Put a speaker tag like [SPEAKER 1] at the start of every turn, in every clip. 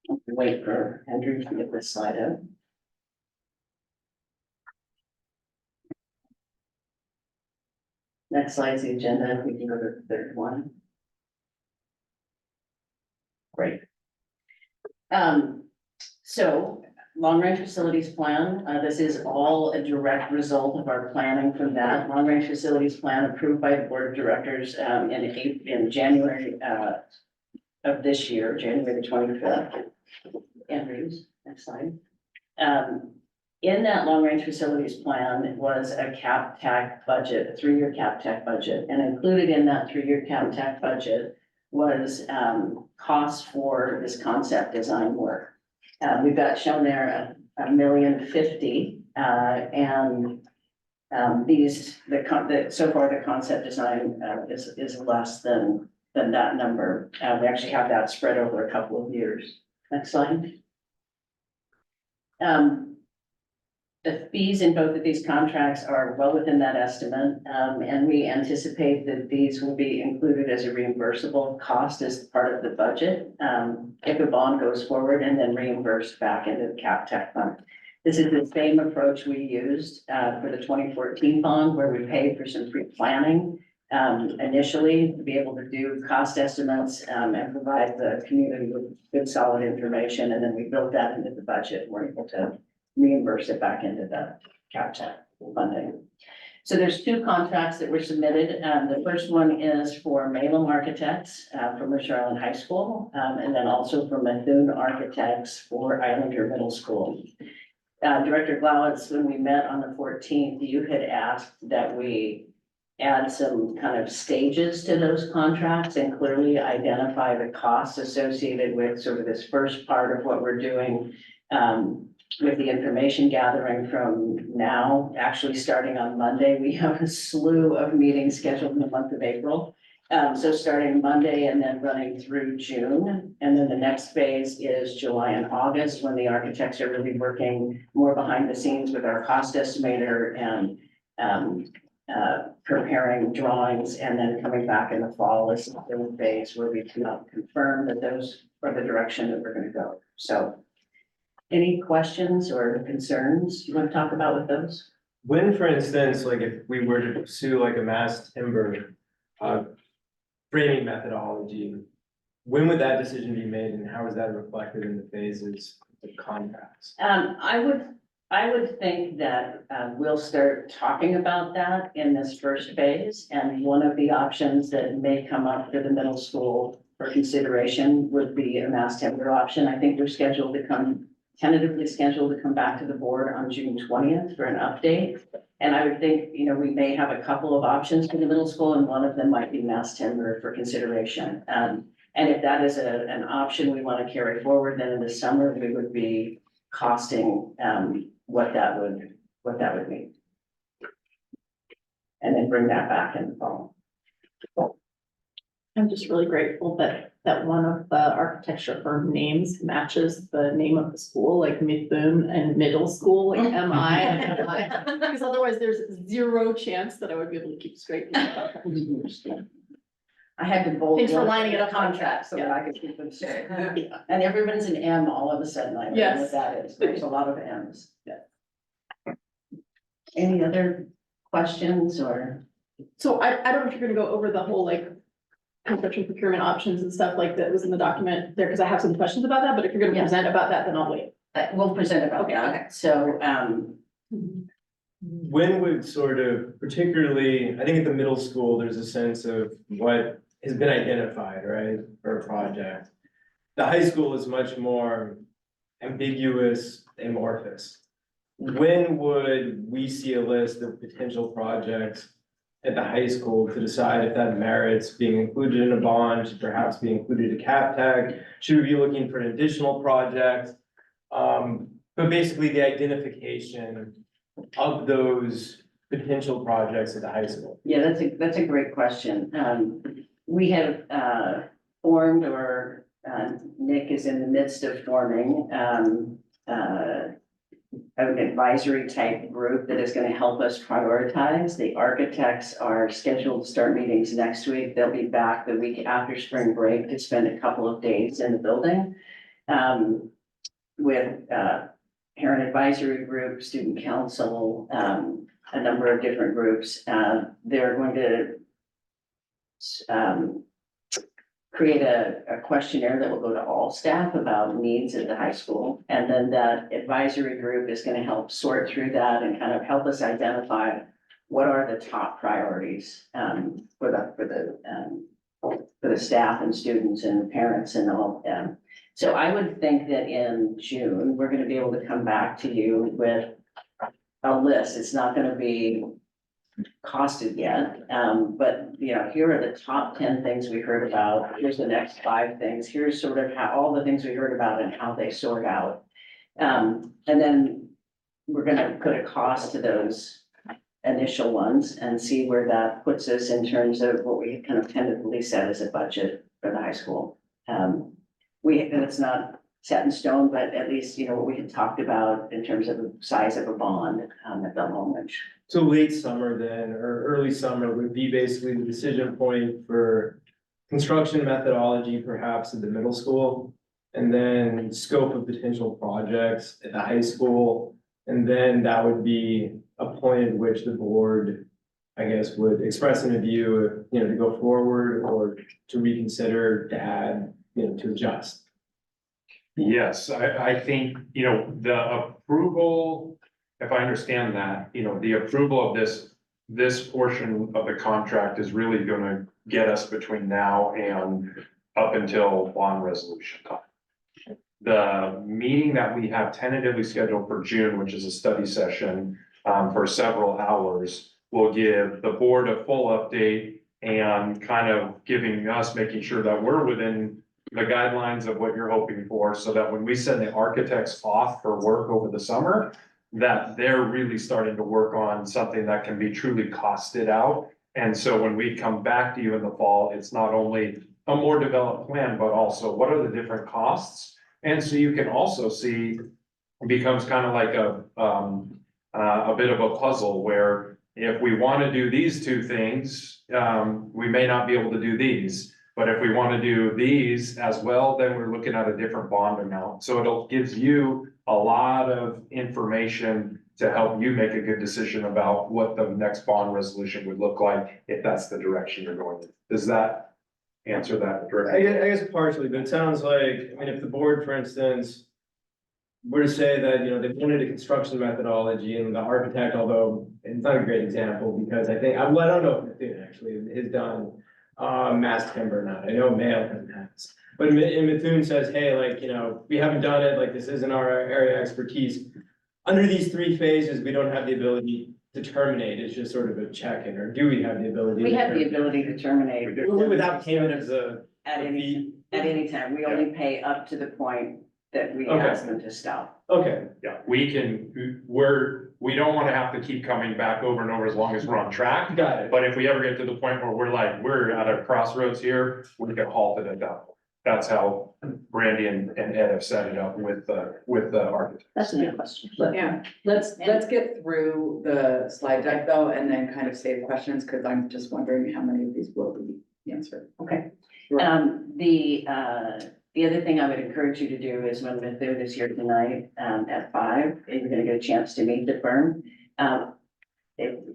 [SPEAKER 1] Wait for Andrew to get this slide up. Next slide's the agenda. We can go to the third one. Great. So long-range facilities plan, this is all a direct result of our planning from that long-range facilities plan approved by the board of directors in January of this year, January the 25th. Andrews, next slide. In that long-range facilities plan was a cap-tac budget, a 3-year cap-tac budget, and included in that 3-year cap-tac budget was costs for this concept design work. We've got shown there $1,050,000, and so far the concept design is less than that number. We actually have that spread over a couple of years. Next slide. The fees in both of these contracts are well within that estimate, and we anticipate that these will be included as a reimbursable cost as part of the budget, if a bond goes forward and then reimbursed back into the cap-tac fund. This is the same approach we used for the 2014 bond, where we paid for some pre-planning initially to be able to do cost estimates and provide the community with good solid information, and then we built that into the budget. We're able to reimburse it back into the cap-tac funding. So there's 2 contracts that were submitted. The first one is for Malum Architects from Mercer Island High School, and then also for Methuen Architects for Islander Middle School. Director Glowitz, when we met on the 14th, you had asked that we add some kind of stages to those contracts and clearly identify the costs associated with sort of this first part of what we're doing with the information gathering from now. Actually, starting on Monday, we have a slew of meetings scheduled in the month of April. So starting Monday and then running through June. And then the next phase is July and August, when the architects are really working more behind the scenes with our cost estimator and preparing drawings, and then coming back in the fall is the third phase where we can confirm that those are the direction that we're going to go. So any questions or concerns you want to talk about with those?
[SPEAKER 2] When, for instance, like if we were to pursue like a mass timber framing methodology, when would that decision be made, and how is that reflected in the phases of contracts?
[SPEAKER 1] I would think that we'll start talking about that in this first phase, and one of the options that may come up for the middle school for consideration would be a mass timber option. I think we're tentatively scheduled to come back to the board on June 20th for an update. And I would think, we may have a couple of options for the middle school, and one of them might be mass timber for consideration. And if that is an option we want to carry forward, then in the summer, we would be costing what that would mean. And then bring that back in the fall.
[SPEAKER 3] I'm just really grateful that one of the architecture firm names matches the name of the school, like Methuen and middle school, like MI and MI. Because otherwise there's 0 chance that I would be able to keep straight.
[SPEAKER 1] I had to bold.
[SPEAKER 3] Thanks for lining it up.
[SPEAKER 1] Contract so that I could keep them straight. And everyone's an M all of a sudden. I don't know what that is. There's a lot of M's. Yeah. Any other questions or?
[SPEAKER 3] So I don't know if you're gonna go over the whole like construction procurement options and stuff like that was in the document there, because I have some questions about that, but if you're gonna present about that, then I'll wait.
[SPEAKER 1] We'll present about that. Okay. So,
[SPEAKER 2] When would sort of, particularly, I think at the middle school, there's a sense of what has been identified, right, for a project. The high school is much more ambiguous, amorphous. When would we see a list of potential projects at the high school to decide if that merits being included in a bond, should perhaps be included in cap-tac? Should we be looking for an additional project? But basically the identification of those potential projects at the high school.
[SPEAKER 1] yeah, that's a great question. We have formed, or Nick is in the midst of forming an advisory type group that is going to help us prioritize. The architects are scheduled to start meetings next week. They'll be back the week after spring break to spend a couple of days in the building. with, parent advisory group, student council, a number of different groups. They're going to create a questionnaire that will go to all staff about needs at the high school. And then that advisory group is gonna help sort through that and kind of help us identify what are the top priorities, for the staff and students and parents and all. So I would think that in June, we're gonna be able to come back to you with a list. It's not gonna be costed yet, but you know, here are the top 10 things we heard about. Here's the next 5 things. Here's sort of how all the things we heard about and how they sort out. And then we're gonna put a cost to those initial ones and see where that puts us in terms of what we kind of tentatively set as a budget for the high school. And it's not set in stone, but at least, you know, what we had talked about in terms of the size of a bond, at the moment.
[SPEAKER 2] So late summer then, or early summer would be basically the decision point for construction methodology perhaps at the middle school. And then scope of potential projects at the high school. And then that would be a point at which the board, I guess, would express in a view, you know, to go forward or to reconsider, to add, you know, to adjust.
[SPEAKER 4] Yes, I think, you know, the approval, if I understand that, you know, the approval of this portion of the contract is really gonna get us between now and up until bond resolution time. The meeting that we have tentatively scheduled for June, which is a study session, for several hours, will give the board a full update and kind of giving us, making sure that we're within the guidelines of what you're hoping for, so that when we send the architects off for work over the summer, that they're really starting to work on something that can be truly costed out. And so when we come back to you in the fall, it's not only a more developed plan, but also what are the different costs? And so you can also see, it becomes kind of like a bit of a puzzle where if we want to do these 2 things, we may not be able to do these. But if we want to do these as well, then we're looking at a different bond amount. So it gives you a lot of information to help you make a good decision about what the next bond resolution would look like, if that's the direction you're going in. Does that answer that directly?
[SPEAKER 2] I guess partially, but it sounds like, I mean, if the board, for instance, were to say that, you know, they wanted a construction methodology and the architect, although it's not a great example because I think, well, I don't know if Methuen actually has done mass timber or not. I know Mayo has. But Methuen says, hey, like, you know, we haven't done it, like, this isn't our area of expertise. Under these 3 phases, we don't have the ability to terminate. It's just sort of a check-in, or do we have the ability?
[SPEAKER 1] We have the ability to terminate.
[SPEAKER 2] Without payment of the.
[SPEAKER 1] At any time. We only pay up to the point that we
[SPEAKER 2] Okay.
[SPEAKER 1] ask them to stop.
[SPEAKER 2] Okay,
[SPEAKER 4] Yeah, we don't want to have to keep coming back over and over as long as we're on track.
[SPEAKER 2] got it.
[SPEAKER 4] But if we ever get to the point where we're at a crossroads here, we can halt it at that point. That's how Brandy and Ed have set it up with the architect.
[SPEAKER 3] That's a good question.
[SPEAKER 5] Yeah, let's get through the slide deck though, and then kind of save questions, because I'm just wondering how many of these will be answered.
[SPEAKER 1] Okay.
[SPEAKER 5] Right.
[SPEAKER 1] The other thing I would encourage you to do is when Methuen is here tonight, at 5, and you're gonna get a chance to meet the firm.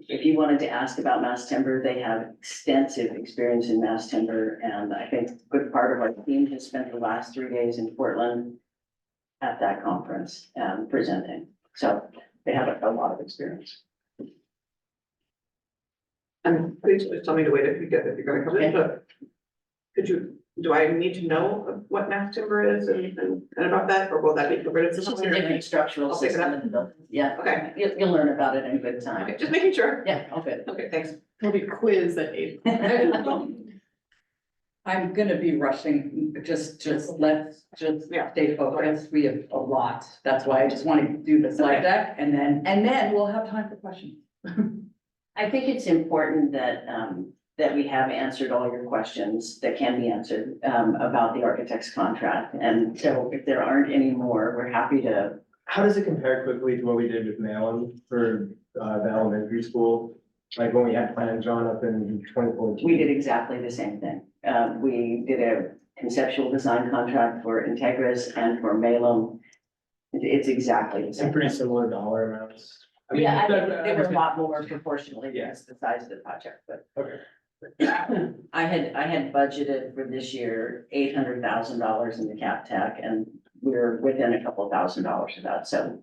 [SPEAKER 1] If you wanted to ask about mass timber, they have extensive experience in mass timber, and I think a good part of our team has spent the last 3 days in Portland at that conference, presenting. So they have a lot of experience.
[SPEAKER 6] Please just tell me to wait if you're gonna come in, but do I need to know what mass timber is and about that, or will that be covered?
[SPEAKER 1] It's just a different structural
[SPEAKER 6] I'll pick it
[SPEAKER 1] system
[SPEAKER 6] up.
[SPEAKER 1] in the building. Yeah,
[SPEAKER 6] Okay,
[SPEAKER 1] you'll learn about it in good
[SPEAKER 6] okay,
[SPEAKER 1] time.
[SPEAKER 6] just making sure.
[SPEAKER 1] Yeah, all good.
[SPEAKER 6] Okay, thanks.
[SPEAKER 3] There'll be a quiz at 8.
[SPEAKER 5] I'm gonna be rushing, let's
[SPEAKER 6] Yeah.
[SPEAKER 5] stay focused, we have a lot, that's why I just want to do the slide deck, and then we'll have time for questions.
[SPEAKER 1] I think it's important that we have answered all your questions that can be answered, about the architect's contract. And so if there aren't any more, we're happy to.
[SPEAKER 2] How does it compare quickly to what we did with Malin for the elementary school? Like when we had plans drawn up in 2014?
[SPEAKER 1] We did exactly the same thing. We did conceptual design contract for Integris and for Malum. It's exactly the
[SPEAKER 2] Some
[SPEAKER 1] same.
[SPEAKER 2] pretty similar dollar amounts. I mean,
[SPEAKER 1] Yeah, I think
[SPEAKER 2] that-
[SPEAKER 1] they were a lot more proportionally
[SPEAKER 2] Yeah.
[SPEAKER 1] against the size of the project, but
[SPEAKER 2] Okay,
[SPEAKER 1] I had budgeted for this year $800,000 in the cap tech, and we're within a couple $1,000s of that, so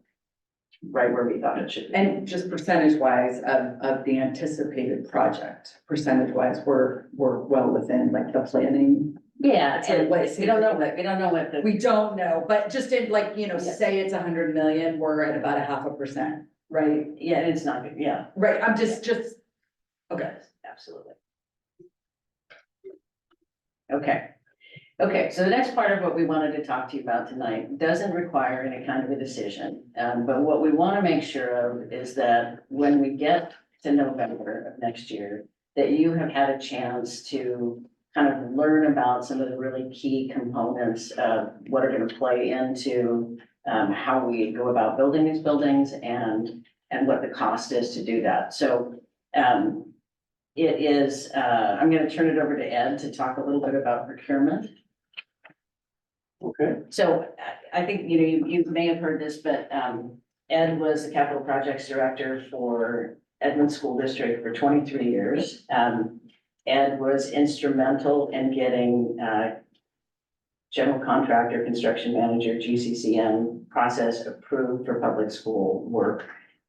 [SPEAKER 1] right where we thought it should be.
[SPEAKER 5] And just percentage wise of the anticipated project, percentage wise, we're well within like the planning.
[SPEAKER 1] Yeah,
[SPEAKER 5] That's what
[SPEAKER 1] and
[SPEAKER 5] it
[SPEAKER 1] we don't know what the,
[SPEAKER 5] We don't know, but just in like, you know,
[SPEAKER 1] Yeah.
[SPEAKER 5] say it's 100 million, we're at about 0.5%, right?
[SPEAKER 1] yeah, it's not good, yeah.
[SPEAKER 5] Right, I'm just, okay.
[SPEAKER 1] Absolutely. Okay, so the next part of what we wanted to talk to you about tonight doesn't require any kind of a decision. But what we want to make sure of is that when we get to November of next year, that you have had a chance to kind of learn about some of the really key components of what are going to play into how we go about building these buildings and what the cost is to do that. So it is, I'm going to turn it over to Ed to talk a little bit about procurement.
[SPEAKER 7] Okay,
[SPEAKER 1] So I think, you know, you may have heard this, but Ed was the capital projects director for Edmond School District for 23 years. Ed was instrumental in getting general contractor, construction manager, GCCM process approved for public school work.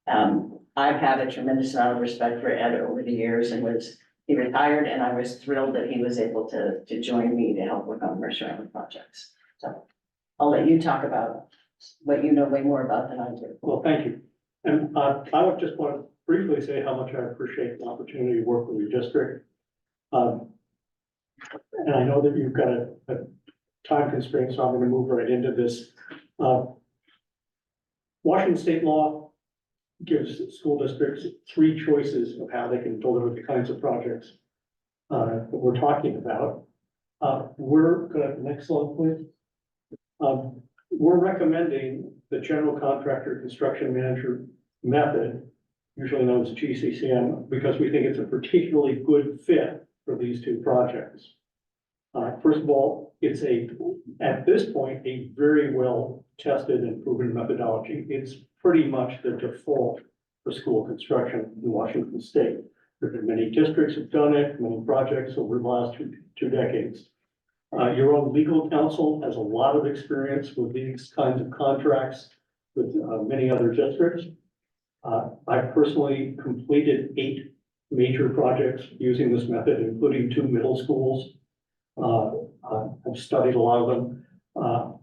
[SPEAKER 1] I've had a tremendous amount of respect for Ed over the years and he retired, and I was thrilled that he was able to join me to help work on Mercer Island projects. So I'll let you talk about what you know way more about than I do.
[SPEAKER 7] well, thank you. And I would just want to briefly say how much I appreciate the opportunity to work with your district. And I know that you've got a time constraint, so I'm going to move right into this. Washington state law gives school districts 3 choices of how they can deliver the kinds of projects that we're talking about. We're gonna, next slide, please. We're recommending the general contractor construction manager method, usually known as GCCM, because we think it's a particularly good fit for these 2 projects. First of all, it's at this point, a very well tested and proven methodology. It's pretty much the default for school construction in Washington state. There have been many districts have done it, many projects over the last two decades. Your own legal counsel has a lot of experience with these kinds of contracts with many other districts. I personally completed 8 major projects using this method, including 2 middle schools. I've studied a lot of them.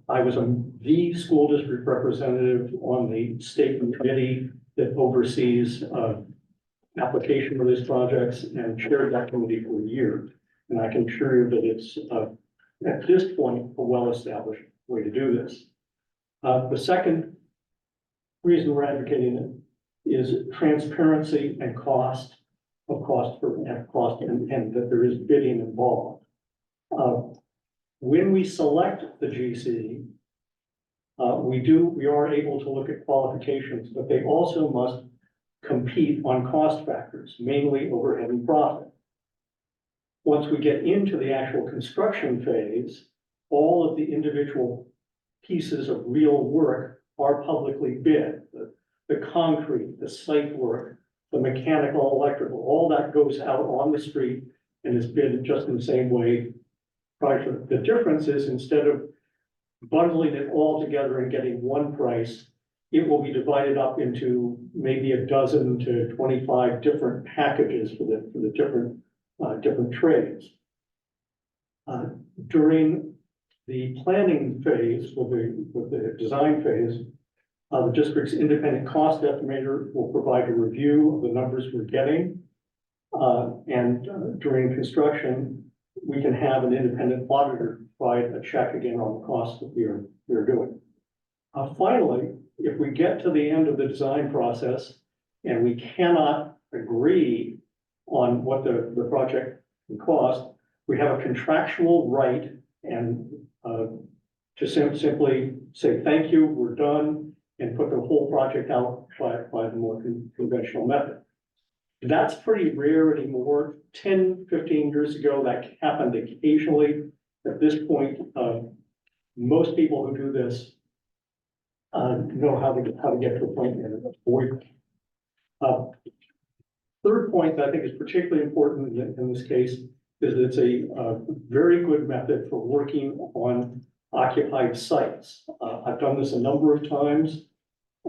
[SPEAKER 7] I was the school district representative on the state committee that oversees application for these projects and chaired that committee for a year. And I can assure you that it's at this point a well-established way to do this. The second reason we're advocating it is transparency and cost and that there is bidding involved. When we select the GC, we are able to look at qualifications, but they also must compete on cost factors, mainly overhead and profit. Once we get into the actual construction phase, all of the individual pieces of real work are publicly bid. The concrete, the site work, the mechanical, electrical, all that goes out on the street and is bid just in the same way. The difference is, instead of bundling it all together and getting one price, it will be divided up into maybe a dozen to 25 different packages for the different trades. During the planning phase, with the design phase, the district's independent cost estimator will provide a review of the numbers we're getting. And during construction, we can have an independent auditor provide a check again on the costs that we're doing. Finally, if we get to the end of the design process and we cannot agree on what the project can cost, we have a contractual right and to simply say, thank you, we're done, and put the whole project out by the more conventional method. That's pretty rare anymore. 10, 15 years ago, that happened occasionally. At this point, most people who do this know how to get to a point and avoid. Third point that I think is particularly important in this case is that it's a very good method for working on occupied sites. I've done this a number of times,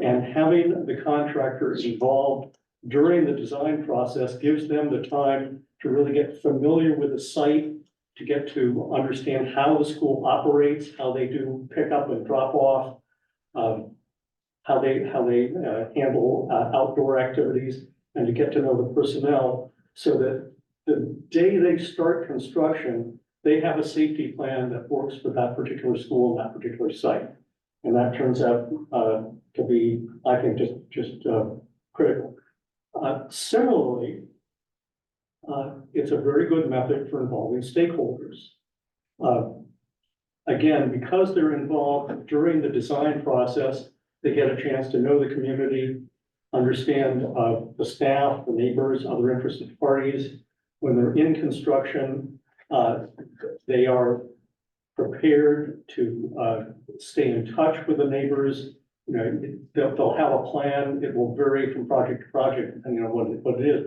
[SPEAKER 7] and having the contractors involved during the design process gives them the time to really get familiar with the site, to get to understand how the school operates, how they do pick up and drop off, how they handle outdoor activities, and to get to know the personnel so that the day they start construction, they have a safety plan that works for that particular school, that particular site. And that turns out to be, I think, just critical. Similarly, it's a very good method for involving stakeholders. Again, because they're involved during the design process, they get a chance to know the community, understand the staff, the neighbors, other interested parties. When they're in construction, they are prepared to stay in touch with the neighbors. You know, they'll have a plan. It will vary from project to project, depending on what it is.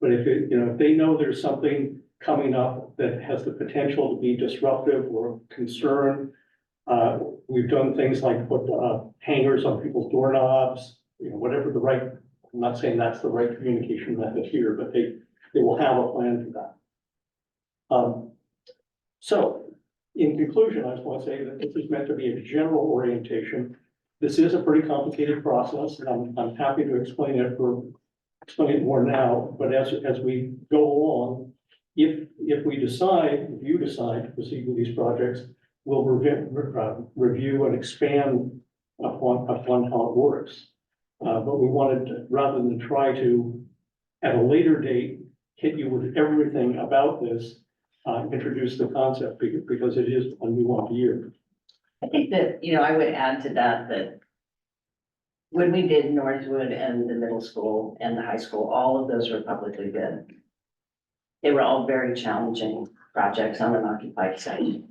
[SPEAKER 7] But if it, you know, if they know there's something coming up that has the potential to be disruptive or concern, we've done things like put hangers on people's doorknobs. You know, whatever the right. I'm not saying that's the right communication method here, but they will have a plan for that. So in conclusion, I just want to say that this is meant to be a general orientation. This is a pretty complicated process, and I'm happy to explain it more now, but as we go along, if you decide to proceed with these projects, we'll review and expand upon how it works. But we wanted to, rather than try to, at a later date, hit you with everything about this, introduce the concept because it is a new idea.
[SPEAKER 1] I think that, you know, I would add to that, that when we did Northwood and the middle school and the high school, all of those were publicly bid. They were all very challenging projects on an occupied site.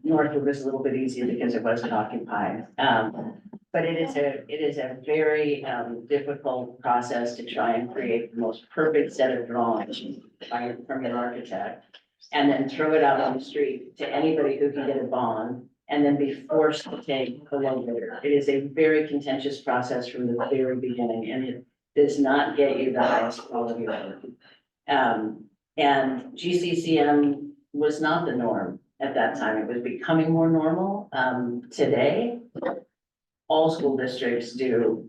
[SPEAKER 1] Northwood was a little bit easier because it wasn't occupied. But it is a very difficult process to try and create the most perfect set of drawings from an architect. And then throw it out on the street to anybody who can get a bond and then be forced to take a low bidder. It is a very contentious process from the very beginning, and it does not get you the highest quality work. And GCCM was not the norm at that time. It was becoming more normal. Today, all school districts do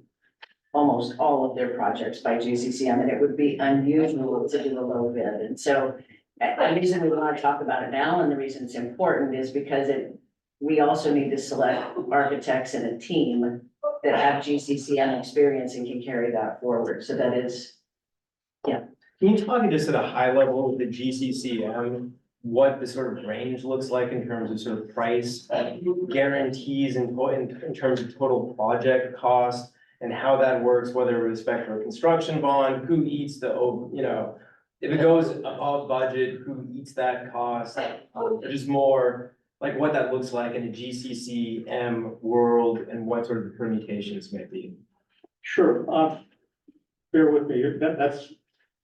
[SPEAKER 1] almost all of their projects by GCCM, and it would be unusual to do a low bid. And so the reason we want to talk about it now and the reason it's important is because we also need to select architects and a team that have GCCM experience and can carry that forward. So that is,
[SPEAKER 2] Can you talk just at a high level with the GCCM, what the sort of range looks like in terms of sort of price guarantees and in terms of total project cost and how that works, whether with respect to a construction bond, who eats the, you know, if it goes above budget, who eats that cost? Just more like what that looks like in a GCCM world and what sort of permutations may be.
[SPEAKER 7] Sure. Bear with me.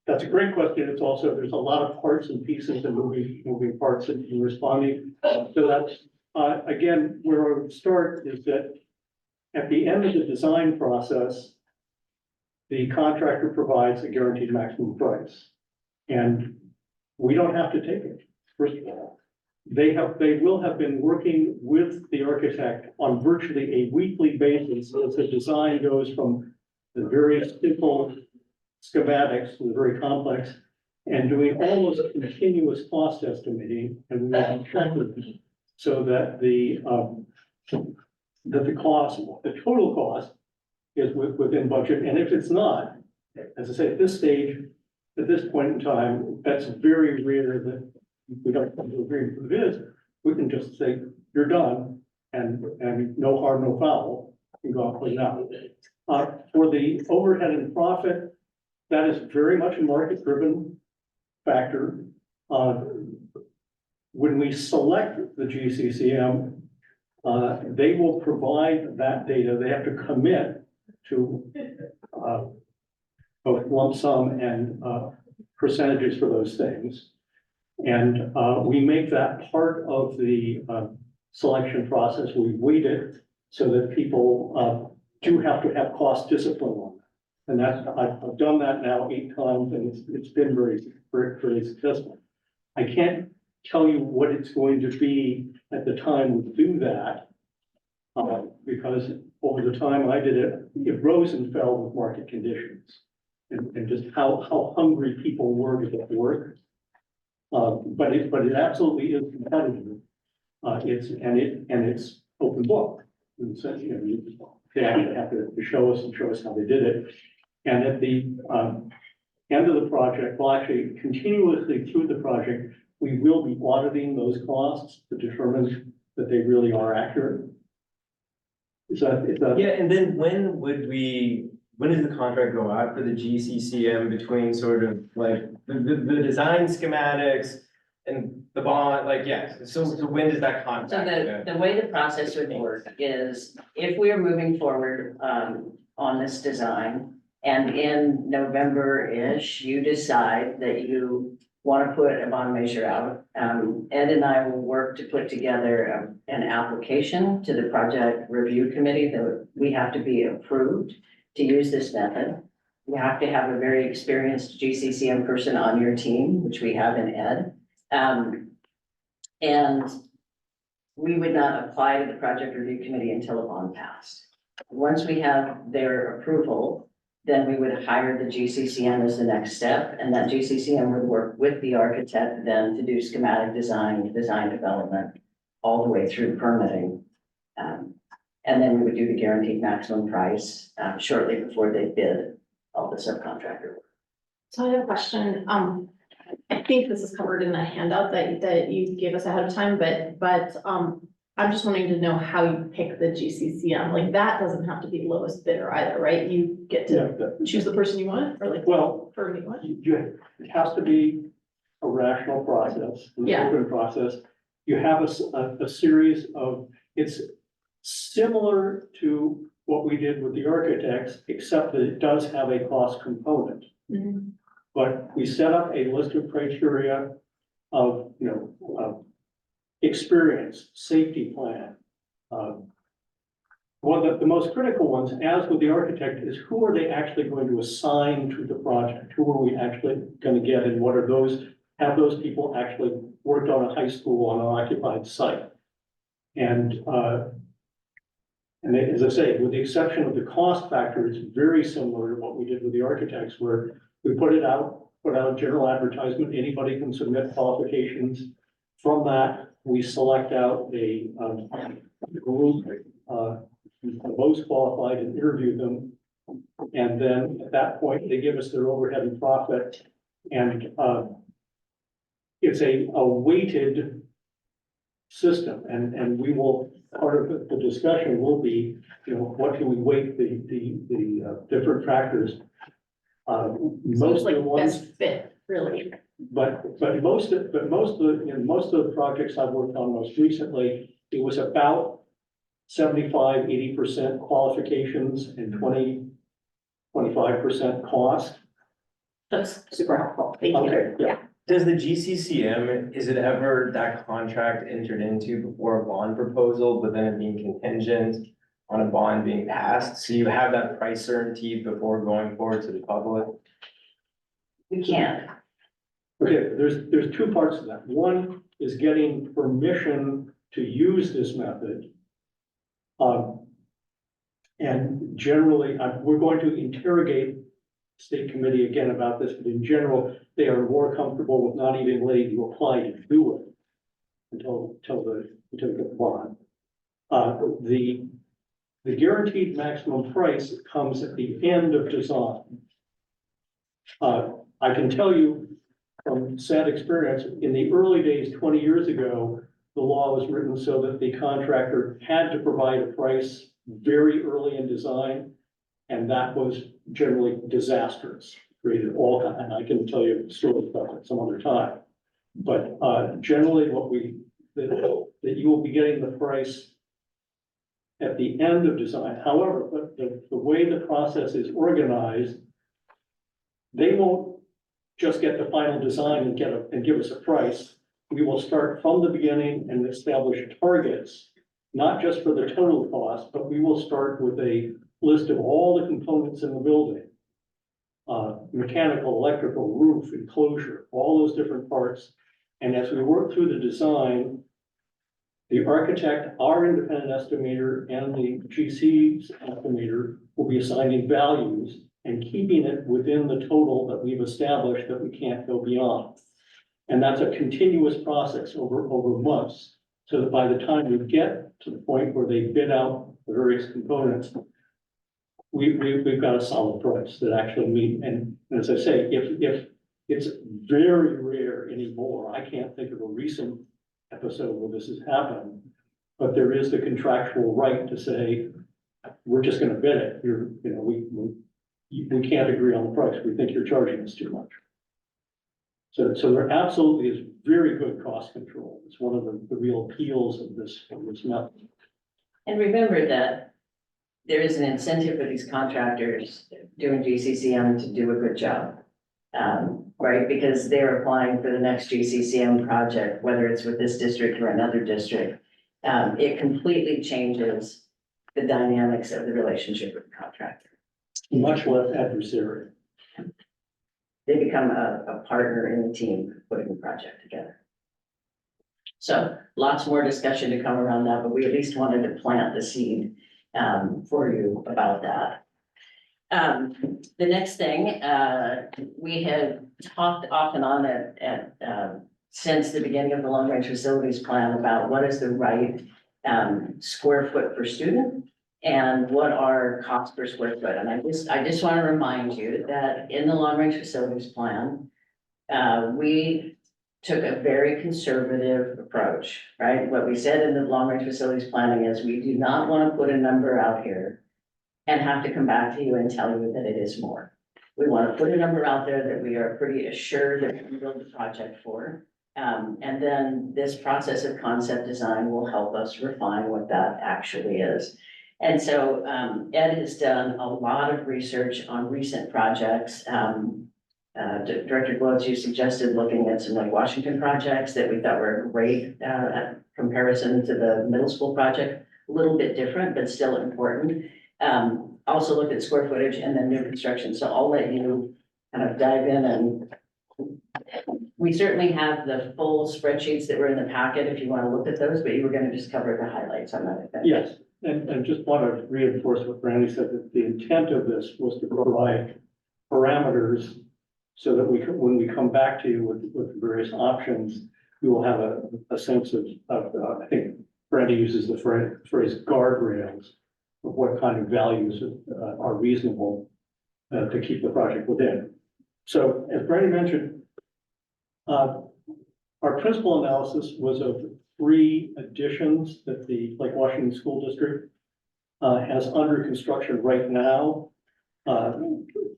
[SPEAKER 7] That's a great question. It's also, there's a lot of parts and pieces and moving parts in responding. So that's, again, where I would start is that at the end of the design process, the contractor provides a guaranteed maximum price. And we don't have to take it, first of all. They will have been working with the architect on virtually a weekly basis as the design goes from the very simple schematics to the very complex and doing almost continuous cost estimating and we will check with them so that the cost, the total cost is within budget. And if it's not, as I say, at this stage, at this point in time, that's very rare that we don't come to agreement with it is. We can just say, you're done and no harm, no foul. You go off with now. For the overhead and profit, that is very much a market-driven factor. when we select the GCCM, they will provide that data. They have to commit to both lump sum and percentages for those things. And we make that part of the selection process. We weight it so that people do have to have cost discipline on that. And that's, I've done that now 8 times, and it's been very successful. I can't tell you what it's going to be at the time we do that, because over the time I did it, it rose and fell with market conditions and just how hungry people were to get work. But it absolutely is competitive. It's open book. And so, you know, they actually have to show us how they did it. And at the end of the project, well, actually continuously through the project, we will be auditing those costs to determine that they really are accurate. Is that?
[SPEAKER 2] Yeah, and then when does the contract go out for the GCCM between sort of like the design schematics and the bond, like, yes, so when does that
[SPEAKER 1] So
[SPEAKER 2] contract?
[SPEAKER 1] the way the process would work is if we are moving forward, on this design, and in November-ish, you decide that you want to put a bond measure out, Ed and I will work to put together an application to the project review committee that we have to be approved to use this method. You have to have a very experienced GCCM person on your team, which we have in Ed. And we would not apply to the project review committee until a bond passed. Once we have their approval, then we would hire the GCCM as the next step, and that GCCM would work with the architect then to do schematic design, design development, all the way through permitting. And then we would do the guaranteed maximum price, shortly before they bid all the subcontractor work.
[SPEAKER 3] So I have a question. I think this is covered in the handout that you gave us ahead of time, but I'm just wanting to know how you pick the GCCM. Like, that doesn't have to be lowest bidder either, right? You get to choose the person you want, or like,
[SPEAKER 7] Well,
[SPEAKER 3] firm you want?
[SPEAKER 7] it has to be a rational process, an
[SPEAKER 3] Yeah.
[SPEAKER 7] open process. You have a series of, it's similar to what we did with the architects, except that it does have a cost component.
[SPEAKER 3] Mhm.
[SPEAKER 7] But we set up a list of criteria of, experience, safety plan. One of the most critical ones, as with the architect, is who are they actually going to assign to the project? Who are we actually going to get, and what are those, have those people actually worked on a high school on an occupied site? And as I say, with the exception of the cost factor, it's very similar to what we did with the architects, where we put out a general advertisement, anybody can submit qualifications. From that, we select out a group, the most qualified, and interview them. And then at that point, they give us their overhead and profit. And it's a weighted system, and we will, part of the discussion will be, what do we weight the different factors?
[SPEAKER 3] So it's
[SPEAKER 7] Most of
[SPEAKER 3] like
[SPEAKER 7] the ones,
[SPEAKER 3] best fit, really.
[SPEAKER 7] but most of the projects I've worked on most recently, it was about 75-80% qualifications and 25% cost.
[SPEAKER 3] That's super helpful. Thank you.
[SPEAKER 7] Okay, yeah.
[SPEAKER 2] Does the GCCM, is it ever that contract entered into before a bond proposal, but then it being contingent on a bond being passed? So you have that price certainty before going forward to the public?
[SPEAKER 1] We can't.
[SPEAKER 7] Okay, there's 2 parts to that. One is getting permission to use this method. And generally, we're going to interrogate state committee again about this, but in general, they are more comfortable with not even letting you apply to do it until you get the bond. The guaranteed maximum price comes at the end of design. I can tell you from sad experience, in the early days, 20 years ago, the law was written so that the contractor had to provide a price very early in design, and that was generally disastrous, created all kind, and I can tell you stories about that some other time. But, generally that you will be getting the price at the end of design. However, but the way the process is organized, they won't just get the final design and give us a price. We will start from the beginning and establish targets, not just for the total cost, but we will start with a list of all the components in the building. Mechanical, electrical, roof, enclosure, all those different parts. And as we work through the design, the architect, our independent estimator, and the GC's estimator will be assigning values and keeping it within the total that we've established that we can't go beyond. And that's a continuous process over months, so that by the time we get to the point where they bid out the various components, we've got a solid price that actually meet, and as I say, if it's very rare anymore, I can't think of a recent episode where this has happened, but there is the contractual right to say, we're just gonna bid it, we can't agree on the price, we think you're charging us too much. So there absolutely is very good cost control, it's one of the real appeals of this method.
[SPEAKER 1] And remember that there is an incentive for these contractors doing GCCM to do a good job. Right, because they're applying for the next GCCM project, whether it's with this district or another district. It completely changes the dynamics of the relationship with the contractor.
[SPEAKER 7] Much less adversarial.
[SPEAKER 1] They become a partner in the team putting the project together. So lots more discussion to come around that, but we at least wanted to plant the seed for you about that. The next thing, we have talked off and on since the beginning of the long range facilities plan about what is the right square foot per student and what are costs per square foot. And I just want to remind you that in the long range facilities plan, we took a very conservative approach, right? What we said in the long range facilities planning is we do not want to put a number out here and have to come back to you and tell you that it is more. We want to put a number out there that we are pretty assured that we can build the project for. And then this process of concept design will help us refine what that actually is. And so Ed has done a lot of research on recent projects. Director Glotz, you suggested looking at some like Washington projects that we thought were great comparison to the middle school project. A little bit different, but still important. Also looked at square footage and then new construction. So I'll let you kind of dive in, and we certainly have the full spreadsheets that were in the packet if you want to look at those, but you were going to just cover the highlights on that.
[SPEAKER 7] Yes, and just want to reinforce what Brandy said, that the intent of this was to provide parameters so that we can, when we come back to you with various options, we will have a sense of I think Brandy uses the phrase guardrails of what kind of values are reasonable to keep the project within. So as Brandy mentioned, our principal analysis was of 3 additions that the Lake Washington School District has under construction right now.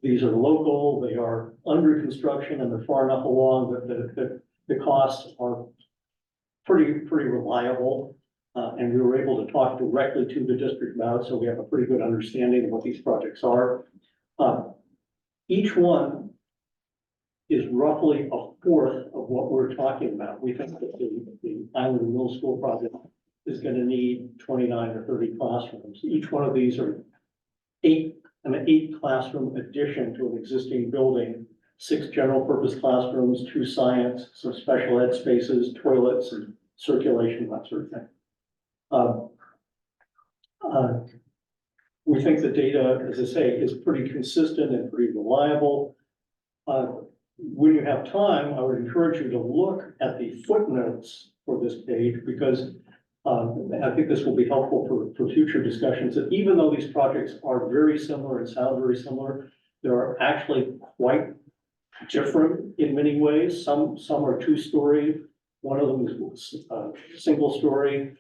[SPEAKER 7] These are local, they are under construction, and they're far enough along that the costs are pretty reliable. And we were able to talk directly to the district about it, so we have a pretty good understanding of what these projects are. Each one is roughly a fourth of what we're talking about. We think that the Island Middle School project is going to need 29 or 30 classrooms. Each one of these are an 8 classroom addition to an existing building, 6 general purpose classrooms, 2 science, some special ed spaces, toilets, and circulation, that sort of thing. We think the data, as I say, is pretty consistent and pretty reliable. When you have time, I would encourage you to look at the footnotes for this page, because I think this will be helpful for future discussions, that even though these projects are very similar and sound very similar, they are actually quite different in many ways. Some are 2-story, one of them is single story.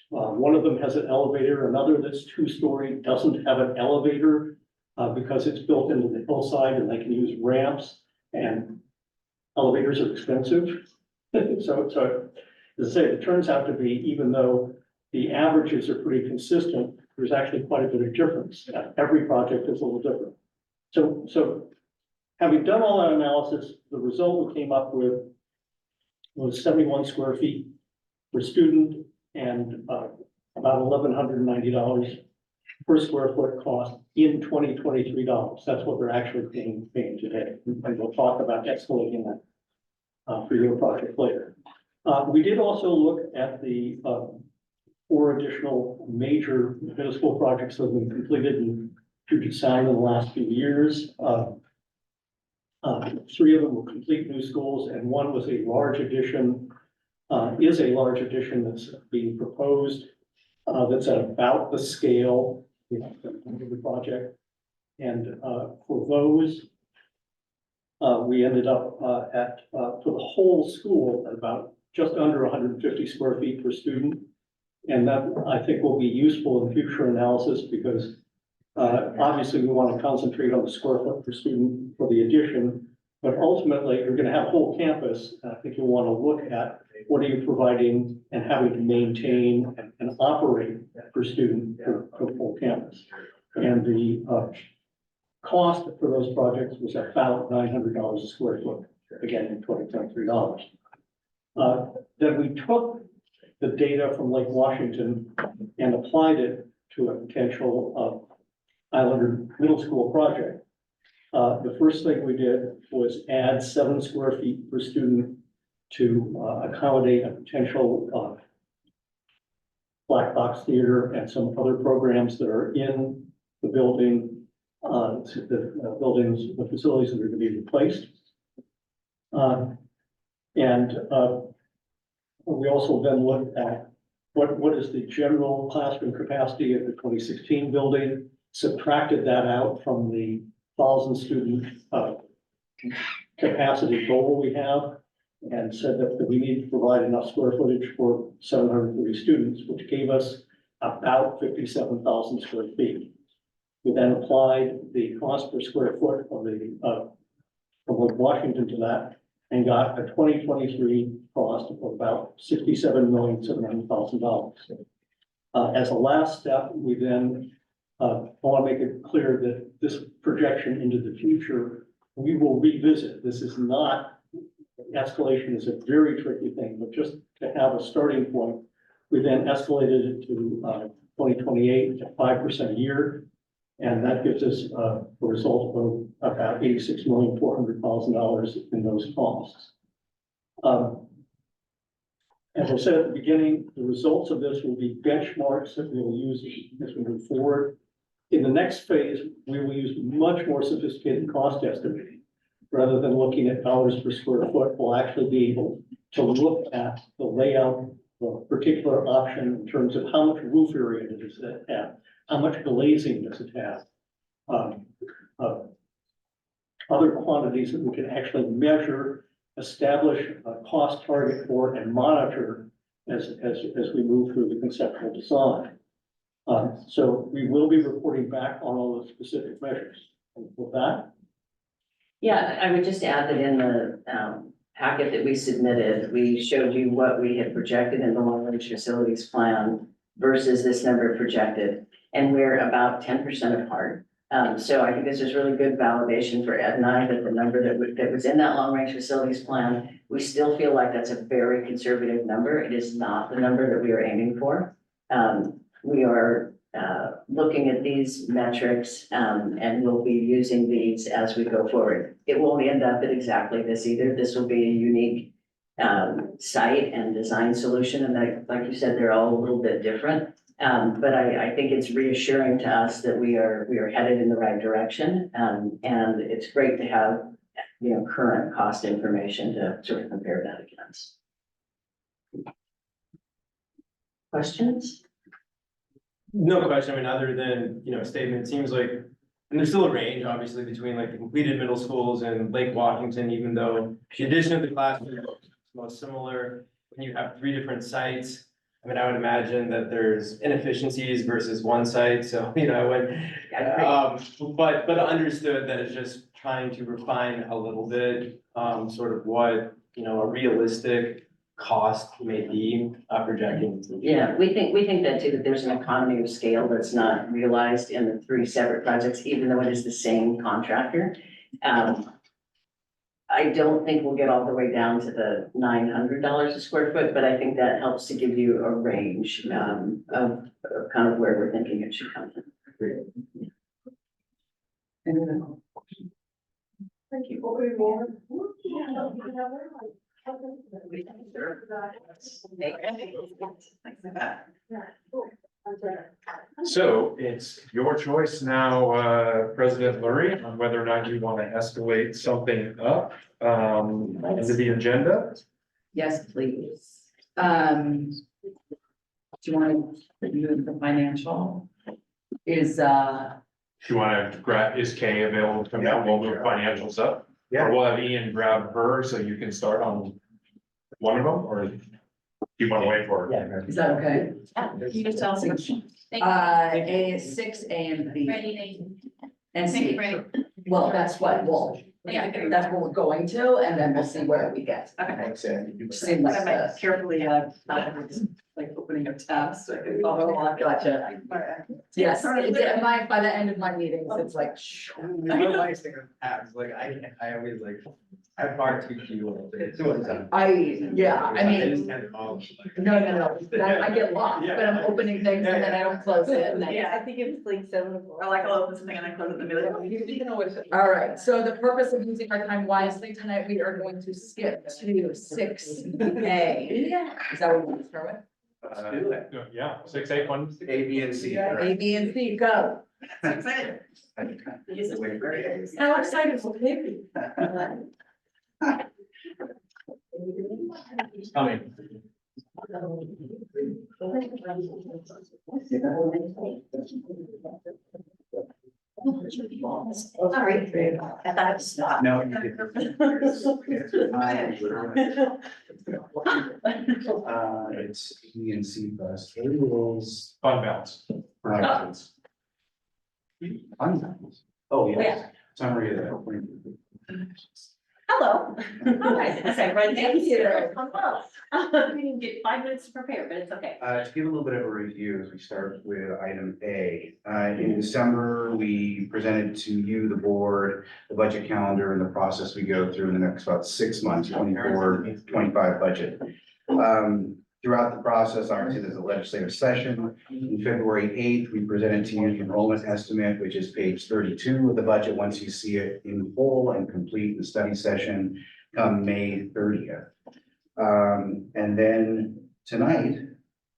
[SPEAKER 7] One of them has an elevator, another that's 2-story doesn't have an elevator because it's built into the hillside and they can use ramps, and elevators are expensive. So, as I say, it turns out to be, even though the averages are pretty consistent, there's actually quite a bit of difference. Every project is a little different. So having done all that analysis, the result we came up with was 71 square feet per student and about $1,190 per square foot cost in 2023 dollars. That's what they're actually paying today. And we'll talk about escalating that for your project later. We did also look at the 4 additional major middle school projects that have been completed in Puget Sound in the last few years. 3 of them were complete new schools, and 1 was a large addition, is a large addition that's being proposed, that's at about the scale of the project. And for those, we ended up at, for the whole school, at about just under 150 square feet per student. And that, I think, will be useful in future analysis because obviously we want to concentrate on the square foot per student for the addition. But ultimately, you're going to have a whole campus. And I think you'll want to look at what are you providing and having to maintain and operate per student for the whole campus. And the cost for those projects was about $900 a square foot, again, in 2023 dollars. Then we took the data from Lake Washington and applied it to a potential Islander Middle School project. The first thing we did was add 7 square feet per student to accommodate a potential black box theater and some other programs that are in the building, the buildings, the facilities that are going to be replaced. We also then looked at what is the general classroom capacity of the 2016 building, subtracted that out from the 1,000 student capacity goal we have, and said that we need to provide enough square footage for 730 students, which gave us about 57,000 square feet. We then applied the cost per square foot of the from Lake Washington to that, and got a 2023 cost of about $67,700,000. As a last step, we then want to make it clear that this projection into the future, we will revisit. This is not, escalation is a very tricky thing, but just to have a starting point, we then escalated it to 2028 at 5% a year. And that gives us a result of about $86,400,000 in those costs. As I said at the beginning, the results of this will be benchmarks that we will use as we move forward. In the next phase, we will use much more sophisticated cost estimating. Rather than looking at dollars per square foot, we'll actually be able to look at the layout of a particular option in terms of how much roof area does it have, how much glazing does it have, other quantities that we can actually measure, establish a cost target for, and monitor as we move through the conceptual design. So we will be reporting back on all the specific measures. And with that,
[SPEAKER 1] Yeah, I would just add that in the packet that we submitted, we showed you what we had projected in the long-range facilities plan versus this number projected, and we're about 10% apart. So I think this is really good validation for Ed and I that the number that was in that long-range facilities plan, we still feel like that's a very conservative number. It is not the number that we are aiming for. We are looking at these metrics and we'll be using these as we go forward. It won't end up at exactly this either. This will be a unique site and design solution. And like you said, they're all a little bit different. But I think it's reassuring to us that we are headed in the right direction. And it's great to have, current cost information to sort of compare that against. Questions?
[SPEAKER 2] No question, I mean, other than, statement, it seems like, and there's still a range, obviously, between like the completed middle schools and Lake Washington, even though the addition of the classroom is most similar, when you have 3 different sites. I mean, I would imagine that there's inefficiencies versus one site, so, but understood that it's just trying to refine a little bit, sort of what, a realistic cost may be projecting.
[SPEAKER 1] Yeah, we think that too, that there's an economy of scale that's not realized in the three separate projects, even though it is the same contractor. I don't think we'll get all the way down to the $900 a square foot, but I think that helps to give you a range, of kind of where we're thinking it should come from.
[SPEAKER 6] Thank you.
[SPEAKER 4] So it's your choice now, President Lurie, on whether or not you want to escalate something up, into the agenda.
[SPEAKER 5] Yes, please. Do you want to move the financial? Is,
[SPEAKER 4] If you want to grab, is Kay available to come down? We'll move financials up. Or we'll have Ian grab her so you can start on one of them, or do you want to wait for her?
[SPEAKER 2] Yeah.
[SPEAKER 5] is that okay?
[SPEAKER 1] You just tell us.
[SPEAKER 5] A, 6, A and B. And C. Well, that's what, that's what we're going to, and then we'll see where we get.
[SPEAKER 2] Thanks, Andy.
[SPEAKER 5] Seems like the-
[SPEAKER 6] Carefully, like opening up tabs, so I can follow along.
[SPEAKER 5] Gotcha. Yes, by the end of my meetings, it's like.
[SPEAKER 2] My wife's thinking of tabs, like I always like, I far too few. It's too much time.
[SPEAKER 5] I mean,
[SPEAKER 2] Kind of follow.
[SPEAKER 5] no, I get lost, but I'm opening things and then I don't close it. And then-
[SPEAKER 6] Yeah.
[SPEAKER 3] I think it was like 7 o'clock.
[SPEAKER 6] I like I'll open something and I close it in the middle. You can always.
[SPEAKER 5] All right, so the purpose of using our time wisely tonight, we are going to skip to 6A. Is that what we want to start with?
[SPEAKER 2] Let's do it.
[SPEAKER 4] Yeah, 6, 8, 1.
[SPEAKER 2] A, B, and C.
[SPEAKER 5] A, B, and C, go.
[SPEAKER 6] So excited.
[SPEAKER 5] How excited will they be?
[SPEAKER 2] It's coming.
[SPEAKER 1] Sorry, I thought it was stopped.
[SPEAKER 2] No, you didn't. It's E and C plus A rules.
[SPEAKER 4] Fund balance.
[SPEAKER 2] Projections. Oh, yes. Summary of that.
[SPEAKER 1] Hello. Hi, okay, right, thank you.
[SPEAKER 5] you.
[SPEAKER 1] Hello. We didn't get 5 minutes to prepare, but it's okay.
[SPEAKER 8] To give a little bit of a review, as we start with item A. In December, we presented to you, the board, the budget calendar and the process we go through in the next about 6 months, 24-25 budget. Throughout the process, obviously, there's a legislative session. On February 8th, we presented to you the enrollment estimate, which is page 32 of the budget. Once you see it in full and complete the study session, come May 30th. And then tonight,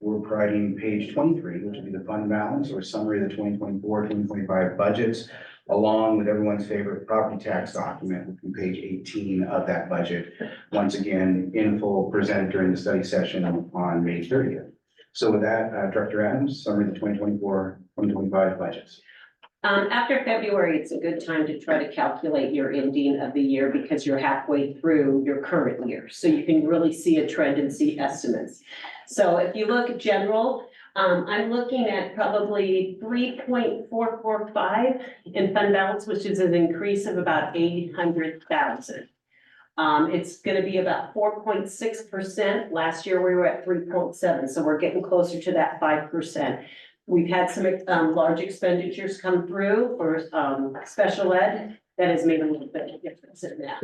[SPEAKER 8] we're providing page 23, which will be the fund balance or summary of the 2024-2025 budgets, along with everyone's favorite property tax document, which will be page 18 of that budget. Once again, in full, presented during the study session on May 30th. So with that, Director Adams, summary of the 2024-2025 budgets.
[SPEAKER 9] After February, it's a good time to try to calculate your ending of the year because you're halfway through your current year. So you can really see a trend and see estimates. So if you look at general, I'm looking at probably 3.445 in fund balance, which is an increase of about 800,000. It's gonna be about 4.6%. Last year we were at 3.7, so we're getting closer to that 5%. We've had some large expenditures come through for special ed that has made a little bit of difference in that.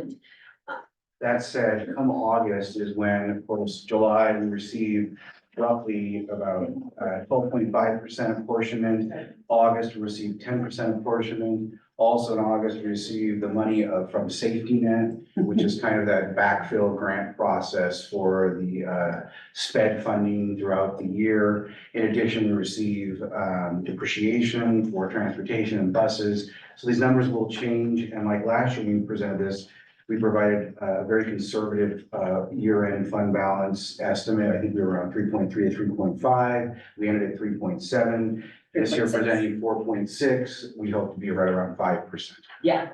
[SPEAKER 8] That said, come August is when, of course, July, we receive roughly about 12.5% apportionment. August, we receive 10% apportionment. Also in August, we receive the money from Safety Net, which is kind of that backfill grant process for the SPED funding throughout the year. In addition, we receive depreciation for transportation and buses. So these numbers will change. And like last year, when we presented this, we provided a very conservative year-end fund balance estimate. I think we were around 3.3 to 3.5. We ended at 3.7. This year presenting 4.6. We hope to be right around 5%.
[SPEAKER 9] Yeah,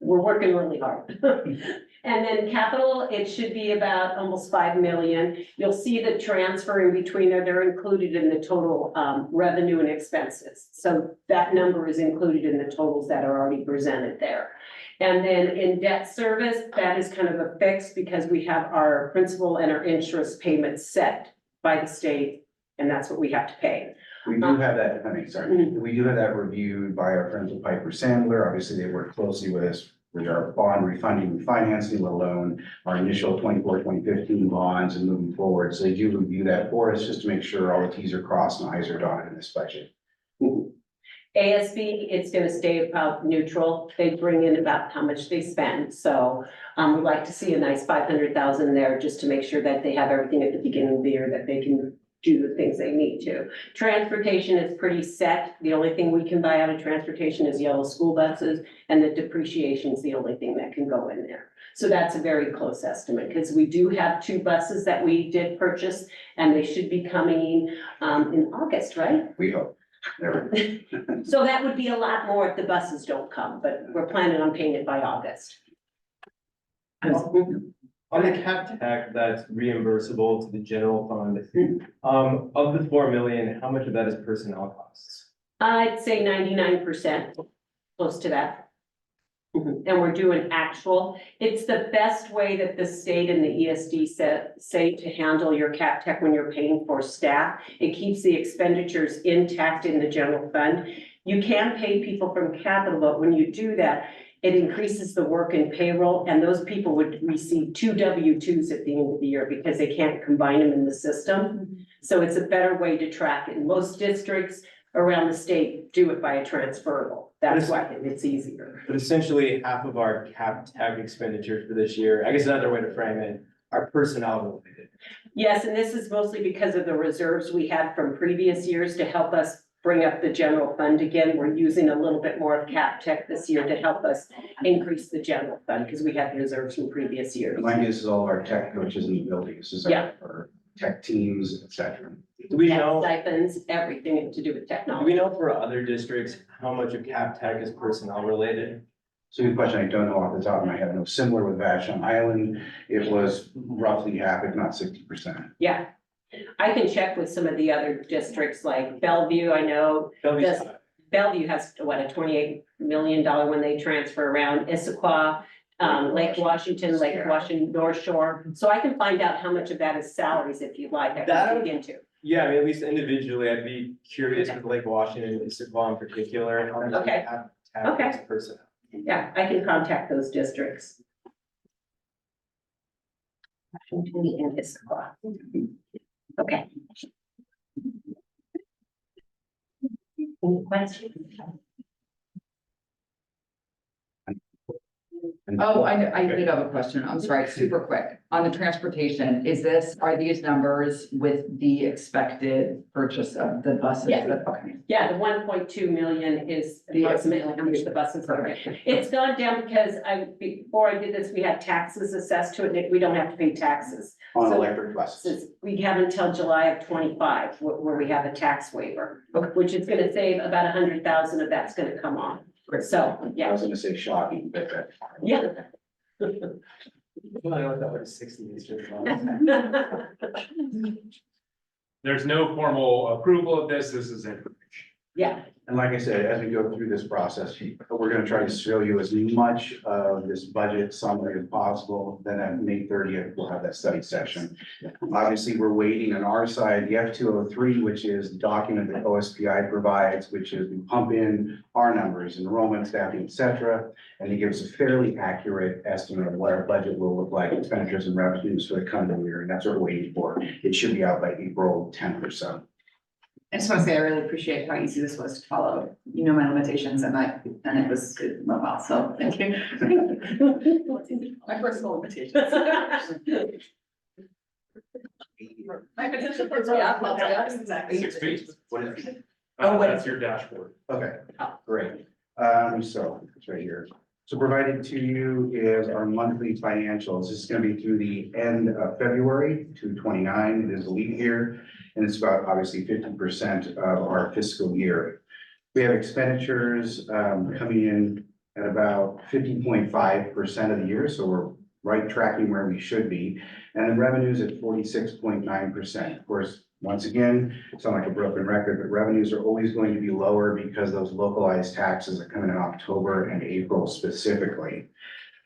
[SPEAKER 9] we're working really hard. And then capital, it should be about almost 5 million. You'll see the transfer in between there, they're included in the total revenue and expenses. So that number is included in the totals that are already presented there. And then in debt service, that is kind of a fix because we have our principal and our interest payments set by the state, and that's what we have to pay.
[SPEAKER 8] We do have that, I mean, sorry, we do have that reviewed by our friends at Piper Sandler. Obviously, they work closely with us with our bond refunding, refinancing, let alone our initial 2015 bonds and moving forward. So they do review that for us just to make sure all the Ts are crossed and Is are dotted in this budget.
[SPEAKER 9] ASB, it's gonna stay about neutral. They bring in about how much they spend, so we'd like to see a nice 500,000 there just to make sure that they have everything at the beginning of the year that they can do the things they need to. Transportation is pretty set. The only thing we can buy out of transportation is yellow school buses, and the depreciation is the only thing that can go in there. So that's a very close estimate, because we do have 2 buses that we did purchase, and they should be coming in August, right?
[SPEAKER 8] We hope. There.
[SPEAKER 9] So that would be a lot more if the buses don't come, but we're planning on paying it by August.
[SPEAKER 2] On the cap tech that's reimbursable to the general fund, of the 4 million, how much of that is personnel costs?
[SPEAKER 9] I'd say 99%, close to that. And we're doing actual. It's the best way that the state and the ESD say to handle your cap tech when you're paying for staff. It keeps the expenditures intact in the general fund. You can pay people from capital, but when you do that, it increases the work in payroll, and those people would receive 2 W-2s at the end of the year because they can't combine them in the system. So it's a better way to track it. Most districts around the state do it by a transferable. That's why it's easier.
[SPEAKER 2] But essentially, half of our cap tech expenditures for this year, I guess another way to frame it, are personnel related.
[SPEAKER 9] Yes, and this is mostly because of the reserves we had from previous years to help us bring up the general fund again. We're using a little bit more of cap tech this year to help us increase the general fund because we had reserves from previous years.
[SPEAKER 8] Remind me, this is all our tech coaches in the building. This is
[SPEAKER 9] Yeah.
[SPEAKER 8] our tech teams, et cetera.
[SPEAKER 2] Do we
[SPEAKER 9] Tech
[SPEAKER 2] know,
[SPEAKER 9] Stipends, everything to do with
[SPEAKER 2] do we
[SPEAKER 9] technology.
[SPEAKER 2] know for other districts, how much of cap tech is personnel related?
[SPEAKER 8] So good question. I don't know off the top of my head. I know similar with Vashon Island, it was roughly half, if not 60%.
[SPEAKER 9] Yeah. I can check with some of the other districts like Bellevue, I know.
[SPEAKER 2] Bellevue-
[SPEAKER 9] Bellevue has, what, a $28 million when they transfer around. Issaquah, Lake Washington, North Shore. So I can find out how much of that is salaries if you'd like, I
[SPEAKER 2] That-
[SPEAKER 9] can dig into.
[SPEAKER 2] Yeah, I mean, at least individually, I'd be curious with Lake Washington and Issaquah in particular. How much of
[SPEAKER 9] Okay.
[SPEAKER 2] cap tech is personnel?
[SPEAKER 9] Yeah, I can contact those districts. Washington and Issaquah. Okay. Any questions?
[SPEAKER 5] Oh, I did have a question. I'm sorry, super quick. On the transportation, are these numbers with the expected purchase of the buses?
[SPEAKER 9] Yeah.
[SPEAKER 5] Okay.
[SPEAKER 9] Yeah, the 1.2 million is approximately how much the buses are. It's gone down because before I did this, we had taxes assessed to it, and we don't have to pay taxes.
[SPEAKER 8] On
[SPEAKER 9] So-
[SPEAKER 8] electric buses.
[SPEAKER 9] Since we have until July of 25, where we have a tax waiver, which is gonna save about 100,000 of that's gonna come on.
[SPEAKER 5] Great.
[SPEAKER 9] So,
[SPEAKER 8] I
[SPEAKER 9] yeah,
[SPEAKER 8] was gonna say shocking, but
[SPEAKER 9] yeah.
[SPEAKER 2] Well, I know that was 60 districts.
[SPEAKER 4] There's no formal approval of this. This is information.
[SPEAKER 9] Yeah,
[SPEAKER 8] And like I said, as we go through this process, we're gonna try to show you as much of this budget summary as possible. Then at May 30th, we'll have that study session. Obviously, we're waiting on our side, the F-203, which is the document that OSPI provides, which is we pump in our numbers, enrollment, staffing, et cetera. And it gives a fairly accurate estimate of what our budget will look like, expenditures and revenues for the coming year. And that's what we're waiting for. It should be out by April 10th or so.
[SPEAKER 10] I just want to say I really appreciate how easy this was to follow. You know my limitations and it was good, went well, so thank you.
[SPEAKER 5] My personal limitations.
[SPEAKER 10] My potential for
[SPEAKER 5] Yeah, well, yeah, exactly.
[SPEAKER 4] 6 feet.
[SPEAKER 8] What is it?
[SPEAKER 5] Oh, what
[SPEAKER 4] That's your dashboard.
[SPEAKER 8] Okay, great. So it's right here. So provided to you is our monthly financials. This is gonna be through the end of February to 29. It is a leap year. And it's about obviously 50% of our fiscal year. We have expenditures coming in at about 50.5% of the year. So we're right tracking where we should be. And the revenues at 46.9%. Of course, once again, sound like a broken record, but revenues are always going to be lower because those localized taxes that come in October and April specifically.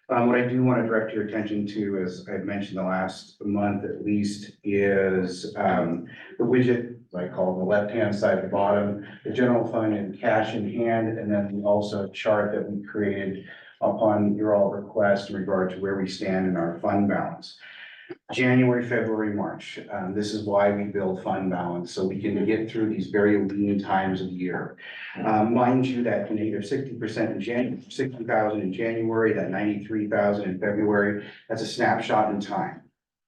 [SPEAKER 8] What I do want to direct your attention to, as I've mentioned the last month at least, is the widget, I call the left-hand side at the bottom, the general fund and cash in hand, and then also a chart that we created upon your all request in regard to where we stand in our fund balance. January, February, March. This is why we build fund balance, so we can get through these very lean times of the year. Mind you, that negative 60% in January, 60,000 in January, that 93,000 in February, that's a snapshot in time.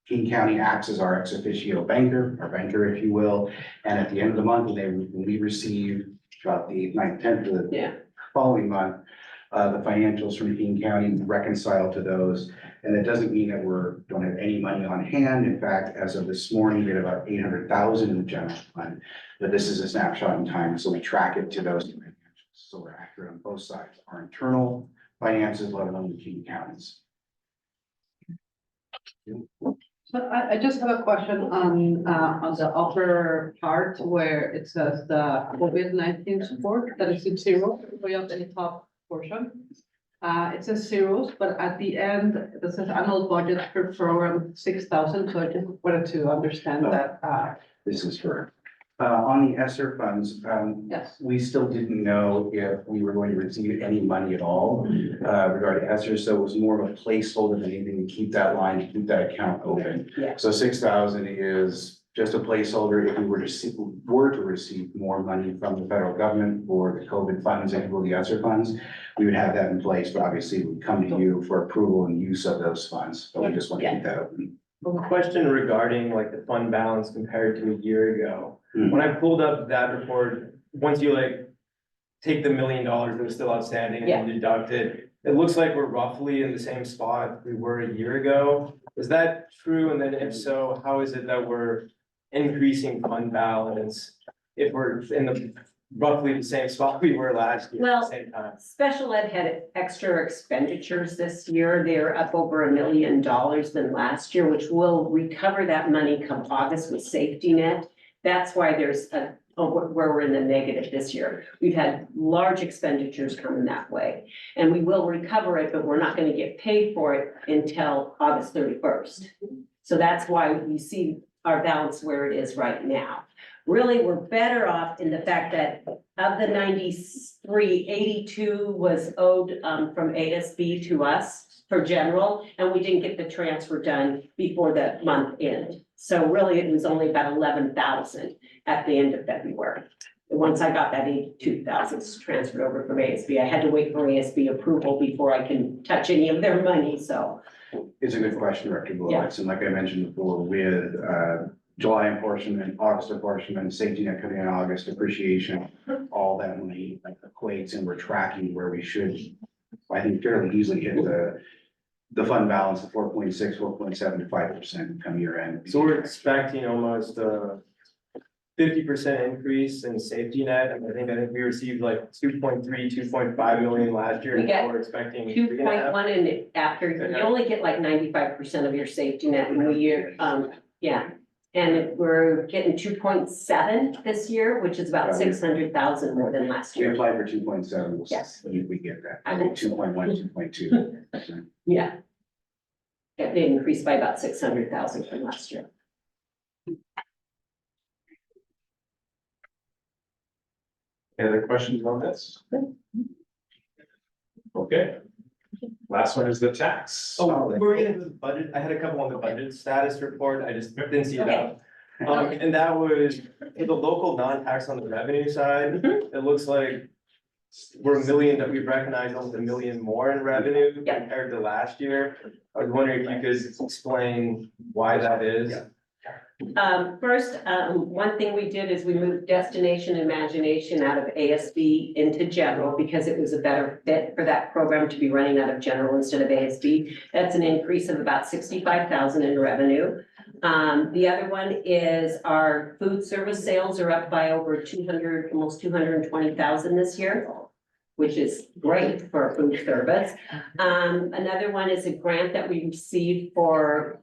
[SPEAKER 8] King County acts as our ex officio banker, our banker, if you will, and at the end of the month, when we receive about the 8th, 9th, 10th of the following month, the financials from King County reconcile to those. And it doesn't mean that don't have any money on hand. In fact, as of this morning, we had about 800,000 in the general fund. But this is a snapshot in time, so we track it to those financials. So we're accurate on both sides, our internal finances, let alone the King Counties.
[SPEAKER 11] So I just have a question on the upper part where it says the COVID-19 support, that is in zero, way up in the top portion. It says zeros, but at the end, it says annual budget per program, 6,000, so I just wanted to understand that,
[SPEAKER 8] This is for, on the ESSER funds,
[SPEAKER 11] yes.
[SPEAKER 8] we still didn't know if we were going to receive any money at all regarding ESSER, so it was more of a placeholder than anything to keep that line, to keep that account open.
[SPEAKER 9] Yeah.
[SPEAKER 8] So 6,000 is just a placeholder. If we were to receive more money from the federal government for the COVID funds and the ESSER funds, we would have that in place, but obviously it would come to you for approval and use of those funds, but we just want to keep that open.
[SPEAKER 2] A question regarding like the fund balance compared to a year ago. When I pulled up that report, once you like take the $1 million that was still outstanding and deduct it, it looks like we're roughly in the same spot we were a year ago. Is that true? And then if so, how is it that we're increasing fund balance if we're in the roughly the same spot we were last year at the same time?
[SPEAKER 9] Special ed had extra expenditures this year. They're up over $1 million than last year, which will recover that money come August with safety net. That's why there's where we're in the negative this year. We've had large expenditures coming that way, and we will recover it, but we're not going to get paid for it until August 31st. So that's why you see our balance where it is right now. Really, we're better off in the fact that of the 93, 82 was owed from ASB to us for general, and we didn't get the transfer done before the month end. So really, it was only about 11,000 at the end of February. And once I got that 82,000 transferred over from ASB, I had to wait for ASB approval before I can touch any of their money, so.
[SPEAKER 8] It's a good question, Director Bullets, and like I mentioned before, with July apportionment, August apportionment, safety net coming in August, depreciation, all that money like equates, and we're tracking where we should, I think, fairly easily hit the fund balance of 4.6, 4.7 to 5% come year end.
[SPEAKER 2] So we're expecting almost a 50% increase in safety net. And I think we received like 2.3, 2.5 million last year.
[SPEAKER 9] We got
[SPEAKER 2] We're expecting
[SPEAKER 9] 2.1 and after, you only get like 95% of your safety net in a year. And we're getting 2.7 this year, which is about 600,000 more than last
[SPEAKER 8] We
[SPEAKER 9] year.
[SPEAKER 8] applied for 2.7.
[SPEAKER 9] Yes.
[SPEAKER 8] We get that.
[SPEAKER 9] I think so.
[SPEAKER 8] 2.1, 2.2.
[SPEAKER 9] Yeah. They increased by about 600,000 from last year.
[SPEAKER 4] Any other questions on this? Okay. Last one is the tax.
[SPEAKER 2] Oh, we're gonna do the budget. I had a couple on the budget status report. I just didn't see it up. And that was for the local non-tax on the revenue side. It looks like we're $1 million, that we've recognized almost $1 million more in revenue compared to last year. I was wondering if you could explain why that is.
[SPEAKER 9] First, one thing we did is we moved Destination Imagination out of ASB into general because it was a better fit for that program to be running out of general instead of ASB. That's an increase of about 65,000 in revenue. The other one is our food service sales are up by over 200, almost 220,000 this year. which is great for food service. Another one is a grant that we received for,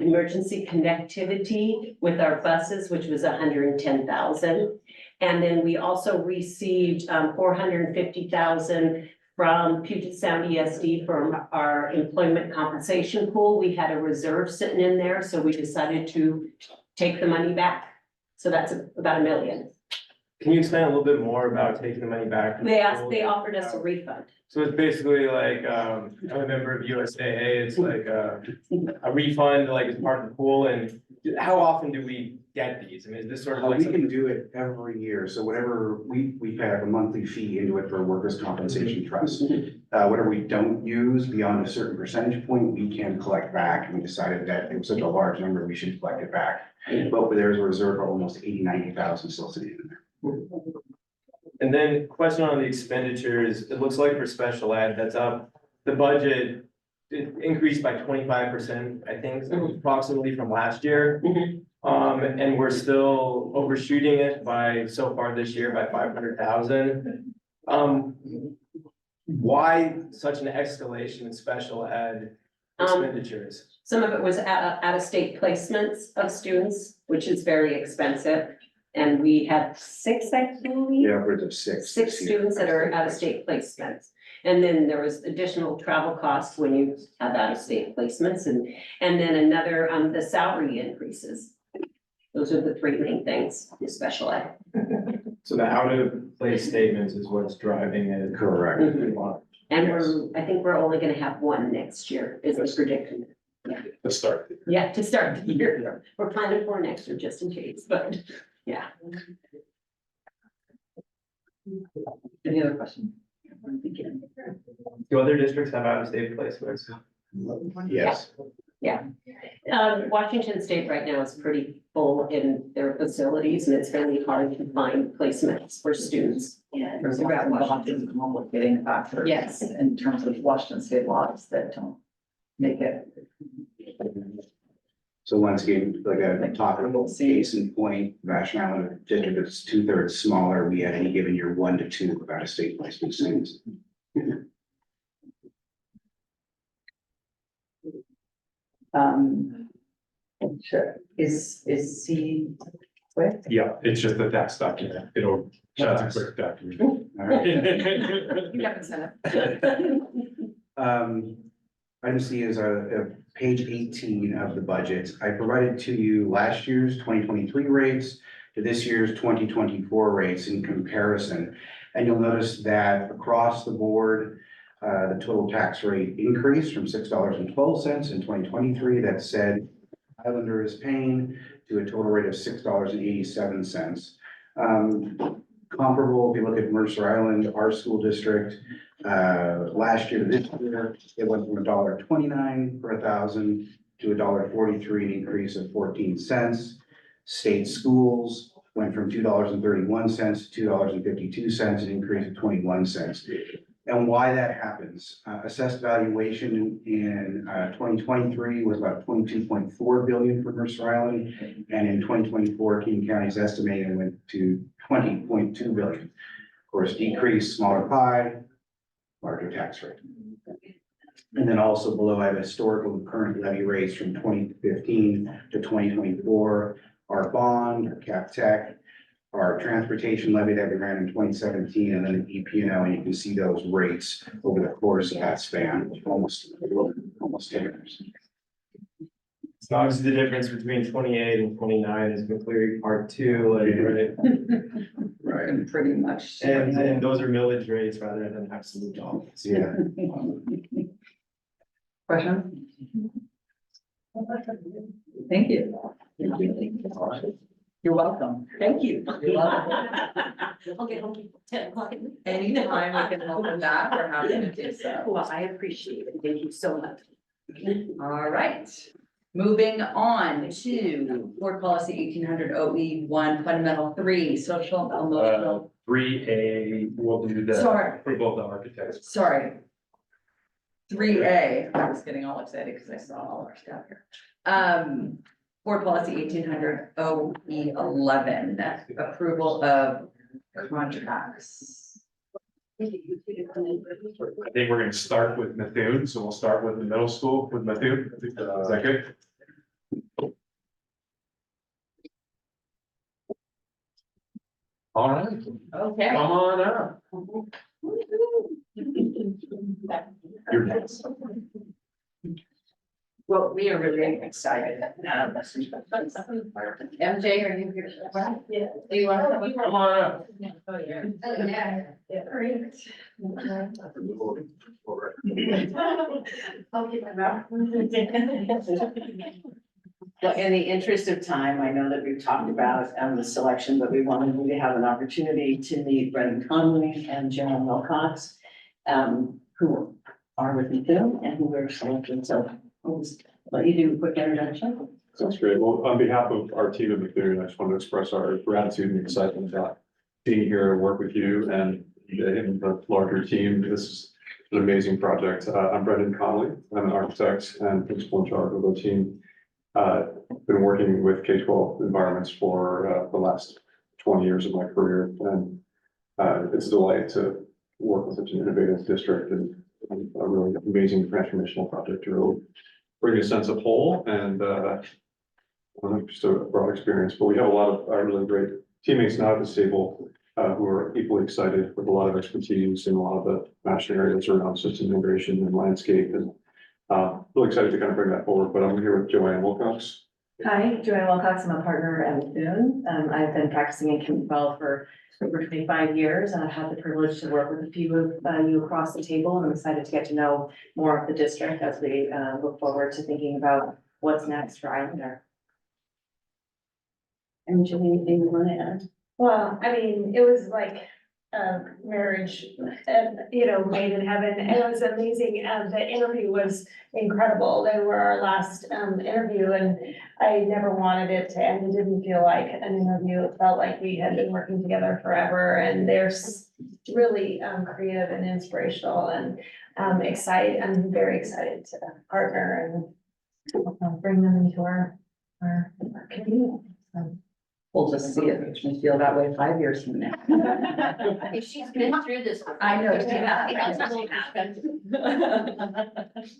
[SPEAKER 9] emergency connectivity with our buses, which was $110,000. And then we also received, $450,000 from Puget Sound ESD from our employment compensation pool. We had a reserve sitting in there, so we decided to take the money back. So that's about $1 million.
[SPEAKER 2] Can you explain a little bit more about taking the money back? from the school?
[SPEAKER 9] They offered us a refund.
[SPEAKER 2] So it's basically like, I'm a member of USAA, it's like a refund, like as part of the pool, and how often do we get these? I mean, is this sort of like?
[SPEAKER 8] We can do it every year, so whatever, we pay like a monthly fee into it for workers' compensation trust. Whatever we don't use beyond a certain percentage point, we can collect back, and we decided that it was such a large number, we should collect it back. But there's a reserve of almost 90,000 still sitting in there.
[SPEAKER 2] And then question on the expenditures, it looks like for special ed, that's up, the budget, it increased by 25%, I think, approximately from last year. And we're still overshooting it by, so far this year, by 500,000. Why such an escalation in special ed expenditures?
[SPEAKER 9] Some of it was out-of-state placements of students, which is very expensive. And we had 6, I believe.
[SPEAKER 8] Yeah, upwards of 6.
[SPEAKER 9] 6 students that are out-of-state placements. And then there was additional travel costs when you have out-of-state placements and then another, the salary increases. Those are the 3 main things, special ed.
[SPEAKER 2] So the out of place statements is what's driving it.
[SPEAKER 8] Correct.
[SPEAKER 9] And I think we're only gonna have 1 next year, is the prediction.
[SPEAKER 4] Let's start.
[SPEAKER 9] Yeah, to start the year. We're planning for next year just in case, but yeah.
[SPEAKER 10] Any other questions?
[SPEAKER 2] Do other districts have out of state placements?
[SPEAKER 8] Yes.
[SPEAKER 9] Washington State right now is pretty full in their facilities and it's very hard to find placements for students.
[SPEAKER 10] There's about Washington complicating a factor.
[SPEAKER 9] Yes.
[SPEAKER 10] In terms of Washington state laws that don't make it.
[SPEAKER 8] So once again, like a topical case in point, Vashon Island district is 2/3 smaller. We had any given year 1 to 2 out of state placement students.
[SPEAKER 10] Sure, is C quick?
[SPEAKER 4] Yeah, it's just a text document. That's a quick document.
[SPEAKER 8] All right.
[SPEAKER 10] You haven't sent it.
[SPEAKER 8] Item C is page 18 of the budget. I provided to you last year's 2023 rates to this year's 2024 rates in comparison. And you'll notice that across the board, the total tax rate increased from $6.12 in 2023 that said Islander is paying to a total rate of $6.87. Comparable, if you look at Mercer Island, our school district, last year to this year, it went from $1.29 per 1,000 to $1.43, an increase of 14 cents. State schools went from $2.31 to $2.52, an increase of 21 cents. And why that happens, assessed valuation in 2023 was about 22.4 billion for Mercer Island. And in 2024, King County's estimated went to 20.2 billion. Of course, decrease, smaller pie, larger tax rate. And then also below, I have historical and current levy rates from 2015 to 2024. Our bond, our cap tech, our transportation levy that we ran in 2017, and then the EP&O, and you can see those rates over the course of that span, almost 10 years.
[SPEAKER 2] So obviously the difference between 28 and 29 is McCleary Part 2, like, right?
[SPEAKER 10] And pretty much.
[SPEAKER 2] And those are millage rates rather than absolute dollars.
[SPEAKER 8] Yeah.
[SPEAKER 10] Question? Thank you. You're welcome.
[SPEAKER 9] Thank you.
[SPEAKER 10] You're welcome.
[SPEAKER 9] I'll get home at 10 o'clock.
[SPEAKER 10] Anytime we can help with that, we're happy to do so.
[SPEAKER 9] Well, I appreciate it. Thank you so much.
[SPEAKER 5] All right, moving on to board policy 1800 OE1 fundamental 3, social emotional.
[SPEAKER 4] 3A, we'll do the
[SPEAKER 5] Sorry.
[SPEAKER 4] approval of the architects.
[SPEAKER 5] Sorry. 3A, I was getting all excited because I saw all our stuff here. Board policy 1800 OE11, approval of contracts.
[SPEAKER 4] I think we're gonna start with Methuen, so we'll start with the middle school with Methuen. Is that good? All right,
[SPEAKER 5] Okay.
[SPEAKER 4] come on up. You're next.
[SPEAKER 5] Well, we are really excited. MJ, are you here? Yeah. Do you want to?
[SPEAKER 4] Come on up.
[SPEAKER 5] Oh, yeah. Yeah. Great. I'll get them out.
[SPEAKER 1] Well, in the interest of time, I know that we've talked about the selection, but we wanted you to have an opportunity to meet Brendan Conley and Jeremy Wilcox, who are with me too, and who were selected. So I'll just let you do a quick introduction.
[SPEAKER 12] Sounds great. Well, on behalf of our team at Methuen, I just want to express our gratitude and excitement about being here and work with you and the larger team. This is an amazing project. I'm Brendan Conley. I'm an architect and principal in charge of the team. Been working with K-12 environments for the last 20 years of my career, and it's a delight to work with such an innovative district and a really amazing transformational project to really bring a sense of whole and just a broad experience. But we have a lot of really great teammates now at this table who are equally excited with a lot of expertise in a lot of the passion areas around system integration and landscape, and really excited to kind of bring that forward. But I'm here with Joanne Wilcox.
[SPEAKER 13] Hi, Joanne Wilcox. I'm a partner at Methuen. I've been practicing in K-12 for over 25 years. I've had the privilege to work with a few of you across the table, and I'm excited to get to know more of the district as we look forward to thinking about what's next for Islander.
[SPEAKER 1] And Julie, anything you want to add?
[SPEAKER 14] Well, I mean, it was like marriage, made in heaven. And it was amazing. The interview was incredible. They were our last interview, and I never wanted it to end. It didn't feel like an interview. It felt like we had been working together forever, and they're really creative and inspirational, and excited. I'm very excited to partner and bring them into our community.
[SPEAKER 5] We'll just see it, makes me feel that way 5 years from now.
[SPEAKER 1] She's been through this. Before.
[SPEAKER 5] I know, she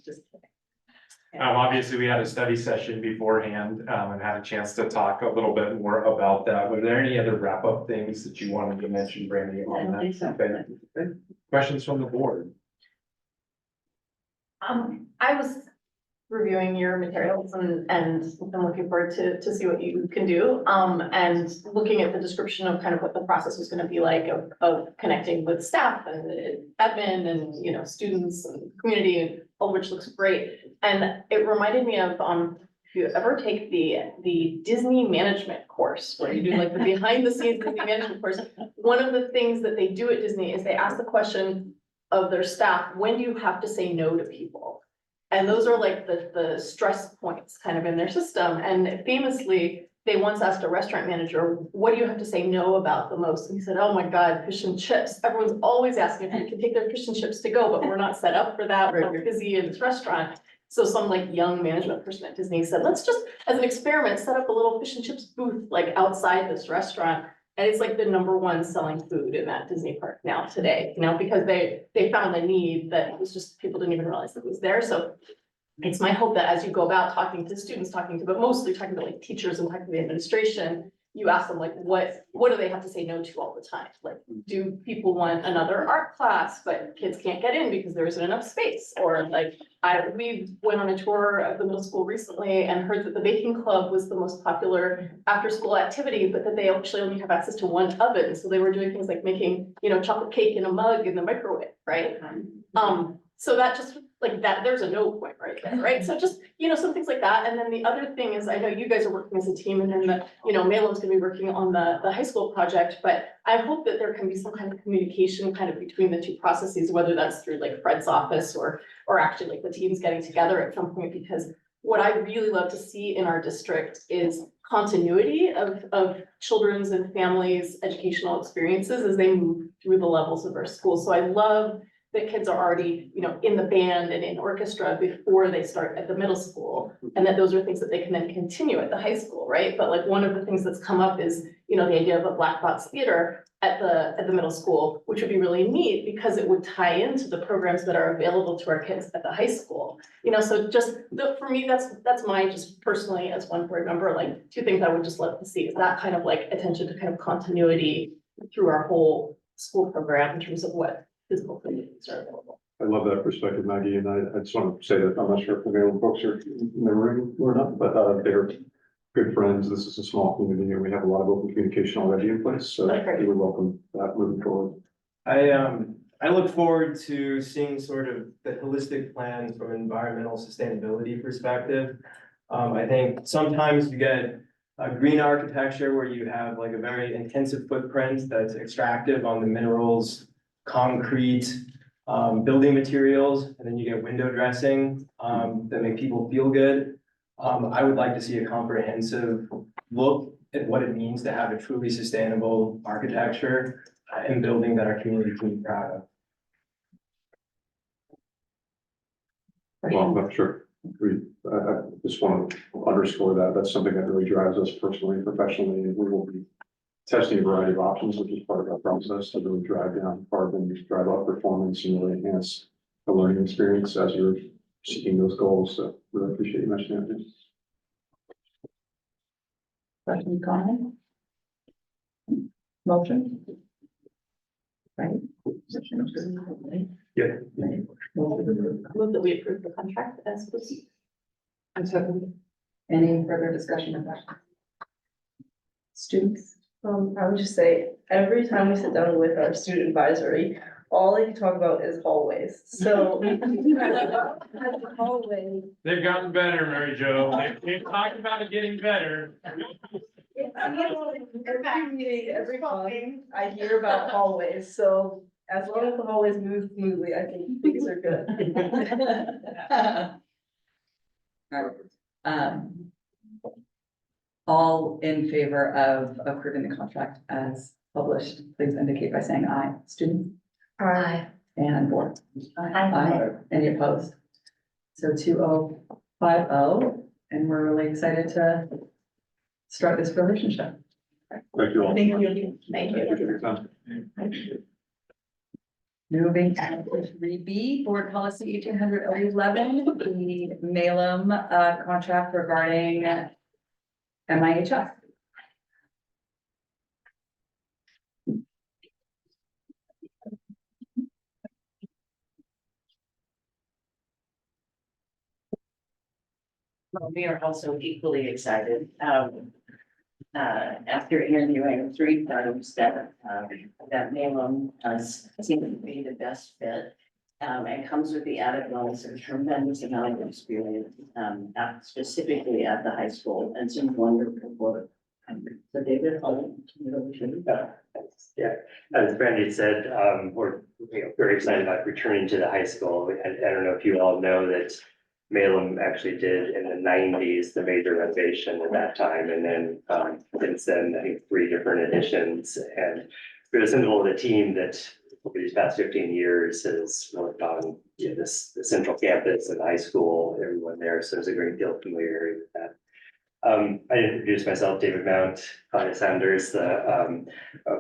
[SPEAKER 1] Just kidding.
[SPEAKER 4] Obviously, we had a study session beforehand, and had a chance to talk a little bit more about that. Were there any other wrap-up things that you wanted to mention, Brandy, on that?
[SPEAKER 1] So.
[SPEAKER 4] Okay. Questions from the board?
[SPEAKER 3] I was reviewing your materials and I'm looking forward to see what you can do. And looking at the description of kind of what the process was gonna be like of connecting with staff and admin and, students and community, all of which looks great. And it reminded me of, if you ever take the Disney management course, where you do like the behind the scenes Disney management course, one of the things that they do at Disney is they ask the question of their staff, when do you have to say no to people? And those are like the stress points kind of in their system. And famously, they once asked a restaurant manager, what do you have to say no about the most? And he said, oh my God, fish and chips. Everyone's always asking if we can take their fish and chips to go, but we're not set up for that. We're busy in this restaurant. So some like young management person at Disney said, let's just, as an experiment, set up a little fish and chips booth like outside this restaurant. And it's like the #1 selling food in that Disney park now today, because they found the need that it was just, people didn't even realize that it was there. So it's my hope that as you go about talking to students, but mostly talking to like teachers and talking to the administration, you ask them like, what do they have to say no to all the time? Like, do people want another art class, but kids can't get in because there isn't enough space? Or like, we went on a tour of the middle school recently and heard that the baking club was the most popular after-school activity, but that they actually only have access to one oven. So they were doing things like making, chocolate cake in a mug in the microwave, right? So that just like that, there's a no point right there, right? So just, some things like that. And then the other thing is, I know you guys are working as a team, and then Malin's gonna be working on the high school project, but I hope that there can be some kind of communication kind of between the two processes, whether that's through like Fred's office or actually like the teams getting together at some point, because what I really love to see in our district is continuity of children's and families' educational experiences as they move through the levels of our school. So I love that kids are already, you know, in the band and in orchestra before they start at the middle school. And that those are things that they can then continue at the high school, right? But like one of the things that's come up is, you know, the idea of a black box theater at the middle school, which would be really neat because it would tie into the programs that are available to our kids at the high school. You know, so just for me, that's my, just personally as one board member, like two things I would just love to see is that kind of like attention to kind of continuity through our whole school program in terms of what physical communities are available.
[SPEAKER 12] I love that perspective, Maggie, and I just want to say that I'm not sure if the Maryland folks are in the room or not, but they're good friends. This is a small community and we have a lot of open communication already in place, so we would welcome that moving forward.
[SPEAKER 2] I look forward to seeing sort of the holistic plans from an environmental sustainability perspective. I think sometimes you get a green architecture where you have like a very intensive footprint that's extractive on the minerals, concrete, building materials, and then you get window dressing that make people feel good. I would like to see a comprehensive look at what it means to have a truly sustainable architecture and building that our community can be proud of.
[SPEAKER 12] Well, I'm sure. I just want to underscore that. That's something that really drives us personally and professionally, and we will be testing a variety of options, which is part of our process to really drive down carbon, drive up performance, and really enhance the learning experience as you're seeking those goals. So really appreciate you mentioning that.
[SPEAKER 5] Question, comment? Motion? Right?
[SPEAKER 12] Yeah.
[SPEAKER 3] Move that we approve the contract as proceed.
[SPEAKER 11] And second,
[SPEAKER 5] Any further discussion or questions? Students?
[SPEAKER 15] I would just say, every time we sit down with our student advisory, all they talk about is hallways, so. Hallway.
[SPEAKER 4] They've gotten better, Mary Jo. They've talked about it getting better.
[SPEAKER 15] Every meeting, every month, I hear about hallways, so as long as the hallways move smoothly, I think things are good.
[SPEAKER 5] All in favor of approving the contract as published, please indicate by saying aye. Students?
[SPEAKER 15] Aye.
[SPEAKER 5] And board? Aye. Any opposed? So 2050, and we're really excited to start this relationship.
[SPEAKER 12] Thank you all.
[SPEAKER 5] Thank you.
[SPEAKER 3] Thank
[SPEAKER 12] Thank you
[SPEAKER 3] you.
[SPEAKER 12] for your time.
[SPEAKER 5] Moving to 3B, Board Policy 1811, the Malum contract regarding MIHS.
[SPEAKER 1] Well, we are also equally excited, after interviewing 3 firms that Malum seemed to be the best fit. And comes with the added bonus of tremendous amount of experience, specifically at the high school and some wonderful work. So David, I'll turn it over to you.
[SPEAKER 16] Yeah, as Brandy said, we're very excited about returning to the high school. I don't know if you all know that Malum actually did in the 90s, the major renovation at that time. And then since then, I think 3 different editions. And we're the symbol of the team that over these past 15 years has worked on this the central campus and high school, everyone there. So there's a great deal of familiarity with that. I introduced myself, David Mount, Claudia Sanders, the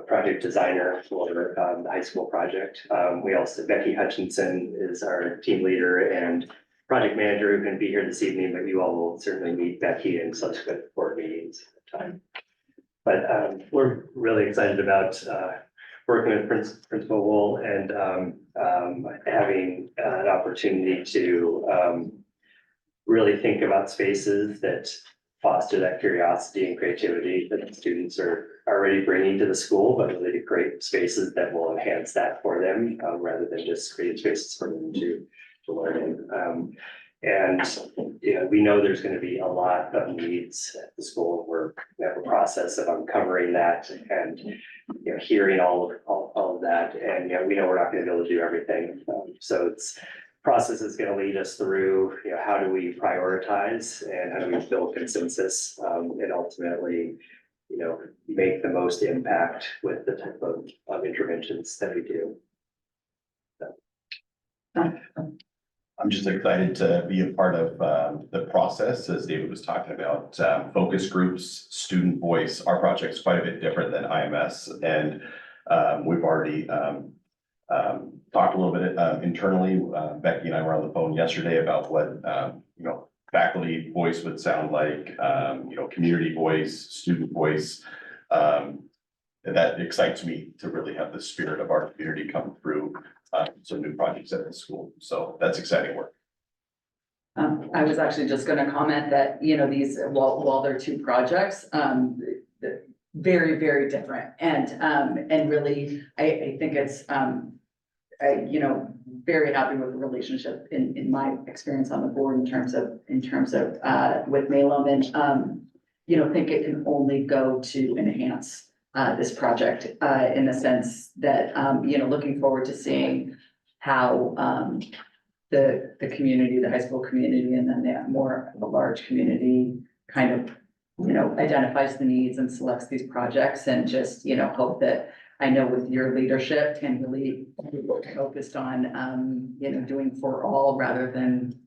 [SPEAKER 16] project designer for the high school project. We also, Becky Hutchinson is our team leader and project manager who can be here this evening, but you all will certainly meet Becky in subsequent board meetings at the time. But we're really excited about working with Principal Wool and having an opportunity to really think about spaces that foster that curiosity and creativity that the students are already bringing to the school, but really to create spaces that will enhance that for them rather than just create spaces for them to learn in. And we know there's going to be a lot of needs at the school. We have a process of uncovering that and hearing all of that. And we know we're not going to be able to do everything. So it's process is going to lead us through how do we prioritize and how do we build consensus and ultimately make the most impact with the type of interventions that we do.
[SPEAKER 17] I'm just excited to be a part of the process, as David was talking about, focus groups, student voice. Our project's quite a bit different than IMS, and we've already talked a little bit internally. Becky and I were on the phone yesterday about what faculty voice would sound like, community voice, student voice. And that excites me to really have the spirit of our community come through some new projects at the school. So that's exciting work.
[SPEAKER 5] I was actually just gonna comment that, these, while they're two projects, they're very, very different. And really, I think it's, very happy with the relationship in my experience on the board in terms of with Malum, and, think it can only go to enhance this project, in the sense that, looking forward to seeing how, the community, the high school community, and then the more of a large community kind of, identifies the needs and selects these projects, and just, hope that, I know with your leadership and really focused on, doing for all rather than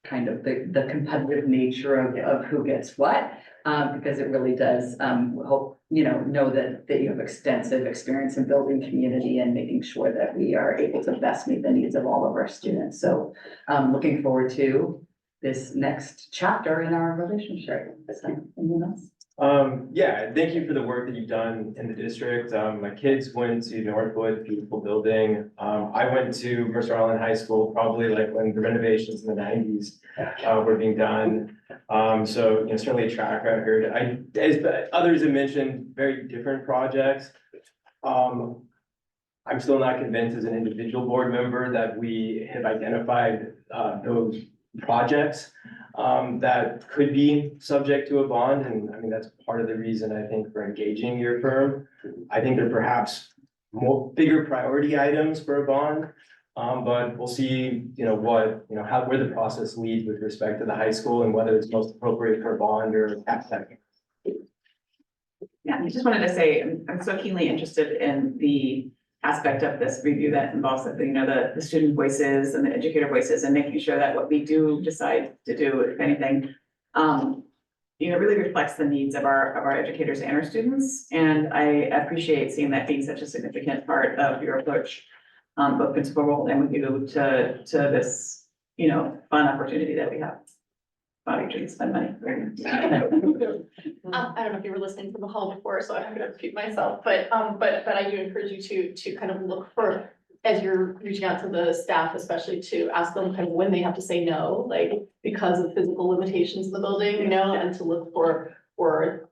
[SPEAKER 5] kind of the competitive nature of who gets what, because it really does, hope, know that you have extensive experience in building community and making sure that we are able to best meet the needs of all of our students. So, looking forward to this next chapter in our relationship. Anyone else?
[SPEAKER 2] Yeah, thank you for the work that you've done in the district. My kids went to Northwood, beautiful building. I went to Mercer Island High School, probably like when the renovations in the 90s were being done. So, certainly a track record. As others have mentioned, very different projects. I'm still not convinced as an individual board member that we have identified those projects that could be subject to a bond. And I mean, that's part of the reason I think for engaging your firm. I think there are perhaps bigger priority items for a bond. But we'll see, where the process leads with respect to the high school and whether it's most appropriate for a bond or tax tech.
[SPEAKER 10] Yeah, I just wanted to say, I'm so keenly interested in the aspect of this review that involves the student voices and the educator voices, and making sure that what we do decide to do, if anything, really reflects the needs of our educators and our students. And I appreciate seeing that being such a significant part of your approach, both principal role and with you to this, fun opportunity that we have. Body treats, spend money.
[SPEAKER 3] I don't know if you were listening from the hall before, so I'm gonna repeat myself, but I do encourage you to kind of look for, as you're reaching out to the staff, especially to ask them kind of when they have to say no, like because of physical limitations in the building, and to look for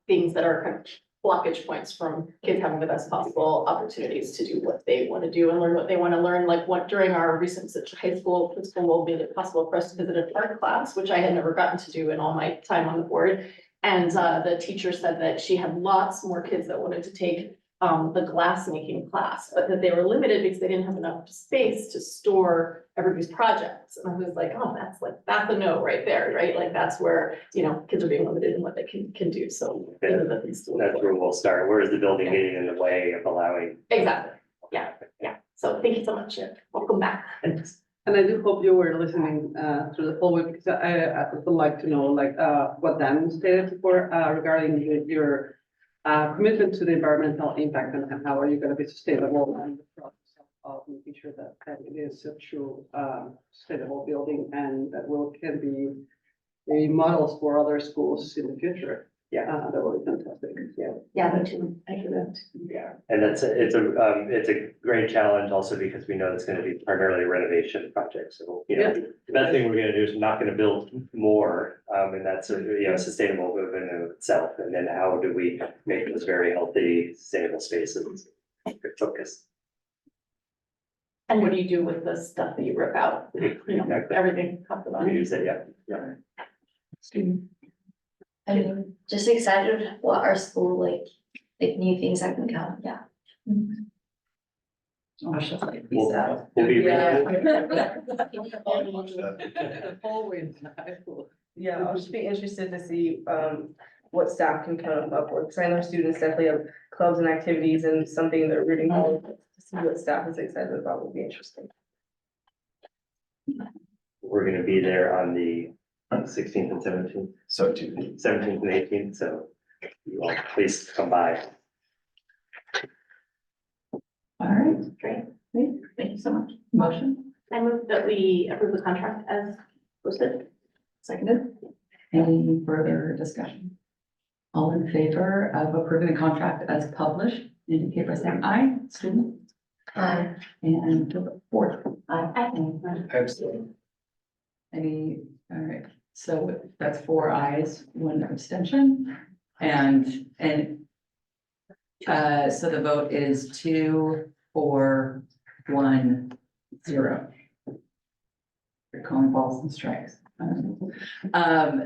[SPEAKER 3] things that are kind of blockage points from kids having the best possible opportunities to do what they want to do and learn what they want to learn. Like during our recent high school principal role made it possible for us to visit an art class, which I had never gotten to do in all my time on the board. And the teacher said that she had lots more kids that wanted to take the glass making class, but that they were limited because they didn't have enough space to store everybody's projects. And I was like, oh, that's a no right there, right? Like that's where, kids are being limited in what they can do. So
[SPEAKER 16] that's where we'll start. Where is the building getting in the way of allowing?
[SPEAKER 3] Exactly. Yeah. So thank you so much. Welcome back.
[SPEAKER 11] And I do hope you were listening through the whole way, because I would like to know what Dan stated before regarding your commitment to the environmental impact, and how are you going to be sustainable and the process of making sure that it is a true sustainable building, and that can be models for other schools in the future. Yeah, that would be fantastic.
[SPEAKER 3] Yeah, me too. I hear that.
[SPEAKER 16] Yeah, and it's a great challenge also because we know it's going to be primarily a renovation project. So, the best thing we're going to do is we're not going to build more, and that's a sustainable move in and of itself. And then how do we make this very healthy, sustainable spaces? Good focus.
[SPEAKER 3] And what do you do with the stuff that you rip out?
[SPEAKER 16] Exactly.
[SPEAKER 3] Everything talked about.
[SPEAKER 16] We use it, yeah.
[SPEAKER 13] I'm just excited what our school like new things that can come. Yeah.
[SPEAKER 16] We'll be
[SPEAKER 15] Yeah, I'll just be interested to see what staff can come up with, because I know students definitely have clubs and activities and something they're rooting for. To see what staff is excited about will be interesting.
[SPEAKER 16] We're gonna be there on the 16th and 17th. 17th and 18th, so you all please come by.
[SPEAKER 5] All right, great. Thank you so much. Motion,
[SPEAKER 3] I move that we approve the contract as posted.
[SPEAKER 5] seconded. Any further discussion? All in favor of approving the contract as published, indicate by saying aye. Student?
[SPEAKER 13] Aye.
[SPEAKER 5] And board?
[SPEAKER 3] Aye.
[SPEAKER 5] Any, all right, so that's 4 ayes, 1 abstention, and, so the vote is 2, 4, 1, 0. You're calling balls and strikes.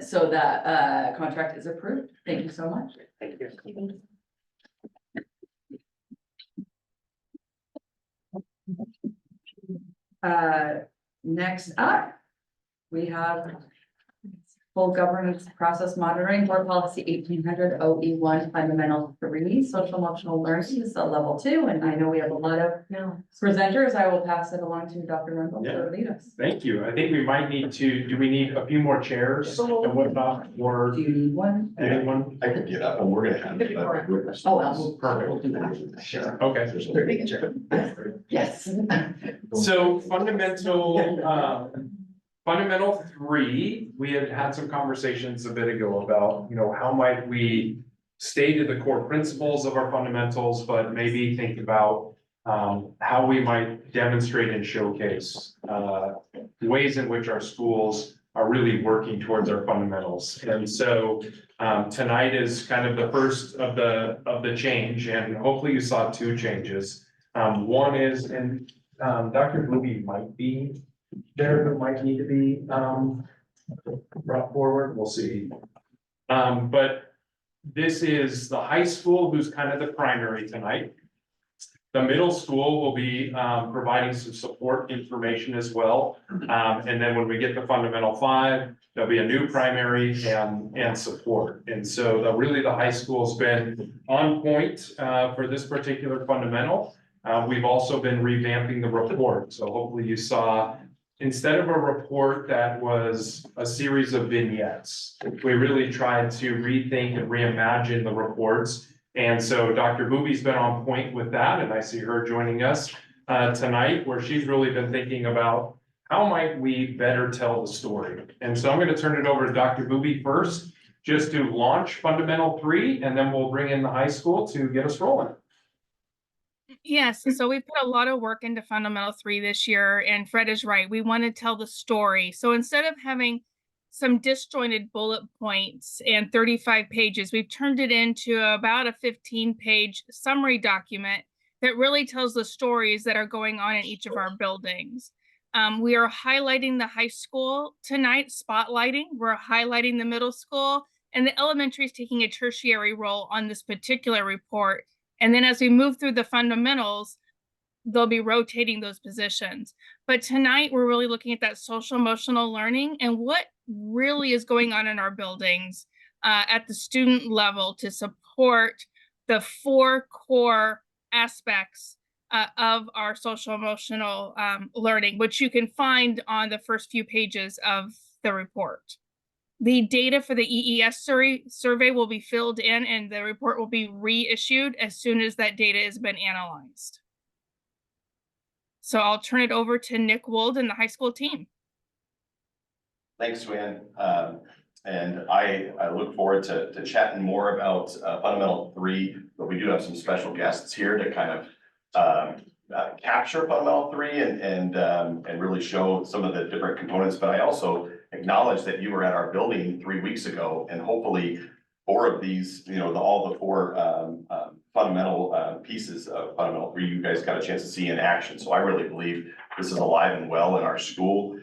[SPEAKER 5] So that, contract is approved. Thank you so much.
[SPEAKER 16] Thank you.
[SPEAKER 5] Next up, we have full governance process monitoring, board policy 1800 OE1 fundamental 3, social emotional learning is a level 2, and I know we have a lot of presenters. I will pass it along to Dr. Rundle to lead us.
[SPEAKER 4] Thank you. I think we might need to, do we need a few more chairs and whatnot, or
[SPEAKER 5] Do you need one?
[SPEAKER 4] anyone?
[SPEAKER 17] I can get up and we're gonna have.
[SPEAKER 5] Oh, I'll
[SPEAKER 4] Perfect. Okay.
[SPEAKER 5] Yes.
[SPEAKER 4] So fundamental 3, we had some conversations a bit ago about, how might we stay to the core principles of our fundamentals, but maybe think about how we might demonstrate and showcase ways in which our schools are really working towards our fundamentals. And so tonight is kind of the first of the change, and hopefully you saw 2 changes. One is, and Dr. Bluey might be there, who might need to be brought forward, we'll see. But this is the high school, who's kind of the primary tonight. The middle school will be providing some support information as well. And then when we get to fundamental 5, there'll be a new primary and support. And so really the high school's been on point for this particular fundamental. We've also been revamping the report. So hopefully you saw, instead of a report that was a series of vignettes, we really tried to rethink and reimagine the reports. And so Dr. Booby's been on point with that, and I see her joining us tonight, where she's really been thinking about how might we better tell the story. And so I'm going to turn it over to Dr. Booby first, just to launch Fundamental 3, and then we'll bring in the high school to get us rolling.
[SPEAKER 18] Yes, so we've put a lot of work into Fundamental 3 this year, and Fred is right. We want to tell the story. So instead of having some disjointed bullet points and 35 pages, we've turned it into about a 15-page summary document that really tells the stories that are going on in each of our buildings. We are highlighting the high school tonight, spotlighting. We're highlighting the middle school, and the elementary is taking a tertiary role on this particular report. And then as we move through the fundamentals, they'll be rotating those positions. But tonight, we're really looking at that social emotional learning and what really is going on in our buildings at the student level to support the 4 core aspects of our social emotional learning, which you can find on the first few pages of the report. The data for the EES survey will be filled in, and the report will be reissued as soon as that data has been analyzed. So I'll turn it over to Nick Wold and the high school team.
[SPEAKER 17] Thanks, Joanne. And I look forward to chatting more about Fundamental 3, but we do have some special guests here to kind of capture Fundamental 3 and really show some of the different components. But I also acknowledge that you were at our building 3 weeks ago, and hopefully 4 of these, all the 4 fundamental pieces of Fundamental 3, you guys got a chance to see in action. So I really believe this is alive and well in our school.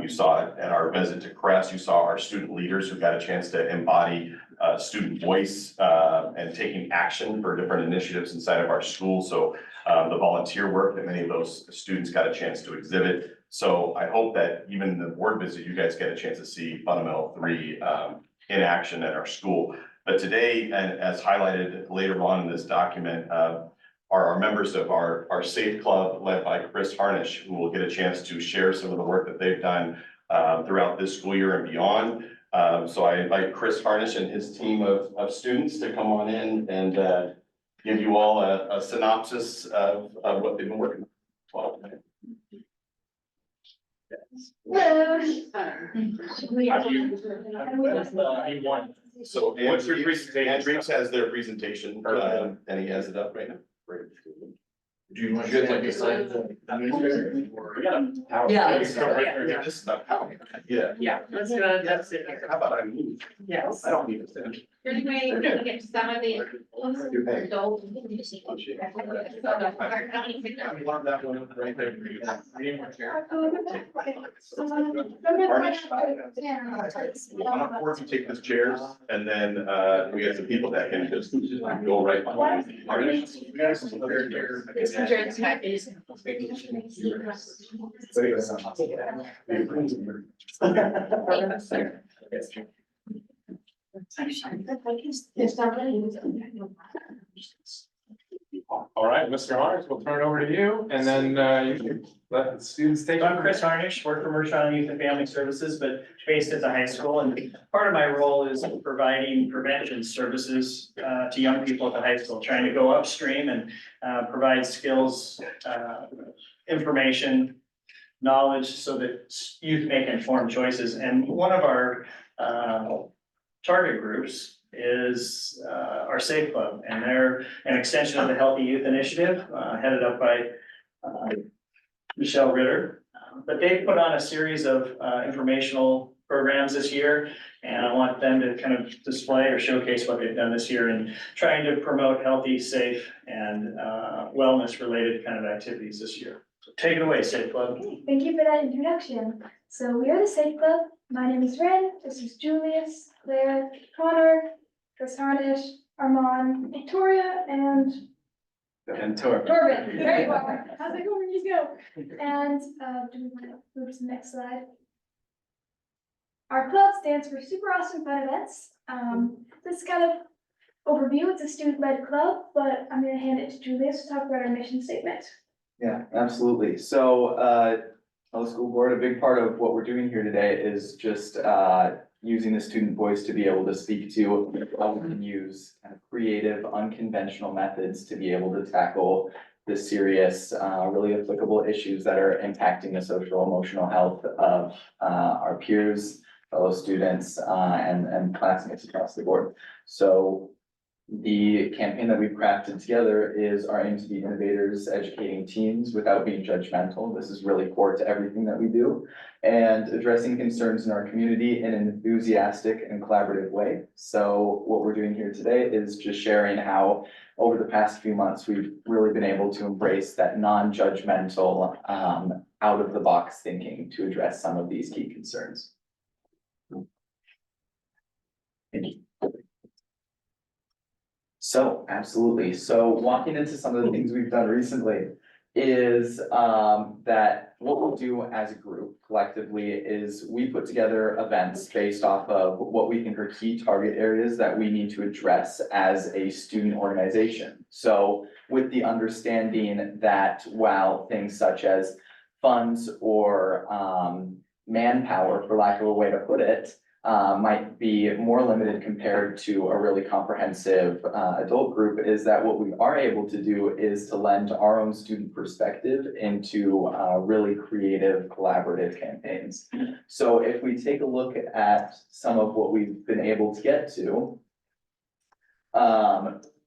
[SPEAKER 17] You saw it at our visit to Crest. You saw our student leaders who got a chance to embody student voice and taking action for different initiatives inside of our school. So the volunteer work that many of those students got a chance to exhibit. So I hope that even in the board visit, you guys get a chance to see Fundamental 3 in action at our school. But today, and as highlighted later on in this document, are members of our Safe Club led by Chris Harnish, who will get a chance to share some of the work that they've done throughout this school year and beyond. So I invite Chris Harnish and his team of students to come on in and give you all a synopsis of what they've been working on. So
[SPEAKER 4] What's your presentation?
[SPEAKER 17] Andrews has their presentation, and he has it up right now.
[SPEAKER 4] Do you want to like assign the administrator or?
[SPEAKER 5] Yeah.
[SPEAKER 17] This stuff. Yeah.
[SPEAKER 10] Yeah, let's go, that's it.
[SPEAKER 17] How about I move?
[SPEAKER 10] Yes.
[SPEAKER 17] I don't need to stand.
[SPEAKER 14] You're going to get some of the adult.
[SPEAKER 17] I love that one right there for you. I'm not forced to take these chairs, and then we have some people that can just go right behind.
[SPEAKER 4] All right, Mr. Harnish, we'll turn it over to you, and then you can let the students take.
[SPEAKER 19] I'm Chris Harnish, work for Mershon Youth and Family Services, but based at the high school, and part of my role is providing prevention services to young people at the high school, trying to go upstream and provide skills, information, knowledge, so that youth make informed choices. And one of our target groups is our Safe Club, and they're an extension of the Healthy Youth Initiative, headed up by Michelle Ritter. But they put on a series of informational programs this year, and I want them to kind of display or showcase what they've done this year in trying to promote healthy, safe, and wellness-related kind of activities this year. So take it away, Safe Club.
[SPEAKER 14] Thank you for that introduction. So we are the Safe Club. My name is Ren, this is Julius, Claire, Connor, Chris Harnish, Armand, Victoria, and
[SPEAKER 2] Torben.
[SPEAKER 14] Torben. There you are. How's it going? You go. And do we want to move to the next slide? Our club stands for Super Awesome Fun Events. This is kind of overview. It's a student-led club, but I'm going to hand it to Julius to talk about our mission statement.
[SPEAKER 20] Yeah, absolutely. So, the school board, a big part of what we're doing here today is just using the student voice to be able to speak to how we can use kind of creative, unconventional methods to be able to tackle the serious, really applicable issues that are impacting the social emotional health of our peers, fellow students, and classmates across the board. So the campaign that we've crafted together is our aim to be innovators, educating teens without being judgmental. This is really core to everything that we do, and addressing concerns in our community in an enthusiastic and collaborative way. So what we're doing here today is just sharing how over the past few months, we've really been able to embrace that non-judgmental, out of the box thinking to address some of these key concerns. Thank you. So, absolutely. So walking into some of the things we've done recently is that what we'll do as a group collectively is we put together events based off of what we think are key target areas that we need to address as a student organization. So with the understanding that while things such as funds or manpower, for lack of a way to put it, might be more limited compared to a really comprehensive adult group, is that what we are able to do is to lend our own student perspective into really creative collaborative campaigns. So if we take a look at some of what we've been able to get to,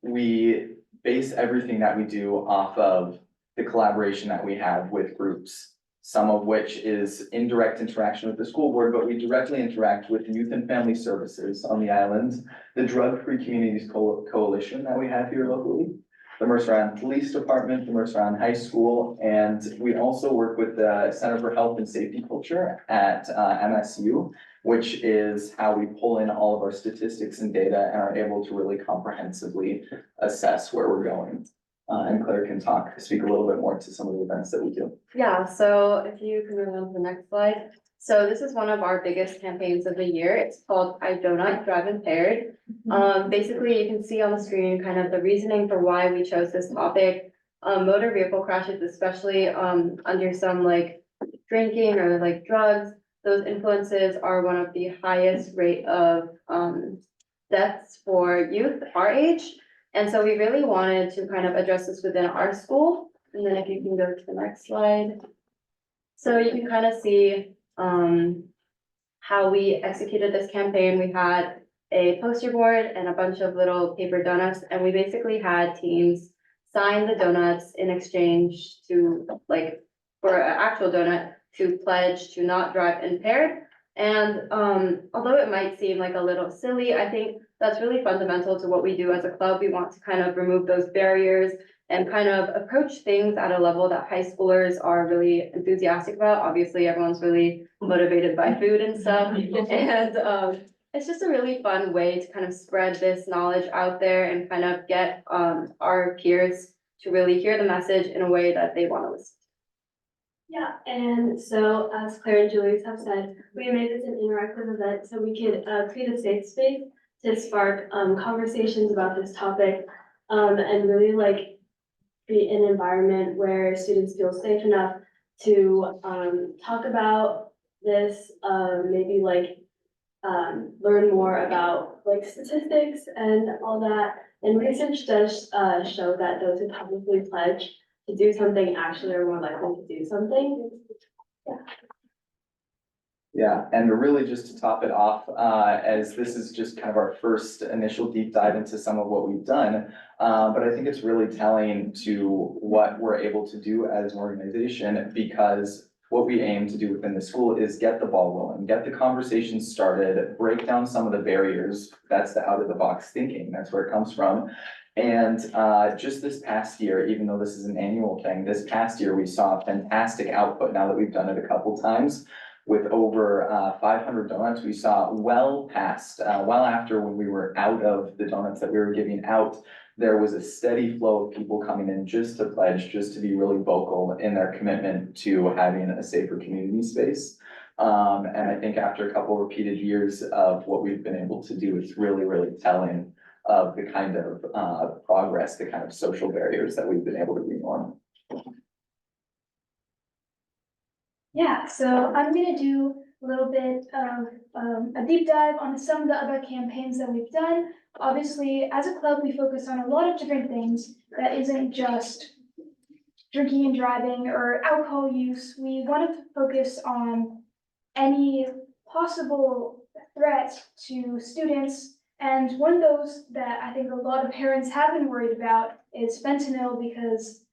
[SPEAKER 20] we base everything that we do off of the collaboration that we have with groups, some of which is indirect interaction with the school board, but we directly interact with Youth and Family Services on the island, the Drug Free Communities Coalition that we have here locally, the Mercer Island Police Department, the Mercer Island High School, and we also work with the Center for Health and Safety Culture at MSU, which is how we pull in all of our statistics and data and are able to really comprehensively assess where we're going. And Claire can speak a little bit more to some of the events that we do.
[SPEAKER 21] Yeah, so if you can move on to the next slide. So this is one of our biggest campaigns of the year. It's called I Donut Drive Impaired. Basically, you can see on the screen kind of the reasoning for why we chose this topic. motor vehicle crashes, especially, under some like drinking or like drugs. Those influences are one of the highest rate of, deaths for youth our age. And so we really wanted to kind of address this within our school. And then if you can go to the next slide. So you can kind of see, how we executed this campaign. We had a poster board and a bunch of little paper donuts, and we basically had teens sign the donuts in exchange to, like, for an actual donut, to pledge to not drive impaired. And although it might seem like a little silly, I think that's really fundamental to what we do as a club. We want to kind of remove those barriers and kind of approach things at a level that high schoolers are really enthusiastic about. Obviously, everyone's really motivated by food and stuff. And it's just a really fun way to kind of spread this knowledge out there and kind of get our peers to really hear the message in a way that they want to listen.
[SPEAKER 7] Yeah, and so as Claire and Julie have said, we made this an interactive event so we could create a safe space to spark conversations about this topic and really like create an environment where students feel safe enough to talk about this, maybe like learn more about like statistics and all that. And research does show that those who publicly pledge to do something actually are more likely to do something. Yeah.
[SPEAKER 20] Yeah, and really just to top it off, as this is just kind of our first initial deep dive into some of what we've done. But I think it's really telling to what we're able to do as an organization, because what we aim to do within the school is get the ball rolling, get the conversation started, break down some of the barriers. That's the out of the box thinking, that's where it comes from. And just this past year, even though this is an annual thing, this past year, we saw fantastic output now that we've done it a couple times. With over 500 donuts, we saw well after when we were out of the donuts that we were giving out, there was a steady flow of people coming in just to pledge, just to be really vocal in their commitment to having a safer community space. And I think after a couple repeated years of what we've been able to do, it's really, really telling of the kind of progress, the kind of social barriers that we've been able to reform.
[SPEAKER 7] Yeah, so I'm gonna do a little bit of a deep dive on some of the other campaigns that we've done. Obviously, as a club, we focus on a lot of different things that isn't just drinking and driving or alcohol use. We want to focus on any possible threat to students. And one of those that I think a lot of parents have been worried about is fentanyl, because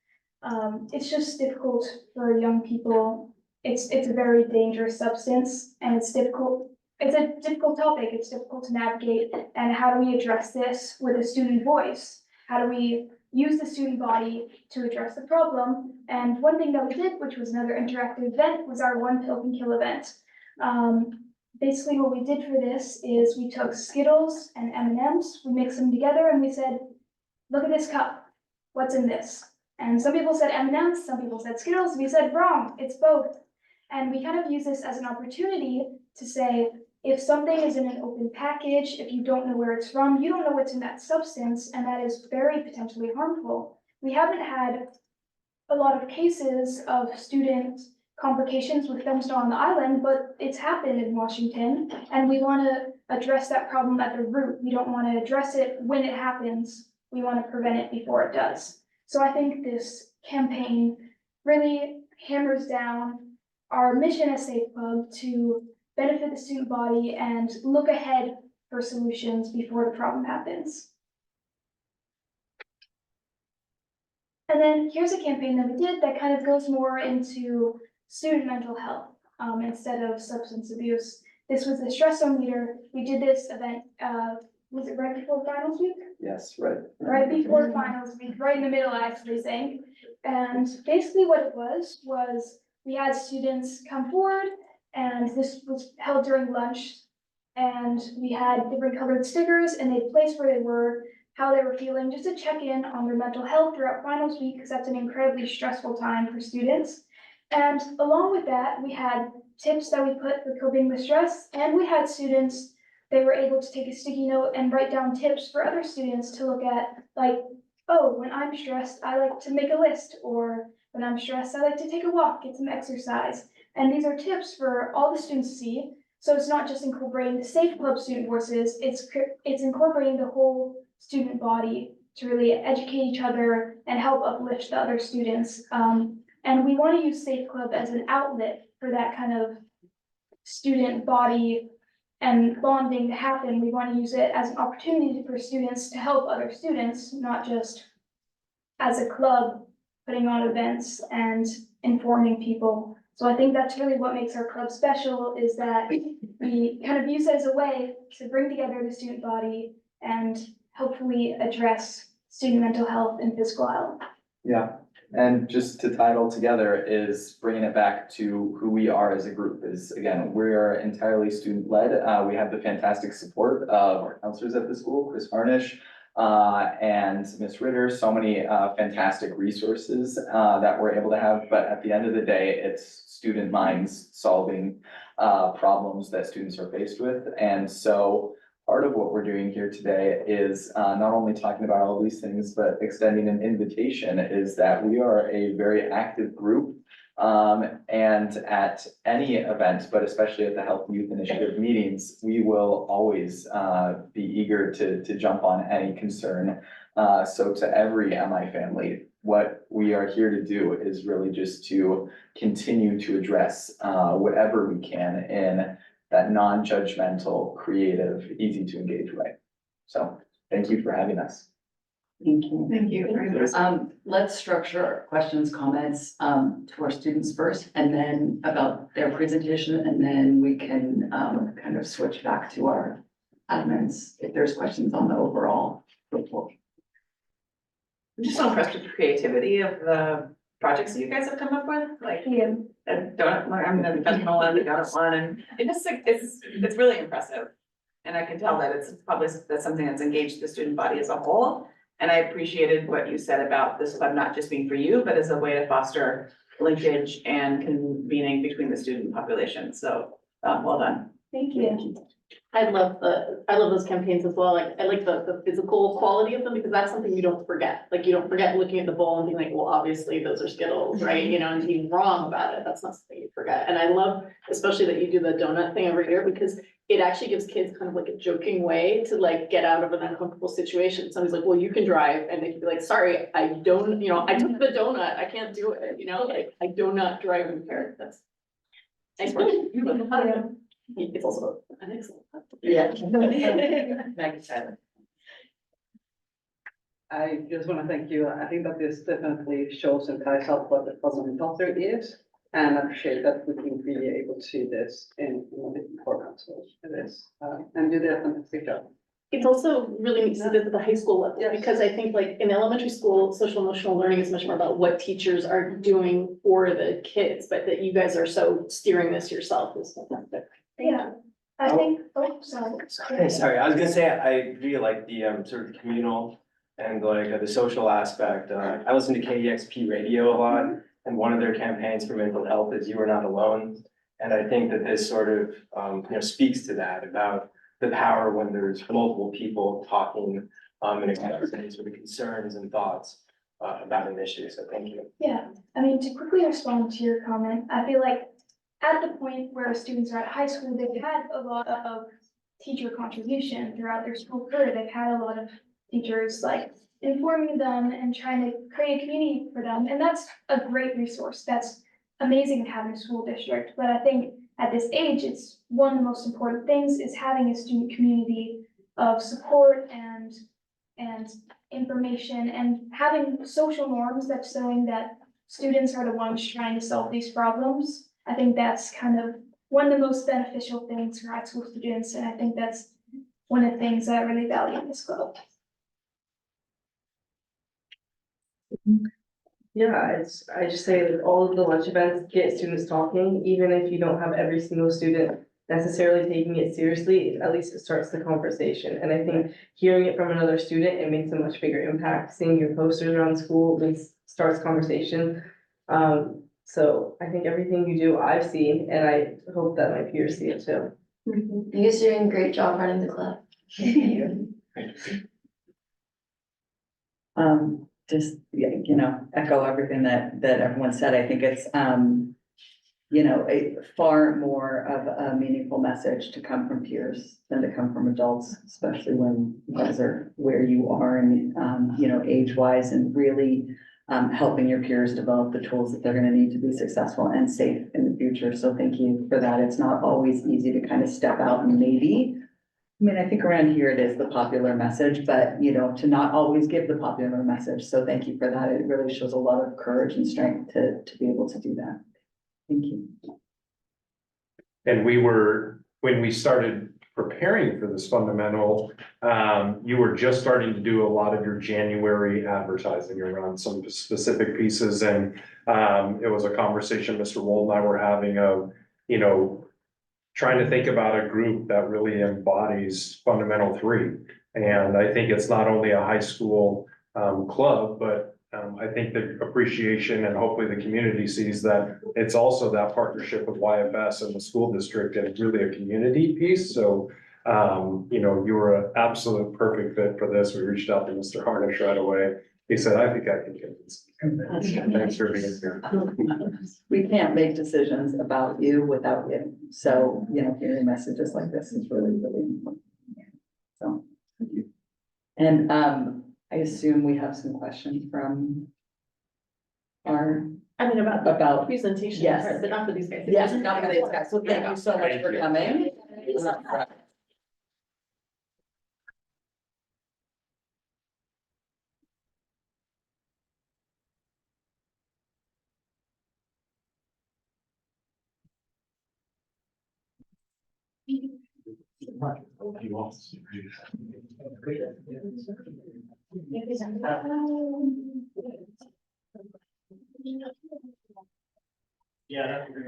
[SPEAKER 7] it's just difficult for young people. It's a very dangerous substance, and it's difficult. It's a difficult topic. It's difficult to navigate. And how do we address this with a student voice? How do we use the student body to address the problem? And one thing that we did, which was another interactive event, was our One Pill Can Kill event. Basically what we did for this is we took Skittles and M&Ms, we mixed them together, and we said, look at this cup, what's in this? And some people said M&Ms, some people said Skittles, we said wrong, it's both. And we kind of use this as an opportunity to say, if something is in an open package, if you don't know where it's from, you don't know what's in that substance, and that is very potentially harmful. We haven't had a lot of cases of student complications with fentanyl on the island, but it's happened in Washington, and we want to address that problem at the root. We don't want to address it when it happens. We want to prevent it before it does. So I think this campaign really hammers down our mission as Safe Club to benefit the student body and look ahead for solutions before the problem happens. And then here's a campaign that we did that kind of goes more into student mental health instead of substance abuse. This was the stress-o-meter. We did this event, was it right before finals week?
[SPEAKER 20] Yes, right.
[SPEAKER 7] Right before finals week, right in the middle, actually, saying. And basically what it was we had students come forward, and this was held during lunch, and we had different colored stickers, and they'd place where they were, how they were feeling, just to check in on their mental health throughout finals week, because that's an incredibly stressful time for students. And along with that, we had tips that we put for coping with stress, and we had students, they were able to take a sticky note and write down tips for other students to look at, like oh, when I'm stressed, I like to make a list, or when I'm stressed, I like to take a walk, get some exercise. And these are tips for all the students to see. So it's not just incorporating the Safe Club student voices, it's incorporating the whole student body to really educate each other and help uplift the other students. And we want to use Safe Club as an outlet for that kind of student body and bonding to happen. We want to use it as an opportunity for students to help other students, not just as a club putting on events and informing people. So I think that's really what makes our club special, is that we kind of use it as a way to bring together the student body and hopefully address student mental health and physical health.
[SPEAKER 20] Yeah, and just to tie it all together is bringing it back to who we are as a group is, again, we are entirely student-led. We have the fantastic support of our counselors at the school, Chris Harnish, and Miss Ritter, so many fantastic resources that we're able to have. But at the end of the day, it's student minds solving problems that students are faced with. And so part of what we're doing here today is not only talking about all these things, but extending an invitation is that we are a very active group. And at any event, but especially at the Health and Youth Initiative meetings, we will always be eager to jump on any concern. So to every MI family, what we are here to do is really just to continue to address whatever we can in that non-judgmental, creative, easy to engage way. So thank you for having us.
[SPEAKER 5] Thank you.
[SPEAKER 10] Thank you very much.
[SPEAKER 5] Let's structure questions, comments, to our students first, and then about their presentation, and then we can, kind of switch back to our admins if there's questions on the overall report.
[SPEAKER 10] I'm just so impressed with the creativity of the projects that you guys have come up with, like, donut, I'm gonna invent one, the donut one, and it just, like, it's really impressive. And I can tell that it's probably, that's something that's engaged the student body as a whole. And I appreciated what you said about this club not just being for you, but as a way to foster linkage and convening between the student population. So, well done.
[SPEAKER 7] Thank you.
[SPEAKER 3] I love those campaigns as well. Like, I like the physical quality of them because that's something you don't forget. Like, you don't forget looking at the bowl and being like, well, obviously those are Skittles, right? You know, and being wrong about it. That's not something you forget. And I love especially that you do the donut thing every year because it actually gives kids kind of like a joking way to like get out of an uncomfortable situation. Somebody's like, well, you can drive. And they can be like, sorry, I don't, you know, I took the donut. I can't do it. You know, like I do not drive impaired. That's nice work. It's also an excellent.
[SPEAKER 5] Yeah.
[SPEAKER 11] I just want to thank you. I think that this definitely shows and ties up what the fundamental theory is. And I appreciate that we can be able to see this in a different format. So it is, and you did a fantastic job.
[SPEAKER 3] It's also really neat to see this at the high school level, because I think like in elementary school, social emotional learning is much more about what teachers are doing for the kids, but that you guys are so steering this yourself is fantastic.
[SPEAKER 7] Yeah, I think, oh, sorry.
[SPEAKER 2] Hey, sorry, I was gonna say, I really like the sort of communal and like the social aspect. I listen to KEXP radio a lot, and one of their campaigns for mental health is You Are Not Alone. And I think that this sort of, speaks to that about the power when there's multiple people talking and expressing sort of concerns and thoughts about an issue. So thank you.
[SPEAKER 7] Yeah, I mean, to quickly respond to your comment, I feel like at the point where students are at high school, they've had a lot of teacher contribution throughout their school career. They've had a lot of teachers like informing them and trying to create a community for them. And that's a great resource. That's amazing to have in a school district. But I think at this age, it's one of the most important things is having a student community of support and information and having social norms that's showing that students are the ones trying to solve these problems. I think that's kind of one of the most beneficial things for high school students. And I think that's one of the things that I really value in this club.
[SPEAKER 15] Yeah, I just say that all of the lunch events get students talking, even if you don't have every single student necessarily taking it seriously, at least it starts the conversation. And I think hearing it from another student, it makes a much bigger impact. Seeing your posters around school starts conversation. So I think everything you do, I've seen, and I hope that my peers see it too.
[SPEAKER 21] You guys are doing a great job running the club. Thank you.
[SPEAKER 5] Just, you know, echo everything that everyone said. I think it's, you know, a far more of a meaningful message to come from peers than to come from adults, especially when you guys are where you are and, you know, age-wise, and really helping your peers develop the tools that they're gonna need to be successful and safe in the future. So thank you for that. It's not always easy to kind of step out and maybe, I mean, I think around here it is the popular message, but you know, to not always give the popular message. So thank you for that. It really shows a lot of courage and strength to be able to do that. Thank you.
[SPEAKER 4] And when we started preparing for this fundamental, you were just starting to do a lot of your January advertising around some specific pieces. And it was a conversation Mr. Wold and I were having of, you know, trying to think about a group that really embodies Fundamental 3. And I think it's not only a high school club, but I think the appreciation and hopefully the community sees that it's also that partnership with YFS and the school district and really a community piece. So, you know, you were an absolute perfect fit for this. We reached out to Mr. Harnish right away. He said, I think I can convince you. Thanks for being here.
[SPEAKER 5] We can't make decisions about you without you. So, you know, hearing messages like this is really, really important. So, thank you. And I assume we have some questions from our.
[SPEAKER 3] I mean, about
[SPEAKER 5] About-
[SPEAKER 3] presentation,
[SPEAKER 5] yes.
[SPEAKER 3] part, but not for these guys.
[SPEAKER 5] Yes, not for these guys. So thank you so much
[SPEAKER 4] Thank
[SPEAKER 5] for
[SPEAKER 4] you.
[SPEAKER 5] coming.
[SPEAKER 19] Yeah.
[SPEAKER 4] Do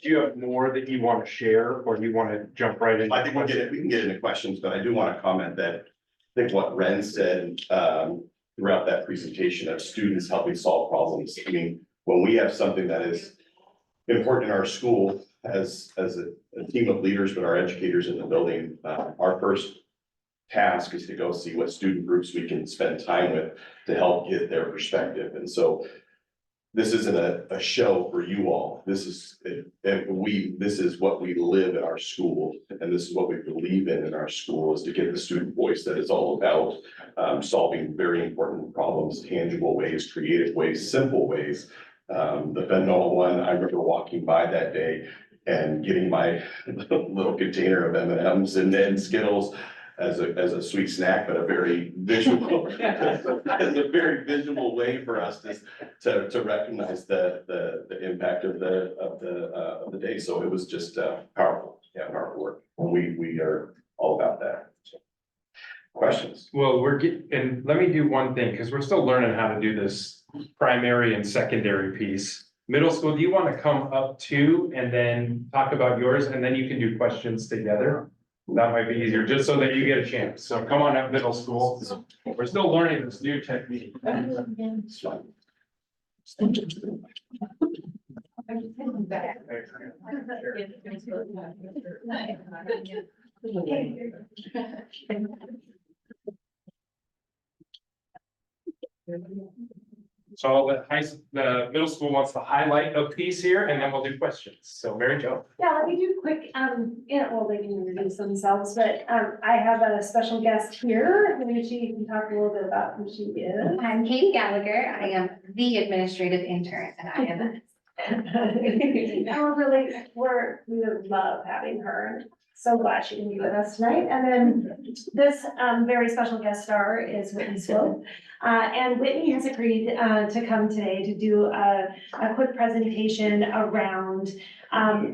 [SPEAKER 4] you have more that you want to share or do you want to jump right in?
[SPEAKER 17] I think we can get into questions, but I do want to comment that I think what Ren said throughout that presentation of students helping solve problems. I mean, when we have something that is important in our school as a team of leaders, but our educators in the building, our first task is to go see what student groups we can spend time with to help get their perspective. And so this isn't a show for you all. This is this is what we live in our school, and this is what we believe in our school, is to get the student voice that is all about solving very important problems, tangible ways, creative ways, simple ways. The fentanyl one, I remember walking by that day and getting my little container of M&Ms and Skittles as a sweet snack, but a very visual, as a very visual way for us to recognize the impact of the day. So it was just powerful, powerful work. We are all about that. So, questions?
[SPEAKER 4] Well, and let me do one thing, because we're still learning how to do this primary and secondary piece. Middle school, do you want to come up too and then talk about yours, and then you can do questions together? That might be easier, just so that you get a chance. So come on up, middle school. We're still learning this new technique. So the middle school wants to highlight a piece here, and then we'll do questions. So Mary Jo.
[SPEAKER 14] Yeah, let me do quick, well, they can introduce themselves, but, I have a special guest here. Maybe she can talk a little bit about who she is.
[SPEAKER 6] I'm Katie Gallagher. I am the administrative intern at IMS.
[SPEAKER 14] And we would love having her. So glad she can be with us tonight. And then this very special guest star is Whitney Swope. And Whitney has agreed to come today to do a quick presentation around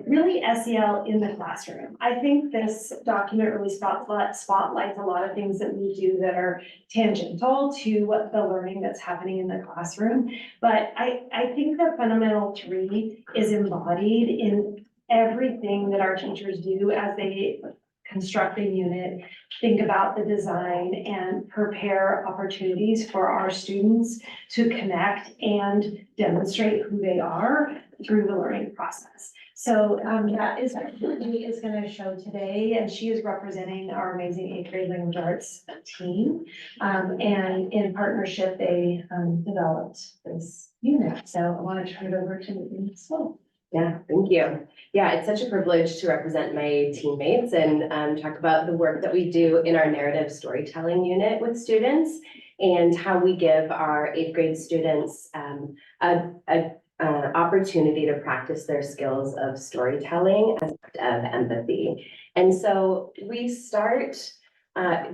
[SPEAKER 14] really SEL in the classroom. I think this document really spotlights a lot of things that we do that are tangential to what the learning that's happening in the classroom. But I think that Fundamental 3 is embodied in everything that our teachers do as they construct a unit, think about the design, and prepare opportunities for our students to connect and demonstrate who they are through the learning process. So, that is actually is gonna show today, and she is representing our amazing eighth grade language arts team. And in partnership, they, developed this unit, so I want to turn it over to Ms. Swope.
[SPEAKER 13] Yeah, thank you. Yeah, it's such a privilege to represent my teammates and talk about the work that we do in our narrative storytelling unit with students and how we give our eighth grade students opportunity to practice their skills of storytelling as of empathy. And so we start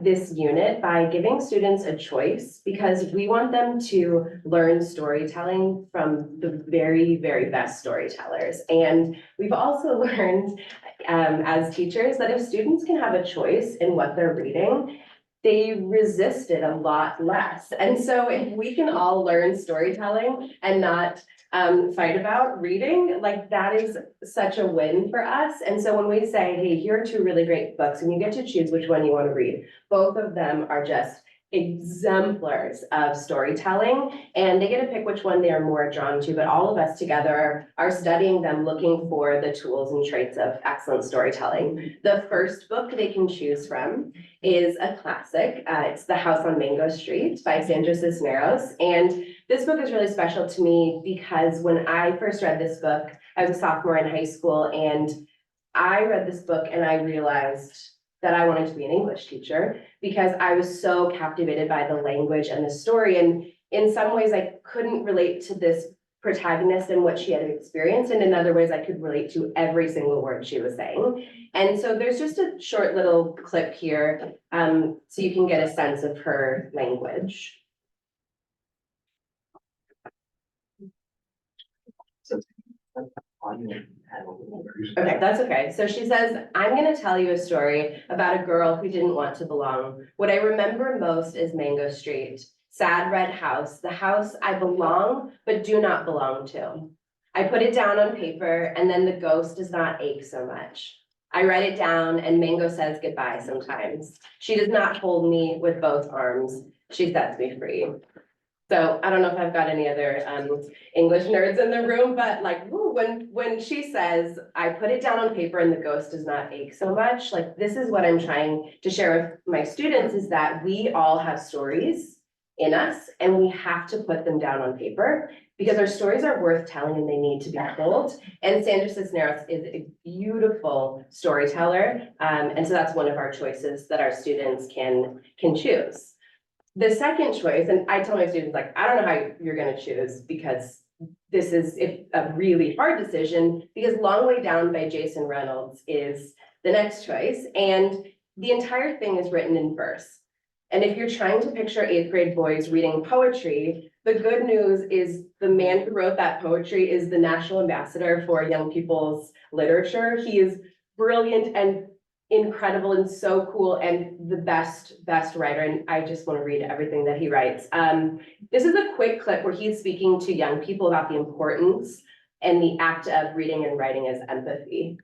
[SPEAKER 13] this unit by giving students a choice because we want them to learn storytelling from the very, very best storytellers. And we've also learned as teachers that if students can have a choice in what they're reading, they resist it a lot less. And so if we can all learn storytelling and not fight about reading, like that is such a win for us. And so when we say, hey, here are two really great books and you get to choose which one you want to read, both of them are just exemplars of storytelling and they get to pick which one they are more drawn to, but all of us together are studying them, looking for the tools and traits of excellent storytelling. The first book they can choose from is a classic. It's The House on Mango Street by Sandra Cisneros. And this book is really special to me because when I first read this book, I was a sophomore in high school and I read this book and I realized that I wanted to be an English teacher because I was so captivated by the language and the story. And in some ways I couldn't relate to this protagonist and what she had experienced. And in other ways I could relate to every single word she was saying. And so there's just a short little clip here so you can get a sense of her language. Okay, that's okay. So she says, I'm going to tell you a story about a girl who didn't want to belong. What I remember most is Mango Street, sad red house, the house I belong but do not belong to. I put it down on paper and then the ghost does not ache so much. I write it down and Mango says goodbye sometimes. She does not hold me with both arms. She sets me free. So I don't know if I've got any other English nerds in the room, but like, woo, when she says, I put it down on paper and the ghost does not ache so much, like this is what I'm trying to share with my students is that we all have stories in us and we have to put them down on paper because our stories are worth telling and they need to be told. And Sandra Cisneros is a beautiful storyteller. And so that's one of our choices that our students can choose. The second choice, and I tell my students, like, I don't know how you're gonna choose because this is a really hard decision because Long Way Down by Jason Reynolds is the next choice. And the entire thing is written in verse. And if you're trying to picture eighth grade boys reading poetry, the good news is the man who wrote that poetry is the national ambassador for young people's literature. He is brilliant and incredible and so cool and the best writer. And I just want to read everything that he writes. This is a quick clip where he's speaking to young people about the importance and the act of reading and writing as empathy.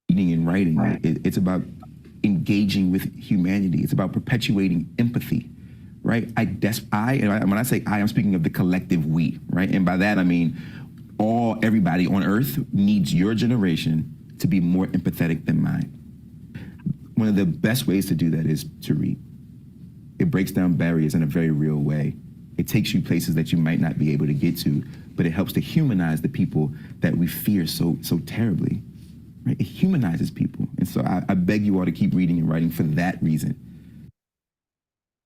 [SPEAKER 8] Reading and writing, right? It's about engaging with humanity. It's about perpetuating empathy, right? When I say I'm speaking of the collective we, right? And by that, I mean, everybody on earth needs your generation to be more empathetic than mine. One of the best ways to do that is to read. It breaks down barriers in a very real way. It takes you places that you might not be able to get to, but it helps to humanize the people that we fear so terribly. Right? It humanizes people. And so I beg you all to keep reading and writing for that reason.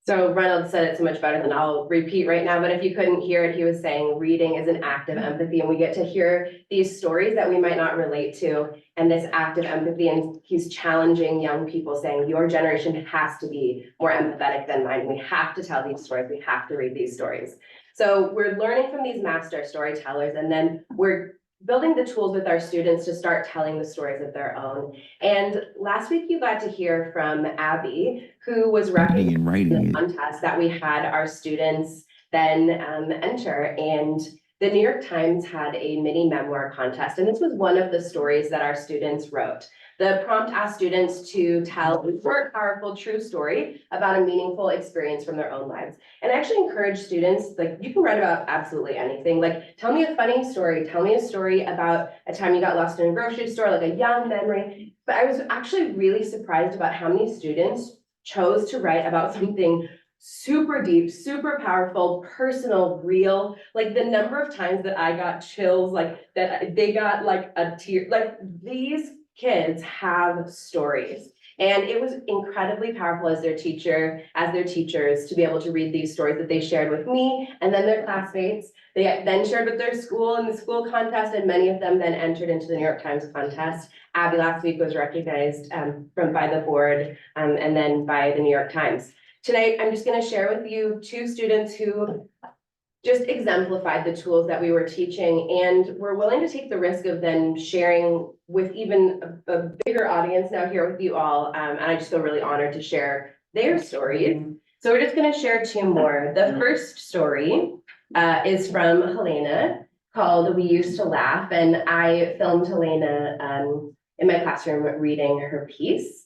[SPEAKER 13] So Reynolds said it so much better than I'll repeat right now, but if you couldn't hear it, he was saying reading is an act of empathy and we get to hear these stories that we might not relate to and this act of empathy, and he's challenging young people saying your generation has to be more empathetic than mine. We have to tell these stories, we have to read these stories. So we're learning from these master storytellers and then we're building the tools with our students to start telling the stories of their own. And last week you got to hear from Abby, who was representing the contest that we had our students then enter. And the New York Times had a mini memoir contest. And this was one of the stories that our students wrote.
[SPEAKER 9] The prompt asked students to tell a short, powerful, true story about a meaningful experience from their own lives. And I actually encourage students, like, you can write about absolutely anything. Like, tell me a funny story. Tell me a story about a time you got lost in a grocery store, like a young memory. But I was actually really surprised about how many students chose to write about something super deep, super powerful, personal, real. Like the number of times that I got chills, like that they got like a tear, like these kids have stories. And it was incredibly powerful as their teacher, as their teachers, to be able to read these stories that they shared with me and then their classmates. They then shared with their school in the school contest, and many of them then entered into the New York Times contest. Abby last week was recognized by the board and then by the New York Times. Tonight, I'm just going to share with you two students who just exemplified the tools that we were teaching and were willing to take the risk of then sharing with even a bigger audience now here with you all. And I just feel really honored to share their stories. So we're just going to share two more. The first story is from Helena, called We Used to Laugh. And I filmed Helena in my classroom reading her piece.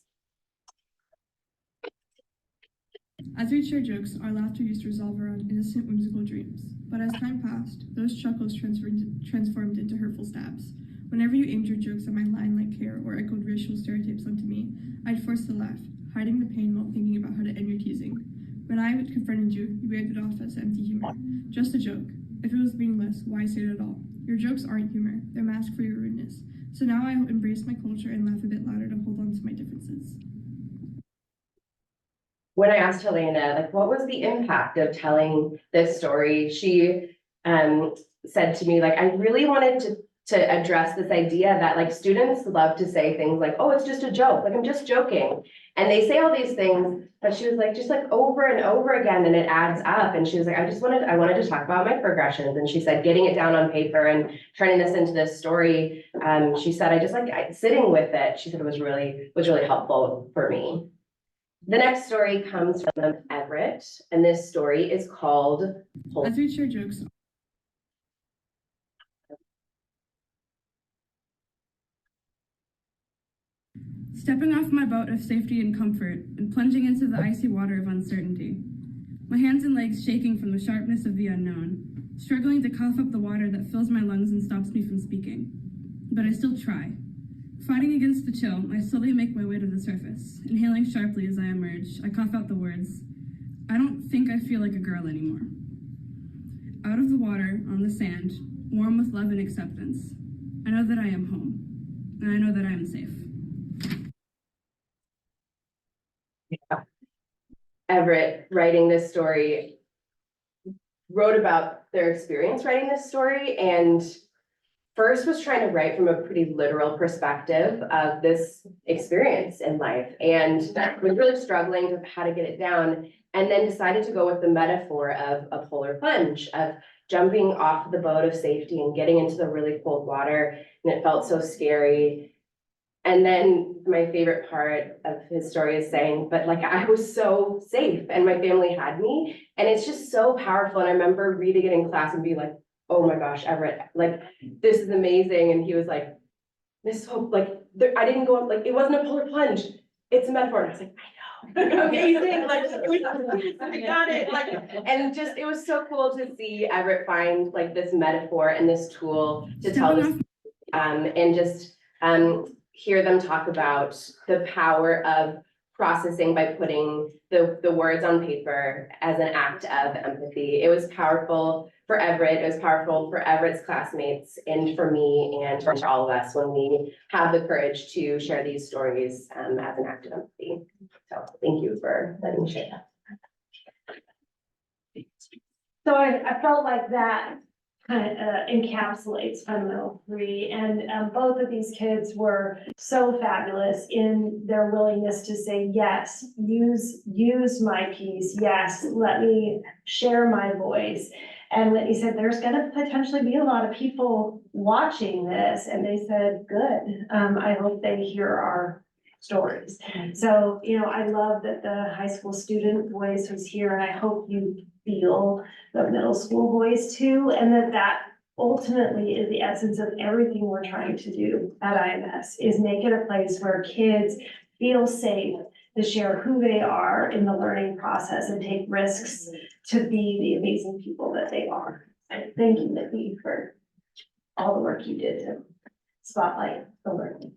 [SPEAKER 22] As we shared jokes, our laughter used to revolve around innocent, whimsical dreams. But as time passed, those chuckles transformed into hurtful stabs. Whenever you aimed your jokes at my lion-like hair or echoed racial stereotypes onto me, I'd force to laugh, hiding the pain while thinking about how to end your teasing. When I confronted you, you waved it off as empty humor. Just a joke. If it was meaningless, why say it at all? Your jokes aren't humor. They're masked for your rudeness. So now I embrace my culture and laugh a bit louder to hold on to my differences.
[SPEAKER 9] When I asked Helena, like, what was the impact of telling this story, she said to me, like, I really wanted to address this idea that like students love to say things like, oh, it's just a joke, like I'm just joking. And they say all these things, but she was like, just like over and over again, and it adds up. And she was like, I wanted to talk about my progressions. And she said, getting it down on paper and turning this into this story. She said, I just like sitting with it. She said it was really helpful for me. The next story comes from Everett, and this story is called
[SPEAKER 22] As we share jokes. Stepping off my boat of safety and comfort and plunging into the icy water of uncertainty. My hands and legs shaking from the sharpness of the unknown, struggling to cough up the water that fills my lungs and stops me from speaking. But I still try. Fighting against the chill, I slowly make my way to the surface. Inhaling sharply as I emerge, I cough out the words, I don't think I feel like a girl anymore. Out of the water, on the sand, warm with love and acceptance, I know that I am home, and I know that I am safe.
[SPEAKER 9] Yeah. Everett, writing this story, wrote about their experience writing this story, and first was trying to write from a pretty literal perspective of this experience in life, and was really struggling with how to get it down, and then decided to go with the metaphor of a polar plunge, of jumping off the boat of safety and getting into the really cold water, and it felt so scary. And then my favorite part of his story is saying, but like I was so safe and my family had me, and it's just so powerful. And I remember reading it in class and being like, oh my gosh, Everett, like, this is amazing. And he was like, Miss Hope, like, I didn't go up, like, it wasn't a polar plunge. It's a metaphor. And I was like, I know, amazing. Like, I got it. Like, and just, it was so cool to see Everett find like this metaphor and this tool to tell this, and just hear them talk about the power of processing by putting the words on paper as an act of empathy. It was powerful for Everett, it was powerful for Everett's classmates, and for me, and for all of us when we have the courage to share these stories as an act of empathy. So thank you for letting me share that.
[SPEAKER 14] So I felt like that kind of encapsulates Fundamental 3, and both of these kids were so fabulous in their willingness to say, yes, use my piece, yes, let me share my voice. And Whitney said, there's gonna potentially be a lot of people watching this, and they said, good, I hope they hear our stories. So, you know, I love that the high school student voice was here, and I hope you feel the middle school voice too, and that ultimately is the essence of everything we're trying to do at IMS, is make it a place where kids feel safe to share who they are in the learning process and take risks to be the amazing people that they are. And thank you, Nikki, for all the work you did to spotlight the learning.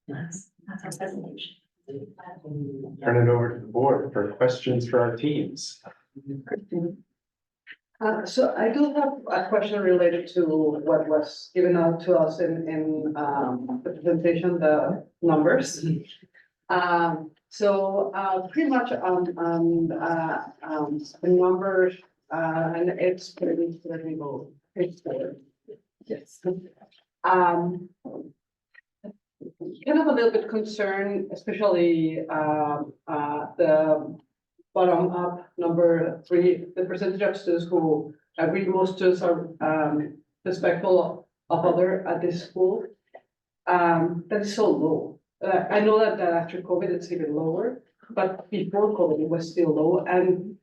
[SPEAKER 14] That's our presentation.
[SPEAKER 4] Turn it over to the board for questions for our teams.
[SPEAKER 11] So I do have a question related to what was given out to us in the presentation, the numbers. Pretty much on the numbers, and it's gonna be, let me go, page 4. Yes. Kind of a little bit concerned, especially the bottom up number 3, the percentage of students who agree most students are respectful of other at this school. That is so low. I know that after COVID it's even lower, but before COVID it was still low. And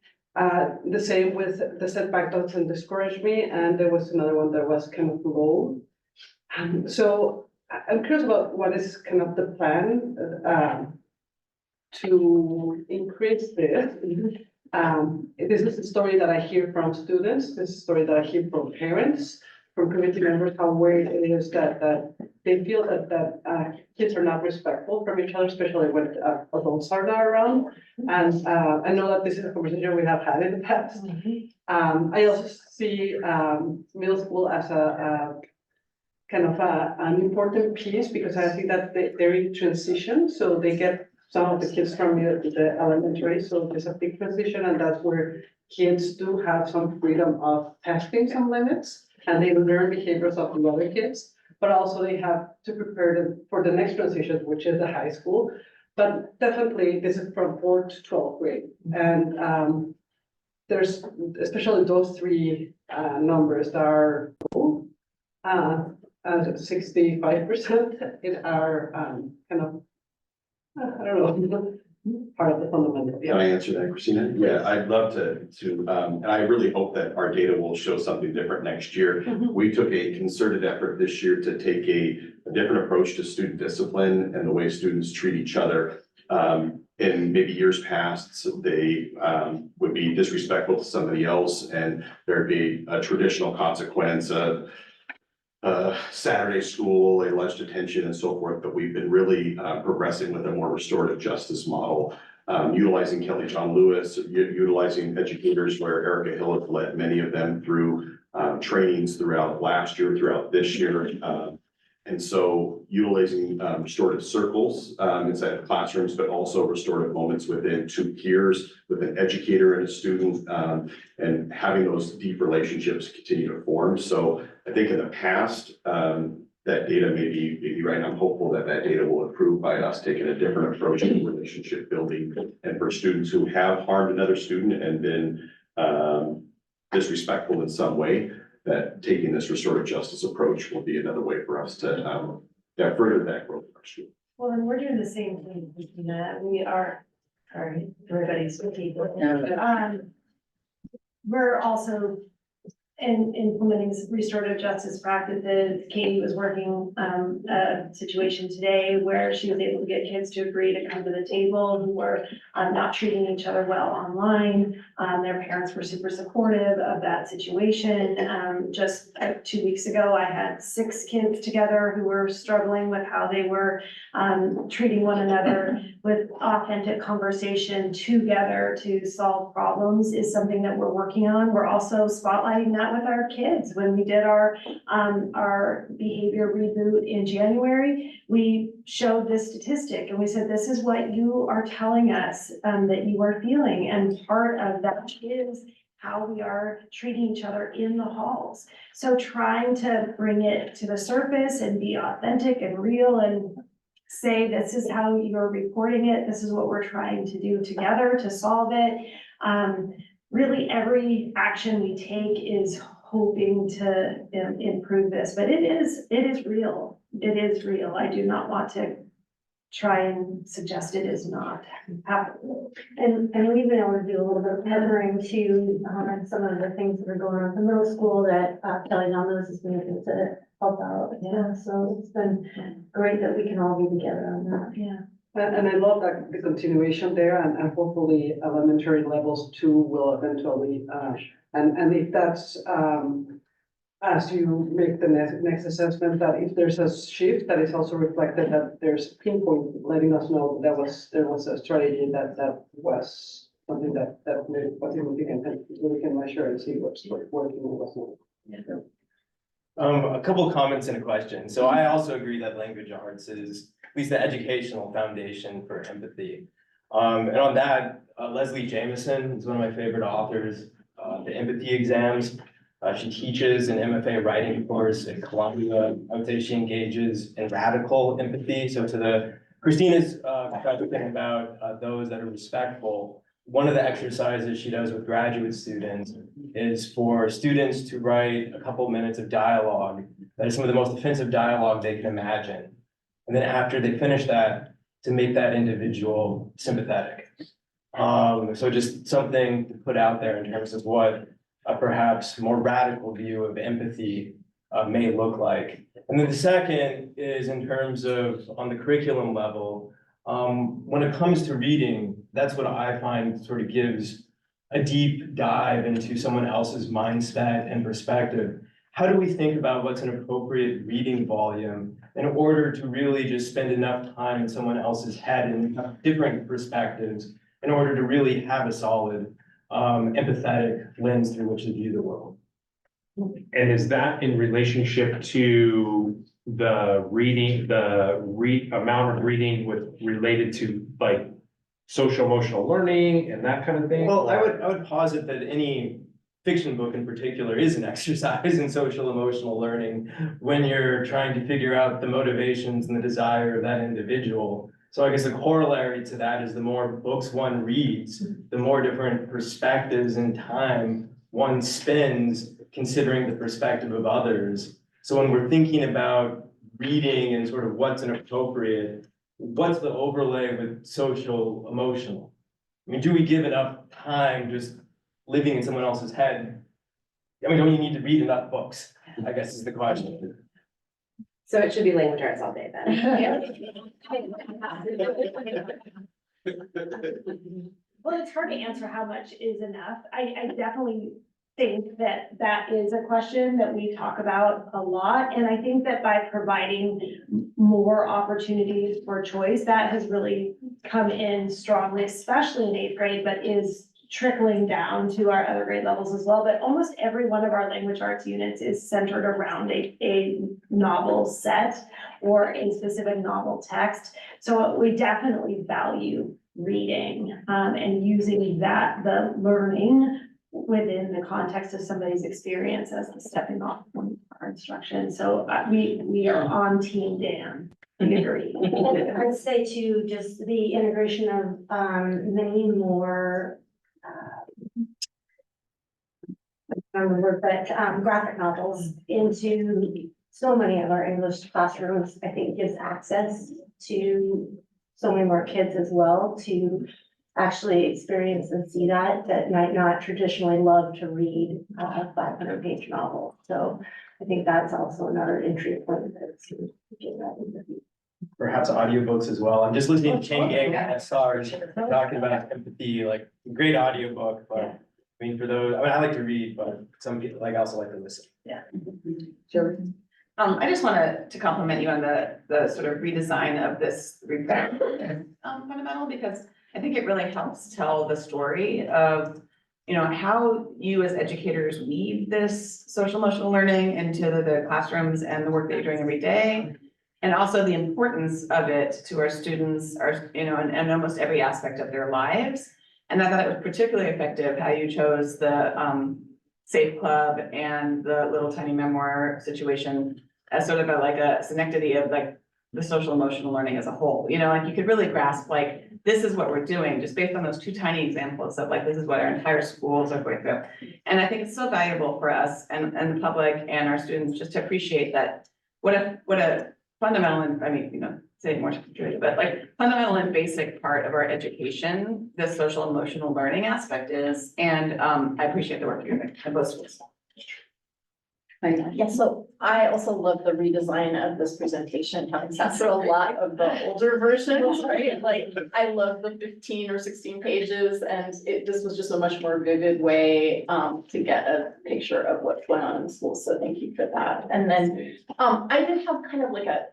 [SPEAKER 11] the same with the setback doesn't discourage me. And there was another one that was kind of low. So I'm curious about what is kind of the plan to increase this. This is a story that I hear from students, this is a story that I hear from parents, from community members, how weird it is that they feel that kids are not respectful from each other, especially when adults are not around. And I know that this is a conversation we have had in the past. I also see middle school as a kind of an important piece, because I think that they're in transition, so they get some of the kids from the elementary, so there's a big transition, and that's where kids do have some freedom of testing some limits, and they learn behaviors of the other kids, but also they have to prepare them for the next transition, which is the high school. But definitely, this is from 4th to 12th grade, and there's especially those 3 numbers that are low. 65% in our kind of, I don't know, part of the fundamental.
[SPEAKER 17] Can I answer that, Christina? Yeah, I'd love to, and I really hope that our data will show something different next year. We took a concerted effort this year to take a different approach to student discipline and the way students treat each other. In maybe years past, they would be disrespectful to somebody else, and there'd be a traditional consequence of Saturday school, a lunch detention and so forth, but we've been really progressing with a more restorative justice model, utilizing Kelly John Lewis, utilizing educators where Erica Hill has led many of them through trainings throughout last year, throughout this year. And so utilizing restorative circles inside of classrooms, but also restorative moments within 2 peers, with an educator and a student, and having those deep relationships continue to form. So I think in the past, that data may be right. I'm hopeful that data will improve by us taking a different approach to relationship building. And for students who have harmed another student and been disrespectful in some way, that taking this restorative justice approach will be another way for us to further that growth in our school.
[SPEAKER 14] Well, and we're doing the same thing, Christina. We are, sorry, everybody's speaking. We're also implementing restorative justice practices. Katie was working a situation today where she was able to get kids to agree to come to the table who were not treating each other well online. Their parents were super supportive of that situation. Just 2 weeks ago, I had 6 kids together who were struggling with how they were treating one another. With authentic conversation together to solve problems is something that we're working on. We're also spotlighting that with our kids. When we did our behavior reboot in January, we showed this statistic and we said, this is what you are telling us that you are feeling. And part of that is how we are treating each other in the halls. So trying to bring it to the surface and be authentic and real and say, this is how you're reporting it. This is what we're trying to do together to solve it. Really, every action we take is hoping to improve this, but it is real. It is real. I do not want to try and suggest it is not happening. And we've been able to do a little bit of partnering too, on some of the things that are going on at the middle school that Kelly Domino's has been able to help out. Yeah, so it's been great that we can all be together on that, yeah.
[SPEAKER 11] And I love that the continuation there, and hopefully elementary levels too will eventually, and if that's, as you make the next assessment, that if there's a shift, that is also reflected, that there's pinpoint letting us know there was a strategy that was something that was significant, and we can measure and see what's working and what's not.
[SPEAKER 2] A couple of comments and a question. So I also agree that language arts is at least the educational foundation for empathy. And on that, Leslie Jameson is one of my favorite authors, the empathy exams. She teaches an MFA writing course at Columbia. I would say she engages in radical empathy. So to Christina's question about those that are respectful, one of the exercises she does with graduate students is for students to write a couple minutes of dialogue that is some of the most offensive dialogue they can imagine. And then after they finish that, to make that individual sympathetic. So just something to put out there in terms of what a perhaps more radical view of empathy may look like. And then the second is in terms of on the curriculum level, when it comes to reading, that's what I find sort of gives a deep dive into someone else's mindset and perspective. How do we think about what's an appropriate reading volume in order to really just spend enough time in someone else's head and have different perspectives in order to really have a solid empathetic lens through which to view the world?
[SPEAKER 4] And is that in relationship to the reading, amount of reading related to like social emotional learning and that kind of thing?
[SPEAKER 2] Well, I would posit that any fiction book in particular is an exercise in social emotional learning when you're trying to figure out the motivations and the desire of that individual. So I guess a corollary to that is the more books one reads, the more different perspectives in time one spends considering the perspective of others. So when we're thinking about reading and sort of what's inappropriate, what's the overlay with social emotional? I mean, do we give enough time just living in someone else's head? I mean, don't you need to read enough books? I guess is the question.
[SPEAKER 9] So it should be language arts all day then.
[SPEAKER 14] Well, it's hard to answer how much is enough. I definitely think that that is a question that we talk about a lot. And I think that by providing more opportunities for choice, that has really come in strongly, especially in 8th grade, but is trickling down to our other grade levels as well. But almost every one of our language arts units is centered around a novel set or a specific novel text. So we definitely value reading and using the learning within the context of somebody's experience as the stepping off point for our instruction. So we are on Team Dan. I agree.
[SPEAKER 1] I'd say too, just the integration of many more graphic novels into so many of our English classrooms, I think gives access to so many more kids as well to actually experience and see that might not traditionally love to read a 500-page novel. So I think that's also another entry point that's to get that into.
[SPEAKER 2] Perhaps audiobooks as well. I'm just listening to Chain Gang SRs talking about empathy, like great audiobook, but I mean, for those, I mean, I like to read, but some people like also like to listen.
[SPEAKER 10] Yeah. Sure. I just wanted to compliment you on the sort of redesign of this report, fundamental, because I think it really helps tell the story of, you know, how you as educators weave this social emotional learning into the classrooms and the work that you're doing every day. And also the importance of it to our students, and almost every aspect of their lives. And I thought it was particularly effective how you chose the Safe Club and the Little Tiny Memoir situation as sort of a synecdoche of like the social emotional learning as a whole. You know, like you could really grasp like, this is what we're doing just based on those two tiny examples of like, this is what our entire schools are going through. And I think it's so valuable for us and the public and our students just to appreciate that what a fundamental, and I mean, say it more to but like fundamental and basic part of our education, the social emotional learning aspect is, and I appreciate the work you're doing at both schools.
[SPEAKER 3] Yeah, so I also love the redesign of this presentation, having sat through a lot of the older versions, right? Like, I love the 15 or 16 pages, and this was just a much more vivid way to get a picture of what's going on in the school, so thank you for that. And then I did have kind of like a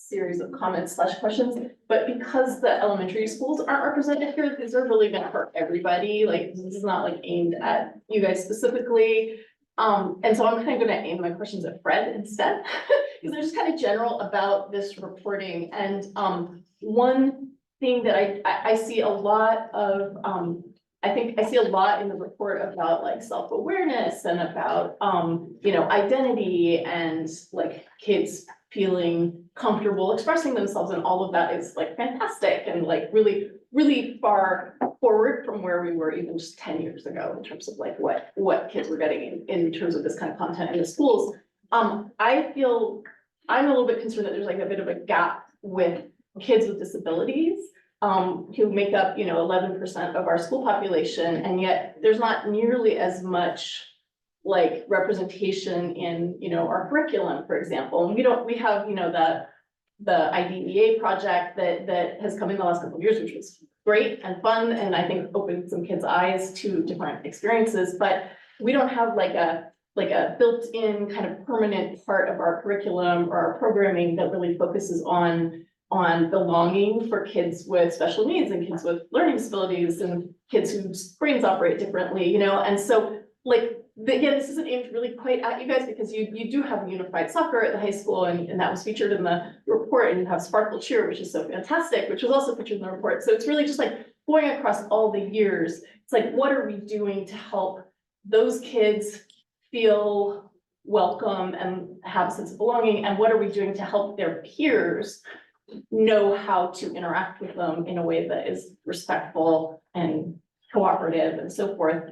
[SPEAKER 3] series of comments / questions, but because the elementary schools aren't represented here, these are really gonna hurt everybody, like, this is not like aimed at you guys specifically. And so I'm kind of gonna aim my questions at Fred instead, because they're just kind of general about this reporting. And one thing that I see a lot of, I think I see a lot in the report about like self-awareness and about, you know, identity and like kids feeling comfortable expressing themselves, and all of that is like fantastic and like really, really far forward from where we were even just 10 years ago in terms of like what kids were getting in terms of this kind of content in the schools. I feel I'm a little bit concerned that there's like a bit of a gap with kids with disabilities who make up, you know, 11% of our school population, and yet there's not nearly as much like representation in, you know, our curriculum, for example. And we have, you know, the IDEA project that has come in the last couple of years, which was great and fun, and I think opened some kids' eyes to different experiences, but we don't have like a built-in kind of permanent part of our curriculum or our programming that really focuses on belonging for kids with special needs and kids with learning disabilities and kids whose brains operate differently, you know. And so like, again, this isn't aimed really quite at you guys, because you do have unified soccer at the high school, and that was featured in the report, and you have Sparkle Cheer, which is so fantastic, which was also featured in the report. So it's really just like going across all the years. It's like, what are we doing to help those kids feel welcome and have a sense of belonging? And what are we doing to help their peers know how to interact with them in a way that is respectful and cooperative and so forth?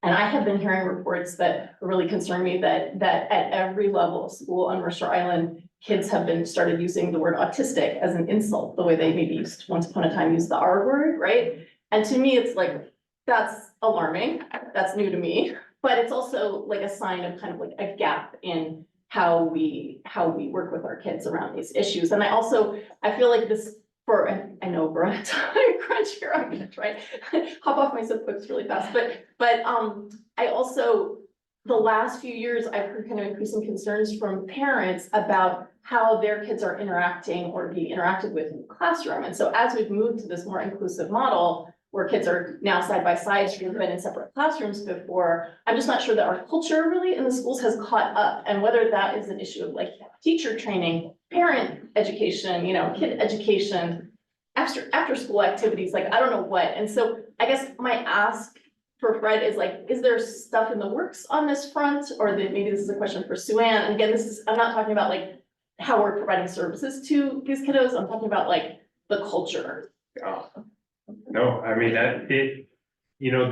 [SPEAKER 3] And I have been hearing reports that really concern me that at every level of school on Mercer Island, kids have been started using the word autistic as an insult, the way they maybe used once upon a time used the R word, right? And to me, it's like, that's alarming. That's new to me, but it's also like a sign of kind of like a gap in how we work with our kids around these issues. And I feel like this, and I know we're on a time crunch here, I'm gonna try hop off my soapbox really fast, but I also, the last few years, I've heard kind of increasing concerns from parents about how their kids are interacting or being interacted with in the classroom. And so as we've moved to this more inclusive model, where kids are now side by side, who've been in separate classrooms before, I'm just not sure that our culture really in the schools has caught up, and whether that is an issue of like teacher training, parent education, you know, kid education, after school activities, like I don't know what. And so I guess my ask for Fred is like, is there stuff in the works on this front, or that maybe this is a question for Sue Ann? And again, I'm not talking about like how we're providing services to these kiddos, I'm talking about like the culture.
[SPEAKER 4] No, I mean, you know,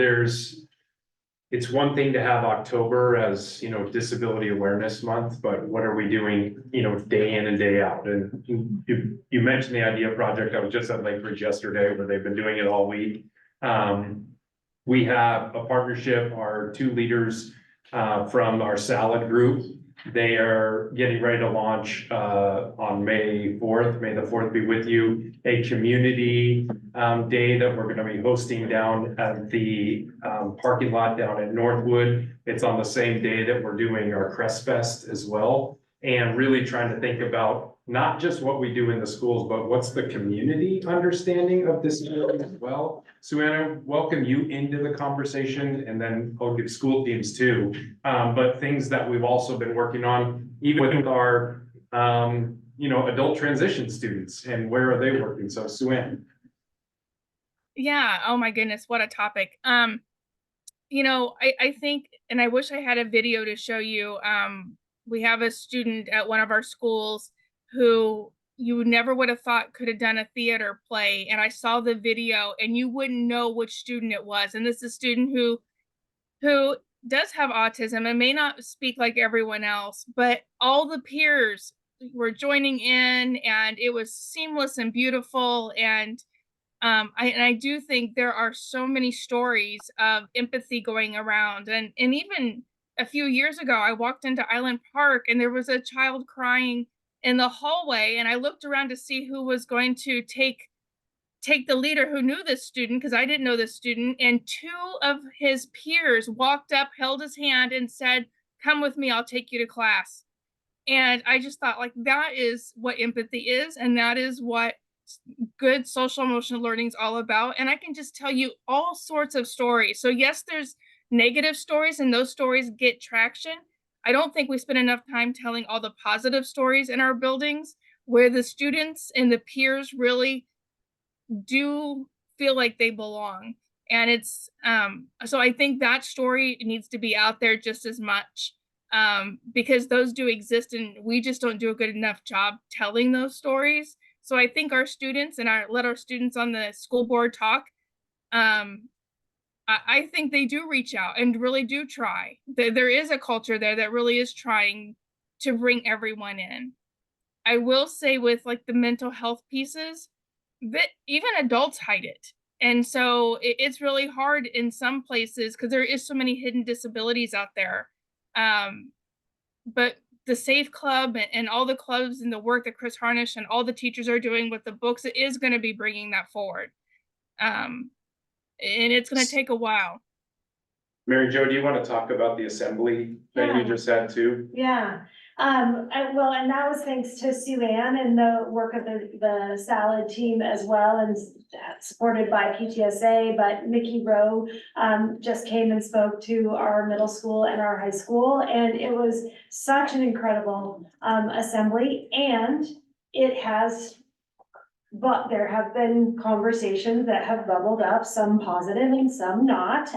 [SPEAKER 4] it's one thing to have October as, you know, Disability Awareness Month, but what are we doing, you know, day in and day out? And you mentioned the IDEA project. I was just at Lake Ridge yesterday, where they've been doing it all week. We have a partnership, our two leaders from our salad group. They are getting ready to launch on May 4th, May the 4th be with you, a community day that we're gonna be hosting down at the parking lot down at Northwood. It's on the same day that we're doing our Crest Fest as well. And really trying to think about not just what we do in the schools, but what's the community understanding of this as well. Suanna, welcome you into the conversation, and then I'll give school teams too. But things that we've also been working on, even with our, you know, adult transition students, and where are they working? So Suanna.
[SPEAKER 18] Yeah, oh my goodness, what a topic. You know, I think, and I wish I had a video to show you, we have a student at one of our schools who you never would have thought could have done a theater play. And I saw the video and you wouldn't know which student it was. And this is a student who does have autism and may not speak like everyone else, but all the peers were joining in, and it was seamless and beautiful. And I do think there are so many stories of empathy going around. And even a few years ago, I walked into Island Park and there was a child crying in the hallway, and I looked around to see who was going to take the leader, who knew this student, because I didn't know this student, and two of his peers walked up, held his hand, and said, "Come with me, I'll take you to class." And I just thought, like, that is what empathy is, and that is what good social emotional learning is all about. And I can just tell you all sorts of stories. So yes, there's negative stories, and those stories get traction. I don't think we spend enough time telling all the positive stories in our buildings, where the students and the peers really do feel like they belong. And it's so I think that story needs to be out there just as much, because those do exist, and we just don't do a good enough job telling those stories. So I think our students, and let our students on the school board talk, I think they do reach out and really do try. There is a culture there that really is trying to bring everyone in. I will say, with like the mental health pieces, that even adults hide it. And so it's really hard in some places because there is so many hidden disabilities out there. But the Safe Club and all the clubs and the work that Chris Harnish and all the teachers are doing with the books, it is going to be bringing that forward. And it's going to take a while.
[SPEAKER 4] Mary Jo, do you want to talk about the assembly that you just had too?
[SPEAKER 14] Yeah, well, and that was thanks to Sue Ann and the work of the salad team as well, and supported by PTSA. But Mickey Rowe just came and spoke to our middle school and our high school, and it was such an incredible assembly. And it has, but there have been conversations that have bubbled up, some positive and some not.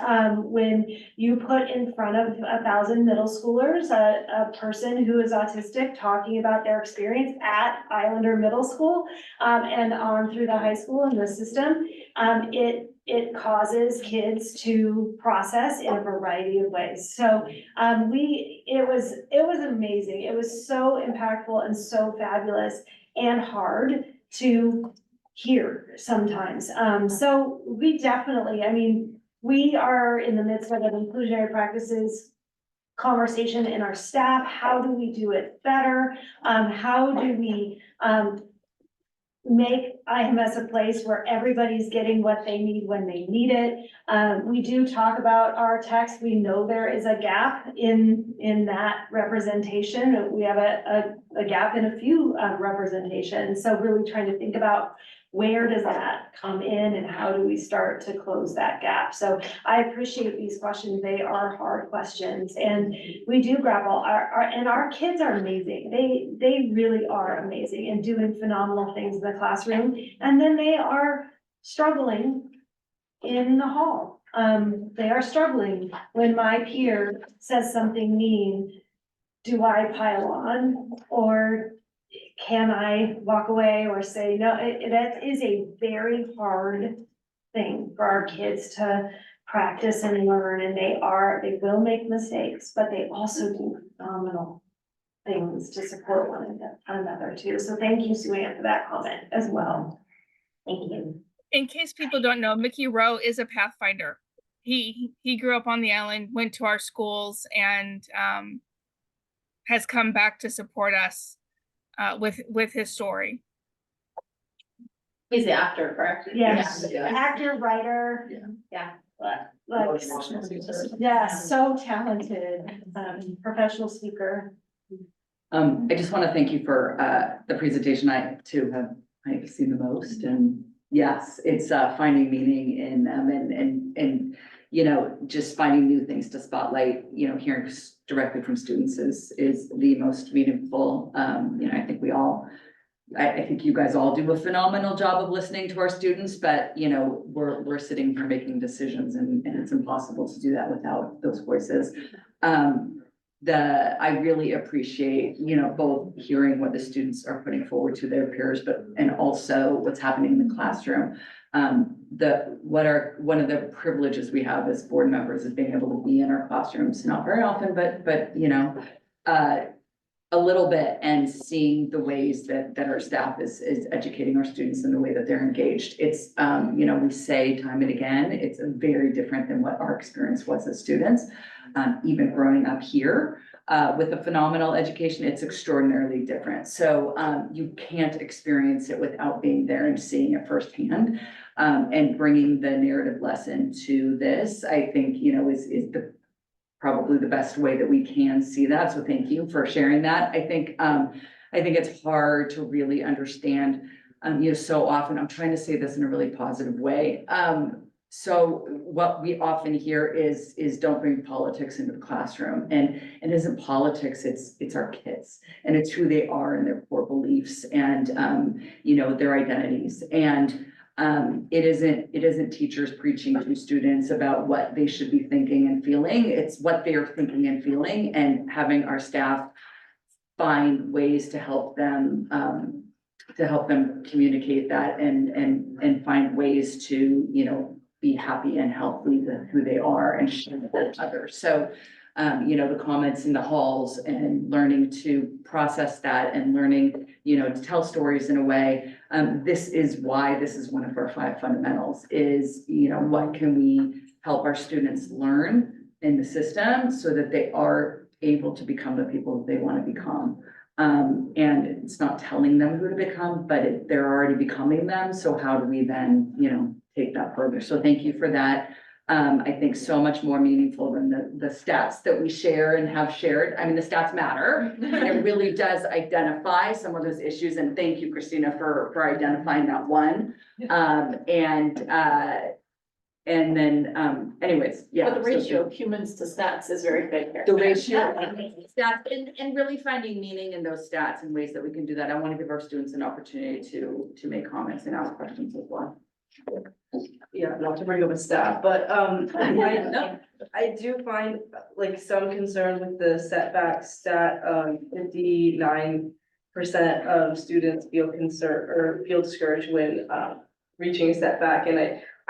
[SPEAKER 14] When you put in front of 1,000 middle schoolers, a person who is autistic talking about their experience at Islander Middle School, and on through the high school and the system, it causes kids to process in a variety of ways. So it was amazing. It was so impactful and so fabulous and hard to hear sometimes. So we definitely, I mean, we are in the midst of an inclusionary practices conversation in our staff. How do we do it better? How do we make IMS a place where everybody's getting what they need when they need it? We do talk about our text. We know there is a gap in that representation. We have a gap in a few representations. So really trying to think about where does that come in and how do we start to close that gap? So I appreciate these questions. They are hard questions, and we do grapple. Our kids are amazing. They really are amazing and doing phenomenal things in the classroom. And then they are struggling in the hall. They are struggling when my peer says something mean. Do I pile on, or can I walk away or say no? That is a very hard thing for our kids to practice and learn, and they will make mistakes, but they also do phenomenal things to support one another too. So thank you, Sue Ann, for that comment as well. Thank you.
[SPEAKER 18] In case people don't know, Mickey Rowe is a Pathfinder. He grew up on the island, went to our schools, and has come back to support us with his story.
[SPEAKER 3] He's the actor, correct?
[SPEAKER 14] Yes,
[SPEAKER 3] Yeah.
[SPEAKER 14] actor, writer.
[SPEAKER 3] Yeah.
[SPEAKER 14] Like, yeah, so talented, professional speaker.
[SPEAKER 5] I just want to thank you for the presentation. I too I've seen the most, and yes, it's finding meaning in them and you know, just finding new things to spotlight. You know, hearing directly from students is the most meaningful. You know, I think I think you guys all do a phenomenal job of listening to our students, but you know, we're sitting here making decisions, and it's impossible to do that without those voices. I really appreciate, you know, both hearing what the students are putting forward to their peers, and also what's happening in the classroom. One of the privileges we have as board members is being able to be in our classrooms, not very often, but you know, a little bit and seeing the ways that our staff is educating our students in the way that they're engaged. It's, we say time and again, it's very different than what our experience was as students. Even growing up here, with a phenomenal education, it's extraordinarily different. So, you can't experience it without being there and seeing it firsthand. And bringing the narrative lesson to this, I think, is probably the best way that we can see that. So thank you for sharing that. I think it's hard to really understand, so often, I'm trying to say this in a really positive way. So what we often hear is don't bring politics into the classroom, and it isn't politics, it's our kids, and it's who they are and their core beliefs and, their identities. And it isn't teachers preaching to students about what they should be thinking and feeling. It's what they are thinking and feeling, and having our staff find ways to help them communicate that and find ways to, be happy and healthy with who they are and share that with others. So, the comments in the halls and learning to process that and learning, to tell stories in a way. This is why this is one of our 5 fundamentals is, what can we help our students learn in the system so that they are able to become the people that they want to become. And it's not telling them who to become, but they're already becoming them. So how do we then, take that further? So thank you for that. I think so much more meaningful than the stats that we share and have shared. I mean, the stats matter. It really does identify some of those issues. And thank you, Christina, for identifying that one. And then, anyways, yeah.
[SPEAKER 3] But the ratio of humans to stats is very big here.
[SPEAKER 5] The ratio, stats, and really finding meaning in those stats and ways that we can do that. I want to give our students an opportunity to make comments and ask questions as well.
[SPEAKER 15] Yeah, not to bring up a stat, but, I do find like some concern with the setback stat, 59% of students feel concerned or feel discouraged when, reaching a setback. And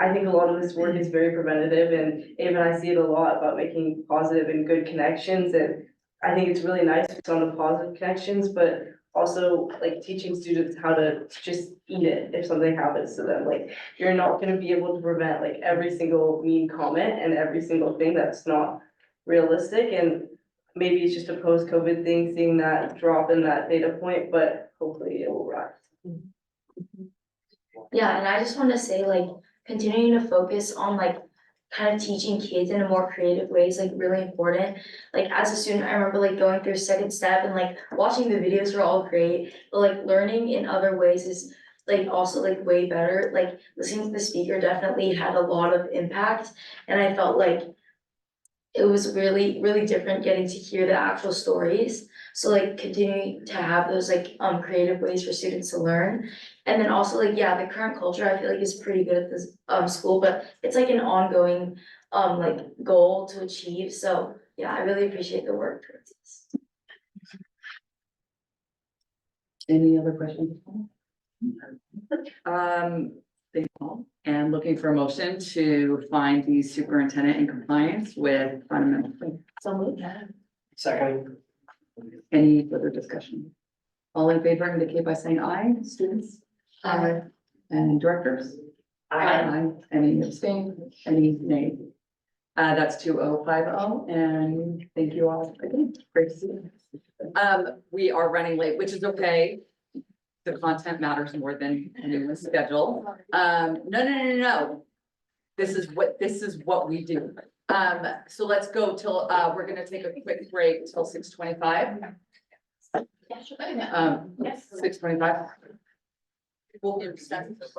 [SPEAKER 15] I think a lot of this work is very preventative, and even I see it a lot about making positive and good connections. And I think it's really nice on the positive connections, but also like teaching students how to just eat it if something happens to them. Like, you're not gonna be able to prevent like every single mean comment and every single thing that's not realistic. And maybe it's just a post-COVID thing, seeing that drop in that data point, but hopefully it will rise.
[SPEAKER 12] Yeah, and I just want to say, like, continuing to focus on like kind of teaching kids in a more creative way is like really important. Like as a student, I remember like going through second step and like watching the videos were all great, but like learning in other ways is like also like way better. Like listening to the speaker definitely had a lot of impact, and I felt like it was really, really different getting to hear the actual stories. So like continuing to have those like creative ways for students to learn. And then also like, yeah, the current culture I feel like is pretty good at this school, but it's like an ongoing like goal to achieve. So yeah, I really appreciate the work towards this.
[SPEAKER 5] Any other questions? Thank you all. And looking for a motion to find the superintendent in compliance with fundamental.
[SPEAKER 12] So moved.
[SPEAKER 19] Second.
[SPEAKER 5] Any further discussion? All in favor indicate by saying aye, students?
[SPEAKER 12] Aye.
[SPEAKER 5] And directors? Aye. Any abstain? Any nay? That's 2050, and thank you all again. Great to see you. We are running late, which is okay. The content matters more than anyone's schedule. No. This is what we do. So let's go till, we're gonna take a quick break till 6:25.
[SPEAKER 12] Yes.
[SPEAKER 5] 6:25. We'll give seconds.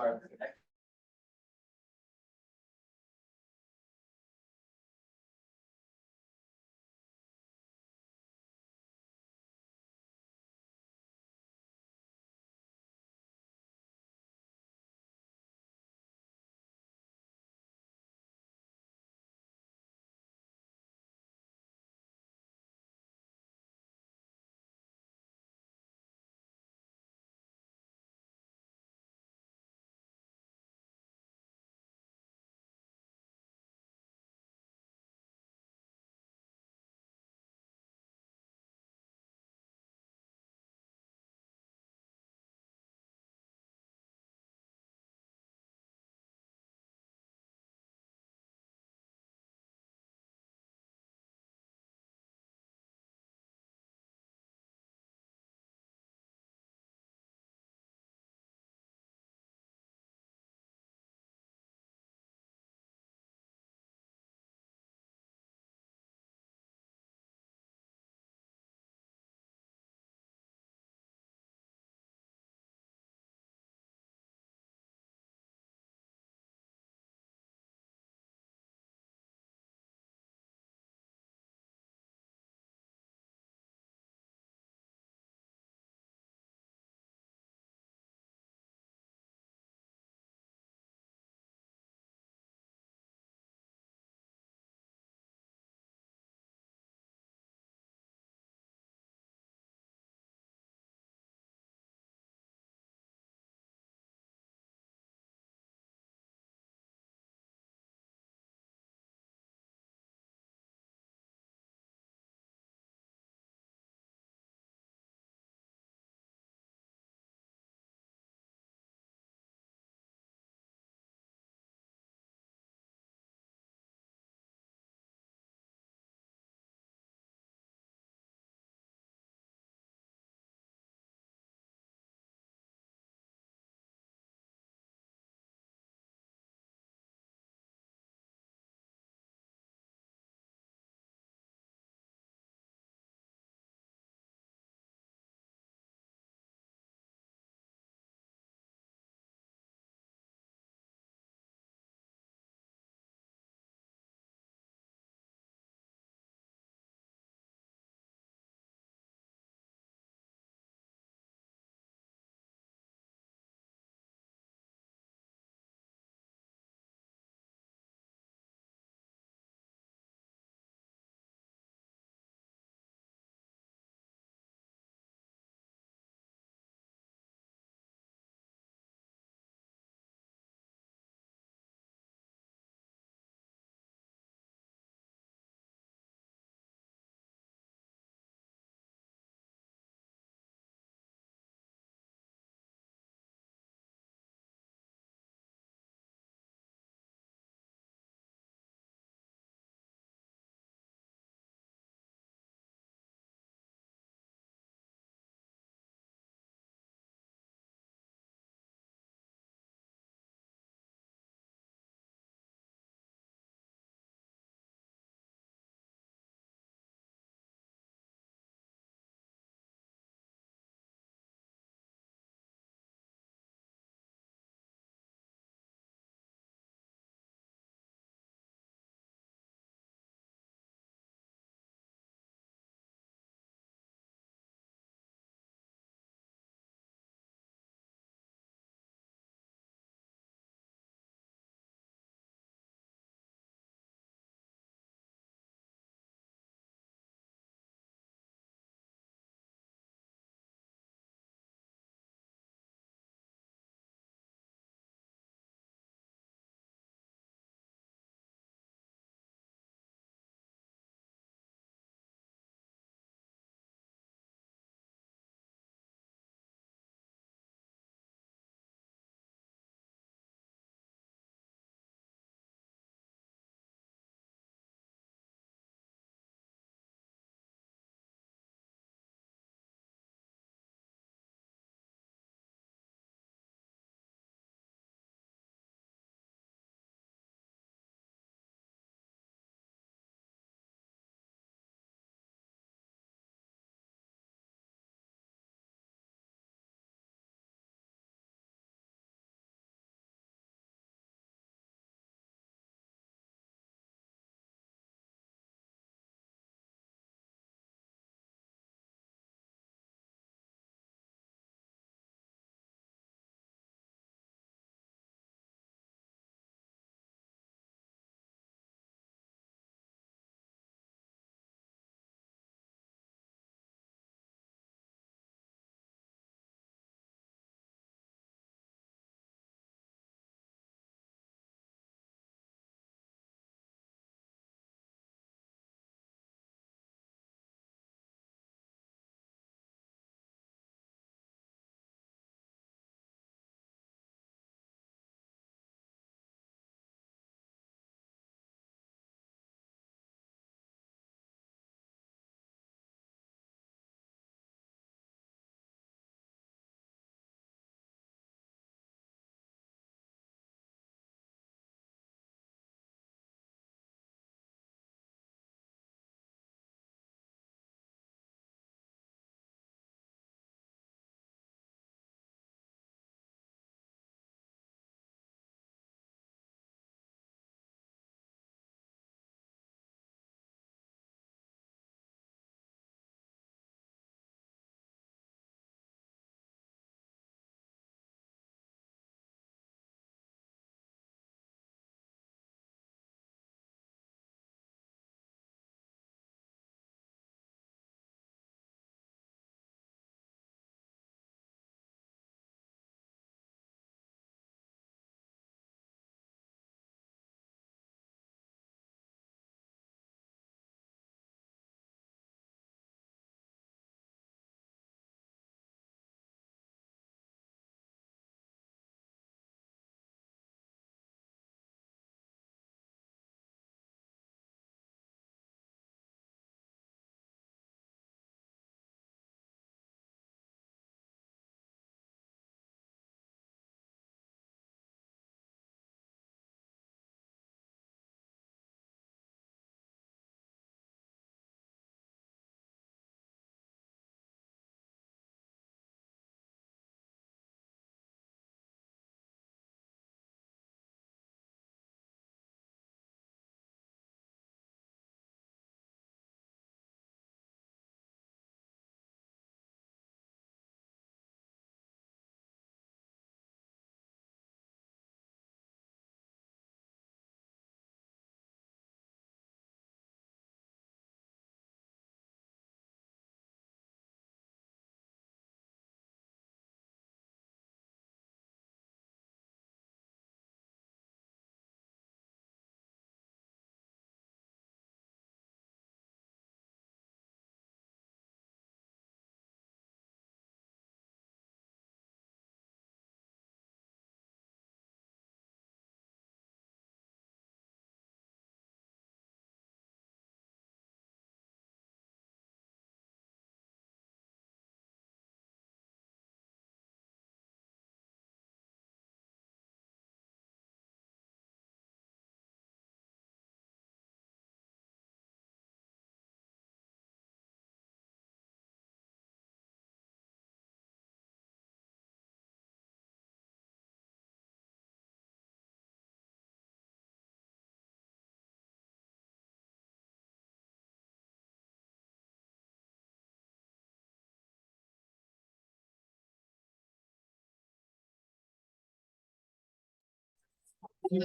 [SPEAKER 10] All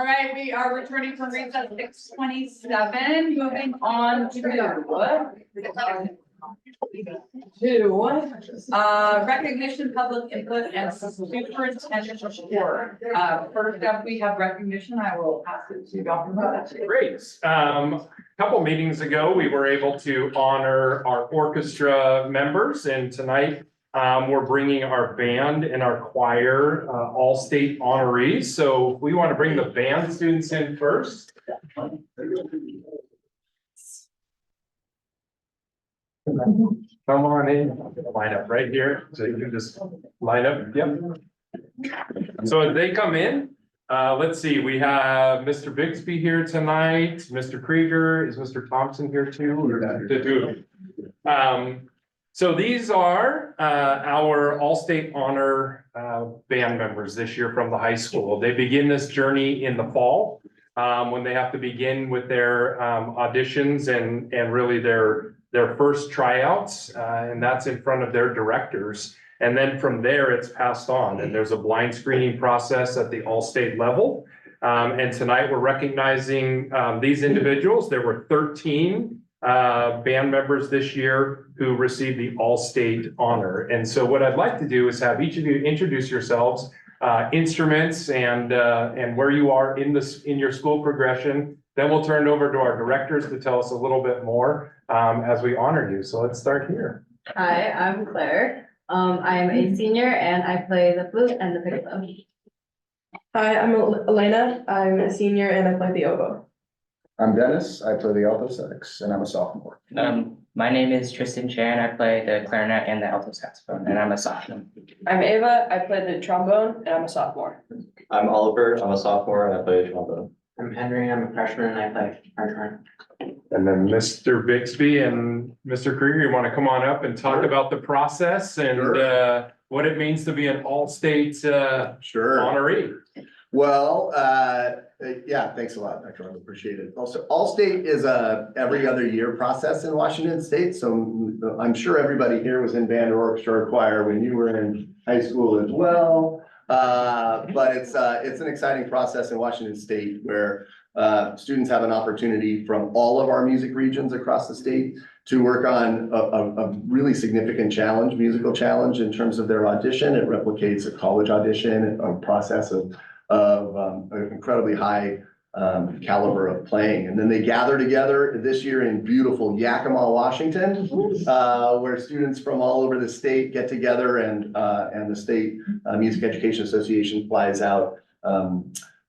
[SPEAKER 10] right, we are returning from recess at 6:27, moving on to recognition, public input, and superintendent report. First up, we have recognition. I will pass it to Dr. Bowles.
[SPEAKER 4] Great. Couple meetings ago, we were able to honor our orchestra members, and tonight we're bringing our band and our choir all-state honorees. So we want to bring the band students in first. Come on in, line up right here, so you can just line up, yep. So as they come in, let's see, we have Mr. Bixby here tonight, Mr. Krieger, is Mr. Thompson here too? So these are our all-state honor band members this year from the high school. They begin this journey in the fall when they have to begin with their auditions and really their first tryouts, and that's in front of their directors. And then from there, it's passed on, and there's a blind screening process at the all-state level. And tonight we're recognizing these individuals. There were 13 band members this year who received the all-state honor. And so what I'd like to do is have each of you introduce yourselves, instruments, and where you are in your school progression. Then we'll turn it over to our directors to tell us a little bit more as we honor you. So let's start here.
[SPEAKER 21] Hi, I'm Claire. I'm a senior and I play the flute and the piccolo.
[SPEAKER 15] Hi, I'm Elena. I'm a senior and I play the oboe.
[SPEAKER 16] I'm Dennis. I play the alto sax and I'm a sophomore.
[SPEAKER 20] My name is Tristan Chan. I play the clarinet and the alto saxophone, and I'm a sophomore.
[SPEAKER 15] I'm Ava. I play the trombone and I'm a sophomore.
[SPEAKER 16] I'm Oliver. I'm a sophomore and I play the trombone.
[SPEAKER 20] I'm Henry. I'm a freshman and I play horn.
[SPEAKER 4] And then Mr. Bixby and Mr. Krieger, you want to come on up and talk about the process and what it means to be an all-state honoree?
[SPEAKER 16] Well, yeah, thanks a lot, Dr. I appreciate it. Also, All-State is a every other year process in Washington State. So I'm sure everybody here was in band or orchestra or choir when you were in high school as well. But it's an exciting process in Washington State where students have an opportunity from all of our music regions across the state to work on a really significant challenge, musical challenge in terms of their audition. It replicates a college audition, a process of an incredibly high caliber of playing. And then they gather together this year in beautiful Yakima, Washington, where students from all over the state get together and the State Music Education Association flies out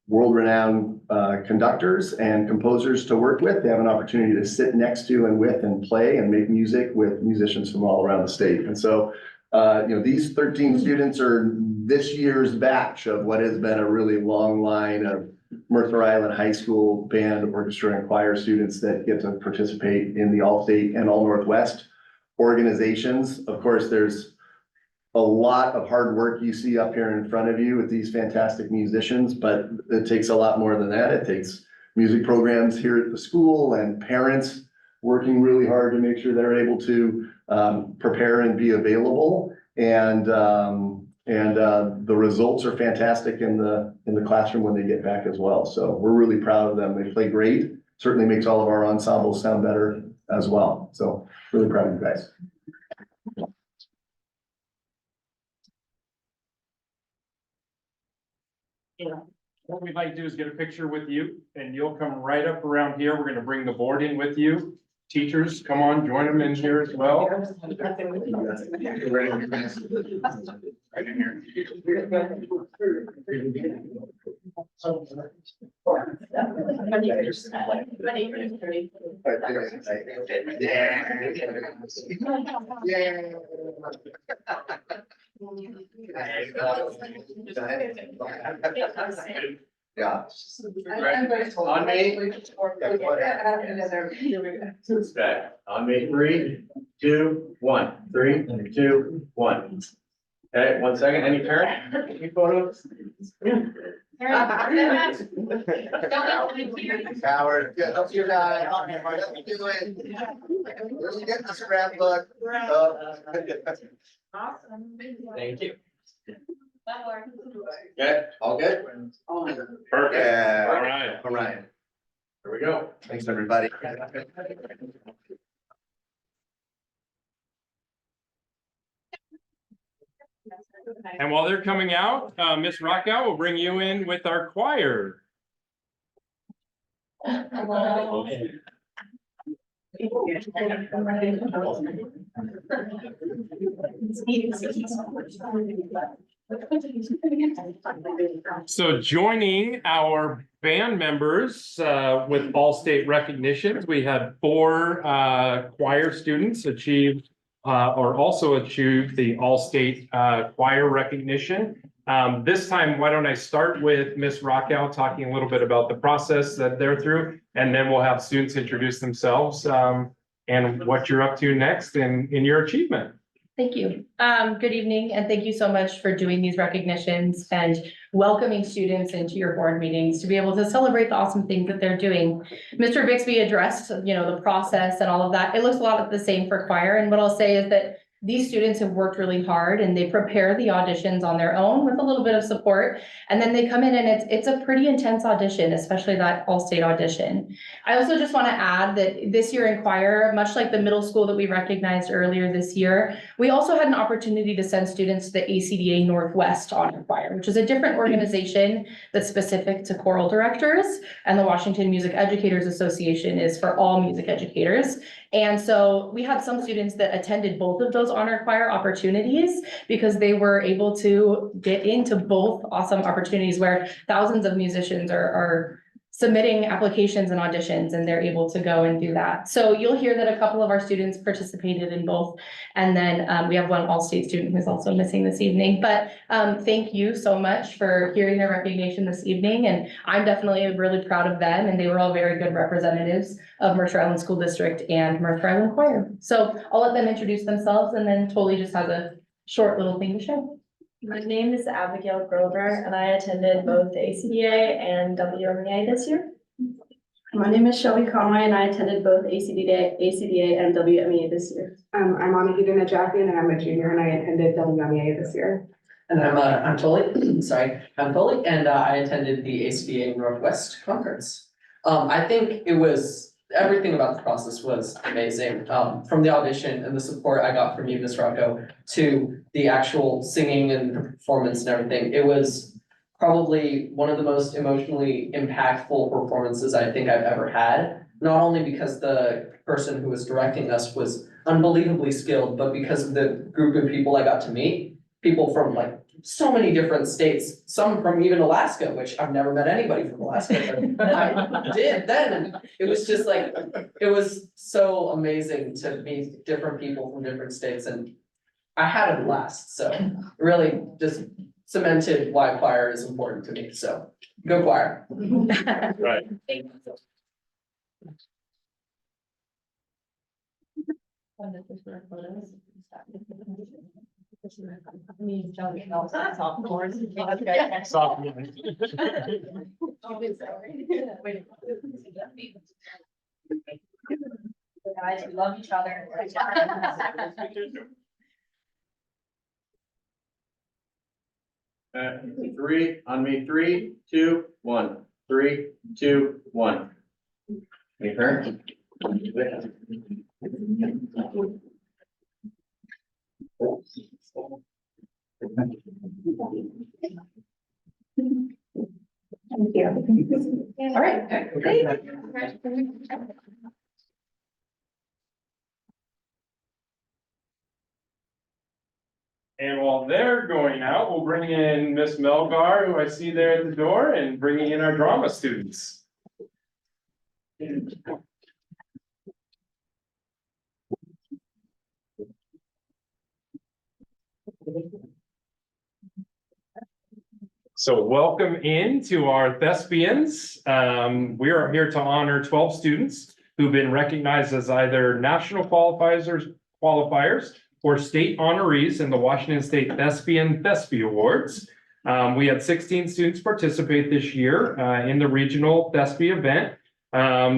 [SPEAKER 16] world-renowned conductors and composers to work with. They have an opportunity to sit next to and with and play and make music with musicians from all around the state. And so these 13 students are this year's batch of what has been a really long line of Mercer Island High School band, orchestra, and choir students that get to participate in the All-State and All Northwest organizations. Of course, there's a lot of hard work you see up here in front of you with these fantastic musicians, but it takes a lot more than that. It takes music programs here at the school and parents working really hard to make sure they're able to prepare and be available. And the results are fantastic in the classroom when they get back as well. So we're really proud of them. They play great. Certainly makes all of our ensembles sound better as well. So really proud of you guys.
[SPEAKER 4] What we'd like to do is get a picture with you, and you'll come right up around here. We're going to bring the board in with you. Teachers, come on, join them in here as well.
[SPEAKER 16] Yeah. On me. Okay. On me. 3, 2, 1. 3, 2, 1. Okay, 1 second. Any turn? Any photos? Howard, good, up to your guy. Do it. Where's he getting the scrapbook?
[SPEAKER 10] Awesome.
[SPEAKER 2] Thank you.
[SPEAKER 16] Good, all good?
[SPEAKER 4] Perfect.
[SPEAKER 16] Yeah.
[SPEAKER 4] All right.
[SPEAKER 16] All right. Here we go. Thanks, everybody.
[SPEAKER 4] And while they're coming out, Miss Rockout will bring you in with our choir. So joining our band members with all-state recognitions, we had 4 choir students achieve or also achieve the all-state choir recognition. This time, why don't I start with Miss Rockout talking a little bit about the process that they're through, and then we'll have students introduce themselves and what you're up to next in your achievement.
[SPEAKER 6] Thank you. Good evening, and thank you so much for doing these recognitions and welcoming students into your board meetings to be able to celebrate the awesome things that they're doing. Mr. Bixby addressed, the process and all of that. It looks a lot the same for choir, and what I'll say is that these students have worked really hard and they prepare the auditions on their own with a little bit of support. And then they come in and it's a pretty intense audition, especially that all-state audition. I also just want to add that this year in choir, much like the middle school that we recognized earlier this year, we also had an opportunity to send students to the ACDA Northwest Honor Choir, which is a different organization that's specific to choral directors. And the Washington Music Educators Association is for all music educators. And so we had some students that attended both of those honor choir opportunities because they were able to get into both awesome opportunities where thousands of musicians are submitting applications and auditions, and they're able to go and do that. So you'll hear that a couple of our students participated in both. And then we have one all-state student who's also missing this evening. But thank you so much for hearing their recognition this evening. And I'm definitely really proud of them. And they were all very good representatives of Mercer Island School District and Mercer Island Choir. So I'll let them introduce themselves, and then Tolly just has a short little thing to share.
[SPEAKER 7] My name is Abigail Grover, and I attended both the ACDA and WMEA this year.
[SPEAKER 23] My name is Shelby Conway, and I attended both ACDA and WMEA this year.
[SPEAKER 24] I'm Anahita Najafian, and I'm a junior, and I attended WMEA this year.
[SPEAKER 25] And I'm Tolly, sorry, I'm Tolly, and I attended the ACDA Northwest Conference. I think everything about the process was amazing, from the audition and the support I got from you, Ms. Rocco, to the actual singing and the performance and everything. It was probably one of the most emotionally impactful performances I think I've ever had. Not only because the person who was directing us was unbelievably skilled, but because of the group of people I got to meet. People from like so many different states, some from even Alaska, which I've never met anybody from Alaska, but I did then. And it was just like, it was so amazing to meet different people from different states, and I had a blast. So really just cemented why choir is important to me. So go choir.
[SPEAKER 4] Right.
[SPEAKER 6] Thank you.
[SPEAKER 7] Guys, we love each other.
[SPEAKER 26] Three, on me, 3, 2, 1. 3, 2, 1. You heard?
[SPEAKER 7] Thank you.
[SPEAKER 6] All right, great.
[SPEAKER 4] And while they're going out, we'll bring in Miss Melgar, who I see there at the door, and bringing in our drama students. So welcome into our thespians. We are here to honor 12 students who've been recognized as either national qualifiers or state honorees in the Washington State Thespian Thespy Awards. We had 16 students participate this year in the regional THESPI event.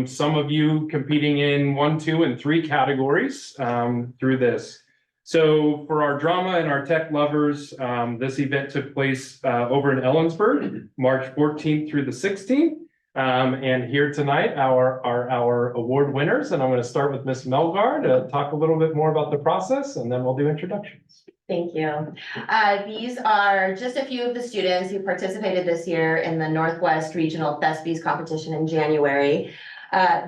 [SPEAKER 4] Some of you competing in 1, 2, and 3 categories through this. So for our drama and our tech lovers, this event took place over in Ellensburg, March 14th through the 16th. And here tonight are our award winners, and I'm going to start with Ms. Melgar to talk a little bit more about the process, and then we'll do introductions.
[SPEAKER 6] Thank you. These are just a few of the students who participated this year in the Northwest Regional THESPIs competition in January.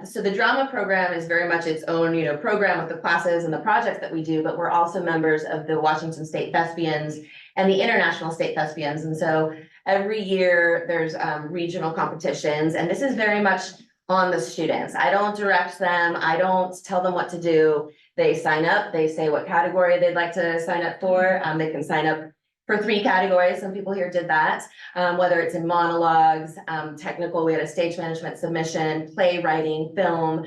[SPEAKER 6] So the drama program is very much its own, program with the classes and the projects that we do, but we're also members of the Washington State Thespians and the International State Thespians. And so every year there's regional competitions, and this is very much on the students. I don't direct them. I don't tell them what to do. They sign up, they say what category they'd like to sign up for. They can sign up for 3 categories. Some people here did that, whether it's in monologues, technical, we had a stage management submission, playwriting, film,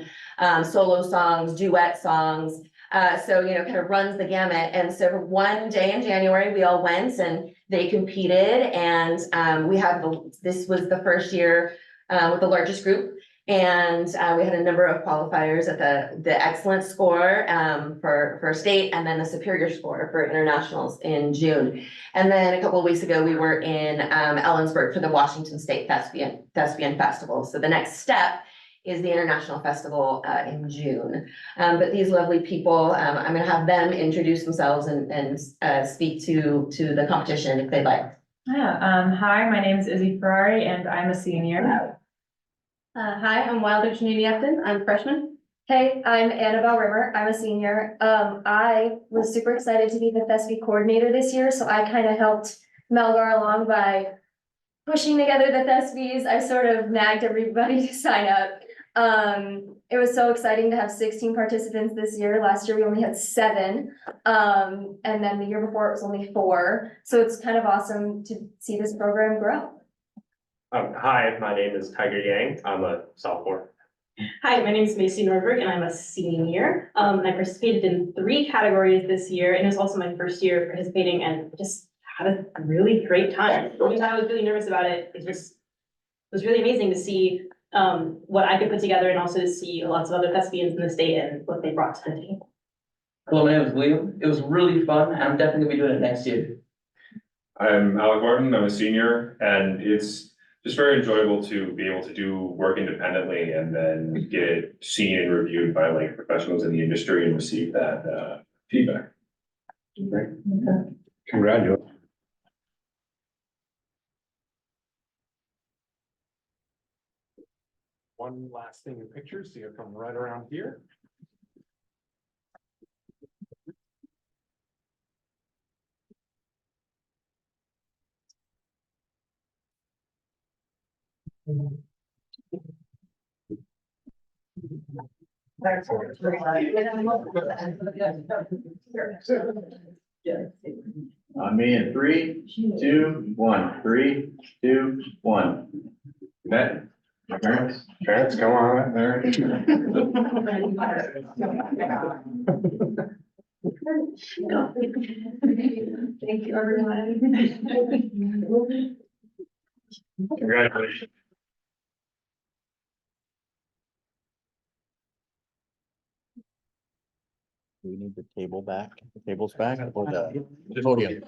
[SPEAKER 6] solo songs, duet songs. So, kind of runs the gamut. And so one day in January, we all went and they competed, and this was the first year with the largest group. And we had a number of qualifiers at the excellent score for state, and then the superior score for internationals in June. And then a couple of weeks ago, we were in Ellensburg for the Washington State Thespian Festival. So the next step is the International Festival in June. But these lovely people, I'm going to have them introduce themselves and speak to the competition if they'd like.
[SPEAKER 7] Yeah, hi, my name is Izzy Ferrari and I'm a senior.
[SPEAKER 21] Hi, I'm Wilder Janini Upton. I'm a freshman.
[SPEAKER 7] Hey, I'm Annabelle Rimmer. I'm a senior. I was super excited to be the THESPI coordinator this year, so I kind of helped Melgar along by pushing together the THESPIs. I sort of nagged everybody to sign up. It was so exciting to have 16 participants this year. Last year we only had 7. And then the year before it was only 4. So it's kind of awesome to see this program grow.
[SPEAKER 8] Hi, my name is Tiger Yang. I'm a sophomore.
[SPEAKER 23] Hi, my name is Macy Norberg and I'm a senior. And I participated in 3 categories this year, and it was also my first year participating, and just had a really great time. Even though I was really nervous about it, it was really amazing to see what I could put together, and also to see lots of other thespians in the state and what they brought to the team.
[SPEAKER 20] Hello, my name is William. It was really fun, and I'm definitely gonna be doing it next year.
[SPEAKER 9] I'm Alec Martin. I'm a senior, and it's just very enjoyable to be able to do work independently and then get seen and reviewed by like professionals in the industry and receive that feedback.
[SPEAKER 4] Congratulations. One last thing in pictures, so you'll come right around here.
[SPEAKER 26] On me in 3, 2, 1. 3, 2, 1. That, parents, come on there.
[SPEAKER 7] Thank you, everyone.
[SPEAKER 9] Congratulations.
[SPEAKER 11] Do we need the table back, the tables back, or the podium?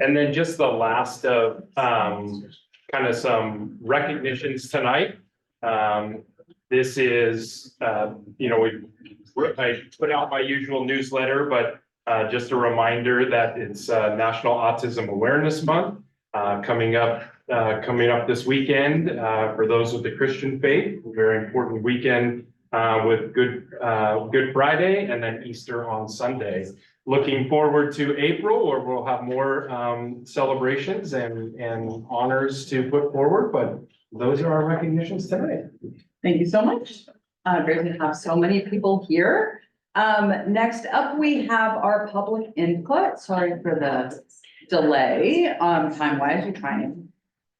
[SPEAKER 4] And then just the last of kind of some recognitions tonight. This is, I put out my usual newsletter, but just a reminder that it's National Autism Awareness Month coming up this weekend for those with the Christian faith. A very important weekend with Good Friday and then Easter on Sunday. Looking forward to April, where we'll have more celebrations and honors to put forward. But those are our recognitions tonight.
[SPEAKER 5] Thank you so much. Great to have so many people here. Next up, we have our public input. Sorry for the delay. Time-wise, we're trying to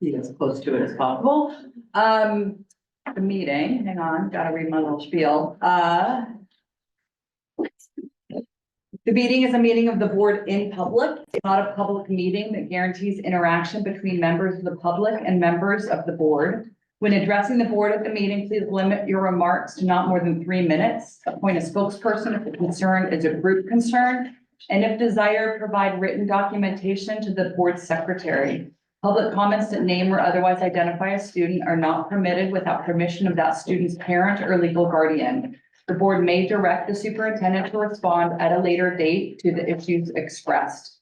[SPEAKER 5] be as close to it as possible. the meeting, hang on, gotta read my little spiel. The meeting is a meeting of the board in public. It's not a public meeting that guarantees interaction between members of the public and members of the board. When addressing the board at the meeting, please limit your remarks to not more than 3 minutes. Appoint a spokesperson if the concern is a group concern. And if desired, provide written documentation to the board secretary. Public comments that name or otherwise identify a student are not permitted without permission of that student's parent or legal guardian. The board may direct the superintendent to respond at a later date to the issues expressed.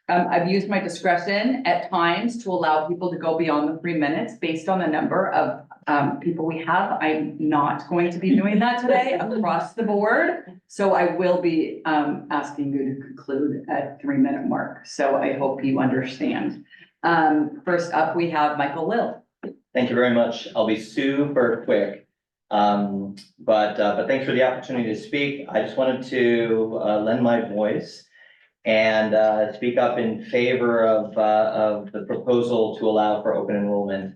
[SPEAKER 5] I've used my discretion at times to allow people to go beyond the 3 minutes based on the number of people we have. I'm not going to be doing that today across the board. So I will be asking you to conclude at 3 minute mark. So I hope you understand. First up, we have Michael Lill.
[SPEAKER 1] Thank you very much. I'll be super quick. But thanks for the opportunity to speak. I just wanted to lend my voice and speak up in favor of the proposal to allow for open enrollment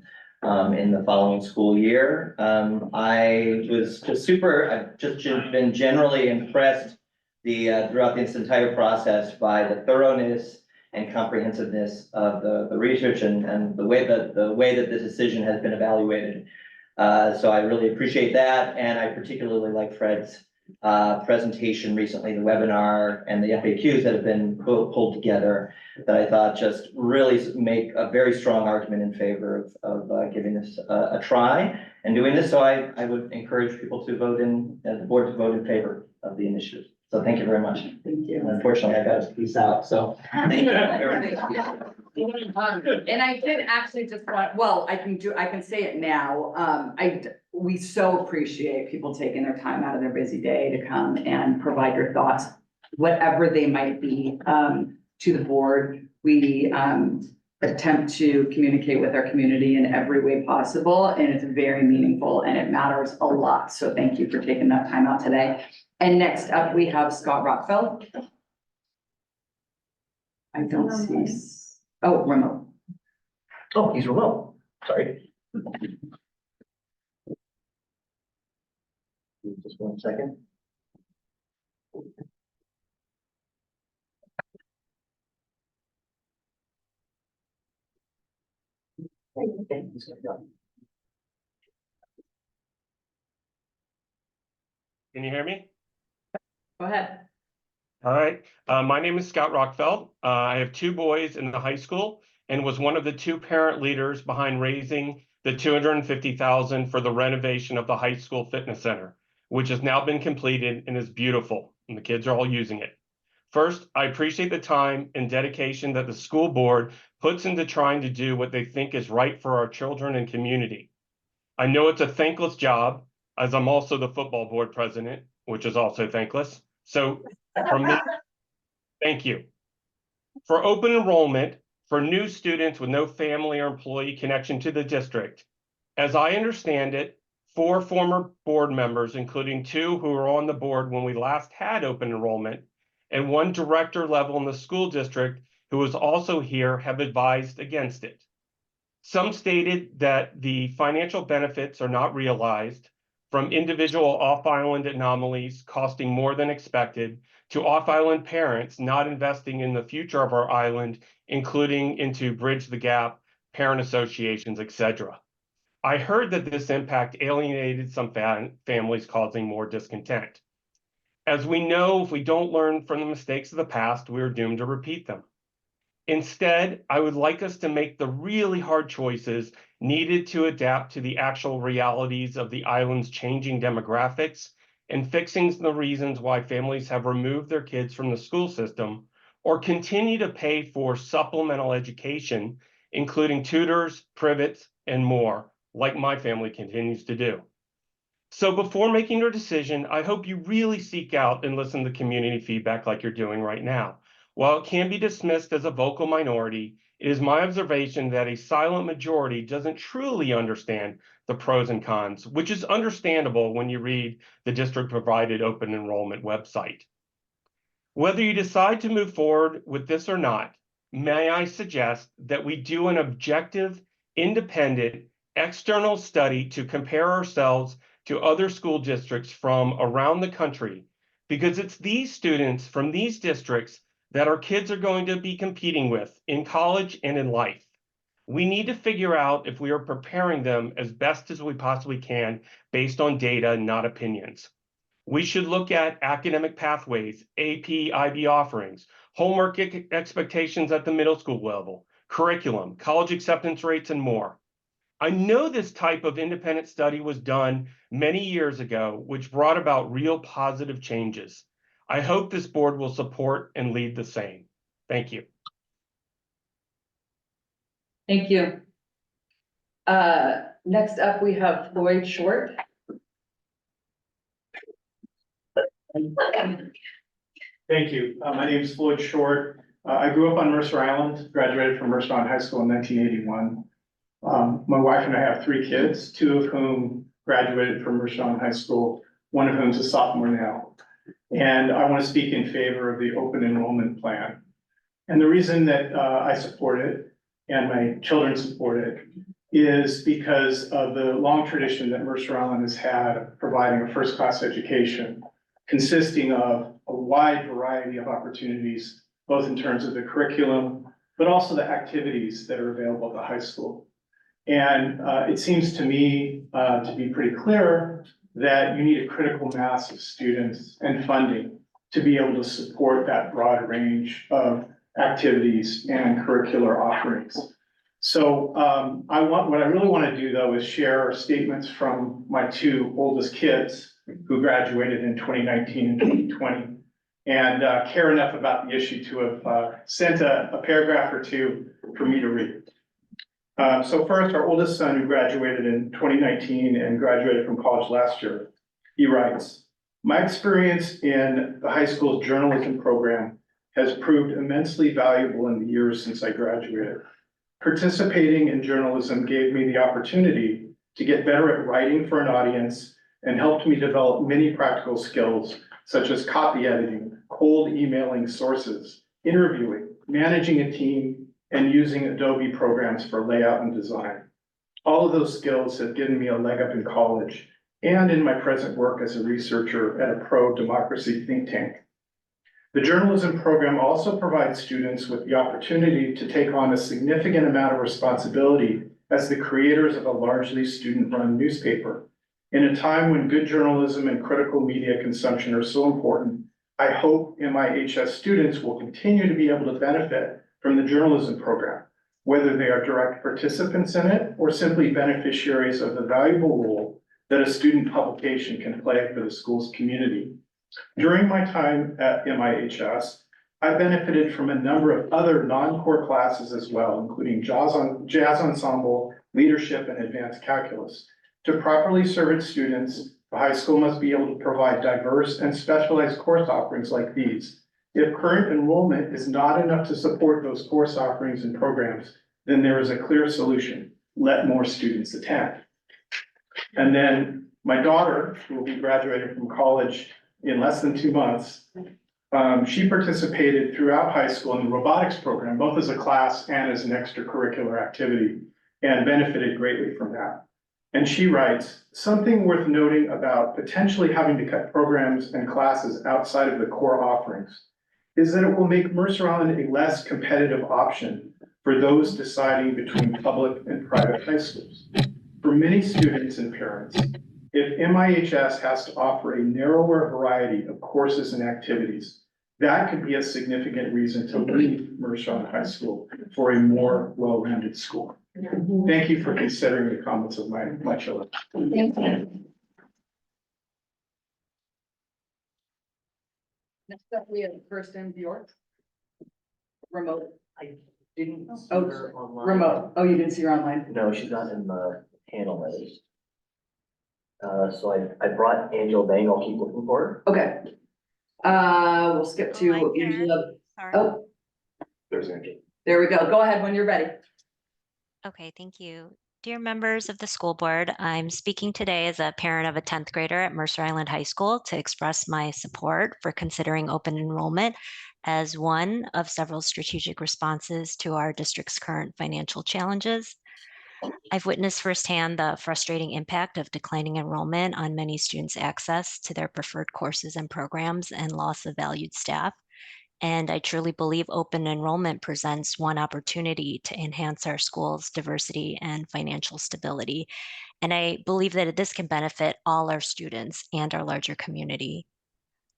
[SPEAKER 1] in the following school year. I was just I've just been generally impressed throughout this entire process by the thoroughness and comprehensiveness of the research and the way that the decision has been evaluated. So I really appreciate that, and I particularly like Fred's presentation recently, the webinar and the FAQs that have been pulled together, that I thought just really make a very strong argument in favor of giving this a try and doing this. So I would encourage people to vote the board to vote in favor of the initiative. So thank you very much.
[SPEAKER 5] Thank you.
[SPEAKER 1] Unfortunately, I got to peace out, so. Thank you.
[SPEAKER 5] And I did actually just want, well, I can say it now. We so appreciate people taking their time out of their busy day to come and provide your thoughts, whatever they might be, to the board. We attempt to communicate with our community in every way possible, and it's very meaningful and it matters a lot. So thank you for taking that time out today. And next up, we have Scott Rockfeld. I don't see, oh, remote.
[SPEAKER 1] Oh, he's remote, sorry. Just 1 second.
[SPEAKER 13] Can you hear me?
[SPEAKER 5] Go ahead.
[SPEAKER 13] All right. My name is Scott Rockfeld. I have 2 boys in the high school and was one of the 2 parent leaders behind raising the $250,000 for the renovation of the high school fitness center, which has now been completed and is beautiful, and the kids are all using it. First, I appreciate the time and dedication that the school board puts into trying to do what they think is right for our children and community. I know it's a thankless job, as I'm also the football board president, which is also thankless. So from me, thank you. For open enrollment for new students with no family or employee connection to the district, as I understand it, 4 former board members, including 2 who were on the board when we last had open enrollment, and 1 director level in the school district who was also here, have advised against it. Some stated that the financial benefits are not realized, from individual off-island anomalies costing more than expected, to off-island parents not investing in the future of our island, including into Bridge the Gap, parent associations, etc. I heard that this impact alienated some families, causing more discontent. As we know, if we don't learn from the mistakes of the past, we are doomed to repeat them. Instead, I would like us to make the really hard choices needed to adapt to the actual realities of the island's changing demographics and fixing the reasons why families have removed their kids from the school system or continue to pay for supplemental education, including tutors, privets, and more, like my family continues to do. So before making your decision, I hope you really seek out and listen to community feedback like you're doing right now. While it can be dismissed as a vocal minority, it is my observation that a silent majority doesn't truly understand the pros and cons, which is understandable when you read the district-provided open enrollment website. Whether you decide to move forward with this or not, may I suggest that we do an objective, independent, external study to compare ourselves to other school districts from around the country, because it's these students from these districts that our kids are going to be competing with in college and in life. We need to figure out if we are preparing them as best as we possibly can based on data, not opinions. We should look at academic pathways, AP, IB offerings, homework expectations at the middle school level, curriculum, college acceptance rates, and more. I know this type of independent study was done many years ago, which brought about real positive changes. I hope this board will support and lead the same. Thank you.
[SPEAKER 5] Thank you. Next up, we have Lloyd Short.
[SPEAKER 3] Thank you. My name is Floyd Short. I grew up on Mercer Island, graduated from Mercer Island High School in 1981. My wife and I have 3 kids, 2 of whom graduated from Mercer Island High School, one of whom is a sophomore now. And I want to speak in favor of the open enrollment plan. And the reason that I support it and my children support it is because of the long tradition that Mercer Island has had of providing a first-class education, consisting of a wide variety of opportunities, both in terms of the curriculum, but also the activities that are available at the high school. And it seems to me to be pretty clear that you need a critical mass of students and funding to be able to support that broad range of activities and curricular offerings. So what I really want to do though is share statements from my 2 oldest kids who graduated in 2019 and 2020 and care enough about the issue to have sent a paragraph or 2 for me to read. So first, our oldest son who graduated in 2019 and graduated from college last year, he writes, "My experience in the high school's journalism program has proved immensely valuable in the years since I graduated. Participating in journalism gave me the opportunity to get better at writing for an audience and helped me develop many practical skills such as copy editing, cold emailing sources, interviewing, managing a team, and using Adobe programs for layout and design. All of those skills have given me a leg up in college and in my present work as a researcher at a pro-democracy think tank. The journalism program also provides students with the opportunity to take on a significant amount of responsibility as the creators of a largely student-run newspaper. In a time when good journalism and critical media consumption are so important, I hope MIHS students will continue to be able to benefit from the journalism program, whether they are direct participants in it or simply beneficiaries of the valuable role that a student publication can play for the school's community. During my time at MIHS, I benefited from a number of other non-core classes as well, including jazz ensemble, leadership, and advanced calculus. To properly serve its students, the high school must be able to provide diverse and specialized course offerings like these. If current enrollment is not enough to support those course offerings and programs, then there is a clear solution: let more students attend." And then my daughter, who will be graduating from college in less than 2 months, she participated throughout high school in the robotics program, both as a class and as an extracurricular activity, and benefited greatly from that. And she writes, "Something worth noting about potentially having to cut programs and classes outside of the core offerings is that it will make Mercer Island a less competitive option for those deciding between public and private high schools. For many students and parents, if MIHS has to offer a narrower variety of courses and activities, that could be a significant reason to leave Mercer Island High School for a more well-rounded school." Thank you for considering the comments of my children.
[SPEAKER 5] Thank you. Next up, we have Kirsten Bjork. Remote.
[SPEAKER 11] I didn't see
[SPEAKER 5] Oh,
[SPEAKER 11] her online.
[SPEAKER 5] remote. Oh, you didn't see her online?
[SPEAKER 11] No, she's not in the panel list. So I brought Angela Bang, I'll keep looking for her.
[SPEAKER 5] Okay. We'll skip to Angela. Oh,
[SPEAKER 11] There's Angela.
[SPEAKER 5] there we go. Go ahead when you're ready.
[SPEAKER 14] Okay, thank you. Dear members of the school board, I'm speaking today as a parent of a 10th grader at Mercer Island High School to express my support for considering open enrollment as one of several strategic responses to our district's current financial challenges. I've witnessed firsthand the frustrating impact of declining enrollment on many students' access to their preferred courses and programs and loss of valued staff. And I truly believe open enrollment presents one opportunity to enhance our school's diversity and financial stability. And I believe that this can benefit all our students and our larger community.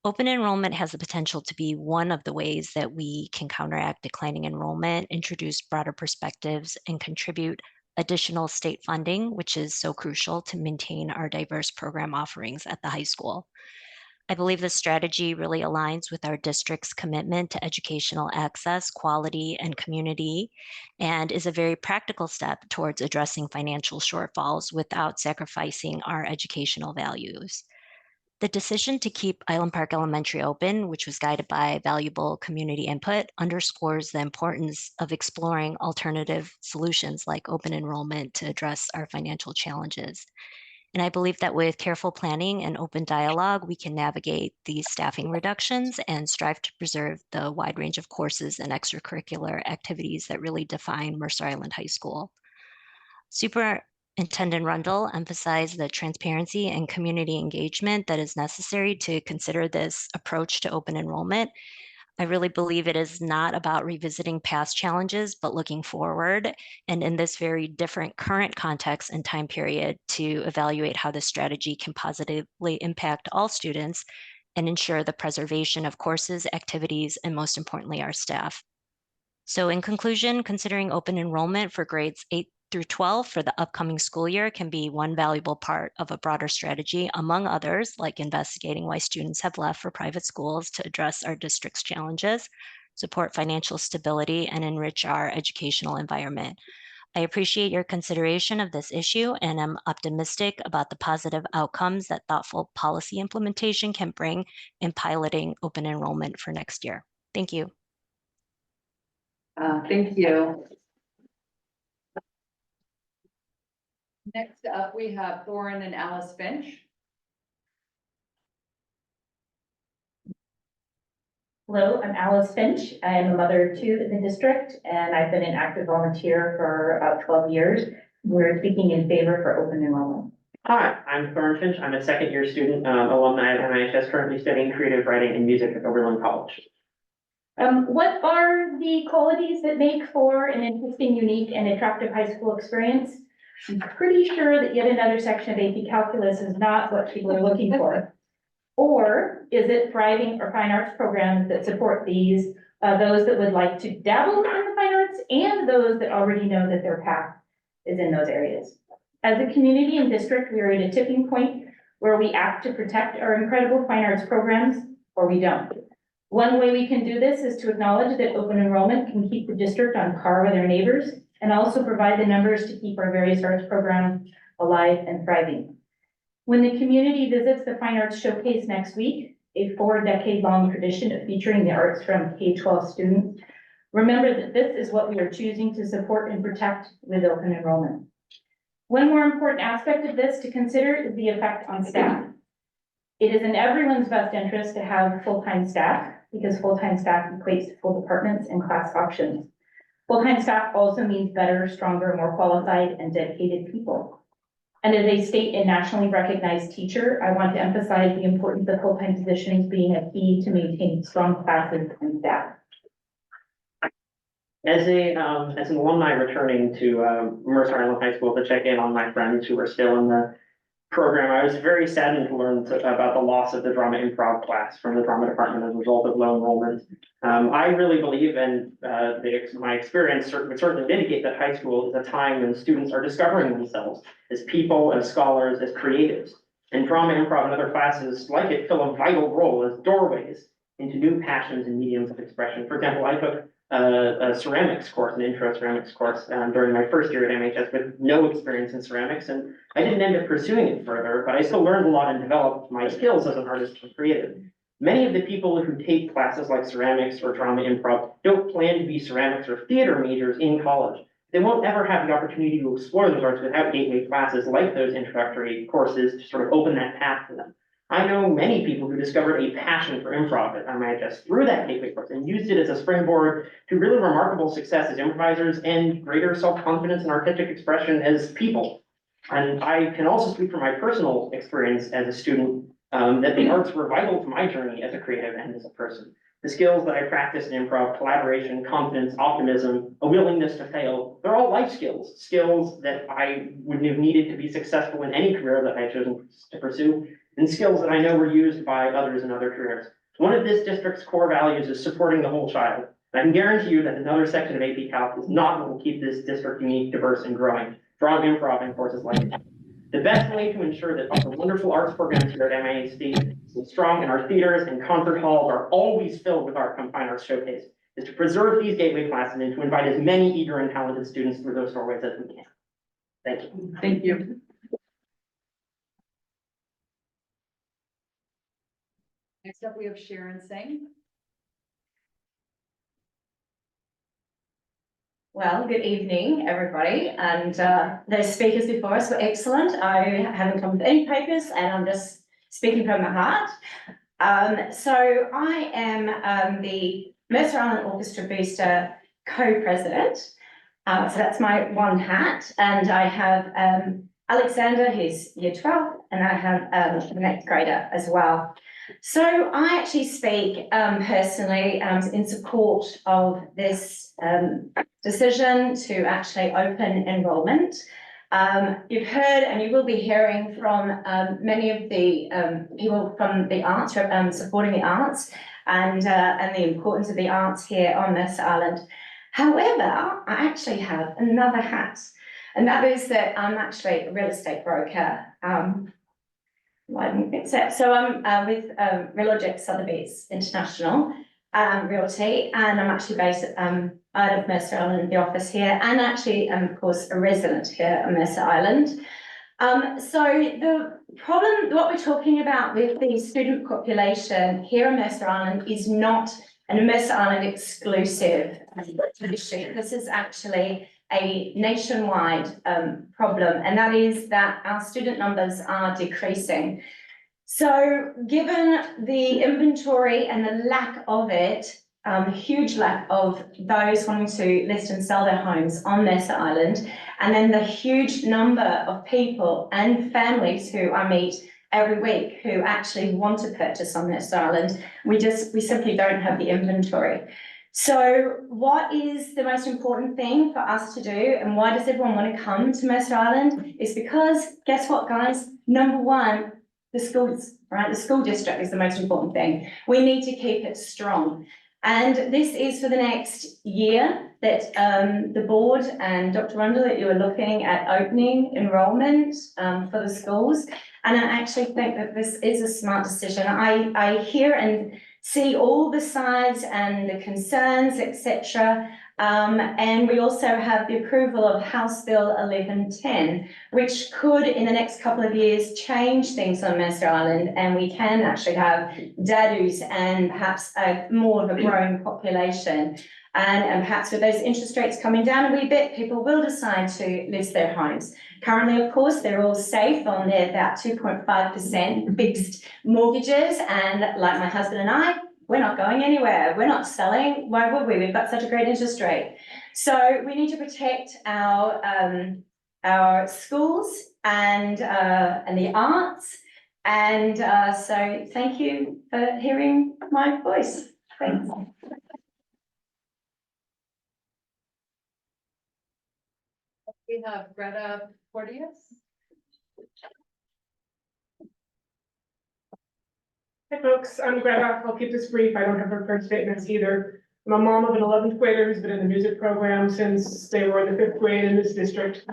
[SPEAKER 14] Open enrollment has the potential to be one of the ways that we can counteract declining enrollment, introduce broader perspectives, and contribute additional state funding, which is so crucial to maintain our diverse program offerings at the high school. I believe this strategy really aligns with our district's commitment to educational access, quality, and community, and is a very practical step towards addressing financial shortfalls without sacrificing our educational values. The decision to keep Island Park Elementary open, which was guided by valuable community input, underscores the importance of exploring alternative solutions like open enrollment to address our financial challenges. And I believe that with careful planning and open dialogue, we can navigate these staffing reductions and strive to preserve the wide range of courses and extracurricular activities that really define Mercer Island High School. Superintendent Rundle emphasized the transparency and community engagement that is necessary to consider this approach to open enrollment. I really believe it is not about revisiting past challenges, but looking forward and in this very different current context and time period to evaluate how this strategy can positively impact all students and ensure the preservation of courses, activities, and most importantly, our staff. So in conclusion, considering open enrollment for grades 8 through 12 for the upcoming school year can be one valuable part of a broader strategy, among others, like investigating why students have left for private schools to address our district's challenges, support financial stability, and enrich our educational environment. I appreciate your consideration of this issue and am optimistic about the positive outcomes that thoughtful policy implementation can bring in piloting open enrollment for next year. Thank you.
[SPEAKER 5] Thank you. Next up, we have Thorin and Alice Finch.
[SPEAKER 12] Hello, I'm Alice Finch. I am a mother of two in the district, and I've been an active volunteer for about 12 years. We're speaking in favor for open enrollment.
[SPEAKER 15] Hi, I'm Thorin Finch. I'm a second-year student, alumni at MISD, currently studying creative writing and music at Oberlin College.
[SPEAKER 23] What are the qualities that make for an interesting, unique, and attractive high school experience? I'm pretty sure that yet another section of AP Calculus is not what people are looking for. Or is it thriving or fine arts programs that support these, those that would like to dabble in the fine arts and those that already know that their path is in those areas? As a community and district, we are at a tipping point where we act to protect our incredible fine arts programs or we don't. One way we can do this is to acknowledge that open enrollment can keep the district on par with our neighbors and also provide the numbers to keep our various arts programs alive and thriving. When the community visits the Fine Arts Showcase next week, a 4-decade-long tradition of featuring the arts from K-12 students, remember that this is what we are choosing to support and protect with open enrollment. One more important aspect of this to consider is the effect on staff. It is in everyone's best interest to have full-time staff because full-time staff equates to full departments and class options. Full-time staff also means better, stronger, more qualified, and dedicated people. And as a state and nationally recognized teacher, I want to emphasize the importance of full-time positions being a key to maintaining strong classes and staff.
[SPEAKER 15] As an alumni returning to Mercer Island High School to check in on my friends who are still in the program, I was very saddened to learn about the loss of the drama improv class from the drama department as a result of low enrollment. I really believe, and my experience would certainly indicate that high school is a time when students are discovering themselves as people, as scholars, as creatives. And drama, improv, and other classes like it fill a vital role as doorways into new passions and mediums of expression. For example, I took a ceramics course, an intro ceramics course, during my first year at MHS with no experience in ceramics, and I didn't end up pursuing it further, but I still learned a lot and developed my skills as an artist and creative. Many of the people who take classes like ceramics or drama improv don't plan to be ceramics or theater majors in college. They won't ever have the opportunity to explore those arts without gateway classes like those introductory courses to sort of open that path to them. I know many people who discovered a passion for improv at MIHS through that gateway course and used it as a springboard to really remarkable success as improvisers and greater self-confidence and artistic expression as people. And I can also speak from my personal experience as a student, that the arts were vital to my journey as a creative and as a person. The skills that I practiced in improv, collaboration, confidence, optimism, a willingness to fail, they're all life skills, skills that I would have needed to be successful in any career that I had chosen to pursue, and skills that I know were used by others in other careers. One of this district's core values is supporting the whole child. And I can guarantee you that another section of AP Calc is not what will keep this district unique, diverse, and growing. Strong improv and courses like that. The best way to ensure that the wonderful arts programs here at MISD is strong and our theaters and concert halls are always filled with our Fine Arts Showcase is to preserve these gateway classes and to invite as many eager and talented students through those doorways as we can. Thank you.
[SPEAKER 5] Thank you. Next up, we have Sharon Singh.
[SPEAKER 12] Well, good evening, everybody, and those speakers before us were excellent. I haven't come with any papers and I'm just speaking from the heart. So I am the Mercer Island Orchestra Booster co-president. So that's my one hat, and I have Alexander, who's year 12, and I have an 8th grader as well. So I actually speak personally in support of this decision to actually open enrollment. You've heard and you will be hearing from many of the people from the arts, supporting the arts and the importance of the arts here on this island. However, I actually have another hat, and that is that I'm actually a real estate broker. Why didn't fix it? So I'm with Real Sotheby's International Realty, and I'm actually based out of Mercer Island, the office here, and actually, of course, a resident here on Mercer Island. So the problem, what we're talking about with the student population here on Mercer Island is not an Mercer Island exclusive issue. This is actually a nationwide problem, and that is that our student numbers are decreasing. So given the inventory and the lack of it, huge lack of those wanting to list and sell their homes on Mercer Island, and then the huge number of people and families who I meet every week who actually want to purchase on Mercer Island, we simply don't have the inventory. So what is the most important thing for us to do, and why does everyone want to come to Mercer Island? Is because, guess what, guys? Number one, the schools, right? The school district is the most important thing. We need to keep it strong. And this is for the next year that the board and Dr. Rundle, that you are looking at opening enrollment for the schools. And I actually think that this is a smart decision. I hear and see all the sides and the concerns, etc. And we also have the approval of House Bill 1110, which could, in the next couple of years, change things on Mercer Island, and we can actually have dadus and perhaps more of a growing population. And perhaps with those interest rates coming down a wee bit, people will decide to list their homes. Currently, of course, they're all safe on their about 2.5% fixed mortgages. And like my husband and I, we're not going anywhere. We're not selling. Why would we? We've got such a great interest rate. So we need to protect our schools and the arts. And so thank you for hearing my voice. Thanks.
[SPEAKER 5] We have Greta Porteous.
[SPEAKER 24] Hi folks, I'm Greta. I'll keep this brief. I don't have prepared statements either. I'm a mom of an 11th grader who's been in the music program since they were in the 5th grade in this district.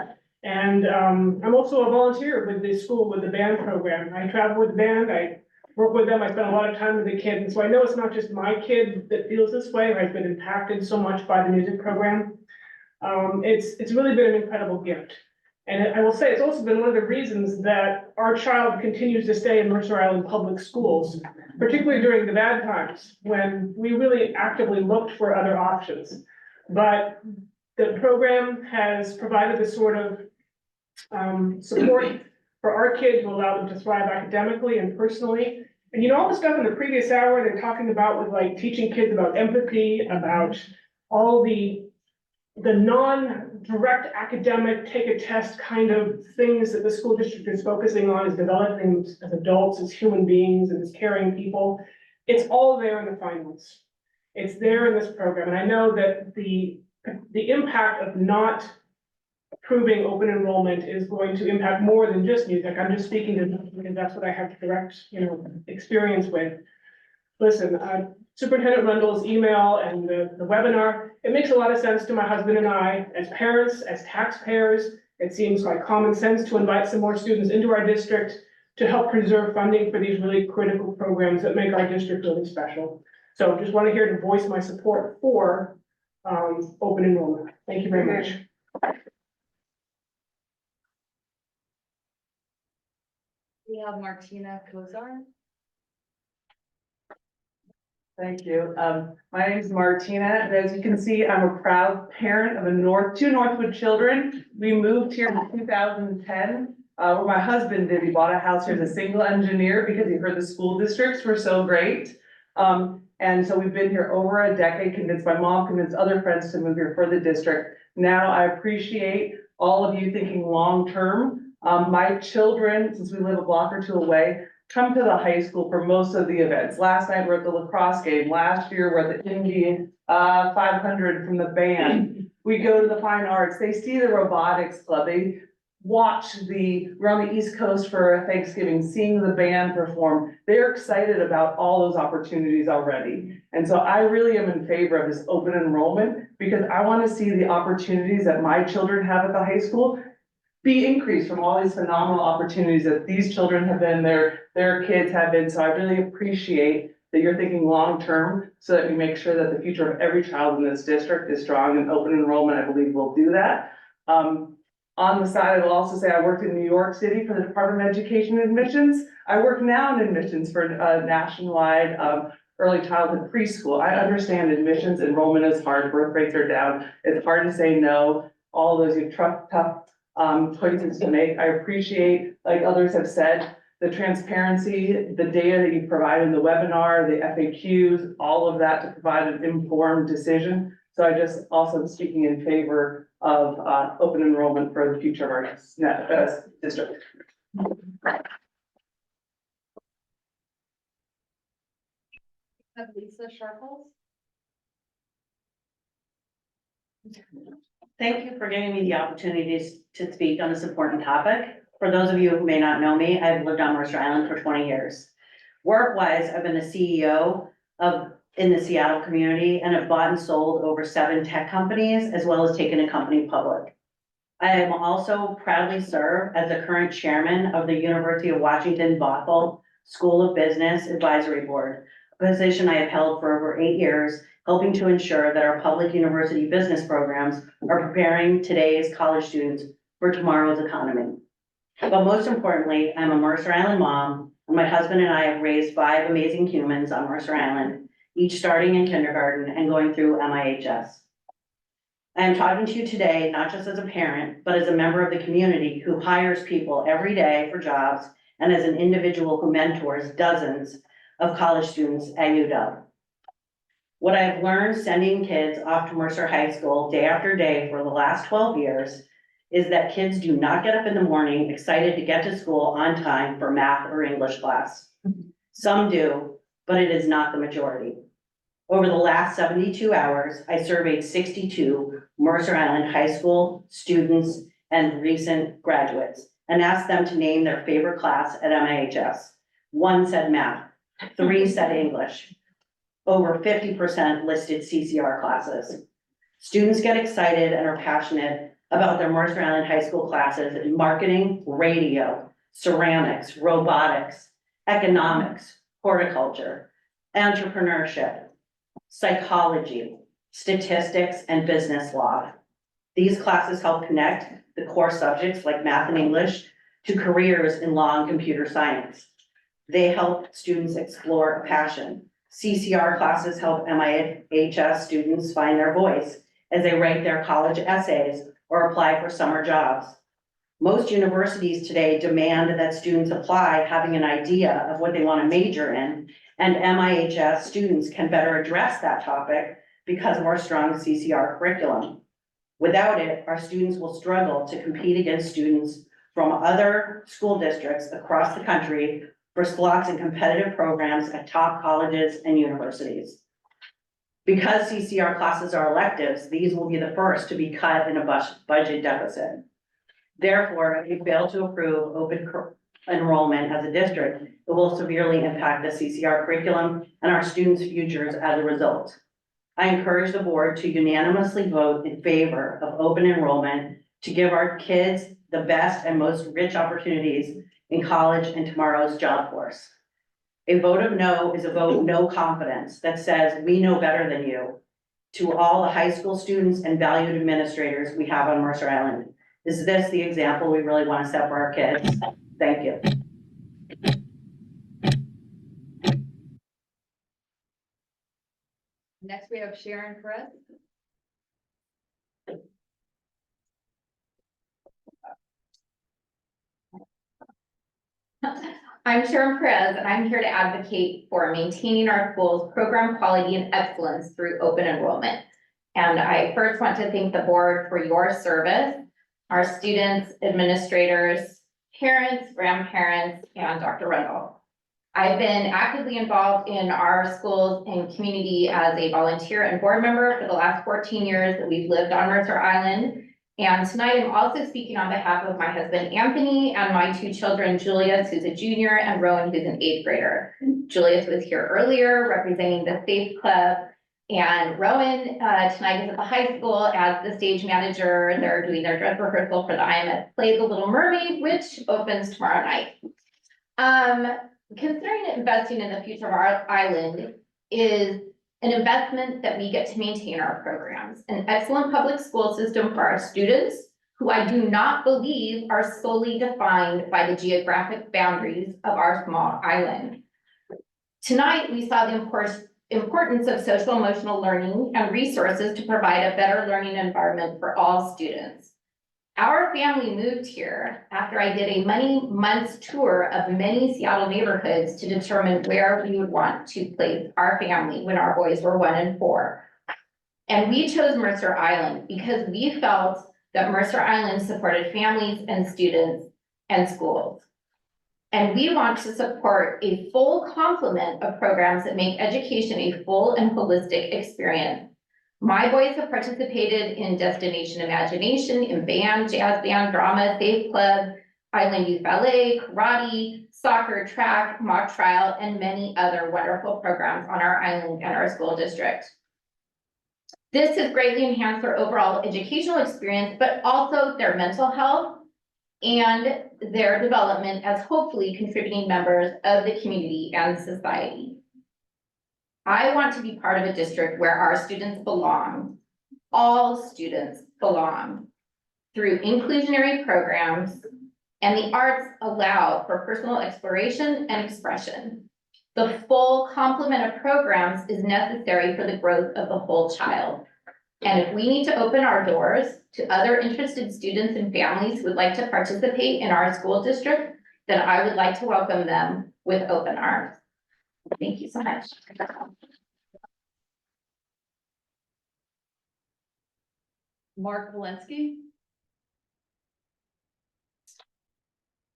[SPEAKER 24] And I'm also a volunteer with the school with the band program. I travel with the band, I work with them, I spend a lot of time with the kids. And so I know it's not just my kid that feels this way, or has been impacted so much by the music program. It's really been an incredible gift. And I will say it's also been one of the reasons that our child continues to stay in Mercer Island public schools, particularly during the bad times when we really actively looked for other options. But the program has provided the sort of support for our kids will allow them to thrive academically and personally. And you know, all the stuff in the previous hour they're talking about with like teaching kids about empathy, about all the non-direct academic, take a test kind of things that the school district is focusing on is developing as adults, as human beings, and as caring people. It's all there in the finals. It's there in this program. And I know that the impact of not approving open enrollment is going to impact more than just music. I'm just speaking to, because that's what I have direct, experience with. Listen, Superintendent Rundle's email and the webinar, it makes a lot of sense to my husband and I, as parents, as taxpayers. It seems like common sense to invite some more students into our district to help preserve funding for these really critical programs that make our district really special. So just want to hear to voice my support for open enrollment. Thank you very much.
[SPEAKER 5] We have Martina Kozar.
[SPEAKER 2] Thank you. My name is Martina, and as you can see, I'm a proud parent of two Northwood children. We moved here in 2010, where my husband did. He bought a house here as a single engineer because he heard the school districts were so great. And so we've been here over a decade, convinced my mom, convinced other friends to move here for the district. Now I appreciate all of you thinking long-term. My children, since we live a block or two away, come to the high school for most of the events. Last night we're at the lacrosse game. Last year we're at the Indian 500 from the band. We go to the fine arts. They see the robotics club. They watch we're on the East Coast for Thanksgiving, seeing the band perform. They're excited about all those opportunities already. And so I really am in favor of this open enrollment because I want to see the opportunities that my children have at the high school be increased from all these phenomenal opportunities that these children have been, their kids have been. So I really appreciate that you're thinking long-term so that we make sure that the future of every child in this district is strong, and open enrollment, I believe, will do that. On the side, I will also say I worked in New York City for the Department of Education admissions. I work now in admissions for nationwide early childhood preschool. I understand admissions enrollment is hard, birth rates are down. It's hard to say no. All those you tough choices to make. I appreciate, like others have said, the transparency, the data that you provide in the webinar, the FAQs, all of that to provide an informed decision. So I just also am speaking in favor of open enrollment for the future of our district.
[SPEAKER 5] Have Lisa Sharples.
[SPEAKER 10] Thank you for giving me the opportunity to speak on this important topic. For those of you who may not know me, I've lived on Mercer Island for 20 years. Work-wise, I've been the CEO in the Seattle community and have bought and sold over 7 tech companies, as well as taken a company public. I am also proudly serve as the current chairman of the University of Washington Bothell School of Business Advisory Board, a position I have held for over 8 years, helping to ensure that our public university business programs are preparing today's college students for tomorrow's economy. But most importantly, I'm a Mercer Island mom, and my husband and I have raised 5 amazing humans on Mercer Island, each starting in kindergarten and going through MIHS. I am talking to you today, not just as a parent, but as a member of the community who hires people every day for jobs, and as an individual who mentors dozens of college students at UW. What I have learned sending kids off to Mercer High School day after day for the last 12 years is that kids do not get up in the morning excited to get to school on time for math or English class. Some do, but it is not the majority. Over the last 72 hours, I surveyed 62 Mercer Island High School students and recent graduates and asked them to name their favorite class at MIHS. 1 said math, 3 said English. Over 50% listed CCR classes. Students get excited and are passionate about their Mercer Island High School classes in marketing, radio, ceramics, robotics, economics, horticulture, entrepreneurship, psychology, statistics, and business law. These classes help connect the core subjects like math and English to careers in law and computer science. They help students explore a passion. CCR classes help MIHS students find their voice as they write their college essays or apply for summer jobs. Most universities today demand that students apply having an idea of what they want to major in, and MIHS students can better address that topic because of our strong CCR curriculum. Without it, our students will struggle to compete against students from other school districts across the country for slots in competitive programs at top colleges and universities. Because CCR classes are electives, these will be the first to be cut in a budget deficit. Therefore, if we fail to approve open enrollment as a district, it will severely impact the CCR curriculum and our students' futures as a result. I encourage the board to unanimously vote in favor of open enrollment to give our kids the best and most rich opportunities in college and tomorrow's job force. A vote of no is a vote of no confidence that says we know better than you. To all the high school students and valued administrators we have on Mercer Island, is this the example we really want to set for our kids? Thank you.
[SPEAKER 5] Next, we have Sharon Perez.
[SPEAKER 16] I'm Sharon Perez, and I'm here to advocate for maintaining our schools' program quality and excellence through open enrollment. And I first want to thank the board for your service, our students, administrators, parents, grandparents, and Dr. Rundle. I've been actively involved in our schools and community as a volunteer and board member for the last 14 years that we've lived on Mercer Island. And tonight I'm also speaking on behalf of my husband, Anthony, and my two children, Julius, who's a junior, and Rowan, who's an 8th grader. Julius was here earlier representing the Safe Club, and Rowan tonight is at the high school as the stage manager. They're doing their dress rehearsal for the IMS play The Little Mermaid, which opens tomorrow night. Considering investing in the future of our island is an investment that we get to maintain our programs, an excellent public school system for our students, who I do not believe are solely defined by the geographic boundaries of our small island. Tonight, we saw the importance of social emotional learning and resources to provide a better learning environment for all students. Our family moved here after I did a many months tour of many Seattle neighborhoods to determine where we would want to place our family when our boys were 1 and 4. And we chose Mercer Island because we felt that Mercer Island supported families and students and schools. And we want to support a full complement of programs that make education a full and holistic experience. My boys have participated in Destination Imagination, in band, jazz band, drama, Safe Club, Island Youth Ballet, karate, soccer, track, mock trial, and many other wonderful programs on our island and our school district. This has greatly enhanced their overall educational experience, but also their mental health and their development as hopefully contributing members of the community and society. I want to be part of a district where our students belong. All students belong through inclusionary programs, and the arts allow for personal exploration and expression. The full complement of programs is necessary for the growth of the whole child. And if we need to open our doors to other interested students and families who would like to participate in our school district, then I would like to welcome them with open arms. Thank you so much.
[SPEAKER 5] Mark Walensky.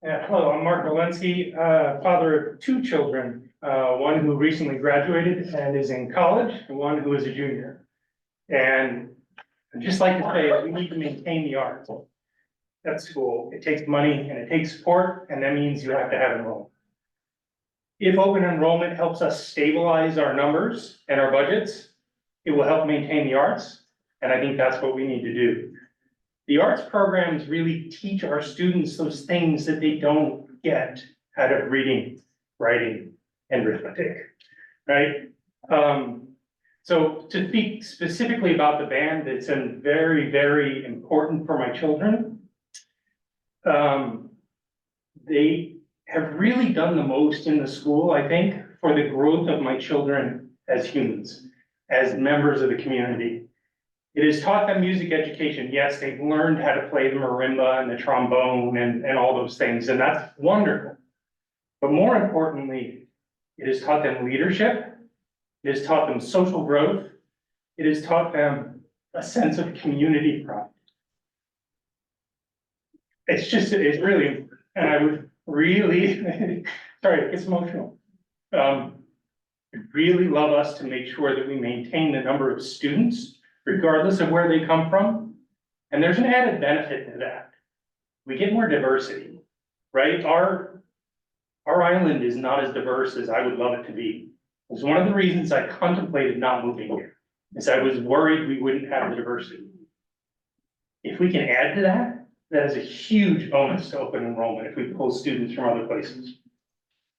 [SPEAKER 17] Hello, I'm Mark Walensky, father of 2 children, one who recently graduated and is in college, and one who is a junior. And I'd just like to say that we need to maintain the arts at school. It takes money and it takes support, and that means you have to have enrollment. If open enrollment helps us stabilize our numbers and our budgets, it will help maintain the arts, and I think that's what we need to do. The arts programs really teach our students those things that they don't get out of reading, writing, and arithmetic, right? So to speak specifically about the band, it's been very, very important for my children. They have really done the most in the school, I think, for the growth of my children as humans, as members of the community. It has taught them music education. Yes, they've learned how to play the marimba and the trombone and all those things, and that's wonderful. But more importantly, it has taught them leadership. It has taught them social growth. It has taught them a sense of community pride. It's really important. And I would really, sorry, it gets emotional. I'd really love us to make sure that we maintain the number of students, regardless of where they come from. And there's an added benefit to that. We get more diversity, right? Our island is not as diverse as I would love it to be. It was one of the reasons I contemplated not moving here, is I was worried we wouldn't have the diversity. If we can add to that, that is a huge bonus to open enrollment if we pull students from other places.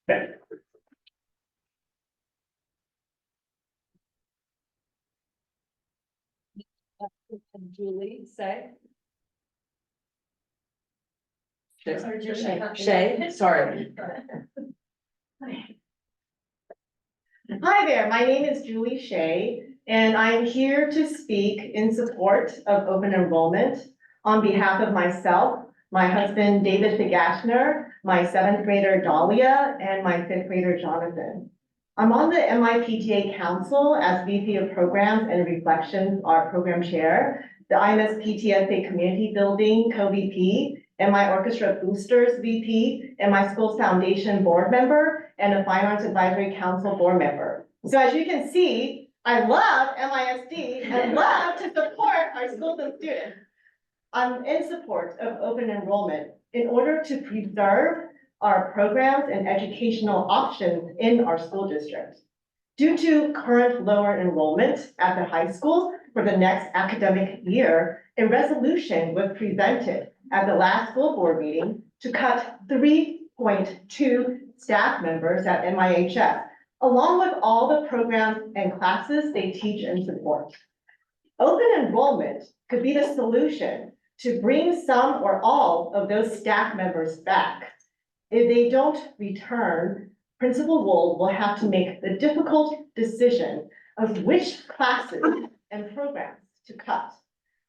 [SPEAKER 17] Thank you.
[SPEAKER 2] Julie, say.
[SPEAKER 6] Shay,
[SPEAKER 2] sorry.
[SPEAKER 6] Hi there, my name is Julie Shea, and I'm here to speak in support of open enrollment on behalf of myself, my husband David Figashner, my 7th grader Dahlia, and my 5th grader Jonathan. I'm on the MIPTA Council as VP of Programs and Reflections, our program chair, the IMS PTSA Community Building co-VP, and my Orchestra Boosters VP, and my Schools Foundation board member, and a Fine Arts Advisory Council board member. So as you can see, I love MISD and love to support our schools and students. I'm in support of open enrollment in order to preserve our programs and educational options in our school district. Due to current lower enrollment at the high school for the next academic year, a resolution was presented at the last school board meeting to cut 3.2 staff members at MIHS, along with all the programs and classes they teach and support. Open enrollment could be the solution to bring some or all of those staff members back. If they don't return, Principal Wold will have to make the difficult decision of which classes and programs to cut.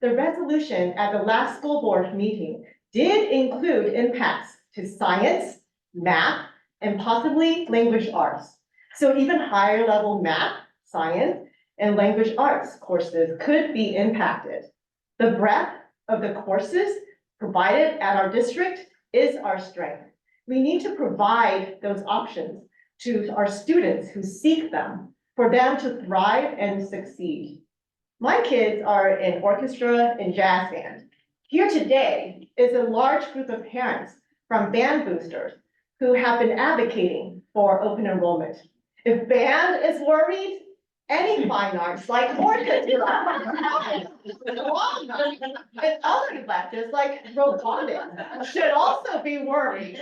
[SPEAKER 6] The resolution at the last school board meeting did include impacts to science, math, and possibly language arts. So even higher level math, science, and language arts courses could be impacted. The breadth of the courses provided at our district is our strength. We need to provide those options to our students who seek them, for them to thrive and succeed. My kids are in orchestra and jazz band. Here today is a large group of parents from band boosters who have been advocating for open enrollment. If band is worried, any fine arts like orchestra and other electives like robotics should also be worried.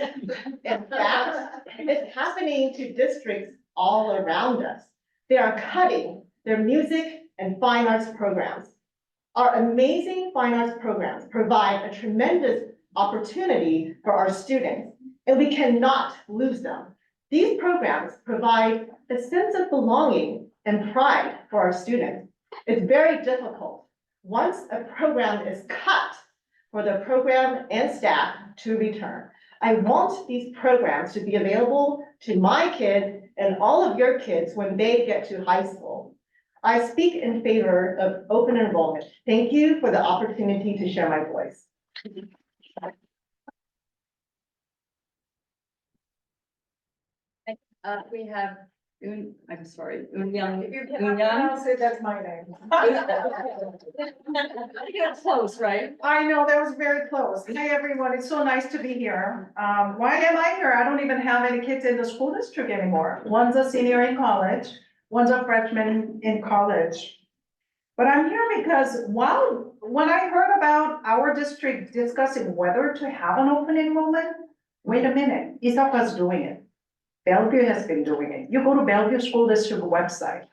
[SPEAKER 6] In fact, it's happening to districts all around us. They are cutting their music and fine arts programs. Our amazing fine arts programs provide a tremendous opportunity for our students, and we cannot lose them. These programs provide a sense of belonging and pride for our students. It's very difficult once a program is cut for the program and staff to return. I want these programs to be available to my kids and all of your kids when they get to high school. I speak in favor of open enrollment. Thank you for the opportunity to share my voice.
[SPEAKER 5] We have I'm sorry, Young.
[SPEAKER 2] I'll say that's my name.
[SPEAKER 5] You're close, right?
[SPEAKER 6] I know, that was very close. Hi, everyone. It's so nice to be here. Why am I here? I don't even have any kids in the school district anymore. One's a senior in college, one's a freshman in college. But I'm here because, wow, when I heard about our district discussing whether to have an open enrollment, wait a minute, Ithaca's doing it. Bellevue has been doing it. You go to Bellevue School District website.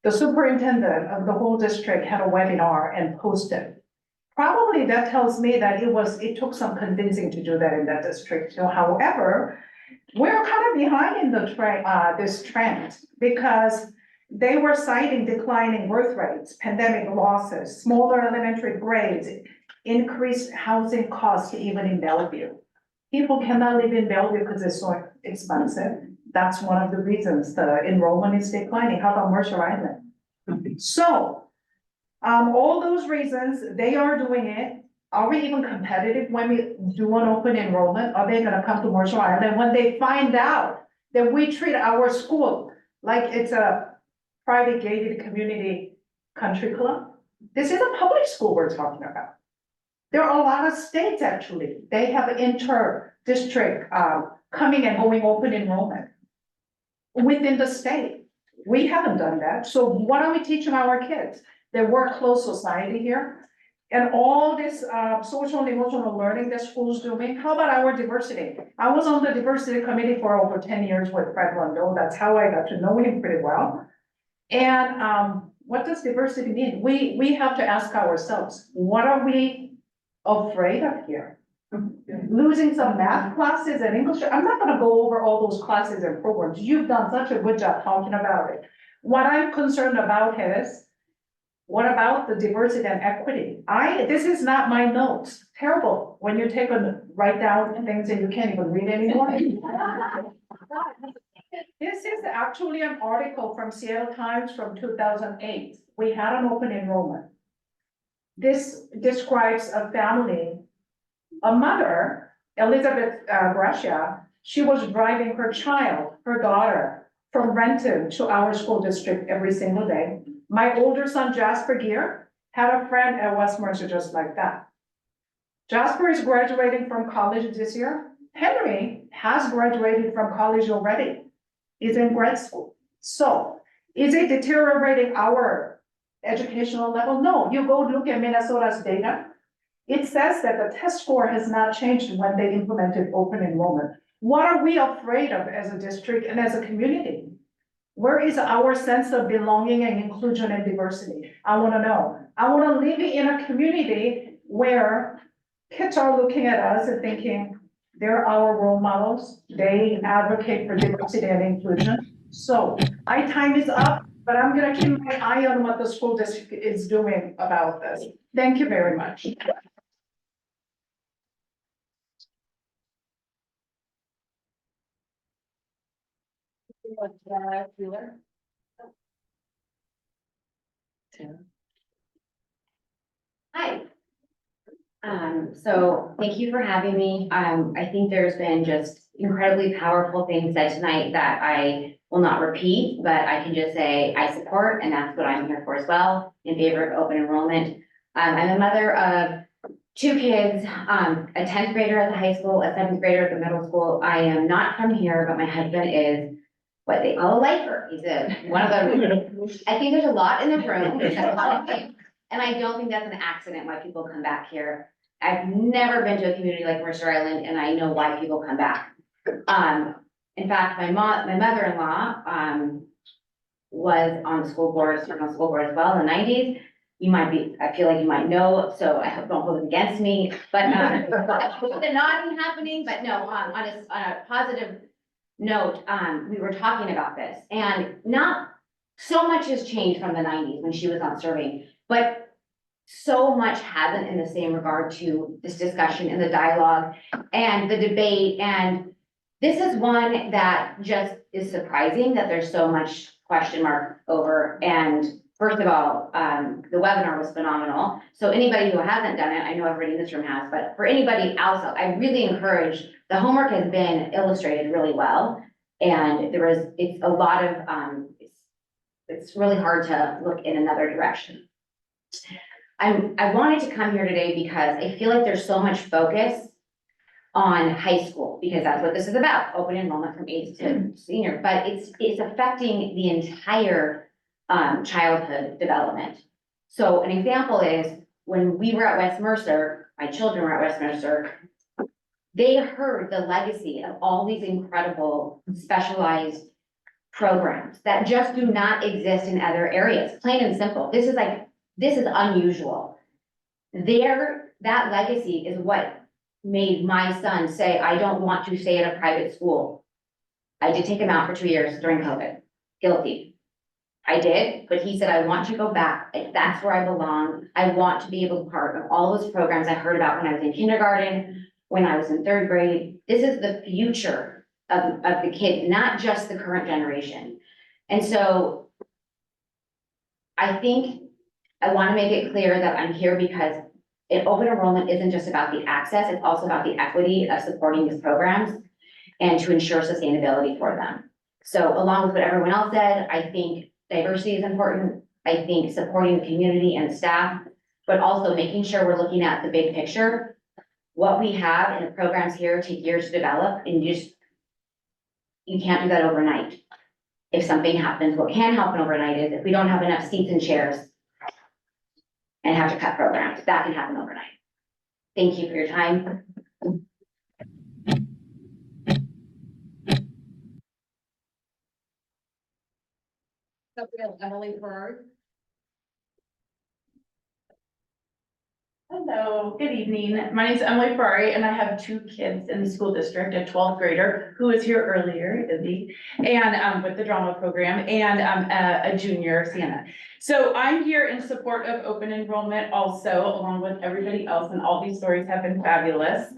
[SPEAKER 6] The superintendent of the whole district had a webinar and posted. Probably that tells me that it took some convincing to do that in that district. So, however, we're kind of behind in the this trend because
[SPEAKER 8] They were citing declining birth rates, pandemic losses, smaller elementary grades, increased housing costs even in Bellevue. People cannot live in Bellevue because it's so expensive. That's one of the reasons the enrollment is declining. How about Mercer Island? So, all those reasons, they are doing it. Are we even competitive when we do an open enrollment? Are they gonna come to Mercer Island when they find out that we treat our school like it's a private gated community country club? This is a public school we're talking about. There are a lot of states actually, they have inter-district coming and going open enrollment within the state. We haven't done that, so what are we teaching our kids? That we're a closed society here. And all this social and emotional learning that schools doing, how about our diversity? I was on the diversity committee for over 10 years with Fred Lundell, that's how I got to know him pretty well. And what does diversity mean? We have to ask ourselves, what are we afraid of here? Losing some math classes and English, I'm not gonna go over all those classes and programs, you've done such a good job talking about it. What I'm concerned about is, what about the diversity and equity? This is not my notes, terrible, when you take a write down things and you can't even read anymore. This is actually an article from Seattle Times from 2008. We had an open enrollment. This describes a family, a mother, Elizabeth Gracia, she was driving her child, her daughter, from Renton to our school district every single day. My older son, Jasper Gear, had a friend at West Mercer just like that. Jasper is graduating from college this year. Henry has graduated from college already. He's in grad school. So is it deteriorating our educational level? No, you go look at Minnesota's data. It says that the test score has not changed when they implemented open enrollment. What are we afraid of as a district and as a community? Where is our sense of belonging and inclusion and diversity? I want to know. I want to live in a community where kids are looking at us and thinking they're our role models. They advocate for diversity and inclusion. So my time is up, but I'm going to keep my eye on what the school district is doing about this. Thank you very much.
[SPEAKER 18] Hi. So thank you for having me. I think there's been just incredibly powerful things said tonight that I will not repeat, but I can just say I support, and that's what I'm here for as well, in favor of open enrollment. I'm a mother of two kids, a 10th grader at the high school, a 7th grader at the middle school. I am not from here, but my husband is what they call a lifer. He's one of the, I think there's a lot in the room. And I don't think that's an accident why people come back here. I've never been to a community like Mercer Island, and I know why people come back. In fact, my mother-in-law, was on the school board, served on the school board as well in the 90s. You might be, I feel like you might know, so I hope don't hold it against me, but, the nodding happening, but no, on a positive note, we were talking about this, and not so much has changed from the 90s when she was on serving, but so much hasn't in the same regard to this discussion and the dialogue and the debate. And this is one that just is surprising that there's so much question mark over. And first of all, the webinar was phenomenal. So anybody who hasn't done it, I know everybody in this room has, but for anybody else, I really encourage, the homework has been illustrated really well. And it's a lot of, it's really hard to look in another direction. I wanted to come here today because I feel like there's so much focus on high school, because that's what this is about, open enrollment from 8th to senior, but it's affecting the entire childhood development. So an example is when we were at West Mercer, my children were at West Mercer, they heard the legacy of all these incredible specialized programs that just do not exist in other areas, plain and simple. This is unusual. That legacy is what made my son say, I don't want to stay at a private school. I did take him out for 2 years during COVID, guilty. I did, but he said, I want to go back. Like, that's where I belong. I want to be able to be part of all those programs I heard about when I was in kindergarten, when I was in third grade. This is the future of the kids, not just the current generation. And so I think I want to make it clear that I'm here because open enrollment isn't just about the access, it's also about the equity of supporting these programs and to ensure sustainability for them. So along with what everyone else said, I think diversity is important. I think supporting the community and staff, but also making sure we're looking at the big picture. What we have in the programs here take years to develop, and you can't do that overnight. If something happens, what can happen overnight is if we don't have enough seats and chairs and have to cut programs, that can happen overnight. Thank you for your time.
[SPEAKER 5] Emily Berg.
[SPEAKER 2] Hello, good evening. My name is Emily Ferrari, and I have two kids in the school district, a 12th grader who was here earlier, Izzy, and with the drama program, and a junior, Sienna. So I'm here in support of open enrollment also, along with everybody else, and all these stories have been fabulous.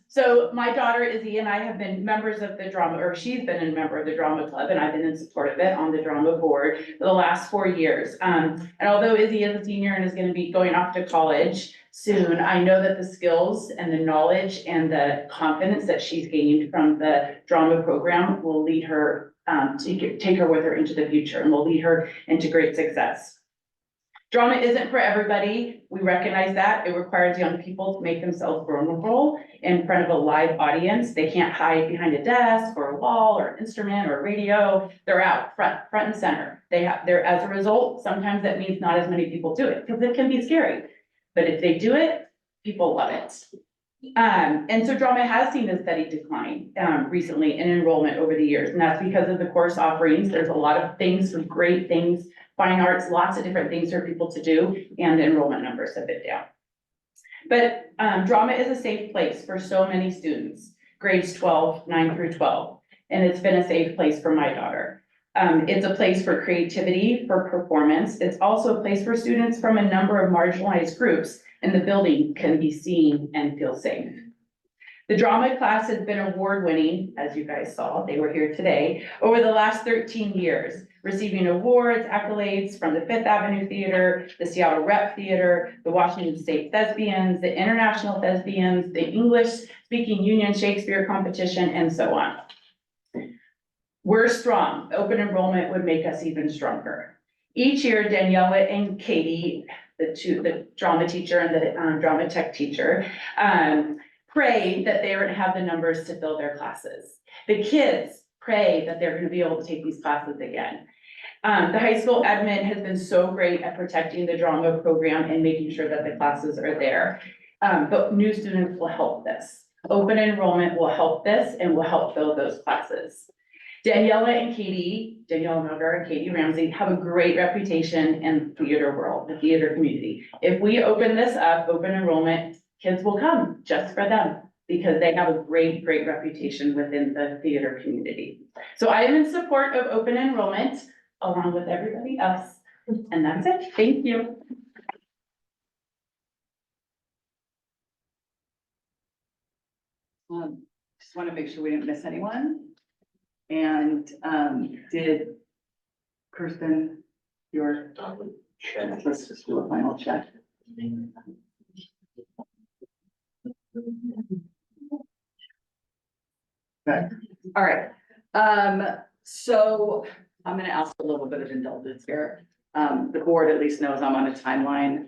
[SPEAKER 2] So my daughter Izzy and I have been members of the drama, or she's been a member of the drama club, and I've been in support of it on the drama board for the last 4 years. And although Izzy is a senior and is going to be going off to college soon, I know that the skills and the knowledge and the confidence that she's gained from the drama program will lead her, take her with her into the future and will lead her into great success. Drama isn't for everybody. We recognize that. It requires young people to make themselves vulnerable in front of a live audience. They can't hide behind a desk or a wall or an instrument or a radio. They're out front and center. They're, as a result, sometimes that means not as many people do it because it can be scary. But if they do it, people love it. And so drama has seen a steady decline recently in enrollment over the years, and that's because of the course offerings. There's a lot of things, some great things, fine arts, lots of different things for people to do, and the enrollment numbers have been down. But drama is a safe place for so many students, grades 9 through 12, and it's been a safe place for my daughter. It's a place for creativity, for performance. It's also a place for students from a number of marginalized groups, and the building can be seen and feel safe. The drama class has been award-winning, as you guys saw, they were here today, over the last 13 years, receiving awards, accolades from the Fifth Avenue Theater, the Seattle Rep Theater, the Washington State Thespians, the International Thespians, the English-Speaking Union Shakespeare Competition, and so on. We're strong. Open enrollment would make us even stronger. Each year, Daniela and Katie, the drama teacher and the drama tech teacher, pray that they are going to have the numbers to fill their classes. The kids pray that they're going to be able to take these classes again. The high school admin has been so great at protecting the drama program and making sure that the classes are there. But new students will help this. Open enrollment will help this and will help fill those classes. Daniela Melgar and Katie Ramsey have a great reputation in the theater world, the theater community. If we open this up, open enrollment, kids will come just for them because they have a great reputation within the theater community. So I am in support of open enrollment along with everybody else. And that's it. Thank you.
[SPEAKER 5] Just want to make sure we didn't miss anyone. And did Kirsten, your check? Let's just do a final check. Okay. All right. So I'm going to ask a little bit of indulgence here. The board at least knows I'm on a timeline.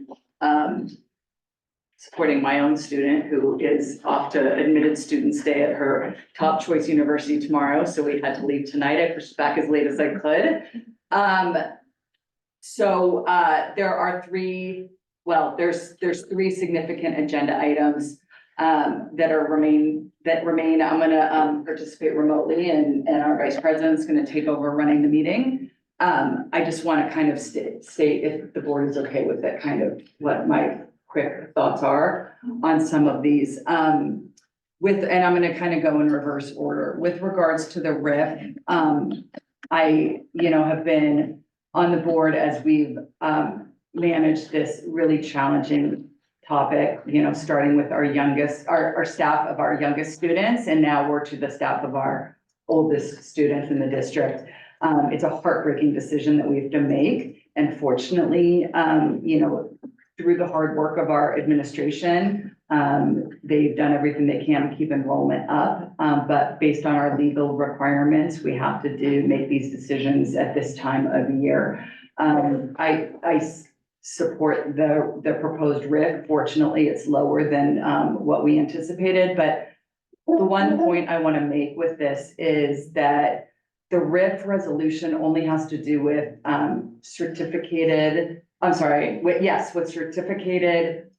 [SPEAKER 5] Supporting my own student who is off to admitted student stay at her top choice university tomorrow. So we had to leave tonight. I pushed back as late as I could. There are there's three significant agenda items that remain. I'm gonna participate remotely and our vice president's gonna take over running the meeting. I just want to kind of state if the board is okay with it, kind of what my quick thoughts are on some of these. And I'm going to kind of go in reverse order with regards to the RIF. I, have been on the board as we've, managed this really challenging topic, starting with our youngest, our staff of our youngest students, and now we're to the staff of our oldest students in the district. It's a heartbreaking decision that we have to make. And fortunately, through the hard work of our administration, they've done everything they can to keep enrollment up. But based on our legal requirements, we have to make these decisions at this time of year. I support the proposed RIF. Fortunately, it's lower than what we anticipated. But the one point I want to make with this is that the RIF resolution only has to do with certificated, with certificated,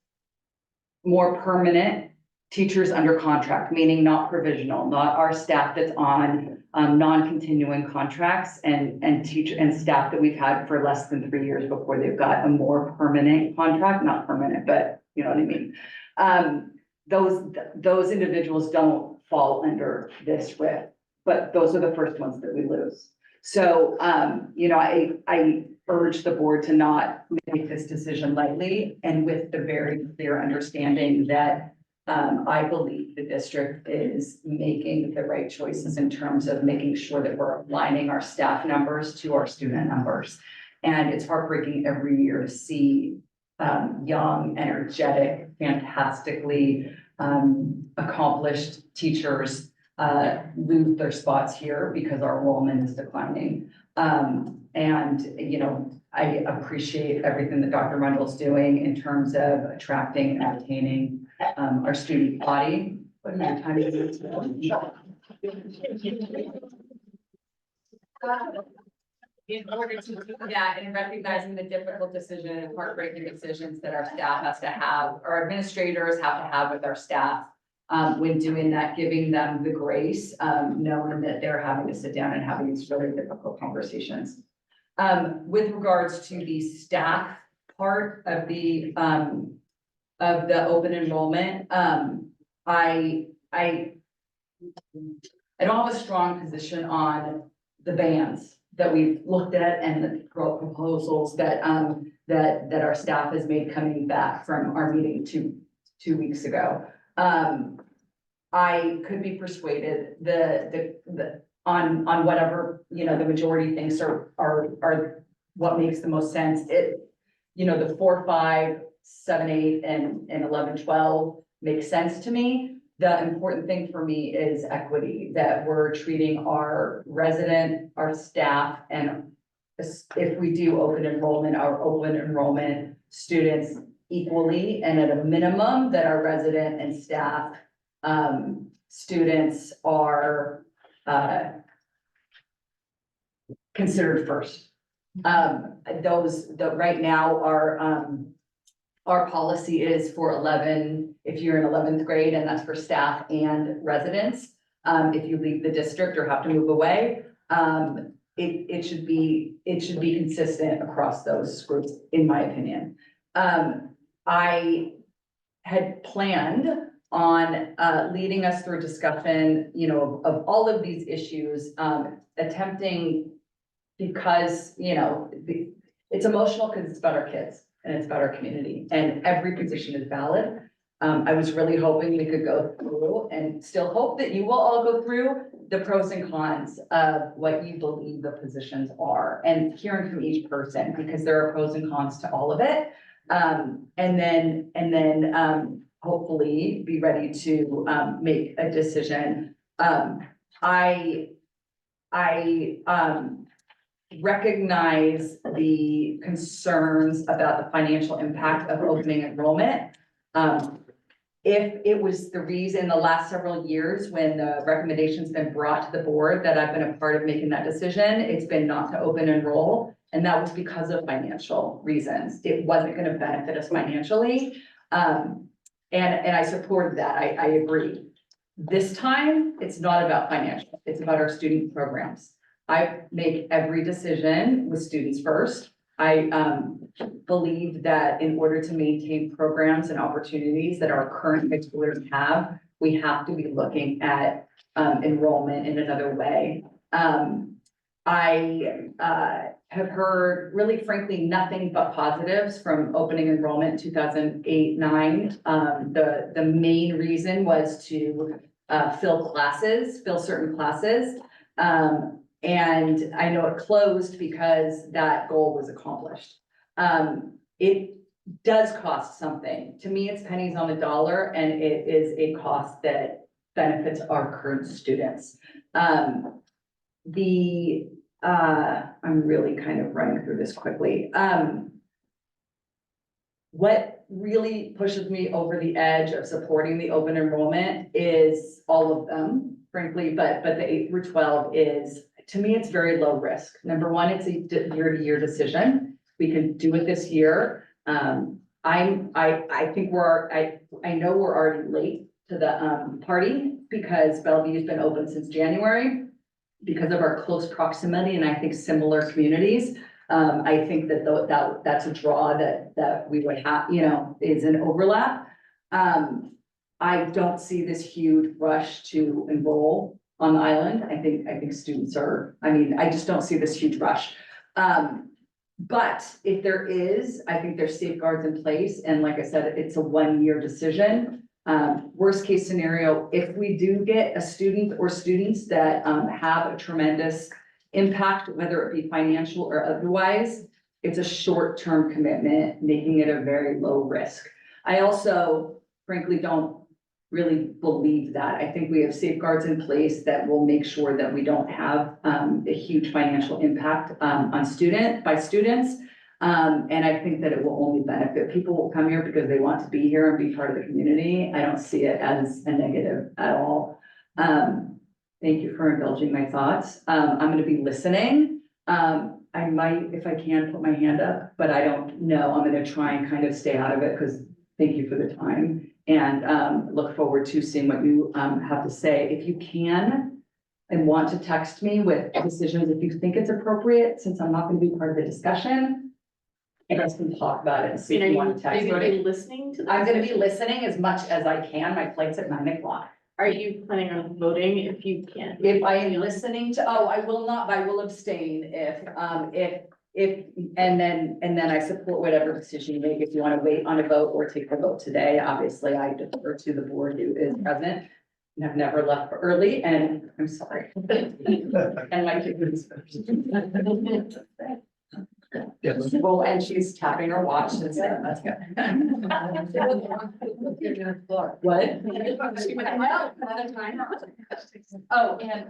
[SPEAKER 5] more permanent teachers under contract, meaning not provisional, not our staff that's on non-continuing contracts and staff that we've had for less than 3 years before they've got a more permanent contract, not permanent, but you know what I mean? Those individuals don't fall under this RIF, but those are the first ones that we lose. So, I urge the board to not make this decision lightly and with the very clear understanding that I believe the district is making the right choices in terms of making sure that we're aligning our staff numbers to our student numbers. And it's heartbreaking every year to see young, energetic, fantastically accomplished teachers lose their spots here because our enrollment is declining. I appreciate everything that Dr. Rundle's doing in terms of attracting and obtaining our student body. What time is it? In order to do that and recognizing the difficult decision and heartbreaking decisions that our staff has to have, our administrators have to have with our staff, when doing that, giving them the grace, knowing that they're having to sit down and having these really difficult conversations. With regards to the staff part of the open enrollment, I don't have a strong position on the bands that we've looked at and the proposals that our staff has made coming back from our meeting two weeks ago. I could be persuaded on whatever, the majority thinks are what makes the most sense. The 4, 5, 7, 8, and 11, 12 makes sense to me. The important thing for me is equity, that we're treating our resident, our staff, and if we do open enrollment, our open enrollment students equally, and at a minimum that our resident and staff students are considered first. Right now our policy is for 11, if you're in 11th grade, and that's for staff and residents. If you leave the district or have to move away, it should be consistent across those groups, in my opinion. I had planned on leading us through a discussion, of all of these issues, attempting, because, it's emotional because it's about our kids and it's about our community, and every position is valid. I was really hoping we could go through, and still hope that you will all go through the pros and cons of what you believe the positions are, and hearing from each person, because there are pros and cons to all of it. And then hopefully be ready to make a decision. I recognize the concerns about the financial impact of opening enrollment. If it was the reason the last several years when the recommendation's been brought to the board that I've been a part of making that decision, it's been not to open enroll. And that was because of financial reasons. It wasn't going to benefit us financially. And I supported that. I agree. This time, it's not about financial. It's about our student programs. I make every decision with students first. I believe that in order to maintain programs and opportunities that our current high schoolers have, we have to be looking at enrollment in another way. I have heard really frankly, nothing but positives from opening enrollment in 2008-9. The main reason was to fill certain classes. And I know it closed because that goal was accomplished. It does cost something. To me, it's pennies on the dollar, and it is a cost that benefits our current students. I'm really kind of running through this quickly. What really pushes me over the edge of supporting the open enrollment is all of them, frankly, but the 8 through 12 is, to me, it's very low risk. Number one, it's a year-to-year decision. We can do it this year. I think I know we're already late to the party because Bellevue's been open since January because of our close proximity and I think similar communities. I think that's a draw that we would have, is an overlap. I don't see this huge rush to enroll on the island. I think students I just don't see this huge rush. But if there is, I think there's safeguards in place. And like I said, it's a 1-year decision. Worst case scenario, if we do get a student or students that have a tremendous impact, whether it be financial or otherwise, it's a short-term commitment, making it a very low risk. I also frankly don't really believe that. I think we have safeguards in place that will make sure that we don't have a huge financial impact on students. And I think that it will only benefit. People will come here because they want to be here and be part of the community. I don't see it as a negative at all. Thank you for indulging my thoughts. I'm going to be listening. I might, if I can, put my hand up, but I don't know. I'm going to try and kind of stay out of it because thank you for the time and look forward to seeing what you have to say. If you can and want to text me with decisions, if you think it's appropriate, since I'm not going to be part of the discussion, you guys can talk about it and see if you want to text me.
[SPEAKER 23] Listening to?
[SPEAKER 5] I'm going to be listening as much as I can. My flight's at 9 o'clock.
[SPEAKER 23] Are you planning on voting if you can?
[SPEAKER 5] If I am listening to, I will not, I will abstain and then I support whatever decision you make. If you want to wait on a vote or take the vote today, obviously I defer to the board who is present. And I've never left for early and I'm sorry. And my kid is first. Yes. Well, and she's tapping her watch and saying, let's go. What? Oh, and.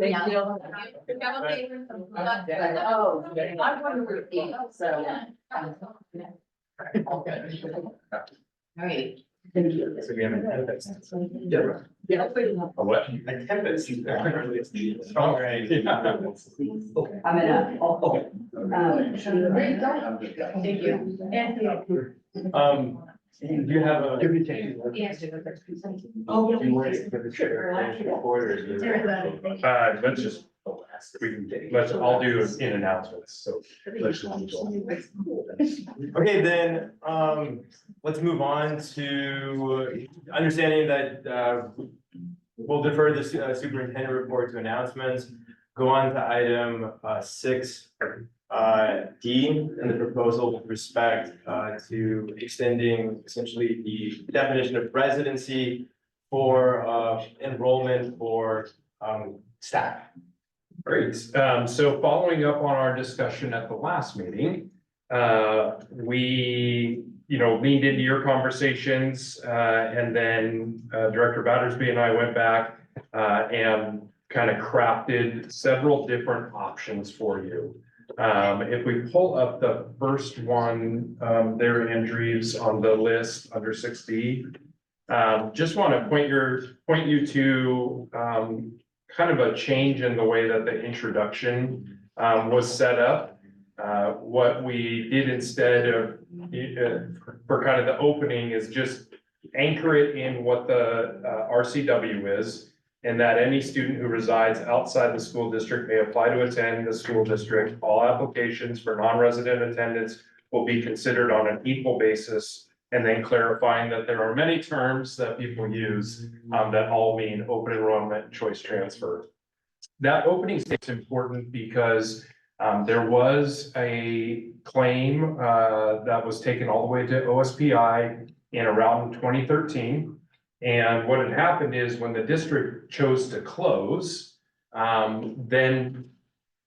[SPEAKER 5] Thank you. Oh, I'm going to repeat, so. All right. Thank you.
[SPEAKER 9] So we have an attendance.
[SPEAKER 5] Yeah.
[SPEAKER 9] A what? Attendance. All right.
[SPEAKER 5] I'm gonna, thank you.
[SPEAKER 9] Do you have a?
[SPEAKER 16] Yes.
[SPEAKER 4] Let's just, I'll do in announcements, so.
[SPEAKER 19] Okay, then, let's move on to understanding that, we'll defer the superintendent report to announcements. Go on to item 6 D and the proposal with respect to extending essentially the definition of residency for enrollment for staff.
[SPEAKER 4] Great. So following up on our discussion at the last meeting, we, leaned into your conversations, and then Director Battersby and I went back and kind of crafted several different options for you. If we pull up the first one, there, Andrews, on the list under 6D, just want to point you to kind of a change in the way that the introduction was set up. What we did instead of for kind of the opening is just anchor it in what the RCW is, and that any student who resides outside the school district may apply to attend the school district. All applications for non-resident attendance will be considered on an equal basis, and then clarifying that there are many terms that people use that all mean open enrollment and choice transfer. that opening statement's important because there was a claim that was taken all the way to OSPI in around 2013. And what had happened is when the district chose to close, then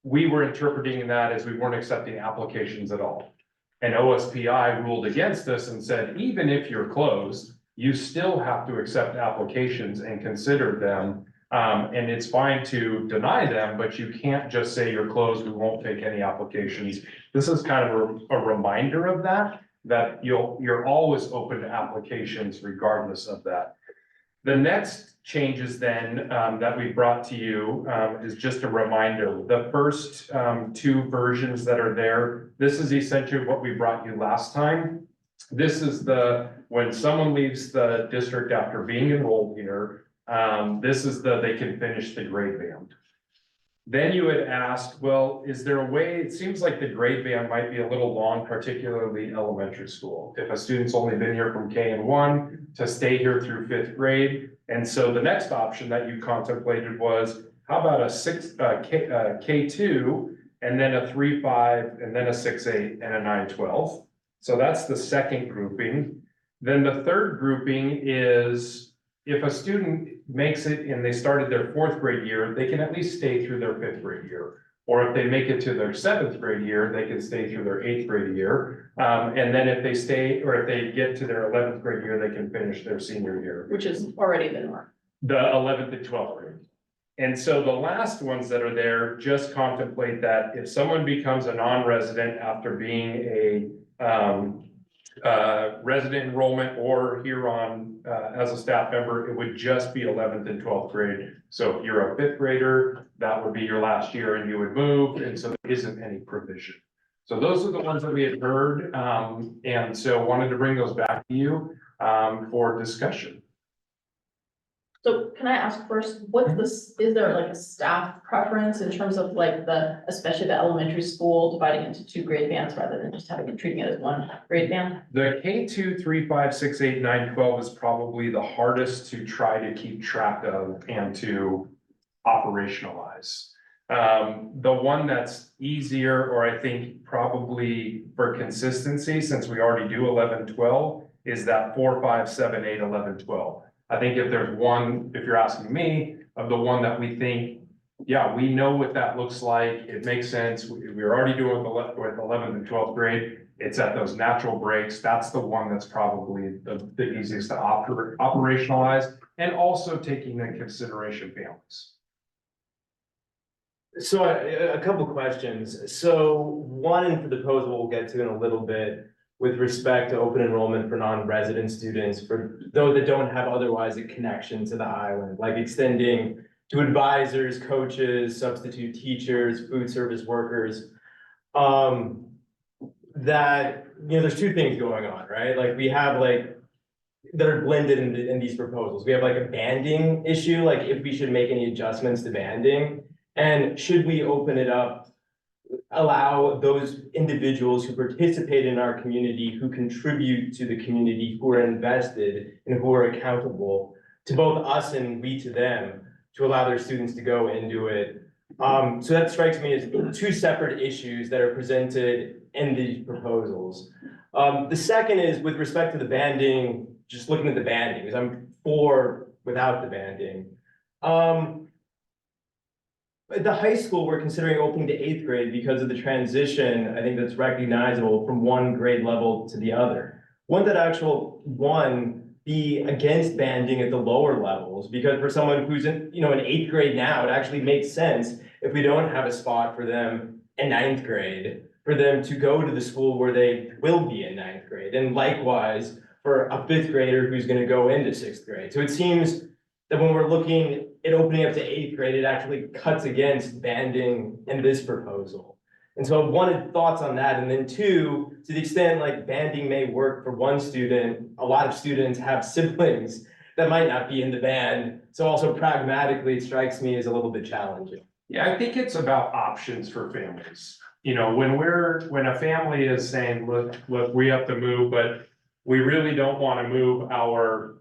[SPEAKER 4] we were interpreting that as we weren't accepting applications at all. And OSPI ruled against us and said, even if you're closed, you still have to accept applications and consider them. And it's fine to deny them, but you can't just say you're closed, we won't take any applications. This is kind of a reminder of that you're always open to applications regardless of that. The next changes then that we brought to you is just a reminder. The first two versions that are there, this is essentially what we brought you last time. This is when someone leaves the district after being enrolled here, this is they can finish the grade band. Then you would ask, well, is there a way, it seems like the grade band might be a little long, particularly elementary school. If a student's only been here from K-1 to stay here through 5th grade. And so the next option that you contemplated was, how about a K2 and then a 3-5 and then a 6-8 and a 9-12. So that's the second grouping. Then the third grouping is, if a student makes it and they started their 4th grade year, they can at least stay through their 5th grade year. Or if they make it to their 7th grade year, they can stay through their 8th grade year. And then if they stay, or if they get to their 11th grade year, they can finish their senior year.
[SPEAKER 23] Which is already the norm.
[SPEAKER 4] The 11th and 12th grade. And so the last ones that are there just contemplate that if someone becomes a non-resident after being a resident enrollment or here on as a staff member, it would just be 11th and 12th grade. So if you're a 5th grader, that would be your last year and you would move. And so there isn't any provision. So those are the ones that we had heard. And so wanted to bring those back to you for discussion.
[SPEAKER 23] So can I ask first, what's this, is there like a staff preference in terms of like especially the elementary school dividing into 2 grade bands rather than just treating it as 1 grade band?
[SPEAKER 4] The K2, 3, 5, 6, 8, 9, 12 is probably the hardest to try to keep track of and to operationalize. The one that's easier, or I think probably for consistency, since we already do 11, 12, is that 4, 5, 7, 8, 11, 12. I think if there's one, if you're asking me, of the one that we think, yeah, we know what that looks like, it makes sense, we're already doing with 11th and 12th grade, it's at those natural breaks, that's the one that's probably the easiest to operationalize, and also taking into consideration families.
[SPEAKER 19] So a couple questions. So one for the proposal we'll get to in a little bit with respect to open enrollment for non-resident students, for those that don't have otherwise a connection to the island, like extending to advisors, coaches, substitute teachers, food service workers. That, there's 2 things going on, right? Like we have that are blended in these proposals. We have like a banding issue, like if we should make any adjustments to banding, and should we open it up, allow those individuals who participate in our community, who contribute to the community, who are invested and who are accountable to both us and we to them, to allow their students to go into it. So that strikes me as 2 separate issues that are presented in these proposals. The second is with respect to the banding, just looking at the banding, because I'm for without the banding. At the high school, we're considering opening to 8th grade because of the transition, I think that's recognizable from one grade level to the other. Wouldn't that be against banding at the lower levels? Because for someone who's in, in 8th grade now, it actually makes sense if we don't have a spot for them in 9th grade, for them to go to the school where they will be in 9th grade. And likewise, for a 5th grader who's gonna go into 6th grade. So it seems that when we're looking at opening up to 8th grade, it actually cuts against banding in this proposal. And so I wanted thoughts on that. And then 2, to the extent like banding may work for one student, a lot of students have siblings that might not be in the band. So also pragmatically, it strikes me as a little bit challenging.
[SPEAKER 4] Yeah, I think it's about options for families. When a family is saying, look, we have to move, but we really don't want to move our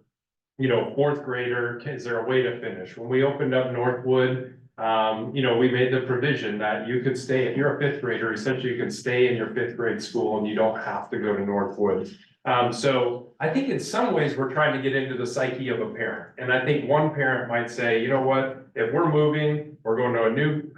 [SPEAKER 4] 4th grader, is there a way to finish? When we opened up Northwood, we made the provision that you could stay, if you're a fifth grader, essentially you can stay in your fifth grade school and you don't have to go to Northwood. So I think in some ways, we're trying to get into the psyche of a parent. And I think one parent might say, you know what, if we're moving, we're going to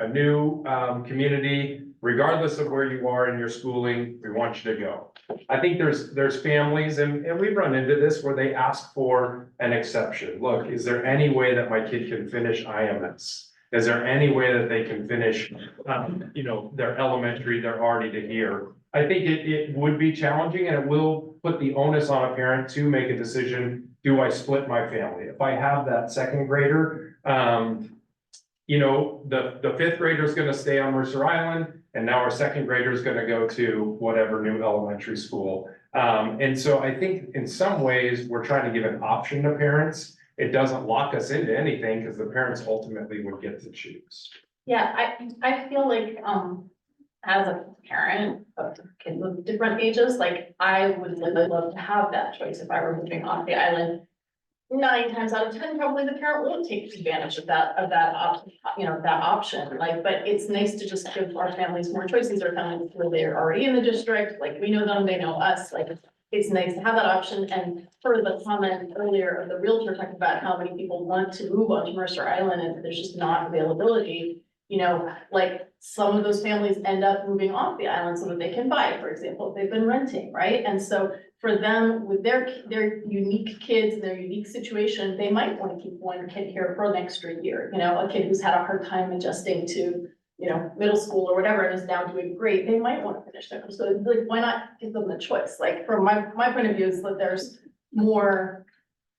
[SPEAKER 4] a new community, regardless of where you are in your schooling, we want you to go. I think there's families, and we've run into this, where they ask for an exception. Look, is there any way that my kid can finish IMS? Is there any way that they can finish, their elementary, they're already to here? I think it would be challenging, and it will put the onus on a parent to make a decision. Do I split my family? If I have that second grader, the fifth grader is going to stay on Mercer Island, and now our second grader is going to go to whatever new elementary school. And so I think in some ways, we're trying to give an option to parents. It doesn't lock us into anything, because the parents ultimately would get to choose.
[SPEAKER 23] Yeah, I feel like, as a parent of kids of different ages, like I would really love to have that choice if I were moving off the island. 9 times out of 10, probably the parent won't take advantage of that option, like, but it's nice to just give our families more choices, or families where they're already in the district, like, we know them, they know us, like, it's nice to have that option. And for the comment earlier of the realtor talking about how many people want to move onto Mercer Island and there's just not availability, like some of those families end up moving off the island so that they can buy, for example, if they've been renting, right? And so for them, with their unique kids and their unique situation, they might want to keep one kid here for an extra year, a kid who's had a hard time adjusting to, middle school or whatever, and is now doing great, they might want to finish there. So like, why not give them the choice? Like, from my point of view is that there's more,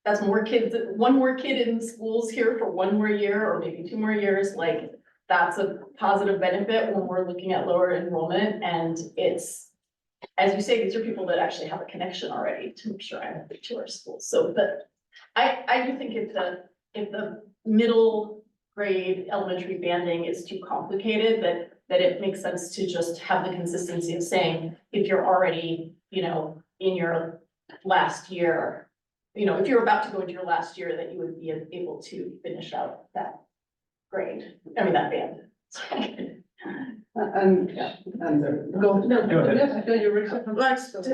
[SPEAKER 23] that's more kids, one more kid in schools here for 1 more year, or maybe 2 more years, like, that's a positive benefit when we're looking at lower enrollment. And it's, as you say, these are people that actually have a connection already to Mercer Island, to our schools. So, but I do think if the middle grade elementary banding is too complicated, that it makes sense to just have the consistency of saying, if you're already, in your last year, if you're about to go into your last year, that you would be able to finish out that grade, that band.
[SPEAKER 2] To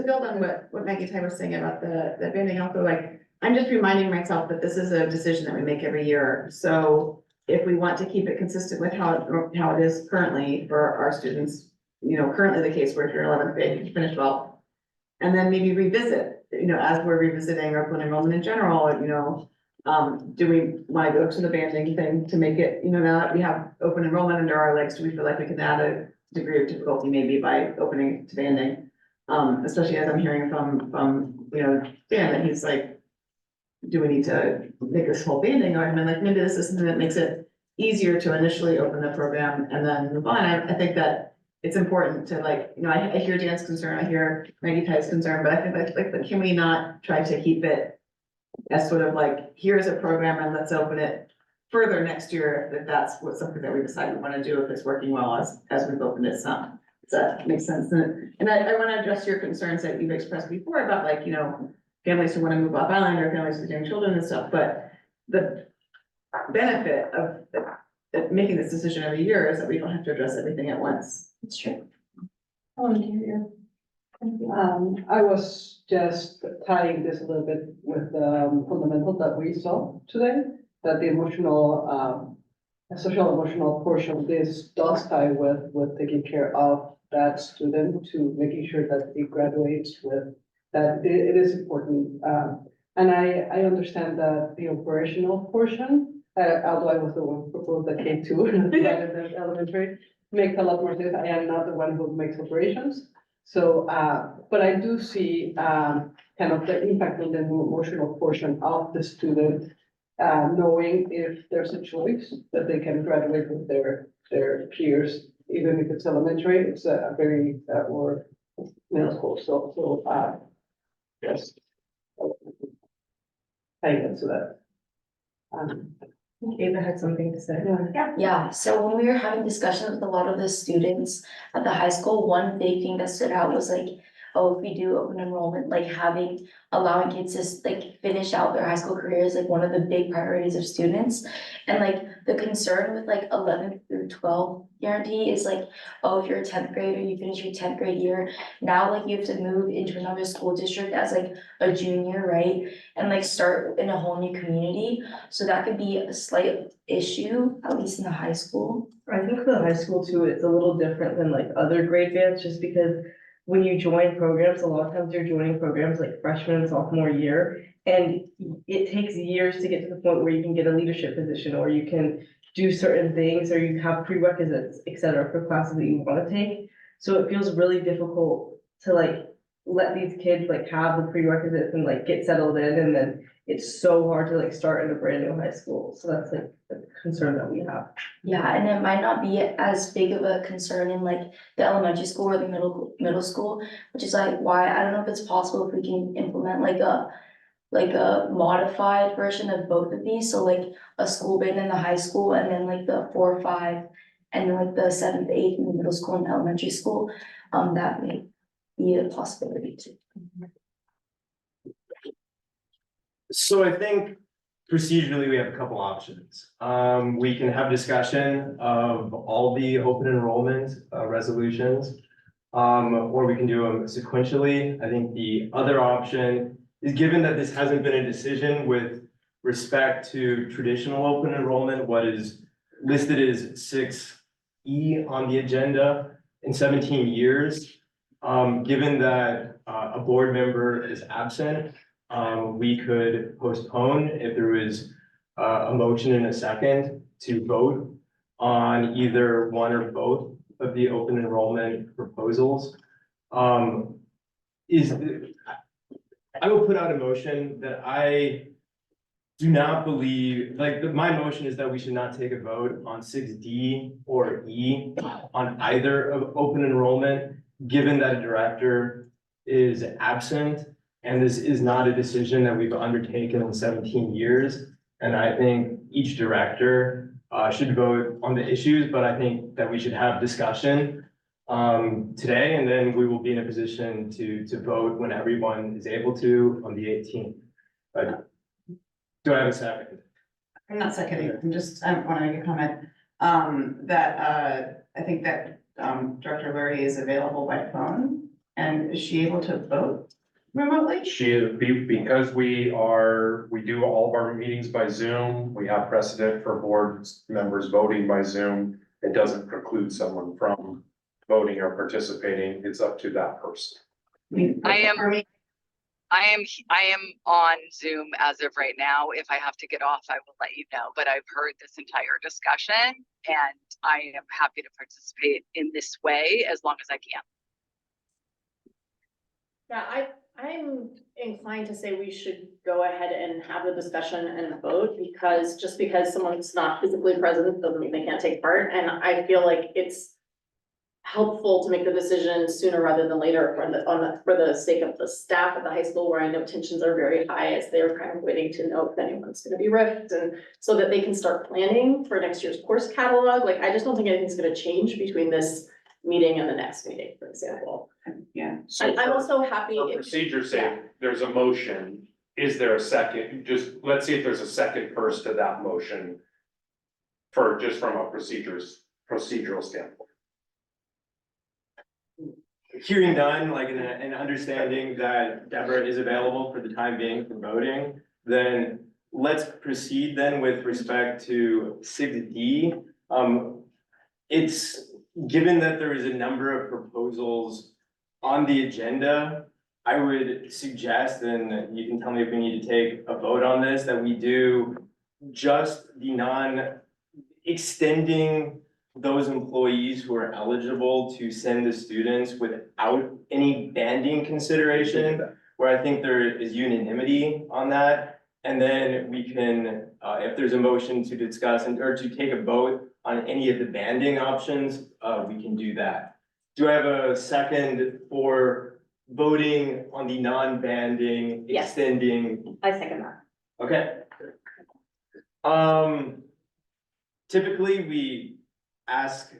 [SPEAKER 2] build on what Maggie Ty was saying about the banding, also, like, I'm just reminding myself that this is a decision that we make every year. So if we want to keep it consistent with how it is currently for our students, currently the case where if you're 11th grade, you finish 12th. And then maybe revisit, as we're revisiting our open enrollment in general, do we want to go to the banding thing to make it, now that we have open enrollment under our legs, do we feel like we can add a degree of difficulty maybe by opening to banding? Especially as I'm hearing from Dan, that he's like, do we need to make this whole banding argument? Like, maybe this is something that makes it easier to initially open the program and then move on. I think that it's important to, like, I hear Dan's concern, I hear Maggie Ty's concern, but I think like, can we not try to keep it as sort of like, here's a program and let's open it further next year, if that's something that we decide we want to do, if it's working well as we've opened it some. Does that make sense? And I want to address your concerns that you've expressed before about, like, families who want to move off island, or families with young children and stuff, but the benefit of making this decision every year is that we don't have to address everything at once.
[SPEAKER 23] It's true.
[SPEAKER 7] I was just tying this a little bit with the fundamentals that we saw today, that the social emotional portion of this does tie with taking care of that student, to making sure that he graduates with that. It is important. And I understand that the operational portion, although I was the one who proposed the K2 rather than elementary, makes a lot more sense. I am not the one who makes operations. So, but I do see kind of the impact on the emotional portion of the student, knowing if there's a choice that they can graduate with their peers, even if it's elementary, it's a very, or middle school. So, yes. I get to that.
[SPEAKER 2] Ava had something to say.
[SPEAKER 12] Yeah, so when we were having discussions with a lot of the students at the high school, one big thing that stood out was like,
[SPEAKER 1] oh, if we do open enrollment, like allowing kids to like finish out their high school careers, like one of the big priorities of students. And like the concern with like 11th through 12th guarantee is like, oh, if you're a 10th grader, you finish your 10th grade year, now like you have to move into another school district as like a junior, right? And like start in a whole new community. So that could be a slight issue, at least in the high school.
[SPEAKER 20] I think the high school too, it's a little different than like other grade bands, just because when you join programs, a lot of times you're joining programs like freshman and sophomore year. And it takes years to get to the point where you can get a leadership position, or you can do certain things, or you have prerequisites, et cetera, for classes that you want to take. So it feels really difficult to like let these kids like have the prerequisites and like get settled in, and then it's so hard to like start in a brand new high school. So that's like the concern that we have.
[SPEAKER 1] Yeah, and it might not be as big of a concern in like the elementary school or the middle school, which is like why I don't know if it's possible if we can implement like a modified version of both of these. So like a school band in the high school, and then like the 4 or 5, and then like the 7th, 8th in the middle school and elementary school. That may be a possibility too.
[SPEAKER 19] So I think procedurally, we have a couple options. We can have discussion of all the open enrollment resolutions. Or we can do them sequentially. I think the other option is, given that this hasn't been a decision with respect to traditional open enrollment, what is listed as 6E on the agenda in 17 years. Given that a board member is absent, we could postpone if there was a motion and a second to vote on either one or both of the open enrollment proposals. I will put out a motion that I do not believe, my motion is that we should not take a vote on 6D or E on either of open enrollment, given that a director is absent. And this is not a decision that we've undertaken in 17 years. And I think each director should vote on the issues, but I think that we should have discussion today, and then we will be in a position to vote when everyone is able to on the 18th. But do I have a second?
[SPEAKER 21] I'm not seconding, I want to make a comment, I think that, Director Lurie is available by phone, and is she able to vote remotely?
[SPEAKER 4] Because we do all of our meetings by Zoom, we have precedent for board members voting by Zoom. It doesn't preclude someone from voting or participating. It's up to that person.
[SPEAKER 22] I am on Zoom as of right now. If I have to get off, I will let you know, but I've heard this entire discussion and I am happy to participate in this way as long as I can.
[SPEAKER 23] Yeah, I'm inclined to say we should go ahead and have the discussion and vote, because just because someone's not physically present doesn't mean they can't take part. And I feel like it's helpful to make the decision sooner rather than later for the sake of the staff at the high school, where I know tensions are very high as they're kind of waiting to know if anyone's gonna be ripped, and so that they can start planning for next year's course catalog. Like, I just don't think anything's gonna change between this meeting and the next meeting, for example.
[SPEAKER 21] Yeah.
[SPEAKER 23] I'm also happy
[SPEAKER 4] For
[SPEAKER 23] if.
[SPEAKER 4] procedure's sake, there's a motion. Is there a second? Just, let's see if there's a second first to that motion. Just from a procedural standpoint.
[SPEAKER 19] Hearing none, and understanding that Deborah is available for the time being for voting, then let's proceed then with respect to 6D. It's given that there is a number of proposals on the agenda, I would suggest, and you can tell me if we need to take a vote on this, that we do just the extending those employees who are eligible to send the students without any banding consideration, where I think there is unanimity on that. And then we can, if there's a motion to discuss or to take a vote on any of the banding options, we can do that. Do I have a second for voting on the non-banding,
[SPEAKER 23] Yes.
[SPEAKER 19] extending?
[SPEAKER 23] I second that.
[SPEAKER 19] Okay. Typically, we ask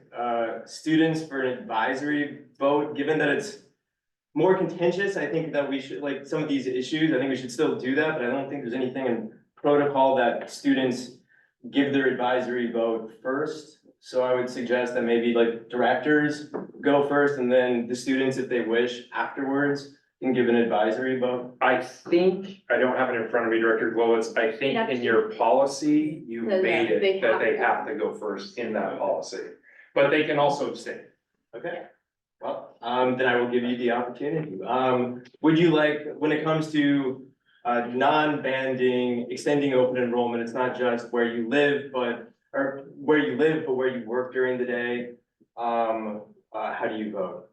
[SPEAKER 19] students for an advisory vote, given that it's more contentious, I think that we should, like, some of these issues, I think we should still do that, but I don't think there's anything in protocol that students give their advisory vote first. So I would suggest that maybe like directors go first and then the students, if they wish, afterwards can give an advisory vote.
[SPEAKER 4] I think, I don't have it in front of me, Director Glowitz, I think in your policy, you
[SPEAKER 23] No,
[SPEAKER 4] made
[SPEAKER 23] they
[SPEAKER 4] it that they
[SPEAKER 23] have
[SPEAKER 4] have to go first in that policy. But they can also abstain.
[SPEAKER 19] Okay, well, then I will give you the opportunity. Would you like, when it comes to non-banding, extending open enrollment, it's not just where you live, but where you work during the day. How do you vote?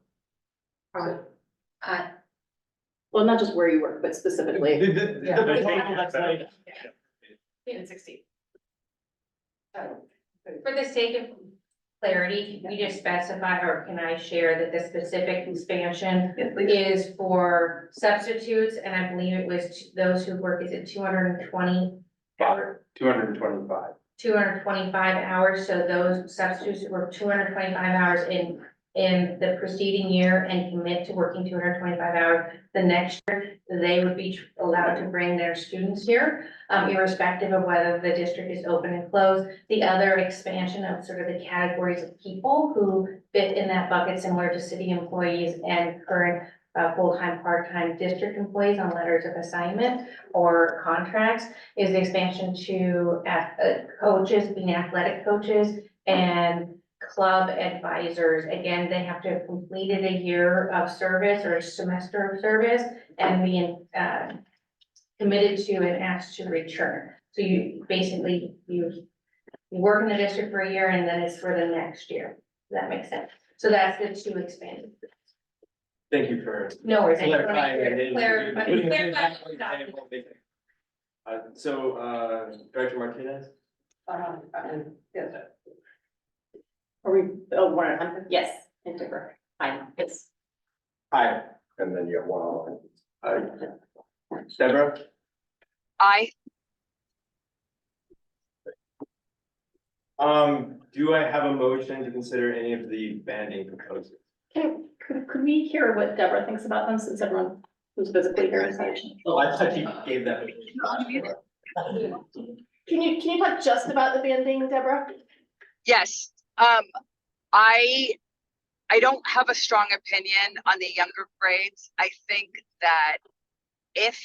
[SPEAKER 23] Well, not just where you work, but specifically.
[SPEAKER 19] The-
[SPEAKER 23] And 60.
[SPEAKER 18] For the sake of clarity, can we just specify, or can I share that the specific expansion is for substitutes, and I believe it was those who work, is it 220 hours?
[SPEAKER 4] 225.
[SPEAKER 18] 225 hours, so those substitutes who work 225 hours in the preceding year and commit to working 225 hours the next year, they would be allowed to bring their students here, irrespective of whether the district is open and closed. The other expansion of sort of the categories of people who fit in that bucket, similar to city employees and current full-time, part-time district employees on letters of assignment or contracts, is the expansion to coaches, being athletic coaches and club advisors. Again, they have to have completed a year of service or a semester of service and be committed to and asked to return. So you basically, you work in the district for a year and then it's for the next year. Does that make sense? So that's the two expanded.
[SPEAKER 19] Thank you for.
[SPEAKER 18] No worries.
[SPEAKER 19] clarifying it.
[SPEAKER 18] Clarifying.
[SPEAKER 19] So, Director Martinez?
[SPEAKER 7] Yes.
[SPEAKER 23] Are we, yes, integrate, fine, yes.
[SPEAKER 19] Hi, and then you have one. Deborah?
[SPEAKER 22] I,
[SPEAKER 19] Do I have a motion to consider any of the banding proposals?
[SPEAKER 23] Could we hear what Deborah thinks about them, since everyone who's physically here is here?
[SPEAKER 19] Oh, I thought you gave that.
[SPEAKER 23] Can you talk just about the banding, Deborah?
[SPEAKER 22] yes, I don't have a strong opinion on the younger grades. I think that if,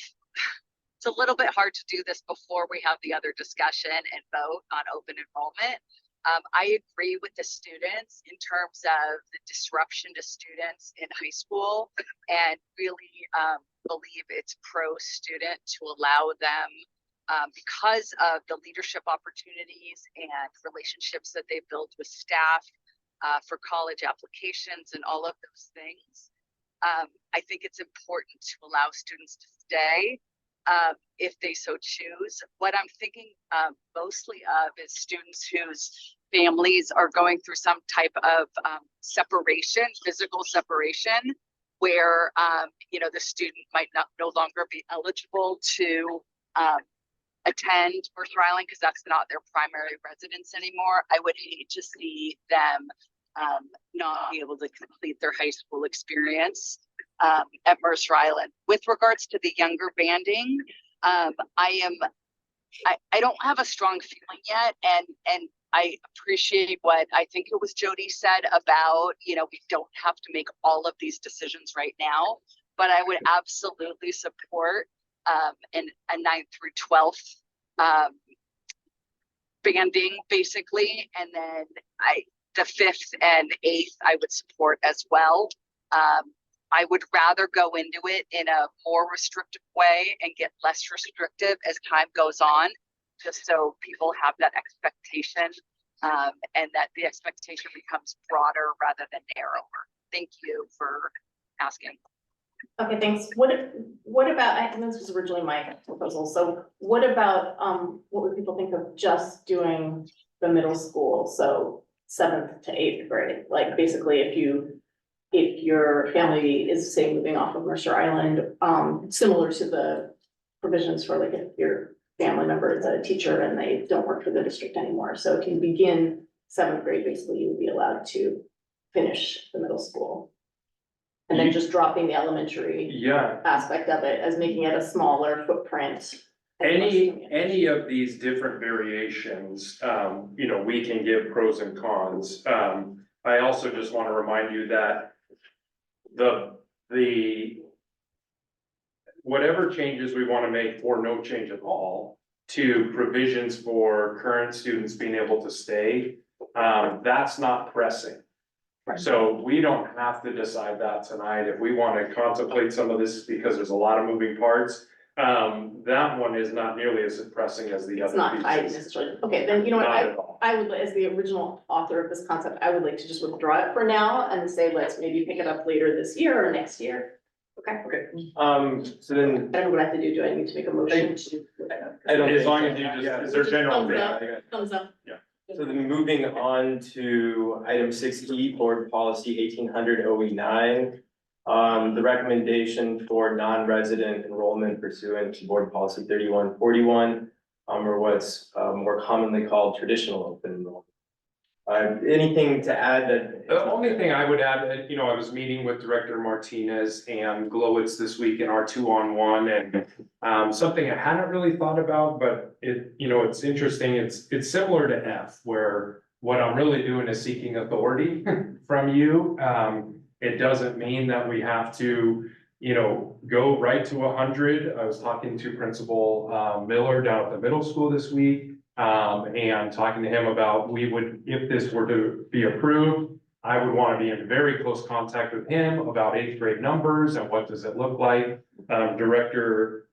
[SPEAKER 22] it's a little bit hard to do this before we have the other discussion and vote on open enrollment. I agree with the students in terms of the disruption to students in high school, and really believe it's pro-student to allow them, because of the leadership opportunities and relationships that they built with staff for college applications and all of those things. I think it's important to allow students to stay if they so choose. What I'm thinking mostly of is students whose families are going through some type of separation, physical separation, where the student might no longer be eligible to attend Mercer Island because that's not their primary residence anymore. I would hate to see them not be able to complete their high school experience at Mercer Island. With regards to the younger banding, I don't have a strong feeling yet, and I appreciate what I think it was Jody said about, we don't have to make all of these decisions right now, but I would absolutely support a 9th through 12th banding basically, and then the 5th and 8th I would support as well. I would rather go into it in a more restrictive way and get less restrictive as time goes on, just so people have that expectation, and that the expectation becomes broader rather than narrower. Thank you for asking.
[SPEAKER 23] Okay, thanks. What about, I think this was originally my proposal, so what about, what would people think of just doing the middle school, so 7th to 8th grade? Like, basically, if your family is, say, moving off of Mercer Island, similar to the provisions for, like, if your family member is a teacher and they don't work for the district anymore. So if you begin 7th grade, basically you would be allowed to finish the middle school.
[SPEAKER 6] And then just dropping the elementary
[SPEAKER 4] Yeah,
[SPEAKER 6] aspect of it as making it a smaller footprint.
[SPEAKER 4] any of these different variations, we can give pros and cons. I also just want to remind you that the whatever changes we want to make or no change at all to provisions for current students being able to stay, that's not pressing. So we don't have to decide that tonight. If we want to contemplate some of this, because there's a lot of moving parts, that one is not nearly as pressing as the other.
[SPEAKER 6] It's not tied
[SPEAKER 4] pieces.
[SPEAKER 6] necessarily. Okay, then you know what,
[SPEAKER 4] Not at all.
[SPEAKER 6] I would, as the original author of this concept, I would like to just withdraw it for now and say, let's maybe pick it up later this year or next year. Okay.
[SPEAKER 19] So then,
[SPEAKER 6] I don't know what I have to do. Do I need to make a motion to?
[SPEAKER 19] I don't.
[SPEAKER 4] As
[SPEAKER 19] think
[SPEAKER 4] long
[SPEAKER 19] so.
[SPEAKER 4] as you just,
[SPEAKER 19] Yeah.
[SPEAKER 4] is there general?
[SPEAKER 6] Thumbs up.
[SPEAKER 19] Yeah,
[SPEAKER 6] Thumbs up.
[SPEAKER 19] So then moving on to item 6E, board policy 1800 OE9. The recommendation for non-resident enrollment pursuant to board policy 3141, or what's more commonly called traditional open enrollment. Anything to add that?
[SPEAKER 4] The only thing I would add, I was meeting with Director Martinez and Glowitz this week in our 2-on-1, and something I hadn't really thought about, but it's interesting. It's similar to F, where what I'm really doing is seeking authority from you. It doesn't mean that we have to, go right to 100. I was talking to Principal Miller down at the middle school this week. And talking to him about, if this were to be approved, I would want to be in very close contact with him about 8th grade numbers and what does it look like. Director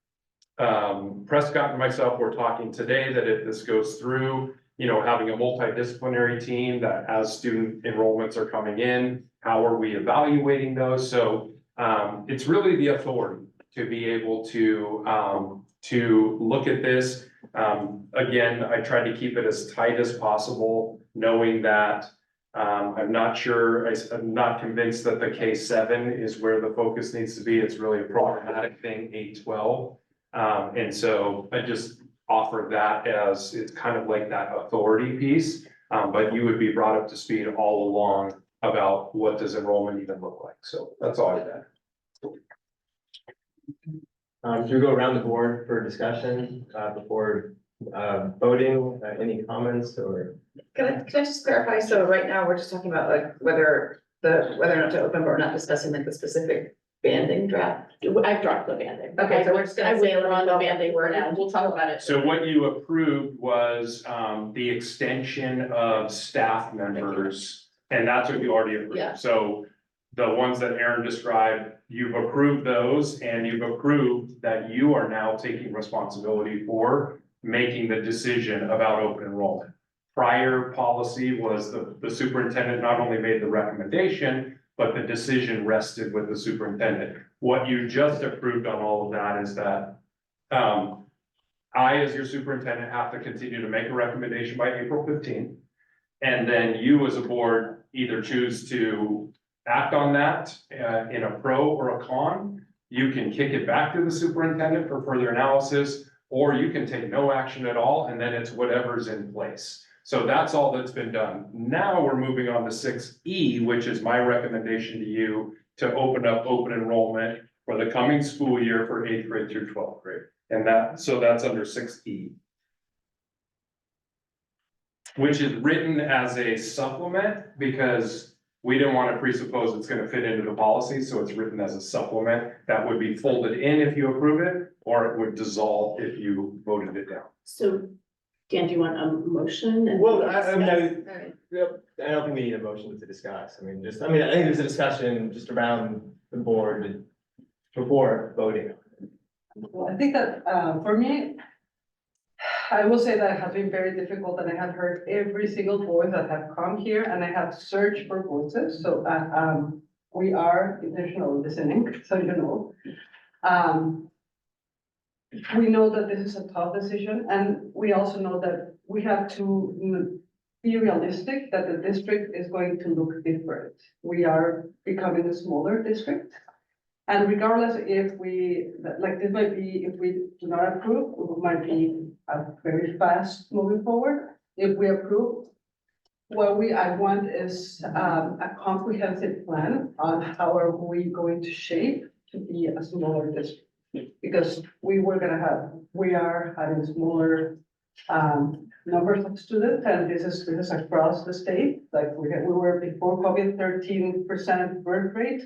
[SPEAKER 4] Prescott and myself were talking today that if this goes through, having a multidisciplinary team that as student enrollments are coming in, how are we evaluating those? So it's really the authority to be able to look at this. Again, I tried to keep it as tight as possible, knowing that I'm not sure, I'm not convinced that the K7 is where the focus needs to be. It's really a programmatic thing, 8-12. And so I just offer that as, it's kind of like that authority piece. But you would be brought up to speed all along about what does enrollment even look like. So that's all I had.
[SPEAKER 19] Should we go around the board for discussion before voting? Any comments or?
[SPEAKER 5] Can I just clarify? So right now, we're just talking about like whether or not to open, but we're not discussing like the specific banding draft.
[SPEAKER 6] I've dropped the banding.
[SPEAKER 5] Okay, so we're just
[SPEAKER 6] I
[SPEAKER 5] gonna say
[SPEAKER 6] we're on the
[SPEAKER 5] we're
[SPEAKER 6] banding for now.
[SPEAKER 5] we'll talk about it.
[SPEAKER 4] So what you approved was the extension of staff members, and that's what you already approved.
[SPEAKER 5] Yeah.
[SPEAKER 4] So the ones that Aaron described, you've approved those, and you've approved that you are now taking responsibility for making the decision about open enrollment. Prior policy was the superintendent not only made the recommendation, but the decision rested with the superintendent. What you just approved on all of that is that I, as your superintendent, have to continue to make a recommendation by April 15th. And then you as a board either choose to act on that in a pro or a con. You can kick it back to the superintendent for further analysis, or you can take no action at all, and then it's whatever's in place. So that's all that's been done. Now we're moving on to 6E, which is my recommendation to you to open up open enrollment for the coming school year for 8th grade through 12th grade. And so that's under 6E. Which is written as a supplement because we didn't want to presuppose it's going to fit into the policy, so it's written as a supplement that would be folded in if you approve it, or it would dissolve if you voted it down.
[SPEAKER 6] So, Dan, do you want a motion? And
[SPEAKER 19] Well, I don't think we need a motion to discuss. I think there's a discussion just around the board before voting.
[SPEAKER 7] Well, I think that, for me, I will say that it has been very difficult and I have heard every single voice that have come here and I have searched for voices. So, we are intentional listening, so you know. We know that this is a tough decision and we also know that we have to be realistic that the district is going to look different. We are becoming a smaller district. And regardless if we, like this might be, if we do not approve, it might be a very fast moving forward. If we approve, I want is, a comprehensive plan on how are we going to shape to be a smaller district. Because we are having smaller, numbers of students, and this is across the state. Like we were before COVID 13% birth rate.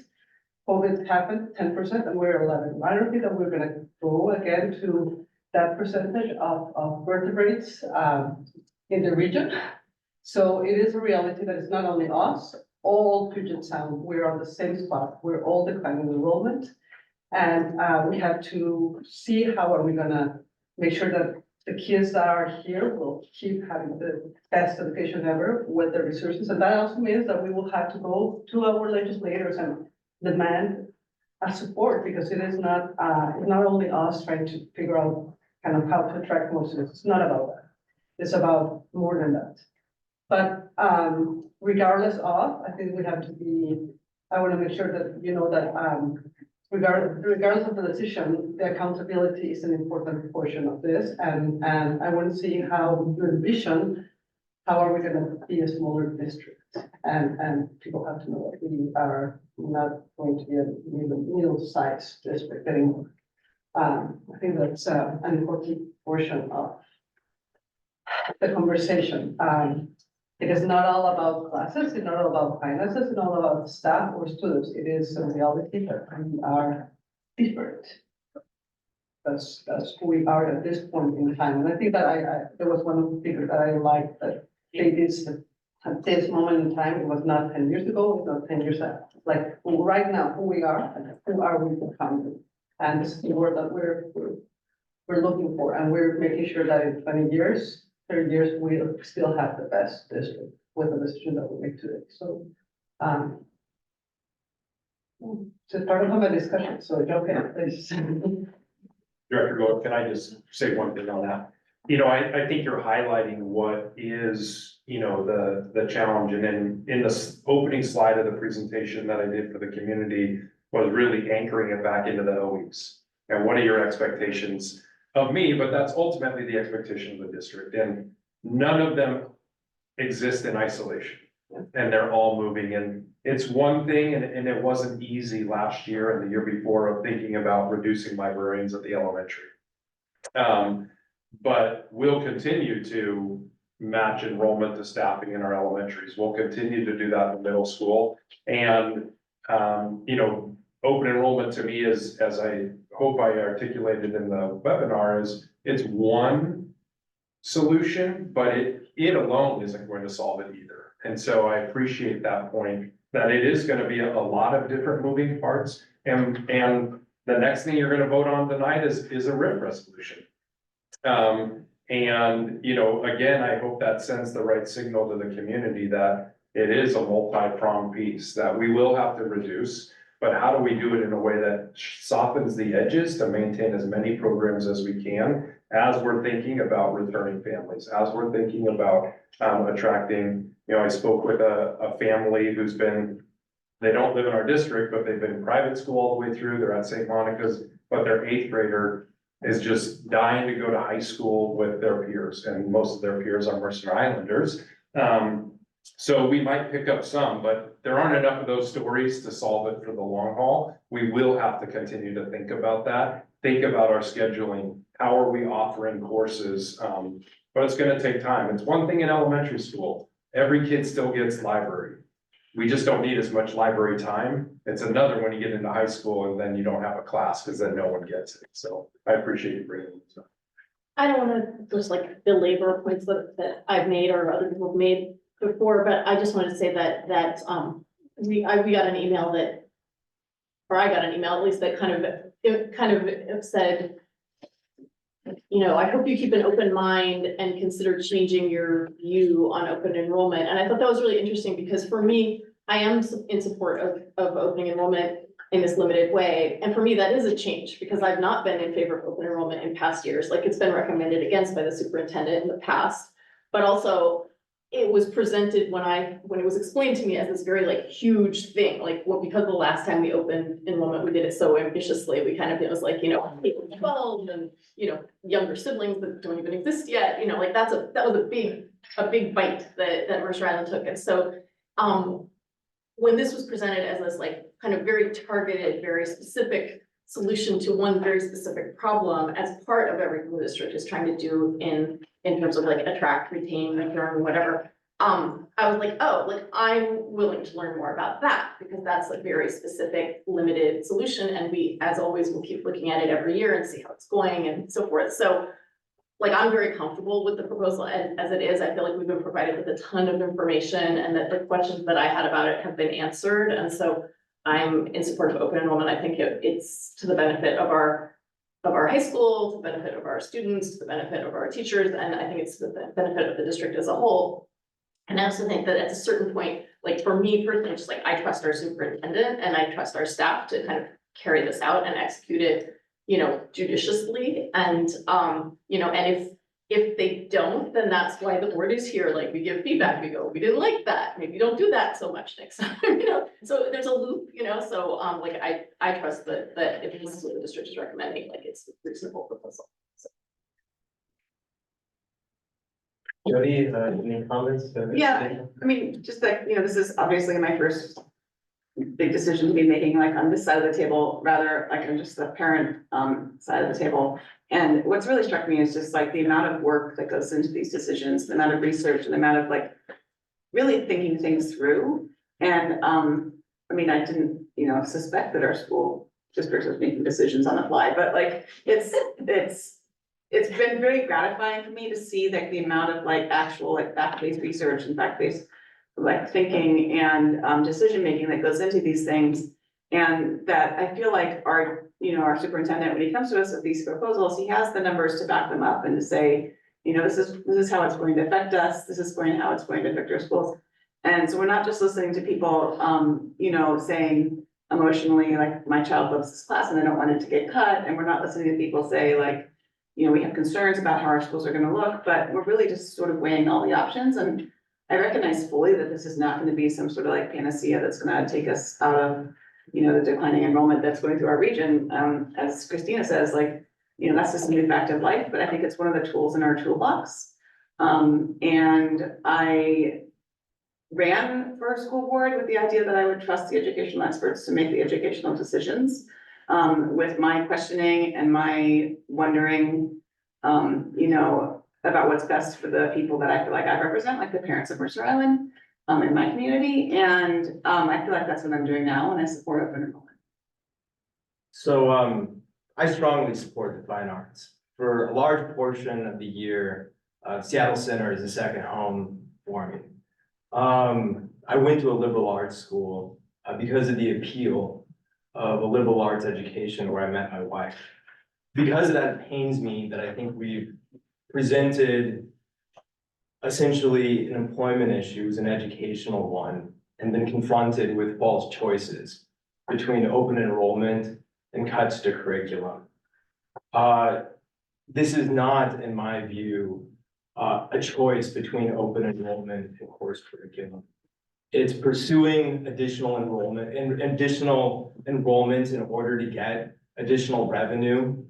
[SPEAKER 7] COVID happened 10% and we're 11. I don't think that we're gonna go again to that percentage of birth rates, in the region. So it is a reality that it's not only us, all Puget Sound, we're on the same spot. We're all declining enrollment. And we have to see how are we gonna make sure that the kids that are here will keep having the best education ever with the resources. And that also means that we will have to go to our legislators and demand a support, because it is not, it's not only us trying to figure out kind of how to attract more students. It's not about that. It's about more than that. But regardless of, I think we have to be, I want to make sure that, you know, that regardless of the decision, the accountability is an important portion of this. And I want to see how your vision, how are we going to be a smaller district? And people have to know that we are not going to be a middle-sized district anymore. I think that's an important portion of the conversation. It is not all about classes, it's not all about finances, it's not all about staff or students. It is a reality that we are different. That's who we are at this point in time. And I think that there was one of the figures that I liked, that they did at this moment in time. It was not 10 years ago, it's not 10 years after. Like right now, who we are and who are we becoming. And this is the word that we're looking for. And we're making sure that in 20 years, 30 years, we still have the best district with the decision that we make today. So, it's part of my discussion, so jump in, please.
[SPEAKER 4] Director Gold, can I just say one thing on that? You know, I think you're highlighting what is, you know, the challenge, and then in the opening slide of the presentation that I did for the community was really anchoring it back into the OEs. And what are your expectations of me? But that's ultimately the expectation of the district, and none of them exist in isolation. And they're all moving, and it's one thing, and it wasn't easy last year and the year before of thinking about reducing librarians at the elementary. But we'll continue to match enrollment to staffing in our elementaries. We'll continue to do that in middle school. And, you know, open enrollment to me is, as I hope I articulated in the webinar, is it's one solution, but it alone isn't going to solve it either. And so I appreciate that point, that it is going to be a lot of different moving parts. And the next thing you're going to vote on tonight is a RIF resolution. And, you know, again, I hope that sends the right signal to the community that it is a multi-pronged piece, that we will have to reduce, but how do we do it in a way that softens the edges to maintain as many programs as we can, as we're thinking about returning families, as we're thinking about attracting, you know, I spoke with a family who's been, they don't live in our district, but they've been in private school all the way through, they're at St. Monica's, but their 8th grader is just dying to go to high school with their peers, and most of their peers are Mercer Islanders. So we might pick up some, but there aren't enough of those stories to solve it for the long haul. We will have to continue to think about that, think about our scheduling, how are we offering courses, but it's gonna take time. It's one thing in elementary school, every kid still gets library. We just don't need as much library time. It's another when you get into high school and then you don't have a class, because then no one gets it. So I appreciate you bringing this up.
[SPEAKER 23] I don't wanna just like belabor points that I've made or other people have made before, but I just wanted to say that we got an email I got an email at least, that kind of said, you know, I hope you keep an open mind and consider changing your view on open enrollment. And I thought that was really interesting, because for me, I am in support of opening enrollment in this limited way. And for me, that is a change, because I've not been in favor of open enrollment in past years. Like, it's been recommended against by the superintendent in the past, but also it was presented when it was explained to me as this very like huge thing, like, well, because the last time we opened enrollment, we did it so ambitiously, we kind of, it was like, you know, 12 and, you know, younger siblings that don't even exist yet, you know, like that was a big a big bite that Mercer Island took. And so, when this was presented as this like kind of very targeted, very specific solution to one very specific problem as part of everything the district is trying to do in terms of like attract, retain, return, whatever. I was like, oh, like I'm willing to learn more about that because that's a very specific, limited solution. And we, as always, will keep looking at it every year and see how it's going and so forth. So like, I'm very comfortable with the proposal as it is. I feel like we've been provided with a ton of information and that the questions that I had about it have been answered. And so I'm in support of open enrollment. I think it's to the benefit of our high school, to the benefit of our students, to the benefit of our teachers, and I think it's to the benefit of the district as a whole. And I also think that at a certain point, like for me personally, just like I trust our superintendent and I trust our staff to kind of carry this out and execute it, you know, judiciously. And, you know, and if they don't, then that's why the board is here. Like we give feedback, we go, we didn't like that. Maybe don't do that so much next time, you know? So there's a loop, you know, so like I trust that if this is what the district is recommending, like it's a reasonable proposal. So.
[SPEAKER 19] Jody, any comments?
[SPEAKER 21] Yeah, I mean, just like, you know, this is obviously my first big decision to be making, like on this side of the table, rather like on just the parent side of the table. And what's really struck me is just like the amount of work that goes into these decisions, the amount of research and the amount of like really thinking things through. And I mean, I didn't, you know, suspect that our school district was making decisions on the fly, but like it's been very gratifying for me to see like the amount of like actual like fact-based research and fact-based like thinking and decision-making that goes into these things. And that I feel like our, you know, our superintendent, when he comes to us with these proposals, he has the numbers to back them up and to say, you know, this is how it's going to affect us. This is how it's going to affect our schools. And so we're not just listening to people, you know, saying emotionally, like my child loves this class and I don't want it to get cut. And we're not listening to people say like, you know, we have concerns about how our schools are gonna look, but we're really just sort of weighing all the options. And I recognize fully that this is not gonna be some sort of like panacea that's gonna take us out of, you know, the declining enrollment that's going through our region. As Christina says, like, you know, that's just a new fact of life, but I think it's one of the tools in our toolbox. And I ran for a school board with the idea that I would trust the educational experts to make the educational decisions. With my questioning and my wondering, you know, about what's best for the people that I feel like I represent, like the parents of Mercer Island, in my community. And, I feel like that's what I'm doing now and I support open enrollment.
[SPEAKER 19] So, I strongly support the fine arts. For a large portion of the year, Seattle Center is a second home for me. I went to a liberal arts school because of the appeal of a liberal arts education where I met my wife. Because of that, it pains me that I think we've presented essentially an employment issue as an educational one and been confronted with false choices between open enrollment and cuts to curriculum. This is not, in my view, a choice between open enrollment and course curriculum. It's pursuing additional enrollment and additional enrollments in order to get additional revenue.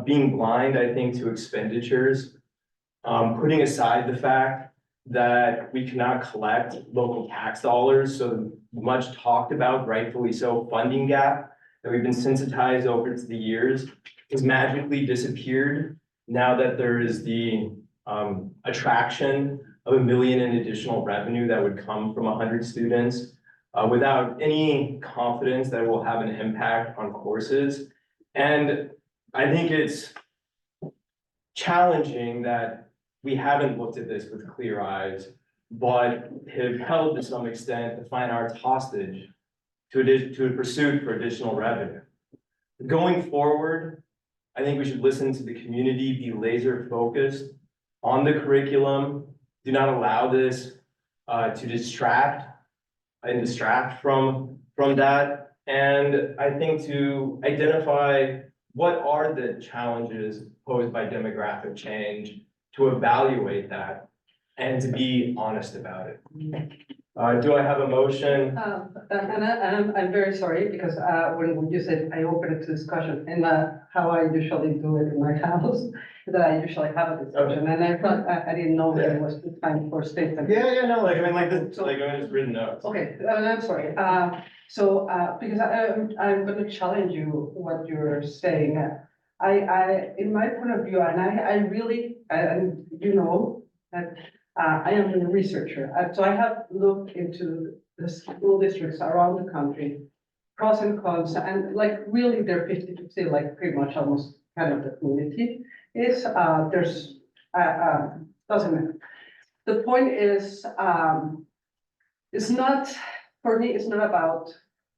[SPEAKER 19] Being blind, I think, to expenditures, putting aside the fact that we cannot collect local tax dollars, so the much talked about, rightfully so, funding gap that we've been sensitized over the years has magically disappeared now that there is the attraction of $1 million in additional revenue that would come from 100 students without any confidence that it will have an impact on courses. And I think it's challenging that we haven't looked at this with clear eyes, but have held to some extent the fine arts hostage to a pursuit for additional revenue. Going forward, I think we should listen to the community, be laser focused on the curriculum. Do not allow this to distract from that. And I think to identify what are the challenges posed by demographic change, to evaluate that and to be honest about it. Do I have a motion?
[SPEAKER 7] And I'm very sorry because when you said I opened it to discussion and how I usually do it in my house that I usually have a discussion, and I thought, I didn't know that it was the time for statement.
[SPEAKER 19] Yeah, no, like, I mean, like, this, like, I just written notes.
[SPEAKER 7] Okay, I'm sorry, because I'm gonna challenge you, what you're saying. In my point of view, and I really, and you know, that, I am a researcher, so I have looked into the school districts around the country, pros and cons, and like really they're 50-50, like pretty much almost kind of the community is, doesn't matter. The point is, it's not, for me, it's not about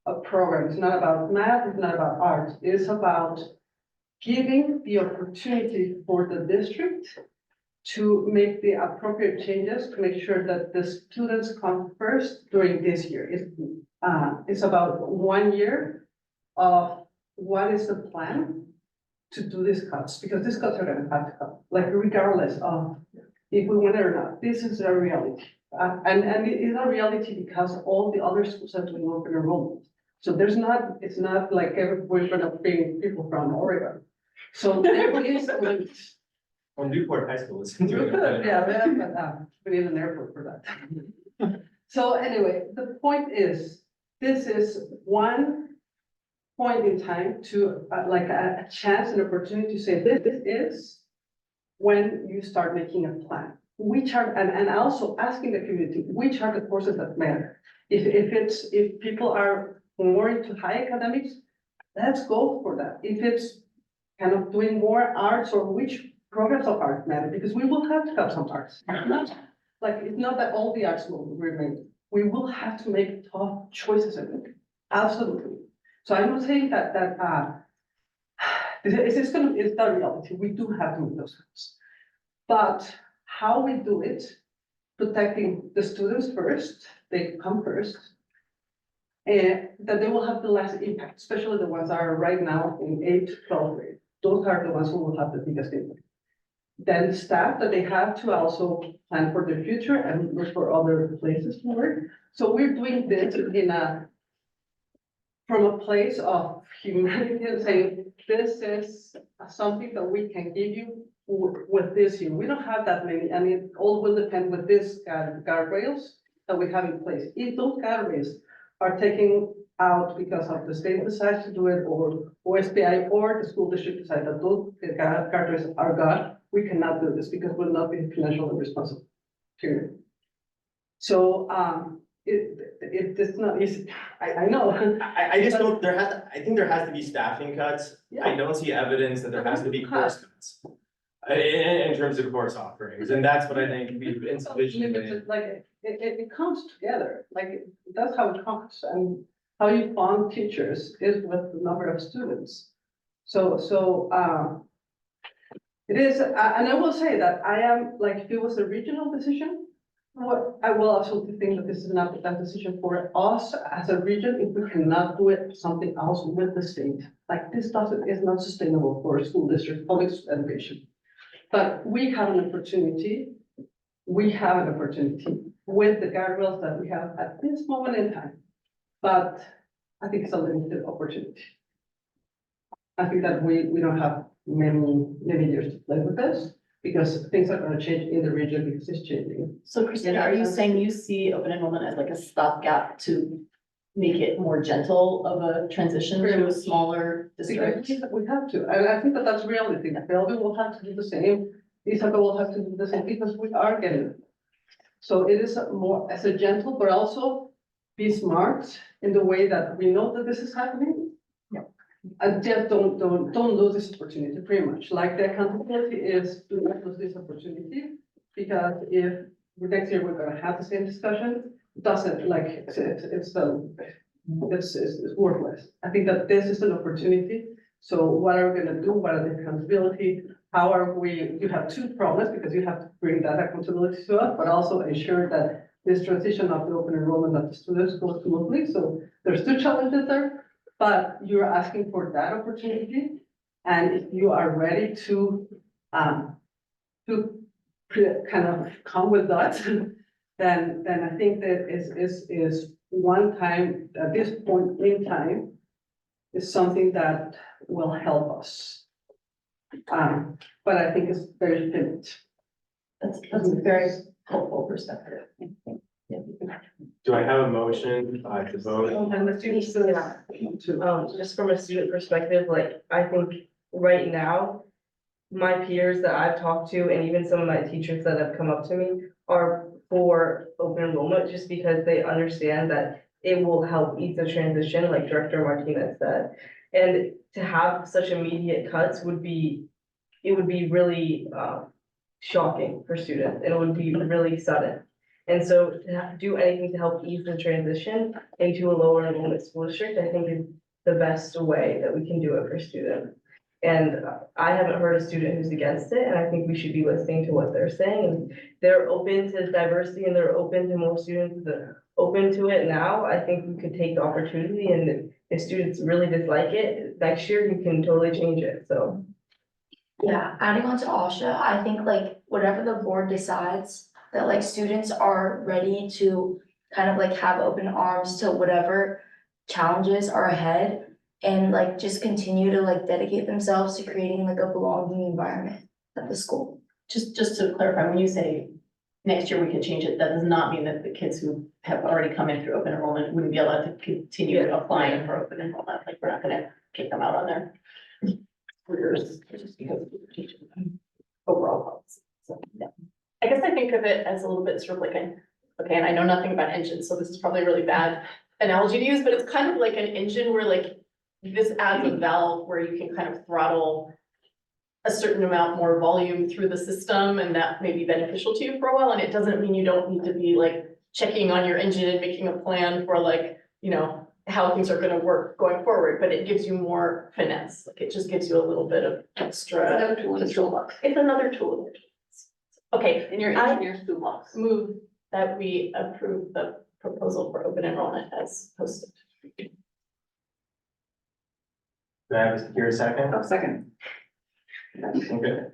[SPEAKER 7] a program, it's not about math, it's not about art, it's about giving the opportunity for the district to make the appropriate changes to make sure that the students come first during this year. It's about 1 year of what is the plan to do these cuts, because these cuts are gonna have to come, like regardless of if we want it or not. This is a reality. And it is a reality because all the other schools are doing open enrollment. So it's not like we're gonna bring people from Oregon. So there is a limit.
[SPEAKER 19] Well, Newport High School is.
[SPEAKER 7] Yeah, we need an airport for that. So anyway, the point is, this is one point in time to, like a chance, an opportunity to say, this is when you start making a plan. Which are, and also asking the community, which are the courses that matter? If people are more into high academics, let's go for that. If it's kind of doing more arts, or which programs of art matter, because we will have to have some arts. It's not that all the arts will remain. We will have to make tough choices, I think. Absolutely. So I'm not saying that it's the reality. We do have to make those cuts. But how we do it, protecting the students first, they come first, and that they will have the less impact, especially the ones that are right now in 8th to 12th grade. Those are the ones who will have the biggest impact. Then staff, that they have to also plan for their future and look for other places to work. So we're doing this from a place of humanity and saying, this is something that we can give you with this year. We don't have that many, and it all will depend with this guardrails that we have in place. If those guardrails are taken out because of the state decides to do it, or OSPI or the school district decide that those guardrails are gone, we cannot do this because we'll not be financially responsible. Period. So it's not easy. I know.
[SPEAKER 19] I just don't, I think there has to be staffing cuts. I don't see evidence that there has to be course cuts. In terms of course offerings, and that's what I think we've insufficiently.
[SPEAKER 7] Like, it comes together, like, that's how it comes, and how you fund teachers is with the number of students. So, it is, and I will say that I am, like, if it was a regional decision, I will absolutely think that this is not the best decision for us as a region if we cannot do it something else with the state. Like, this is not sustainable for a school district, public education. But we have an opportunity with the guardrails that we have at this moment in time. But I think it's a limited opportunity. I think that we don't have many years to play with this, because things are gonna change in the region because it's changing.
[SPEAKER 3] So Christina, are you saying you see open enrollment as like a stopgap to make it more gentle of a transition to a smaller district?
[SPEAKER 7] Because we have to, and I think that that's reality. Bellevue will have to do the same, Isabel will have to do the same, because we are getting it. So it is more as a gentle, but also be smart in the way that we know that this is happening. And just don't lose this opportunity, pretty much. Like, the accountability is do not lose this opportunity, because if next year we're gonna have the same discussion, doesn't, like, it's worthless. I think that this is an opportunity. So what are we gonna do? What are the accountability? How are we, you have two problems, because you have to bring that accountability to us, but also ensure that this transition of the open enrollment of the students goes smoothly. So there's two challenges there, but you're asking for that opportunity. And if you are ready to kind of come with that, then I think that is one time, at this point in time, is something that will help us. But I think there's been.
[SPEAKER 3] That's a very helpful perspective.
[SPEAKER 19] Do I have a motion to vote?
[SPEAKER 20] And the students, just from a student perspective, like, I think right now, my peers that I've talked to, and even some of my teachers that have come up to me, are for open enrollment, just because they understand that it will help ease the transition, like Director Martinez said. And to have such immediate cuts would be, it would be really, shocking for students, and it would be really sudden. And so to do anything to help ease the transition into a lower enrollment school district, I think is the best way that we can do it for students. And I haven't heard a student who's against it, and I think we should be listening to what they're saying. And they're open to diversity, and they're open to more students that are open to it now. I think we could take the opportunity, and if students really dislike it, next year you can totally change it, so.
[SPEAKER 1] Yeah, adding on to Asha, I think like whatever the board decides, that like students are ready to kind of like have open arms to whatever challenges are ahead. And like just continue to like dedicate themselves to creating like a belonging environment at the school.
[SPEAKER 3] Just to clarify, when you say next year we can change it, that does not mean that the kids who have already come in through open enrollment wouldn't be allowed to continue applying for open enrollment. Like, we're not gonna kick them out on their careers just because we're teaching them overall policy. So, yeah. I guess I think of it as a little bit sort of like okay, and I know nothing about engines, so this is probably a really bad analogy to use, but it's kind of like an engine where like this adds a valve where you can kind of throttle a certain amount more volume through the system, and that may be beneficial to you for a while. And it doesn't mean you don't need to be like checking on your engine and making a plan for like, you know, how things are gonna work going forward, but it gives you more finesse. Like, it just gives you a little bit of extra.
[SPEAKER 21] It's another tool in the toolbox.
[SPEAKER 3] It's another tool. Okay,
[SPEAKER 21] In your
[SPEAKER 3] I
[SPEAKER 21] engineer's toolbox.
[SPEAKER 3] move that we approve the proposal for open enrollment as posted.
[SPEAKER 19] Do I have here a second?
[SPEAKER 21] Oh, second.
[SPEAKER 19] Okay.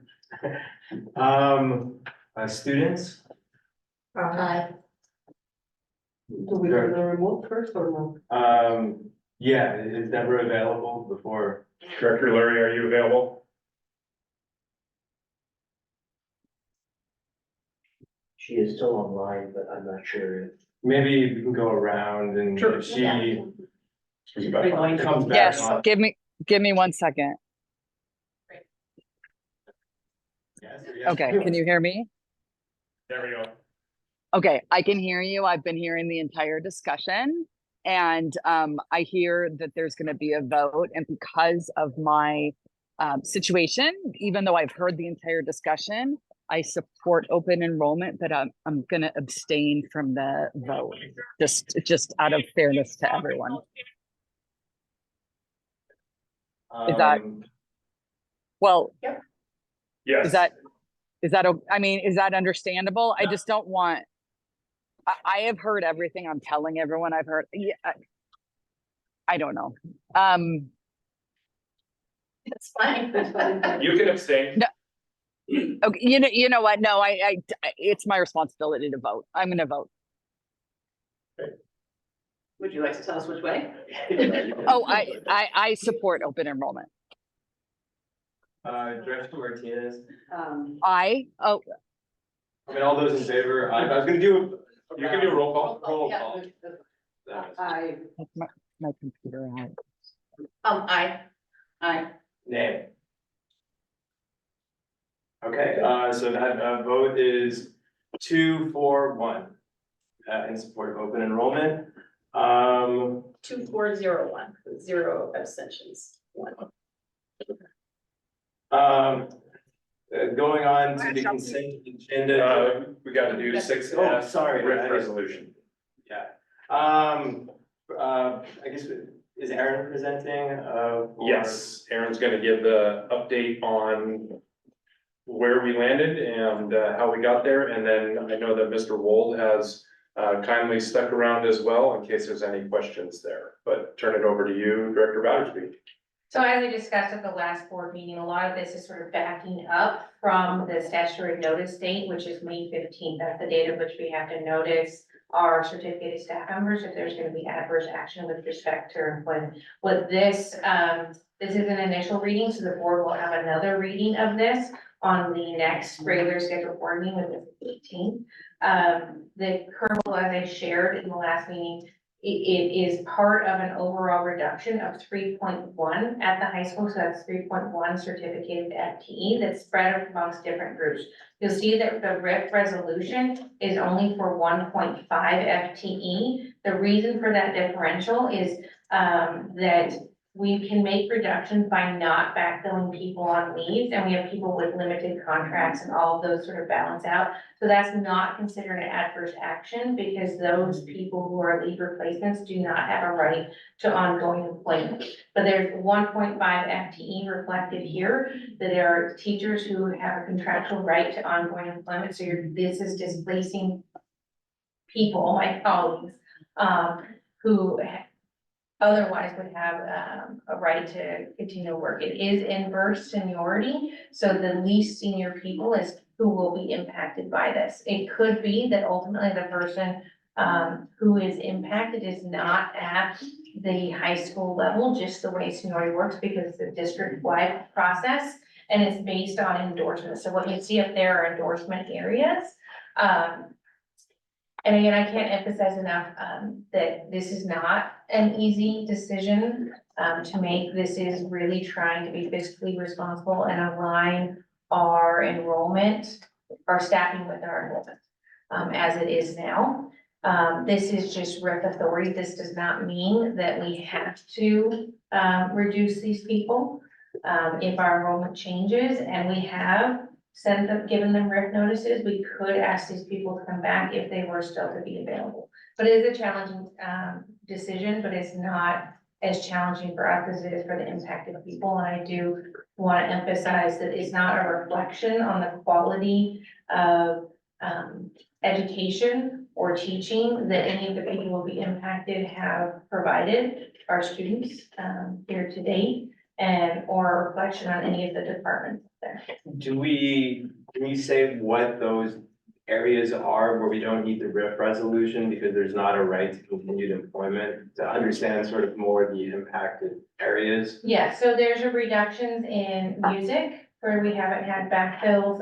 [SPEAKER 19] Students?
[SPEAKER 1] Hi.
[SPEAKER 7] Do we do the remote first or no?
[SPEAKER 19] Yeah, is Deborah available before?
[SPEAKER 4] Director Larry, are you available?
[SPEAKER 11] She is still online, but I'm not sure if.
[SPEAKER 19] Maybe we can go around and if she comes back
[SPEAKER 13] Yes,
[SPEAKER 19] on.
[SPEAKER 13] give me 1 second. Okay, can you hear me?
[SPEAKER 4] There we go.
[SPEAKER 13] Okay, I can hear you. I've been hearing the entire discussion. And I hear that there's going to be a vote. And because of my situation, even though I've heard the entire discussion, I support open enrollment, but I'm going to abstain from the vote, just out of fairness to everyone. Is that, well,
[SPEAKER 4] Yes.
[SPEAKER 13] is that, I mean, is that understandable? I just don't want, I have heard everything I'm telling everyone I've heard. Yeah, I don't know.
[SPEAKER 3] It's fine.
[SPEAKER 4] You can abstain.
[SPEAKER 13] No. Okay, you know what? No, it's my responsibility to vote. I'm going to vote.
[SPEAKER 21] Would you like to tell us which way?
[SPEAKER 13] Oh, I support open enrollment.
[SPEAKER 19] Director Martinez.
[SPEAKER 13] I
[SPEAKER 19] mean, all those in favor, I was gonna do.
[SPEAKER 4] You can do a roll call.
[SPEAKER 19] Roll call.
[SPEAKER 5] I.
[SPEAKER 13] my computer out.
[SPEAKER 3] Aye.
[SPEAKER 19] Nay. Okay, so that vote is 2-4-1 in support of open enrollment.
[SPEAKER 3] 2401, 0 abstentions, 1.
[SPEAKER 19] Going on to the consent agenda.
[SPEAKER 4] We got to do 6F.
[SPEAKER 19] Oh, sorry.
[SPEAKER 4] Resolution.
[SPEAKER 19] Yeah. I guess, is Aaron presenting?
[SPEAKER 4] Yes, Aaron's gonna give the update on where we landed and how we got there. And then I know that Mr. Wold has kindly stuck around as well in case there's any questions there, but turn it over to you, Director Battersby.
[SPEAKER 14] So as we discussed at the last board meeting, a lot of this is sort of backing up from the statutory notice date, which is May 15th. That's the date at which we have to notice our certificated staff members if there's gonna be adverse action with respect to employment. With this, this is an initial reading, so the board will have another reading of this on the next regular scheduled board meeting, which is the 18th. The kernel, as I shared in the last meeting, it is part of an overall reduction of 3.1 at the high school, so that's 3.1 certificated FTE that's spread amongst different groups. You'll see that the RIF resolution is only for 1.5 FTE. The reason for that differential is that we can make reductions by not backfilling people on leaves, and we have people with limited contracts and all of those sort of balance out. So that's not considered an adverse action because those people who are leave replacements do not have a right to ongoing employment. But there's 1.5 FTE reflected here, that there are teachers who have a contractual right to ongoing employment. So this is displacing people, my colleagues, who otherwise would have a right to continue to work. It is inverse seniority, so the least senior people is who will be impacted by this. It could be that ultimately the person who is impacted is not at the high school level, just the way seniority works, because it's a district-wide process and it's based on endorsements. So what you see up there are endorsement areas. And again, I can't emphasize enough that this is not an easy decision to make. This is really trying to be fiscally responsible and align our enrollment, our staffing with our enrollment as it is now. This is just RIF authority. This does not mean that we have to reduce these people if our enrollment changes, and we have given them RIF notices. We could ask these people to come back if they were still to be available. But it is a challenging decision, but it's not as challenging for us as it is for the impacted people. And I do want to emphasize that it's not a reflection on the quality of education or teaching that any of the people who will be impacted have provided our students here to date, and or a reflection on any of the departments there.
[SPEAKER 19] Can you say what those areas are where we don't need the RIF resolution because there's not a right to continued employment, to understand sort of more the impacted areas?
[SPEAKER 14] Yeah, so there's a reductions in music where we haven't had backfills,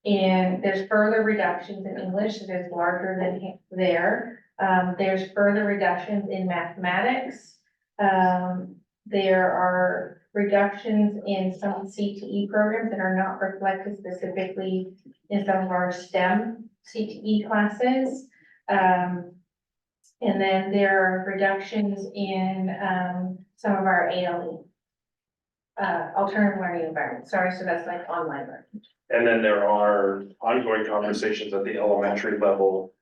[SPEAKER 14] and there's further reductions in English that is larger than there. There's further reductions in mathematics. There are reductions in some CTE programs that are not reflected specifically in some of our STEM CTE classes. And then there are reductions in some of our ALE, alternative learning environments. Sorry, so that's like online learning.
[SPEAKER 4] And then there are ongoing conversations at the elementary level.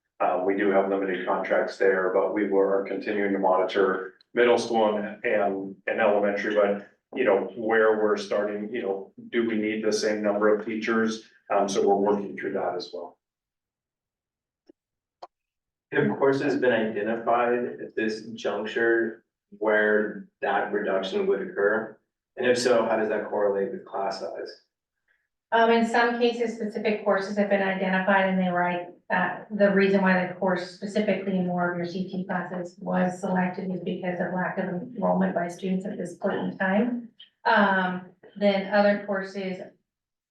[SPEAKER 4] We do have limited contracts there, but we were continuing to monitor middle school and elementary, but you know, where we're starting, you know, do we need the same number of teachers? So we're working through that as well.
[SPEAKER 19] Have courses been identified at this juncture where that reduction would occur? And if so, how does that correlate with class size?
[SPEAKER 14] In some cases, specific courses have been identified, and they were, the reason why the course specifically in more of your CT classes was selected is because of lack of enrollment by students at this point in time. Then other courses,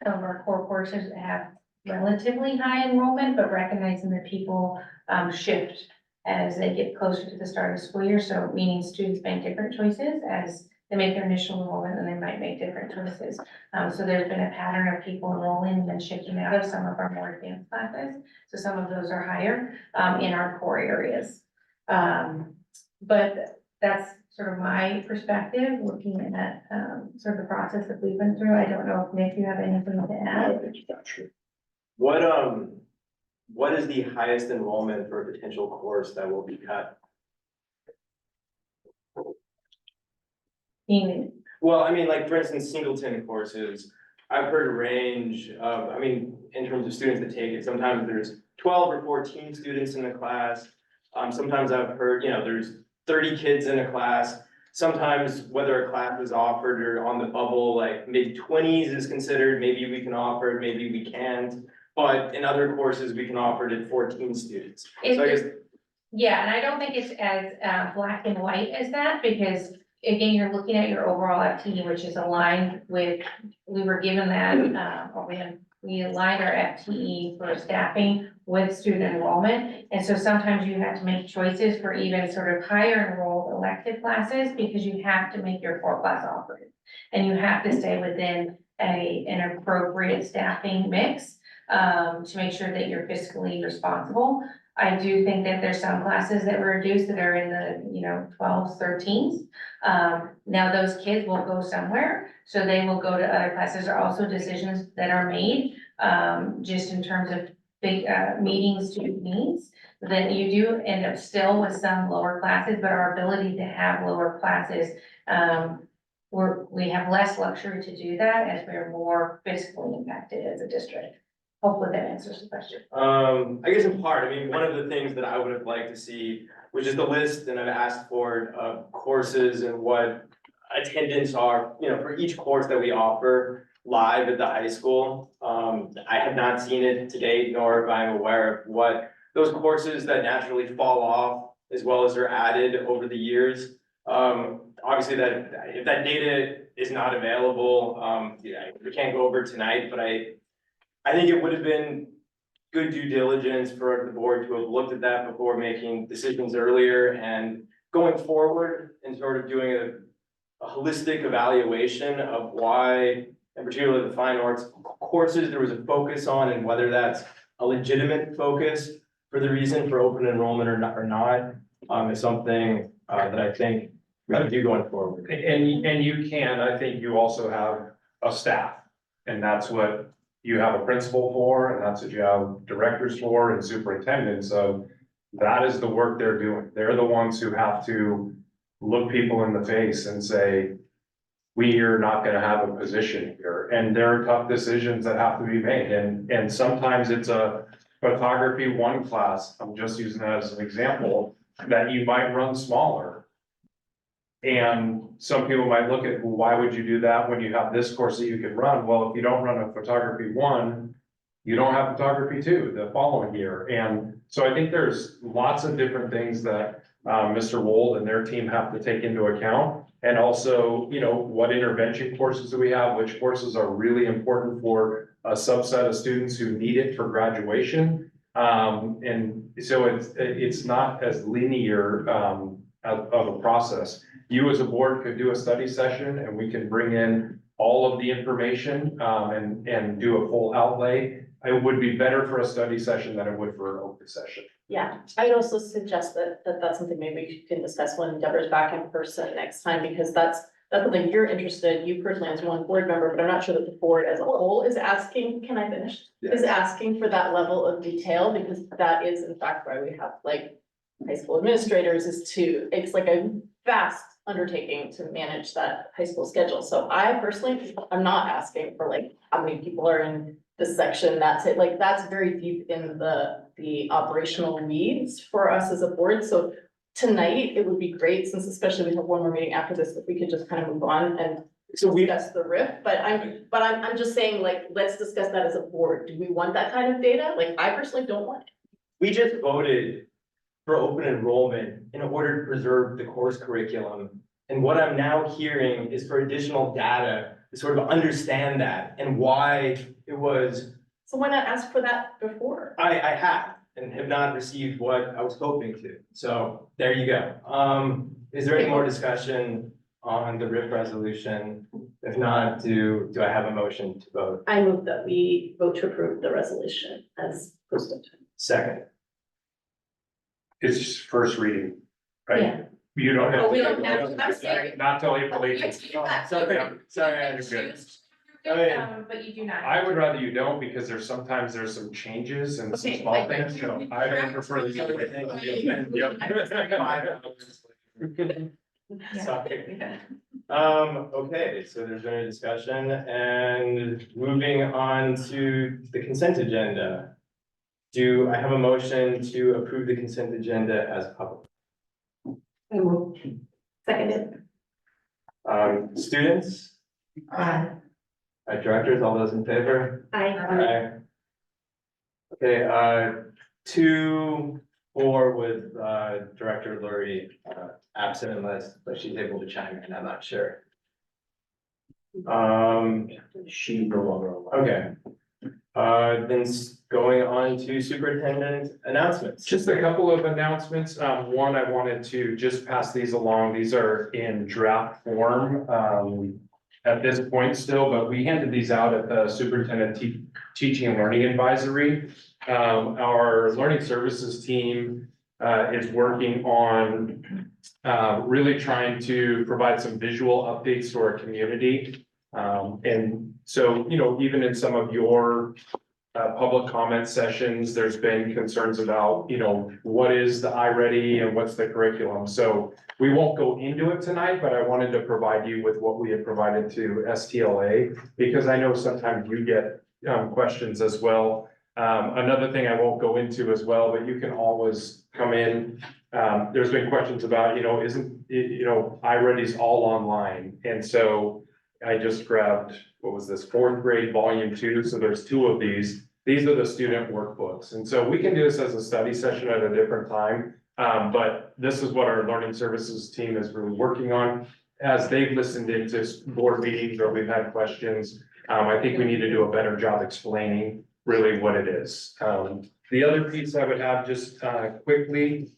[SPEAKER 14] some of our core courses have relatively high enrollment, but recognizing that people shift as they get closer to the start of the school year. So meaning students make different choices as they make their initial enrollment, and they might make different choices. So there's been a pattern of people enrolling and then shifting out of some of our more advanced classes. So some of those are higher in our core areas. But that's sort of my perspective, looking at sort of the process that we've been through. I don't know if Nick, you have anything to add?
[SPEAKER 19] What is the highest enrollment for a potential course that will be cut? Well, I mean, like, for instance, singleton courses, I've heard a range of, I mean, in terms of students that take it, sometimes there's 12 or 14 students in the class. Sometimes I've heard, you know, there's 30 kids in a class. Sometimes whether a class is offered or on the bubble, like mid-20s is considered, maybe we can offer it, maybe we can't. But in other courses, we can offer it at 14 students. So I guess
[SPEAKER 14] Yeah, and I don't think it's as black and white as that, because again, you're looking at your overall FTE, which is aligned with, we were given that, or we aligned our FTE for staffing with student enrollment. And so sometimes you have to make choices for even sort of higher enrolled elective classes, because you have to make your 4-class offering. And you have to stay within an appropriate staffing mix, to make sure that you're fiscally responsible. I do think that there's some classes that were reduced that are in the, 12s, 13s. Now those kids will go somewhere, so they will go to other classes. There are also decisions that are made, just in terms of big, meeting student needs. Then you do end up still with some lower classes, but our ability to have lower classes, we have less luxury to do that as we're more fiscally impacted as a district. Hopefully that answers the question.
[SPEAKER 19] I guess in part, I mean, one of the things that I would have liked to see, which is the list, and I've asked for, courses and what attendance are, for each course that we offer live at the high school. I have not seen it to date, nor am I aware of what those courses that naturally fall off, as well as are added over the years. Obviously that, if that data is not available, we can't go over tonight, but I think it would have been good due diligence for the board to have looked at that before making decisions earlier, and going forward and sort of doing a holistic evaluation of why, and particularly the fine arts courses, there was a focus on, and whether that's a legitimate focus for the reason for open enrollment or not, is something that I think we have to do going forward.
[SPEAKER 4] And you can, I think you also have a staff, and that's what you have a principal for, and that's what you have directors for and superintendents. So that is the work they're doing. They're the ones who have to look people in the face and say, we are not gonna have a position here. And there are tough decisions that have to be made. And sometimes it's a photography 1 class, I'm just using that as an example, that you might run smaller. And some people might look at, well, why would you do that when you have this course that you can run? Well, if you don't run a photography 1, you don't have photography 2 the following year. And so I think there's lots of different things that Mr. Wold and their team have to take into account. And also, what intervention courses do we have? Which courses are really important for a subset of students who need it for graduation? And so it's not as linear of a process. You as a board could do a study session, and we can bring in all of the information and do a full outlay. It would be better for a study session than it would for an open session.
[SPEAKER 3] Yeah, I'd also suggest that's something maybe we can discuss when Deborah's back in person next time, because that's something you're interested, you personally as one board member, but I'm not sure that the board as a whole is asking, can I finish?
[SPEAKER 19] Yeah.
[SPEAKER 3] Is asking for that level of detail, because that is in fact why we have like high school administrators, it's like a vast undertaking to manage that high school schedule. So I personally, I'm not asking for like how many people are in this section, that's it, like that's very deep in the operational needs for us as a board. So tonight, it would be great, since especially we have one more meeting after this, if we could just kind of move on and discuss the RIF, but I'm just saying, like, let's discuss that as a board. Do we want that kind of data? Like, I personally don't want it.
[SPEAKER 19] We just voted for open enrollment in order to preserve the course curriculum. And what I'm now hearing is for additional data to sort of understand that and why it was.
[SPEAKER 3] So why not ask for that before?
[SPEAKER 19] I have and have not received what I was hoping to. So there you go. Is there any more discussion on the RIF resolution? If not, do I have a motion to vote?
[SPEAKER 3] I move that we vote to approve the resolution as posted.
[SPEAKER 19] Second.
[SPEAKER 4] It's just first reading, right?
[SPEAKER 3] Yeah.
[SPEAKER 4] You don't have.
[SPEAKER 14] Oh, we don't have to, I'm sorry.
[SPEAKER 4] Not till April 18th.
[SPEAKER 19] Sorry, I understood.
[SPEAKER 14] But you do not.
[SPEAKER 4] I would rather you don't, because there's some changes and some
[SPEAKER 14] Okay,
[SPEAKER 4] small things, so I would prefer the other thing.
[SPEAKER 19] Sorry. Okay, so there's no discussion, and moving on to the consent agenda. Do I have a motion to approve the consent agenda as published?
[SPEAKER 3] I move. Seconded.
[SPEAKER 19] Students, directors, all those in favor?
[SPEAKER 3] Aye.
[SPEAKER 19] Okay, 2.1 or with Director Lurie absent unless she's able to chime in, I'm not sure.
[SPEAKER 11] She no longer.
[SPEAKER 19] Okay. Going on to superintendent announcements.
[SPEAKER 4] Just a couple of announcements. One, I wanted to just pass these along. These are in draft form at this point still, but we handed these out at the superintendent teaching and learning advisory. Our learning services team is working on really trying to provide some visual updates to our community. And so, you know, even in some of your public comment sessions, there's been concerns about, you know, what is the iReady and what's the curriculum? So we won't go into it tonight, but I wanted to provide you with what we have provided to STLA, because I know sometimes you get questions as well. Another thing I won't go into as well, but you can always come in. There's been questions about, you know, iReady's all online. And so I just grabbed, what was this, 4th grade volume 2. So there's 2 of these. These are the student workbooks. And so we can do this as a study session at a different time. But this is what our learning services team is really working on. As they've listened into board meetings or we've had questions, I think we need to do a better job explaining really what it is. The other piece I would have just quickly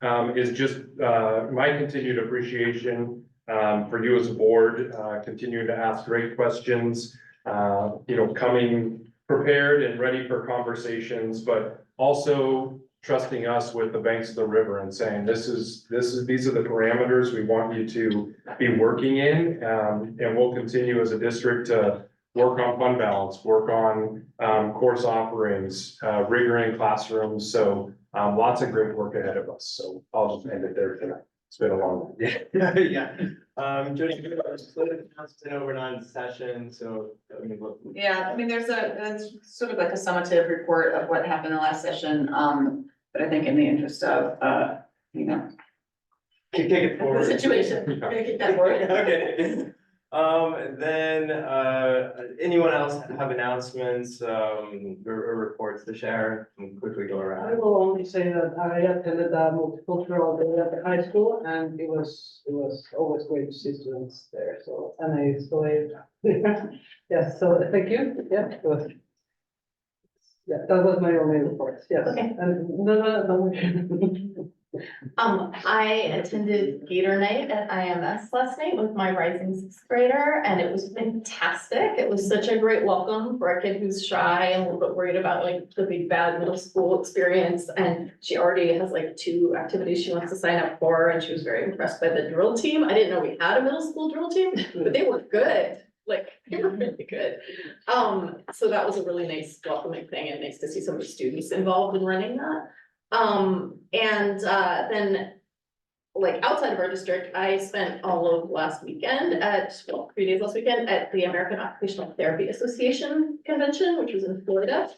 [SPEAKER 4] is just my continued appreciation for you as a board, continuing to ask great questions, you know, coming prepared and ready for conversations, but also trusting us with the banks of the river and saying, these are the parameters we want you to be working in. And we'll continue as a district to work on fund balance, work on course offerings, rigor in classrooms. So lots of great work ahead of us. So I'll just end it there tonight. It's been a long one.
[SPEAKER 19] Yeah. Jody, we're not in session, so.
[SPEAKER 5] Yeah, I mean, it's sort of like a summative report of what happened in the last session, but I think in the interest of, you know.
[SPEAKER 19] Kick it forward.
[SPEAKER 5] The situation, we're gonna kick that forward.
[SPEAKER 19] Okay. Then, anyone else have announcements, or reports to share? And quickly go
[SPEAKER 7] I
[SPEAKER 19] around.
[SPEAKER 7] will only say that I attended a multicultural day at the high school, and it was always great to see students there, so, and I still, yeah, so thank you, yeah, it was. Yeah, that was my only report, yes.
[SPEAKER 6] Okay.
[SPEAKER 7] And no.
[SPEAKER 6] I attended Gator Night at IMS last night with my rising 6th grader, and it was fantastic. It was such a great welcome for a kid who's shy and a little bit worried about like the big bad middle school experience. And she already has like 2 activities she wants to sign up for, and she was very impressed by the drill team. I didn't know we had a middle school drill team, but they were good. Like, they were really good. So that was a really nice welcoming thing, and nice to see some of the students involved in running that. Then like outside of our district, I spent all of last weekend at, well, 3 days last weekend at the American Occupational Therapy Association convention, which was in Florida.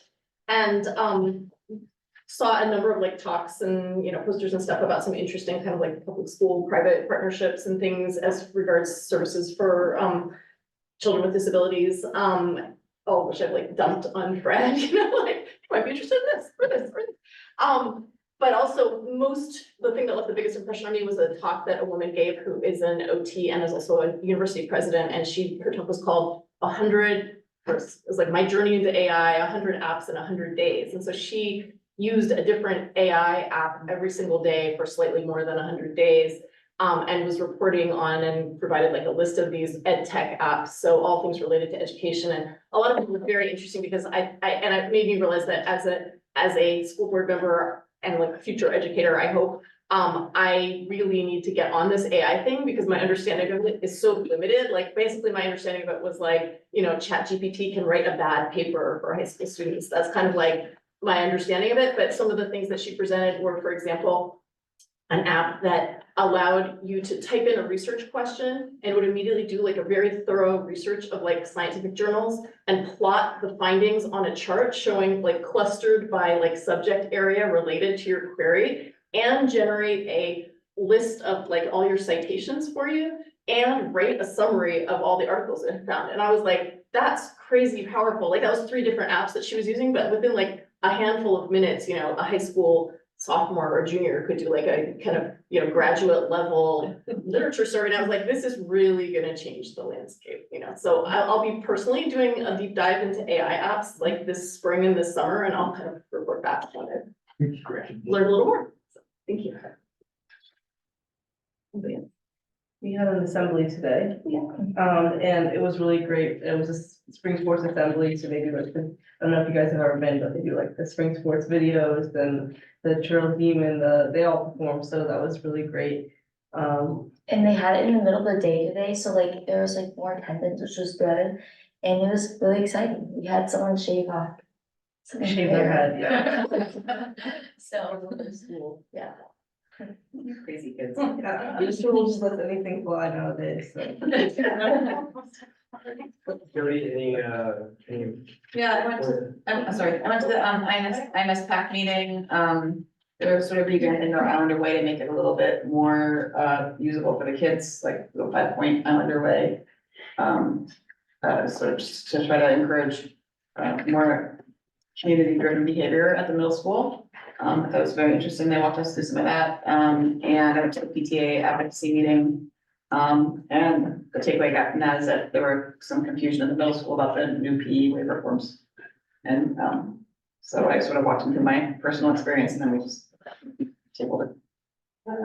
[SPEAKER 6] And, saw a number of like talks and, you know, posters and stuff about some interesting kind of like public school, private partnerships and things as regards services for, children with disabilities. Which I've like dumped on Fred, you know, like, you might be interested in this, or this, or this. But also the thing that left the biggest impression on me was a talk that a woman gave who is an OT and is also a university president, and her talk was called 100, it was like my journey into AI, 100 apps in 100 days. And so she used a different AI app every single day for slightly more than 100 days. And was reporting on and provided like a list of these ed tech apps. So all things related to education, and a lot of them were very interesting because it made me realize that as a school board member and like a future educator, I hope, I really need to get on this AI thing because my understanding of it is so limited. Like basically my understanding of it was like, you know, ChatGPT can write a bad paper for high school students. That's kind of like my understanding of it. But some of the things that she presented were, for example, an app that allowed you to type in a research question and would immediately do like a very thorough research of like scientific journals and plot the findings on a chart showing like clustered by like subject area related to your query, and generate a list of like all your citations for you and write a summary of all the articles it had found. And I was like, that's crazy powerful. Like that was 3 different apps that she was using, but within like a handful of minutes, you know, a high school
[SPEAKER 3] sophomore or junior could do like a kind of, you know, graduate level literature survey. And I was like, this is really gonna change the landscape, you know? So I'll be personally doing a deep dive into AI apps like this spring and this summer, and I'll kind of report back on it.
[SPEAKER 19] Great.
[SPEAKER 3] Learn a little more. So, thank you.
[SPEAKER 20] We had an assembly today.
[SPEAKER 3] Yeah.
[SPEAKER 20] And it was really great. It was a spring sports assembly, so they do like, I don't know if you guys have ever been, but they do like the spring sports videos, then the trail team and they all perform, so that was really great.
[SPEAKER 1] And they had it in the middle of the day today, so like there was like more attendance, which was good. And it was really exciting. We had someone shave off. some
[SPEAKER 20] Shave their
[SPEAKER 1] hair.
[SPEAKER 20] head,
[SPEAKER 1] So, it was cool, yeah.
[SPEAKER 5] Crazy kids.
[SPEAKER 20] These rules let anything fly nowadays, so.
[SPEAKER 19] Jody, any?
[SPEAKER 10] Yeah, I'm sorry, I went to the, IMS PAC meeting, there was sort of revamping our Islander way to make it a little bit more, usable for the kids, like the 5 Point Islander way. Sort of just to try to encourage, more community-driven behavior at the middle school. That was very interesting, they walked us through some of that, and I went to the PTA advocacy meeting. And the takeaway I got from that is that there were some confusion in the middle school about the new PE waiver forms. And, so I sort of walked into my personal experience and then we just tabled it.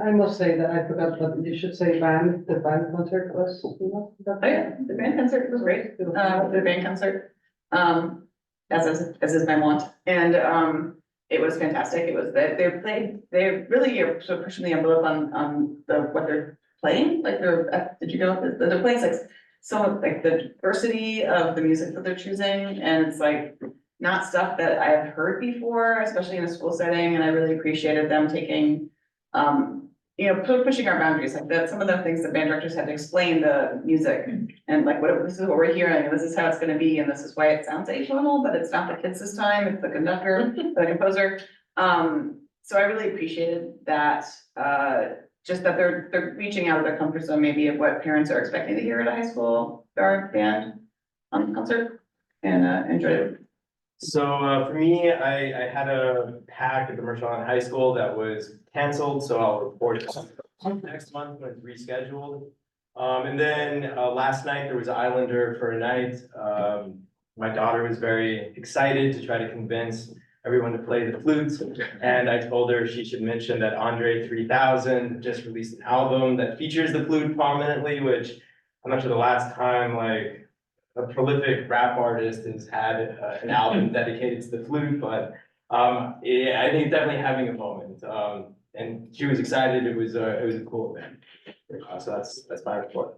[SPEAKER 7] I must say that I forgot, but you should say band, the band concert was.
[SPEAKER 10] Oh yeah, the band concert was great, the band concert, as is my want, and, it was fantastic, it was, they really are sort of pushing the envelope on what they're playing, like did you know, they're playing like, so like the diversity of the music that they're choosing, and it's like, not stuff that I have heard before, especially in a school setting, and I really appreciated them taking, pushing our boundaries, like that, some of the things that band directors had to explain the music, and like, this is what we're hearing, and this is how it's gonna be, and this is why it sounds atonal, but it's not the kids this time, it's the conductor, the composer. So I really appreciated that, just that they're reaching out of their comfort zone, maybe of what parents are expecting to hear at a high school band concert, and enjoyed it.
[SPEAKER 19] So for me, I had a pack at the Merchant Island High School that was canceled, so I'll report it next month when it's rescheduled. And then last night there was Islander for a night. My daughter was very excited to try to convince everyone to play the flute, and I told her she should mention that Andre 3000 just released an album that features the flute prominently, which I'm not sure the last time like a prolific rap artist has had an album dedicated to the flute, but yeah, I think it's definitely having a moment. And she was excited. It was a cool event. So that's my report.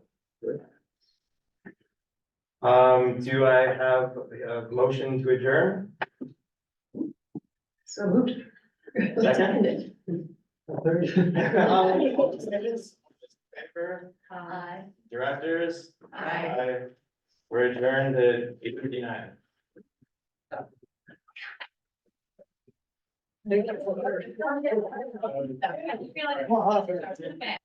[SPEAKER 19] Do I have a motion to adjourn?
[SPEAKER 3] So moved.
[SPEAKER 19] Second.
[SPEAKER 1] Aye.
[SPEAKER 19] Directors?
[SPEAKER 1] Aye.
[SPEAKER 19] We're adjourned at 8:59.
[SPEAKER 3] Thank you.